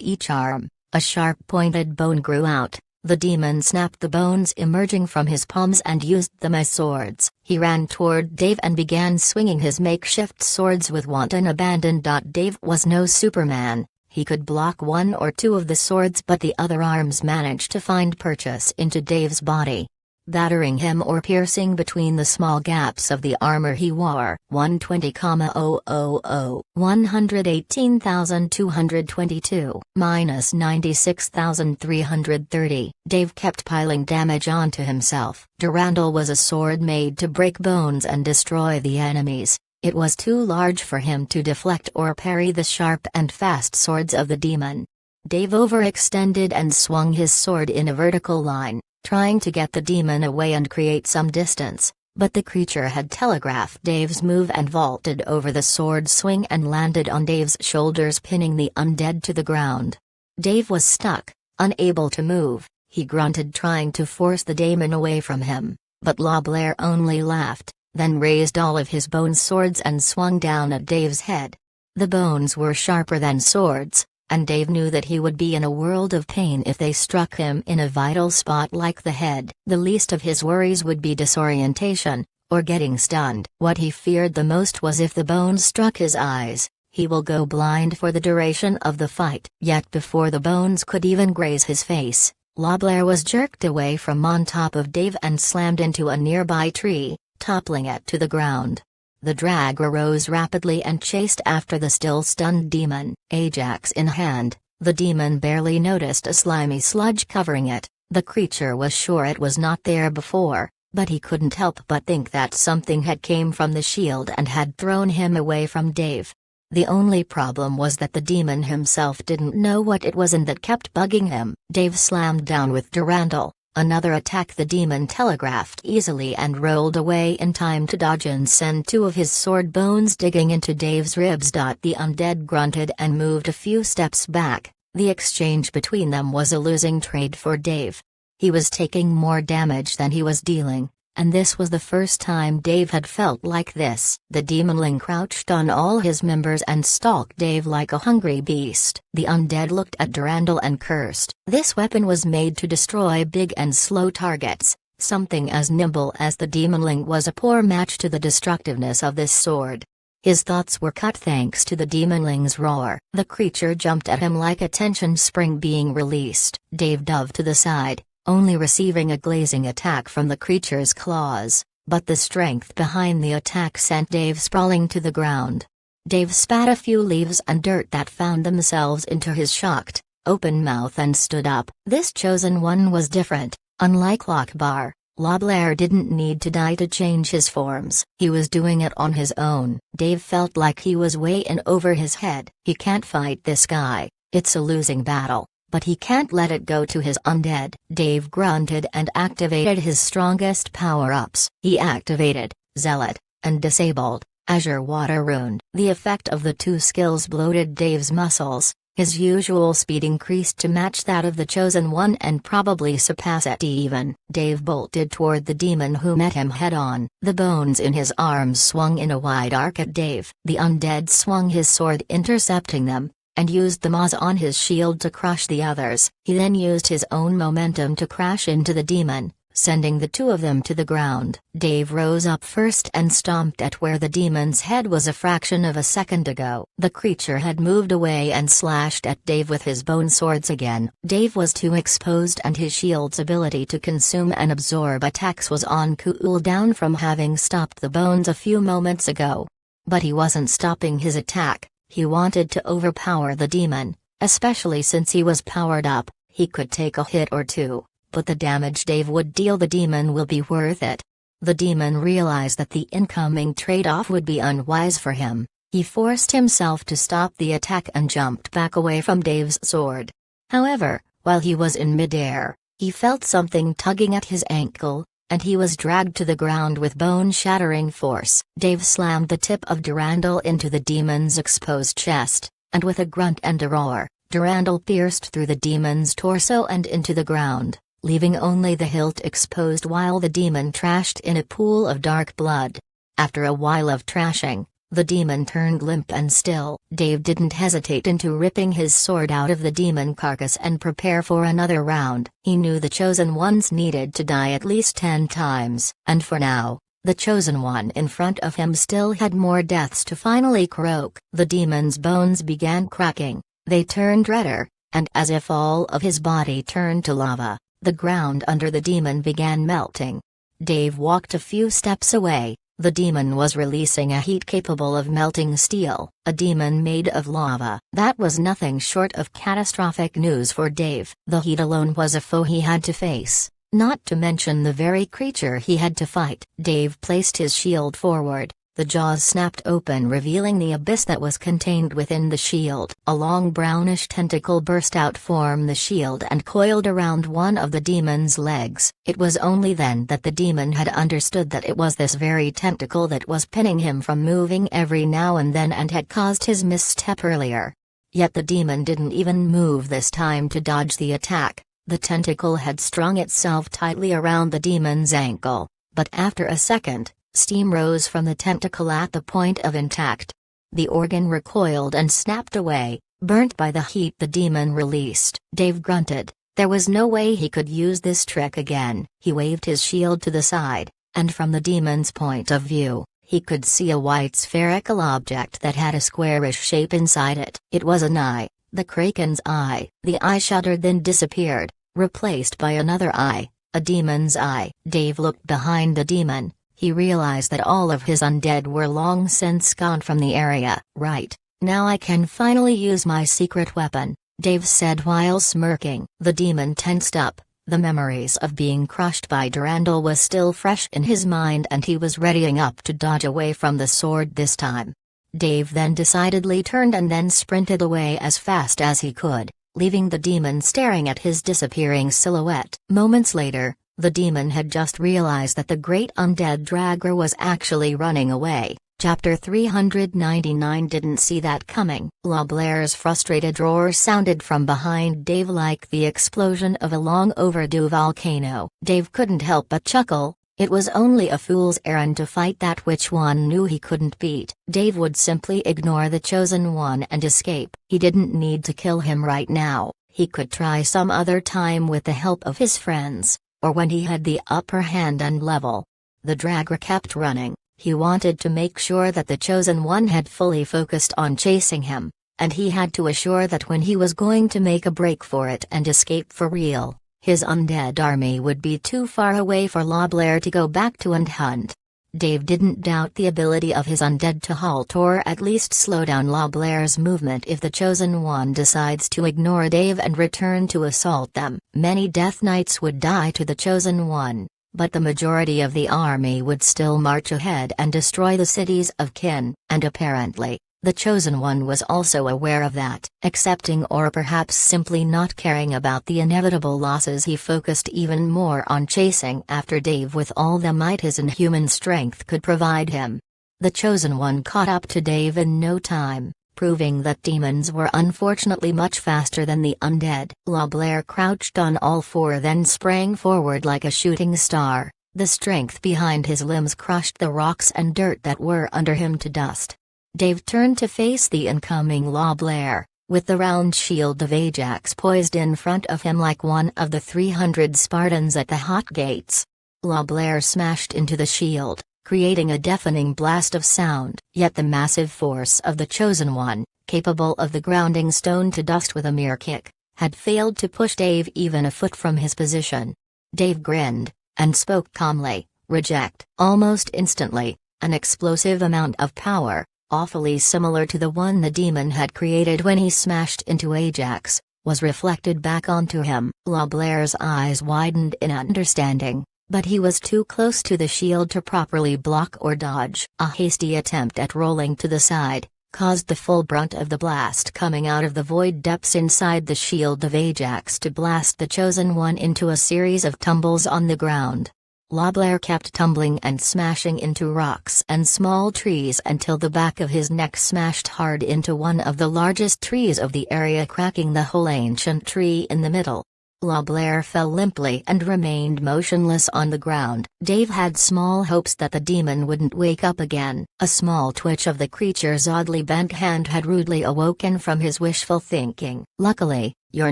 each arm, a sharp pointed bone grew out. The demon snapped the bones emerging from his palms and used them as swords. He ran toward Dave and began swinging his makeshift swords with wanton abandon. Dave was no Superman. He could block 1 or 2 of the swords, but the other arms managed to find purchase into Dave's body, battering him or piercing between the small gaps of the armor he wore. 120,000, 118,222, minus 96,330. Dave kept piling damage onto himself. Durandal was a sword made to break bones and destroy the enemies. It was too large for him to deflect or parry the sharp and fast swords of the demon. Dave overextended and swung his sword in a vertical line, trying to get the demon away and create some distance, but the creature had telegraphed Dave's move and vaulted over the sword swing and landed on Dave's shoulders, pinning the undead to the ground. Dave was stuck, unable to move. He grunted, trying to force the demon away from him, but Loblair only laughed, then raised all of his bone swords and swung down at Dave's head. The bones were sharper than swords, and Dave knew that he would be in a world of pain if they struck him in a vital spot like the head. The least of his worries would be disorientation, or getting stunned. What he feared the most was if the bones struck his eyes, he will go blind for the duration of the fight. Yet before the bones could even graze his face, Loblair was jerked away from on top of Dave and slammed into a nearby tree, toppling it to the ground. The drag arose rapidly and chased after the still stunned demon. Ajax in hand, the demon barely noticed a slimy sludge covering it. The creature was sure it was not there before, but he couldn't help but think that something had came from the shield and had thrown him away from Dave. The only problem was that the demon himself didn't know what it was and that kept bugging him. Dave slammed down with Durandal. Another attack the demon telegraphed easily and rolled away in time to dodge and send 2 of his sword bones digging into Dave's ribs. The undead grunted and moved a few steps back. The exchange between them was a losing trade for Dave. He was taking more damage than he was dealing, and this was the first time Dave had felt like this. The demonling crouched on all his members and stalked Dave like a hungry beast. The undead looked at Durandal and cursed. This weapon was made to destroy big and slow targets. Something as nimble as the demonling was a poor match to the destructiveness of this sword. His thoughts were cut thanks to the demonling's roar. The creature jumped at him like a tension spring being released. Dave dove to the side, only receiving a glazing attack from the creature's claws, but the strength behind the attack sent Dave sprawling to the ground. Dave spat a few leaves and dirt that found themselves into his shocked, open mouth and stood up. This chosen one was different. Unlike Lockbar, LeBlair didn't need to die to change his forms. He was doing it on his own. Dave felt like he was way in over his head. He can't fight this guy. It's a losing battle. But he can't let it go to his undead. Dave grunted and activated his strongest power-ups. He activated Zealot and disabled Azure Water Rune. The effect of the two skills bloated Dave's muscles. His usual speed increased to match that of the Chosen One and probably surpass it even. Dave bolted toward the demon who met him head-on. The bones in his arms swung in a wide arc at Dave. The undead swung his sword intercepting them, and used the maws on his shield to crush the others. He then used his own momentum to crash into the demon, sending the two of them to the ground. Dave rose up first and stomped at where the demon's head was a fraction of a second ago. The creature had moved away and slashed at Dave with his bone swords again. Dave was too exposed and his shield's ability to consume and absorb attacks was on cooldown from having stopped the bones a few moments ago. But he wasn't stopping his attack. He wanted to overpower the demon, especially since he was powered up. He could take a hit or two, but the damage Dave would deal the demon will be worth it. The demon realized that the incoming trade-off would be unwise for him. He forced himself to stop the attack and jumped back away from Dave's sword. However, while he was in midair, he felt something tugging at his ankle, and he was dragged to the ground with bone-shattering force. Dave slammed the tip of Durandal into the demon's exposed chest, and with a grunt and a roar, Durandal pierced through the demon's torso and into the ground, leaving only the hilt exposed while the demon trashed in a pool of dark blood. After a while of trashing, the demon turned limp and still. Dave didn't hesitate into ripping his sword out of the demon carcass and prepare for another round. He knew the Chosen Ones needed to die at least 10 times. And for now, the Chosen One in front of him still had more deaths to finally croak. The demon's bones began cracking, they turned redder, and as if all of his body turned to lava, the ground under the demon began melting. Dave walked a few steps away. The demon was releasing a heat capable of melting steel, a demon made of lava. That was nothing short of catastrophic news for Dave. The heat alone was a foe he had to face, not to mention the very creature he had to fight. Dave placed his shield forward. The jaws snapped open, revealing the abyss that was contained within the shield. A long brownish tentacle burst out from the shield and coiled around one of the demon's legs. It was only then that the demon had understood that it was this very tentacle that was pinning him from moving every now and then and had caused his misstep earlier. Yet the demon didn't even move this time to dodge the attack. The tentacle had strung itself tightly around the demon's ankle, but after a second, steam rose from the tentacle at the point of impact. The organ recoiled and snapped away, burnt by the heat the demon released. Dave grunted. There was no way he could use this trick again. He waved his shield to the side, and from the demon's point of view, he could see a white spherical object that had a squarish shape inside it. It was an eye, the Kraken's eye. The eye shuddered then disappeared, replaced by another eye, a demon's eye. Dave looked behind the demon. He realized that all of his undead were long since gone from the area. Right, now I can finally use my secret weapon, Dave said while smirking. The demon tensed up. The memories of being crushed by Durandal was still fresh in his mind and he was readying up to dodge away from the sword this time. Dave then decidedly turned and then sprinted away as fast as he could, leaving the demon staring at his disappearing silhouette. Moments later, the demon had just realized that the great undead dragger was actually running away. Chapter 399 didn't see that coming. LeBlair's frustrated roar sounded from behind Dave like the explosion of a long overdue volcano. Dave couldn't help but chuckle. It was only a fool's errand to fight that which one knew he couldn't beat. Dave would simply ignore the Chosen One and escape. He didn't need to kill him right now. He could try some other time with the help of his friends, or when he had the upper hand and level. The dragger kept running. He wanted to make sure that the Chosen One had fully focused on chasing him, and he had to assure that when he was going to make a break for it and escape for real, his undead army would be too far away for LeBlair to go back to and hunt. Dave didn't doubt the ability of his undead to halt or at least slow down La Blair's movement if the Chosen One decides to ignore Dave and return to assault them. Many Death Knights would die to the Chosen One, but the majority of the army would still march ahead and destroy the cities of Kin, and apparently, the Chosen One was also aware of that. Accepting or perhaps simply not caring about the inevitable losses, he focused even more on chasing after Dave with all the might his inhuman strength could provide him. The Chosen One caught up to Dave in no time, proving that demons were unfortunately much faster than the undead. La Blair crouched on all four, then sprang forward like a shooting star. The strength behind his limbs crushed the rocks and dirt that were under him to dust. Dave turned to face the incoming La Blair, with the round shield of Ajax poised in front of him like one of the 300 Spartans at the Hot Gates. La Blair smashed into the shield, creating a deafening blast of sound. Yet the massive force of the Chosen One, capable of the grounding stone to dust with a mere kick, had failed to push Dave even a foot from his position. Dave grinned, and spoke calmly, "Reject." Almost instantly, an explosive amount of power, awfully similar to the one the demon had created when he smashed into Ajax, was reflected back onto him. La Blair's eyes widened in understanding, but he was too close to the shield to properly block or dodge. A hasty attempt at rolling to the side caused the full brunt of the blast coming out of the void depths inside the shield of Ajax to blast the Chosen One into a series of tumbles on the ground. La Blair kept tumbling and smashing into rocks and small trees until the back of his neck smashed hard into one of the largest trees of the area, cracking the whole ancient tree in the middle. La Blair fell limply and remained motionless on the ground. Dave had small hopes that the demon wouldn't wake up again. A small twitch of the creature's oddly bent hand had rudely awoken from his wishful thinking. "Luckily, your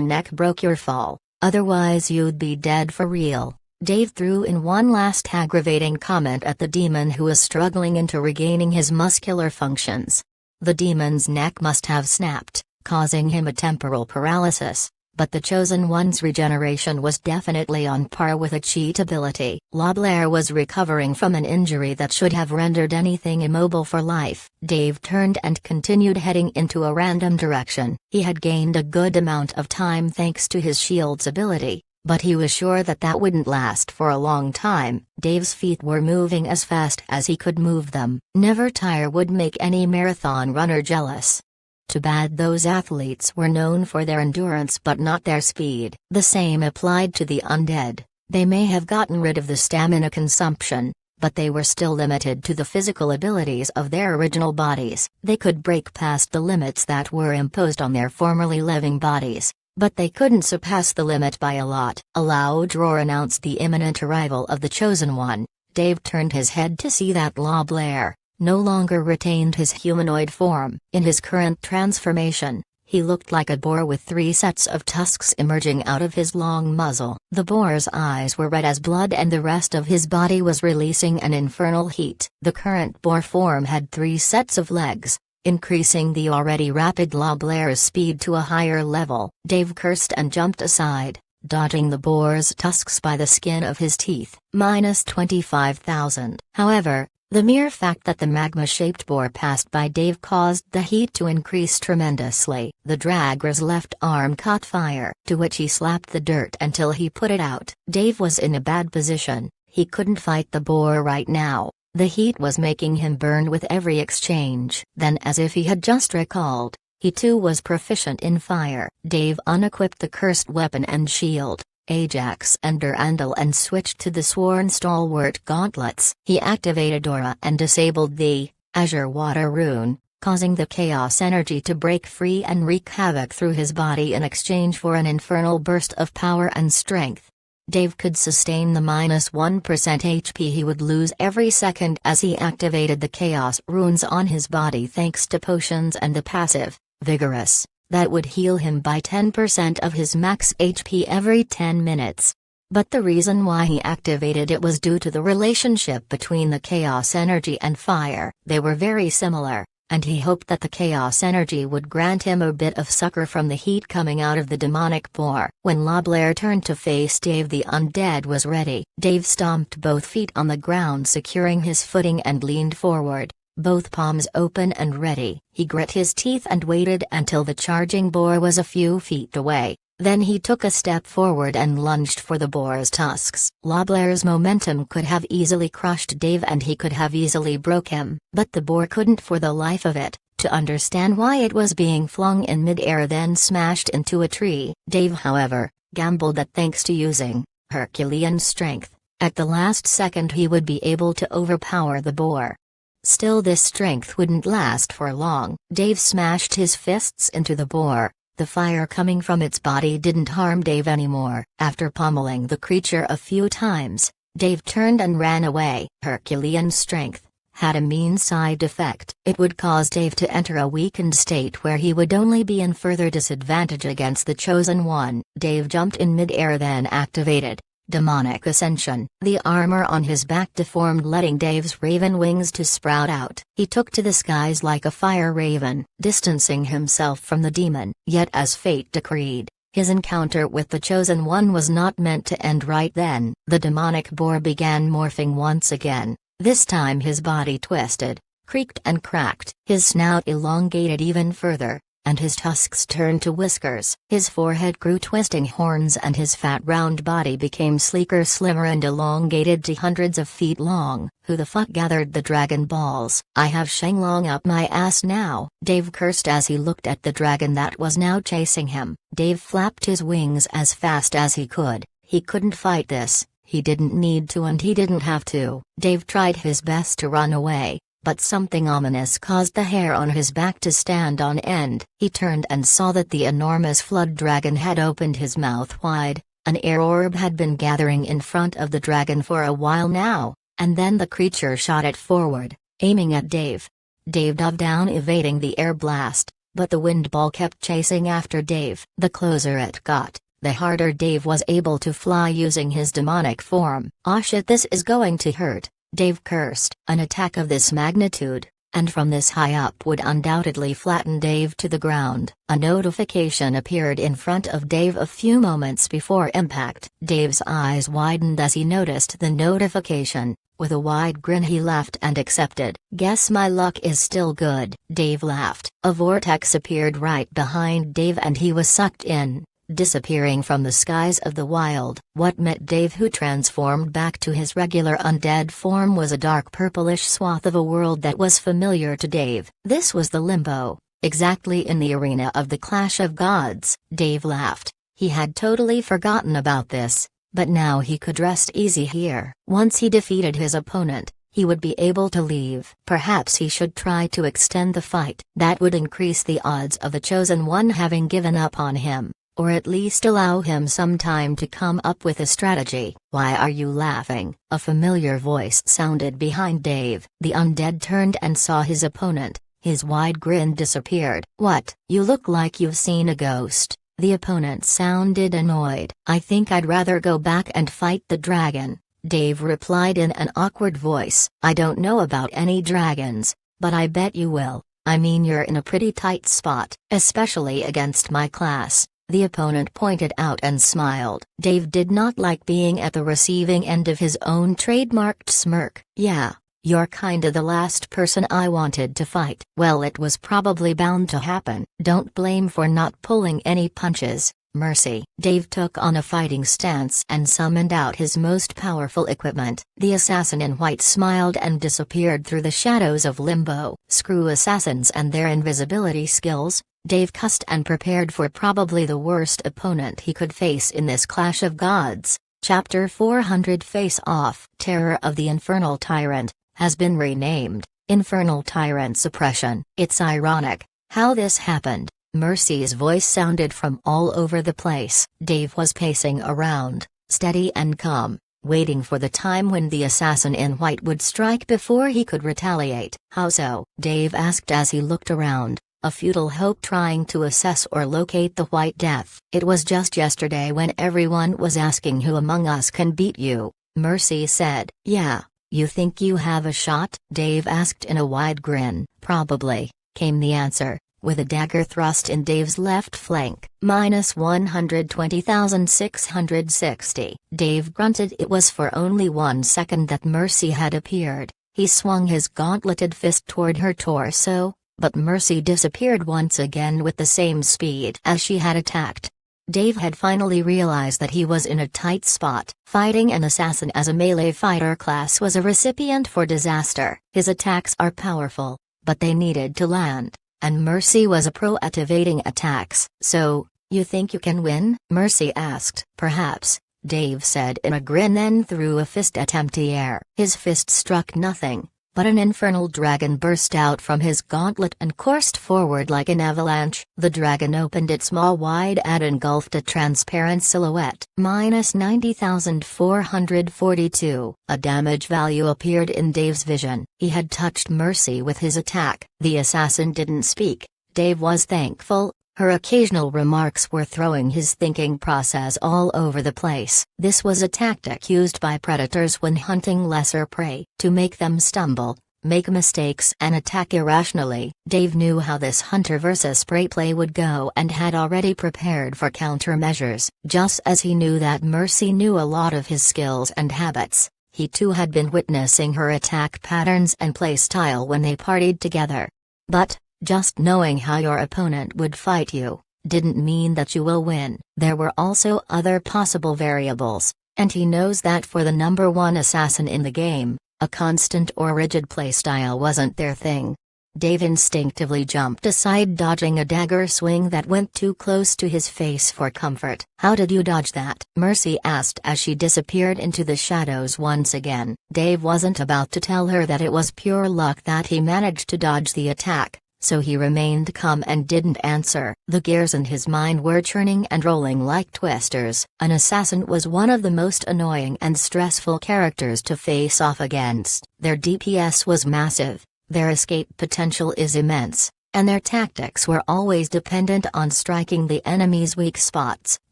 neck broke your fall, otherwise you'd be dead for real." Dave threw in one last aggravating comment at the demon, who was struggling into regaining his muscular functions. The demon's neck must have snapped, causing him a temporal paralysis, but the Chosen One's regeneration was definitely on par with a cheat ability. La Blair was recovering from an injury that should have rendered anything immobile for life. Dave turned and continued heading into a random direction. He had gained a good amount of time thanks to his shield's ability, but he was sure that that wouldn't last for a long time. Dave's feet were moving as fast as he could move them. Never tire would make any marathon runner jealous. Too bad those athletes were known for their endurance but not their speed. The same applied to the undead. They may have gotten rid of the stamina consumption, but they were still limited to the physical abilities of their original bodies. They could break past the limits that were imposed on their formerly living bodies, but they couldn't surpass the limit by a lot. A loud roar announced the imminent arrival of the Chosen One. Dave turned his head to see that La Blair no longer retained his humanoid form. In his current transformation, he looked like a boar with 3 sets of tusks emerging out of his long muzzle. The boar's eyes were red as blood and the rest of his body was releasing an infernal heat. The current boar form had 3 sets of legs, increasing the already rapid La Blair's speed to a higher level. Dave cursed and jumped aside, dodging the boar's tusks by the skin of his teeth. Minus 25,000. However, the mere fact that the magma-shaped boar passed by Dave caused the heat to increase tremendously. The dragger's left arm caught fire, to which he slapped the dirt until he put it out. Dave was in a bad position. He couldn't fight the boar right now. The heat was making him burn with every exchange. Then, as if he had just recalled, he too was proficient in fire. Dave unequipped the cursed weapon and shield, Ajax and Durandal, and switched to the sworn stalwart gauntlets. He activated Aura and disabled the Azure Water rune, causing the chaos energy to break free and wreak havoc through his body in exchange for an infernal burst of power and strength. Dave could sustain the minus 1% HP he would lose every second as he activated the chaos runes on his body thanks to potions and the passive, Vigorous, that would heal him by 10% of his max HP every 10 minutes. But the reason why he activated it was due to the relationship between the chaos energy and fire. They were very similar, and he hoped that the chaos energy would grant him a bit of succor from the heat coming out of the demonic boar. When LeBlair turned to face Dave, the undead was ready. Dave stomped both feet on the ground, securing his footing, and leaned forward, both palms open and ready. He grit his teeth and waited until the charging boar was a few feet away. Then he took a step forward and lunged for the boar's tusks. LeBlair's momentum could have easily crushed Dave, and he could have easily broke him, but the boar couldn't for the life of it. To understand why it was being flung in midair then smashed into a tree. Dave, however, gambled that thanks to using Herculean strength, at the last second he would be able to overpower the boar. Still, this strength wouldn't last for long. Dave smashed his fists into the boar. The fire coming from its body didn't harm Dave anymore. After pummeling the creature a few times, Dave turned and ran away. Herculean strength had a mean side effect. It would cause Dave to enter a weakened state where he would only be in further disadvantage against the Chosen One. Dave jumped in mid-air, then activated Demonic Ascension. The armor on his back deformed, letting Dave's raven wings to sprout out. He took to the skies like a fire raven, distancing himself from the demon. Yet as fate decreed, his encounter with the Chosen One was not meant to end right then. The demonic boar began morphing once again. This time his body twisted, creaked and cracked. His snout elongated even further, and his tusks turned to whiskers. His forehead grew twisting horns, and his fat round body became sleeker, slimmer and elongated to hundreds of feet long. Who the fuck gathered the dragon balls? I have Shenlong up my ass now, Dave cursed as he looked at the dragon that was now chasing him. Dave flapped his wings as fast as he could. He couldn't fight this, he didn't need to, and he didn't have to. Dave tried his best to run away, but something ominous caused the hair on his back to stand on end. He turned and saw that the enormous flood dragon had opened his mouth wide. An air orb had been gathering in front of the dragon for a while now, and then the creature shot it forward, aiming at Dave. Dave dove down, evading the air blast, but the wind ball kept chasing after Dave. The closer it got, the harder Dave was able to fly using his demonic form. "Aw shit, this is going to hurt," Dave cursed. An attack of this magnitude, and from this high up, would undoubtedly flatten Dave to the ground. A notification appeared in front of Dave a few moments before impact. Dave's eyes widened as he noticed the notification. With a wide grin he laughed and accepted. "Guess my luck is still good." Dave laughed. A vortex appeared right behind Dave and he was sucked in, disappearing from the skies of the wild. What met Dave, who transformed back to his regular undead form, was a dark purplish swath of a world that was familiar to Dave. This was the Limbo, exactly in the arena of the Clash of Gods. Dave laughed. He had totally forgotten about this, but now he could rest easy here. Once he defeated his opponent, he would be able to leave. Perhaps he should try to extend the fight. That would increase the odds of the Chosen One having given up on him, or at least allow him some time to come up with a strategy. "Why are you laughing?" A familiar voice sounded behind Dave. The undead turned and saw his opponent. His wide grin disappeared. "What? You look like you've seen a ghost." The opponent sounded annoyed. "I think I'd rather go back and fight the dragon," Dave replied in an awkward voice. "I don't know about any dragons, but I bet you will. I mean, you're in a pretty tight spot, especially against my class," the opponent pointed out and smiled. Dave did not like being at the receiving end of his own trademarked smirk. "Yeah, you're kinda the last person I wanted to fight." Well, it was probably bound to happen. Don't blame for not pulling any punches, Mercy. Dave took on a fighting stance and summoned out his most powerful equipment. The assassin in white smiled and disappeared through the shadows of Limbo. Screw assassins and their invisibility skills, Dave cussed and prepared for probably the worst opponent he could face in this Clash of Gods. Chapter 400 Face Off. Terror of the Infernal Tyrant has been renamed Infernal Tyrant Suppression. It's ironic how this happened. Mercy's voice sounded from all over the place. Dave was pacing around, steady and calm, waiting for the time when the assassin in white would strike before he could retaliate. "How so?" Dave asked as he looked around, a futile hope trying to assess or locate the White Death. "It was just yesterday when everyone was asking who among us can beat you," Mercy said. "Yeah, you think you have a shot?" Dave asked in a wide grin. "Probably. came the answer, with a dagger thrust in Dave's left flank. -120,660. Dave grunted. It was for only 1 second that Mercy had appeared. He swung his gauntleted fist toward her torso, but Mercy disappeared once again with the same speed as she had attacked. Dave had finally realized that he was in a tight spot. Fighting an assassin as a melee fighter class was a recipient for disaster. His attacks are powerful, but they needed to land, and Mercy was a pro at evading attacks. "So, you think you can win?" Mercy asked. "Perhaps," Dave said in a grin, then threw a fist at empty air. His fist struck nothing, but an infernal dragon burst out from his gauntlet and coursed forward like an avalanche. The dragon opened its maw wide and engulfed a transparent silhouette. -90,442. A damage value appeared in Dave's vision. He had touched Mercy with his attack. The assassin didn't speak. Dave was thankful. Her occasional remarks were throwing his thinking process all over the place. This was a tactic used by predators when hunting lesser prey, to make them stumble, make mistakes and attack irrationally. Dave knew how this hunter versus prey play would go and had already prepared for countermeasures. Just as he knew that Mercy knew a lot of his skills and habits, he too had been witnessing her attack patterns and play style when they partied together. But, just knowing how your opponent would fight you, didn't mean that you will win. There were also other possible variables, and he knows that for the number one assassin in the game, a constant or rigid playstyle wasn't their thing. Dave instinctively jumped aside, dodging a dagger swing that went too close to his face for comfort. "How did you dodge that?" Mercy asked as she disappeared into the shadows once again. Dave wasn't about to tell her that it was pure luck that he managed to dodge the attack, so he remained calm and didn't answer. The gears in his mind were churning and rolling like twisters. An assassin was one of the most annoying and stressful characters to face off against. Their DPS was massive, their escape potential is immense, and their tactics were always dependent on striking the enemy's weak spots.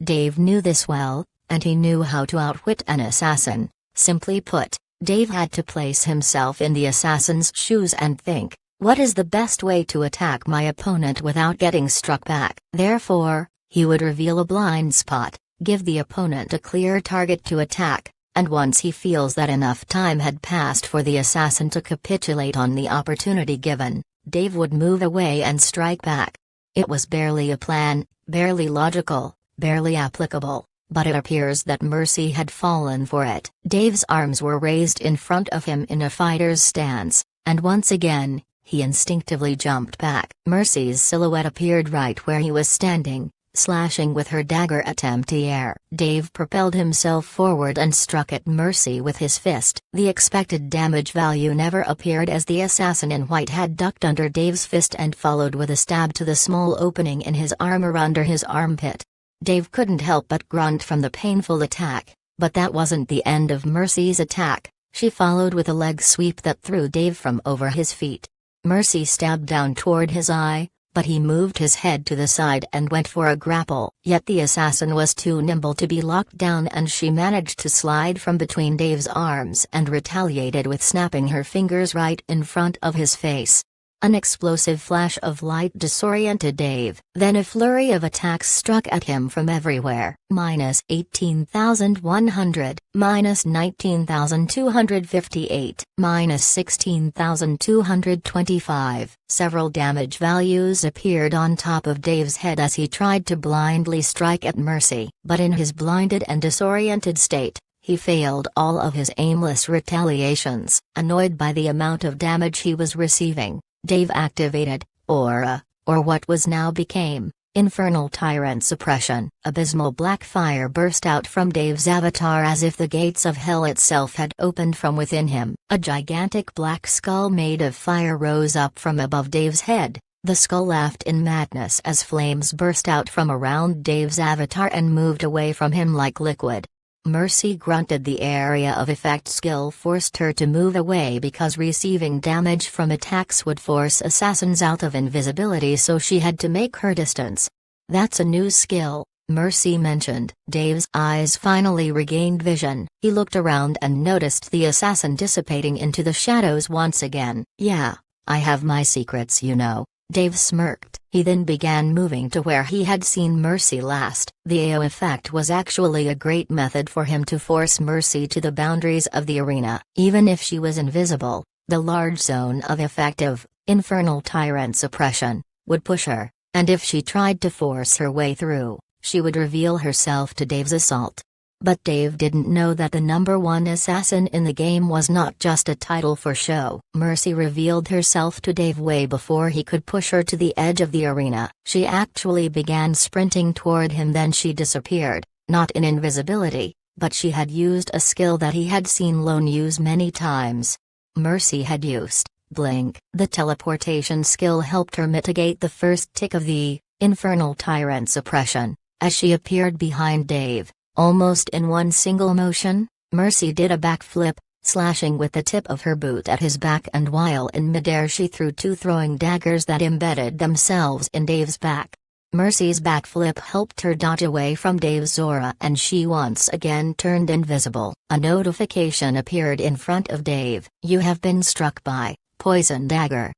Dave knew this well, and he knew how to outwit an assassin. Simply put, Dave had to place himself in the assassin's shoes and think, what is the best way to attack my opponent without getting struck back? Therefore, he would reveal a blind spot, give the opponent a clear target to attack, and once he feels that enough time had passed for the assassin to capitulate on the opportunity given, Dave would move away and strike back. It was barely a plan, barely logical, barely applicable, but it appears that Mercy had fallen for it. Dave's arms were raised in front of him in a fighter's stance, and once again, he instinctively jumped back. Mercy's silhouette appeared right where he was standing, slashing with her dagger at empty air. Dave propelled himself forward and struck at Mercy with his fist. The expected damage value never appeared as the assassin in white had ducked under Dave's fist and followed with a stab to the small opening in his armor under his armpit. Dave couldn't help but grunt from the painful attack, but that wasn't the end of Mercy's attack. She followed with a leg sweep that threw Dave from over his feet. Mercy stabbed down toward his eye, but he moved his head to the side and went for a grapple. Yet the assassin was too nimble to be locked down, and she managed to slide from between Dave's arms and retaliated with snapping her fingers right in front of his face. An explosive flash of light disoriented Dave, then a flurry of attacks struck at him from everywhere. -18,100, -19,258, -16,225. Several damage values appeared on top of Dave's head as he tried to blindly strike at Mercy. But in his blinded and disoriented state, he failed all of his aimless retaliations. Annoyed by the amount of damage he was receiving, Dave activated Aura, or what was now became Infernal Tyrant Suppression. Abysmal black fire burst out from Dave's avatar as if the gates of hell itself had opened from within him. A gigantic black skull made of fire rose up from above Dave's head. The skull laughed in madness as flames burst out from around Dave's avatar and moved away from him like liquid. Mercy grunted. The area of effect skill forced her to move away because receiving damage from attacks would force assassins out of invisibility, so she had to make her distance. "That's a new skill," Mercy mentioned. Dave's eyes finally regained vision. He looked around and noticed the assassin dissipating into the shadows once again. "Yeah, I have my secrets, you know," Dave smirked. He then began moving to where he had seen Mercy last. The AO effect was actually a great method for him to force Mercy to the boundaries of the arena. Even if she was invisible, the large zone of effective, infernal tyrant suppression would push her, and if she tried to force her way through, she would reveal herself to Dave's assault. But Dave didn't know that the number one assassin in the game was not just a title for show. Mercy revealed herself to Dave way before he could push her to the edge of the arena. She actually began sprinting toward him, then she disappeared, not in invisibility, but she had used a skill that he had seen Lone use many times. Mercy had used Blink. The teleportation skill helped her mitigate the first tick of the infernal tyrant suppression. As she appeared behind Dave, almost in one single motion, Mercy did a backflip, slashing with the tip of her boot at his back, and while in midair she threw two throwing daggers that embedded themselves in Dave's back. Mercy's backflip helped her dodge away from Dave's aura and she once again turned invisible. A notification appeared in front of Dave. You have been struck by Poison Dagger.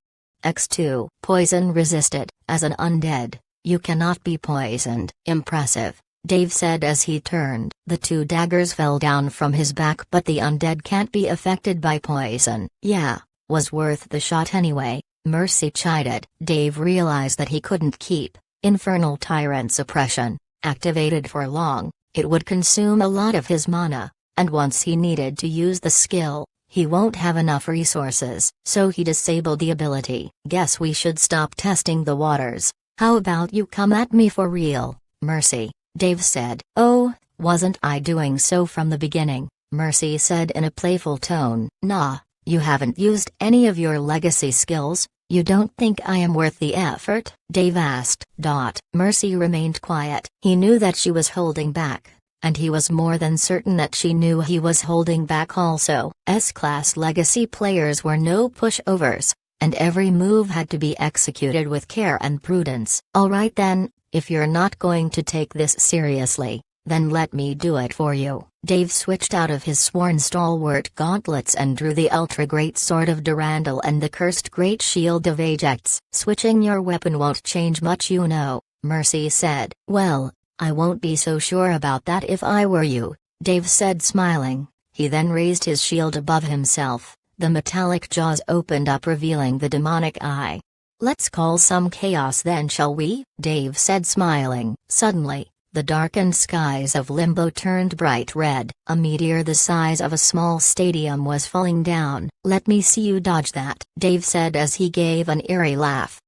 X2. Poison resisted. As an undead, you cannot be poisoned. Impressive, Dave said as he turned. The two daggers fell down from his back, but the undead can't be affected by poison. Yeah, was worth the shot anyway, Mercy chided. Dave realized that he couldn't keep infernal tyrant suppression activated for long. It would consume a lot of his mana, and once he needed to use the skill, he won't have enough resources. So he disabled the ability. Guess we should stop testing the waters. How about you come at me for real, Mercy? Dave said. Oh, wasn't I doing so from the beginning? Mercy said in a playful tone. Nah, you haven't used any of your legacy skills. You don't think I am worth the effort? Dave asked. Mercy remained quiet. He knew that she was holding back, and he was more than certain that she knew he was holding back also. S-class legacy players were no pushovers, and every move had to be executed with care and prudence. Alright then, if you're not going to take this seriously, then let me do it for you. Dave switched out of his sworn stalwart gauntlets and drew the ultra great sword of Durandal and the cursed great shield of Ajax. Switching your weapon won't change much, you know, Mercy said. Well, I won't be so sure about that if I were you, Dave said smiling. He then raised his shield above himself. The metallic jaws opened up, revealing the demonic eye. Let's call some chaos then, shall we? Dave said smiling. Suddenly, the darkened skies of Limbo turned bright red. A meteor the size of a small stadium was falling down. Let me see you dodge that, Dave said as he gave an eerie laugh.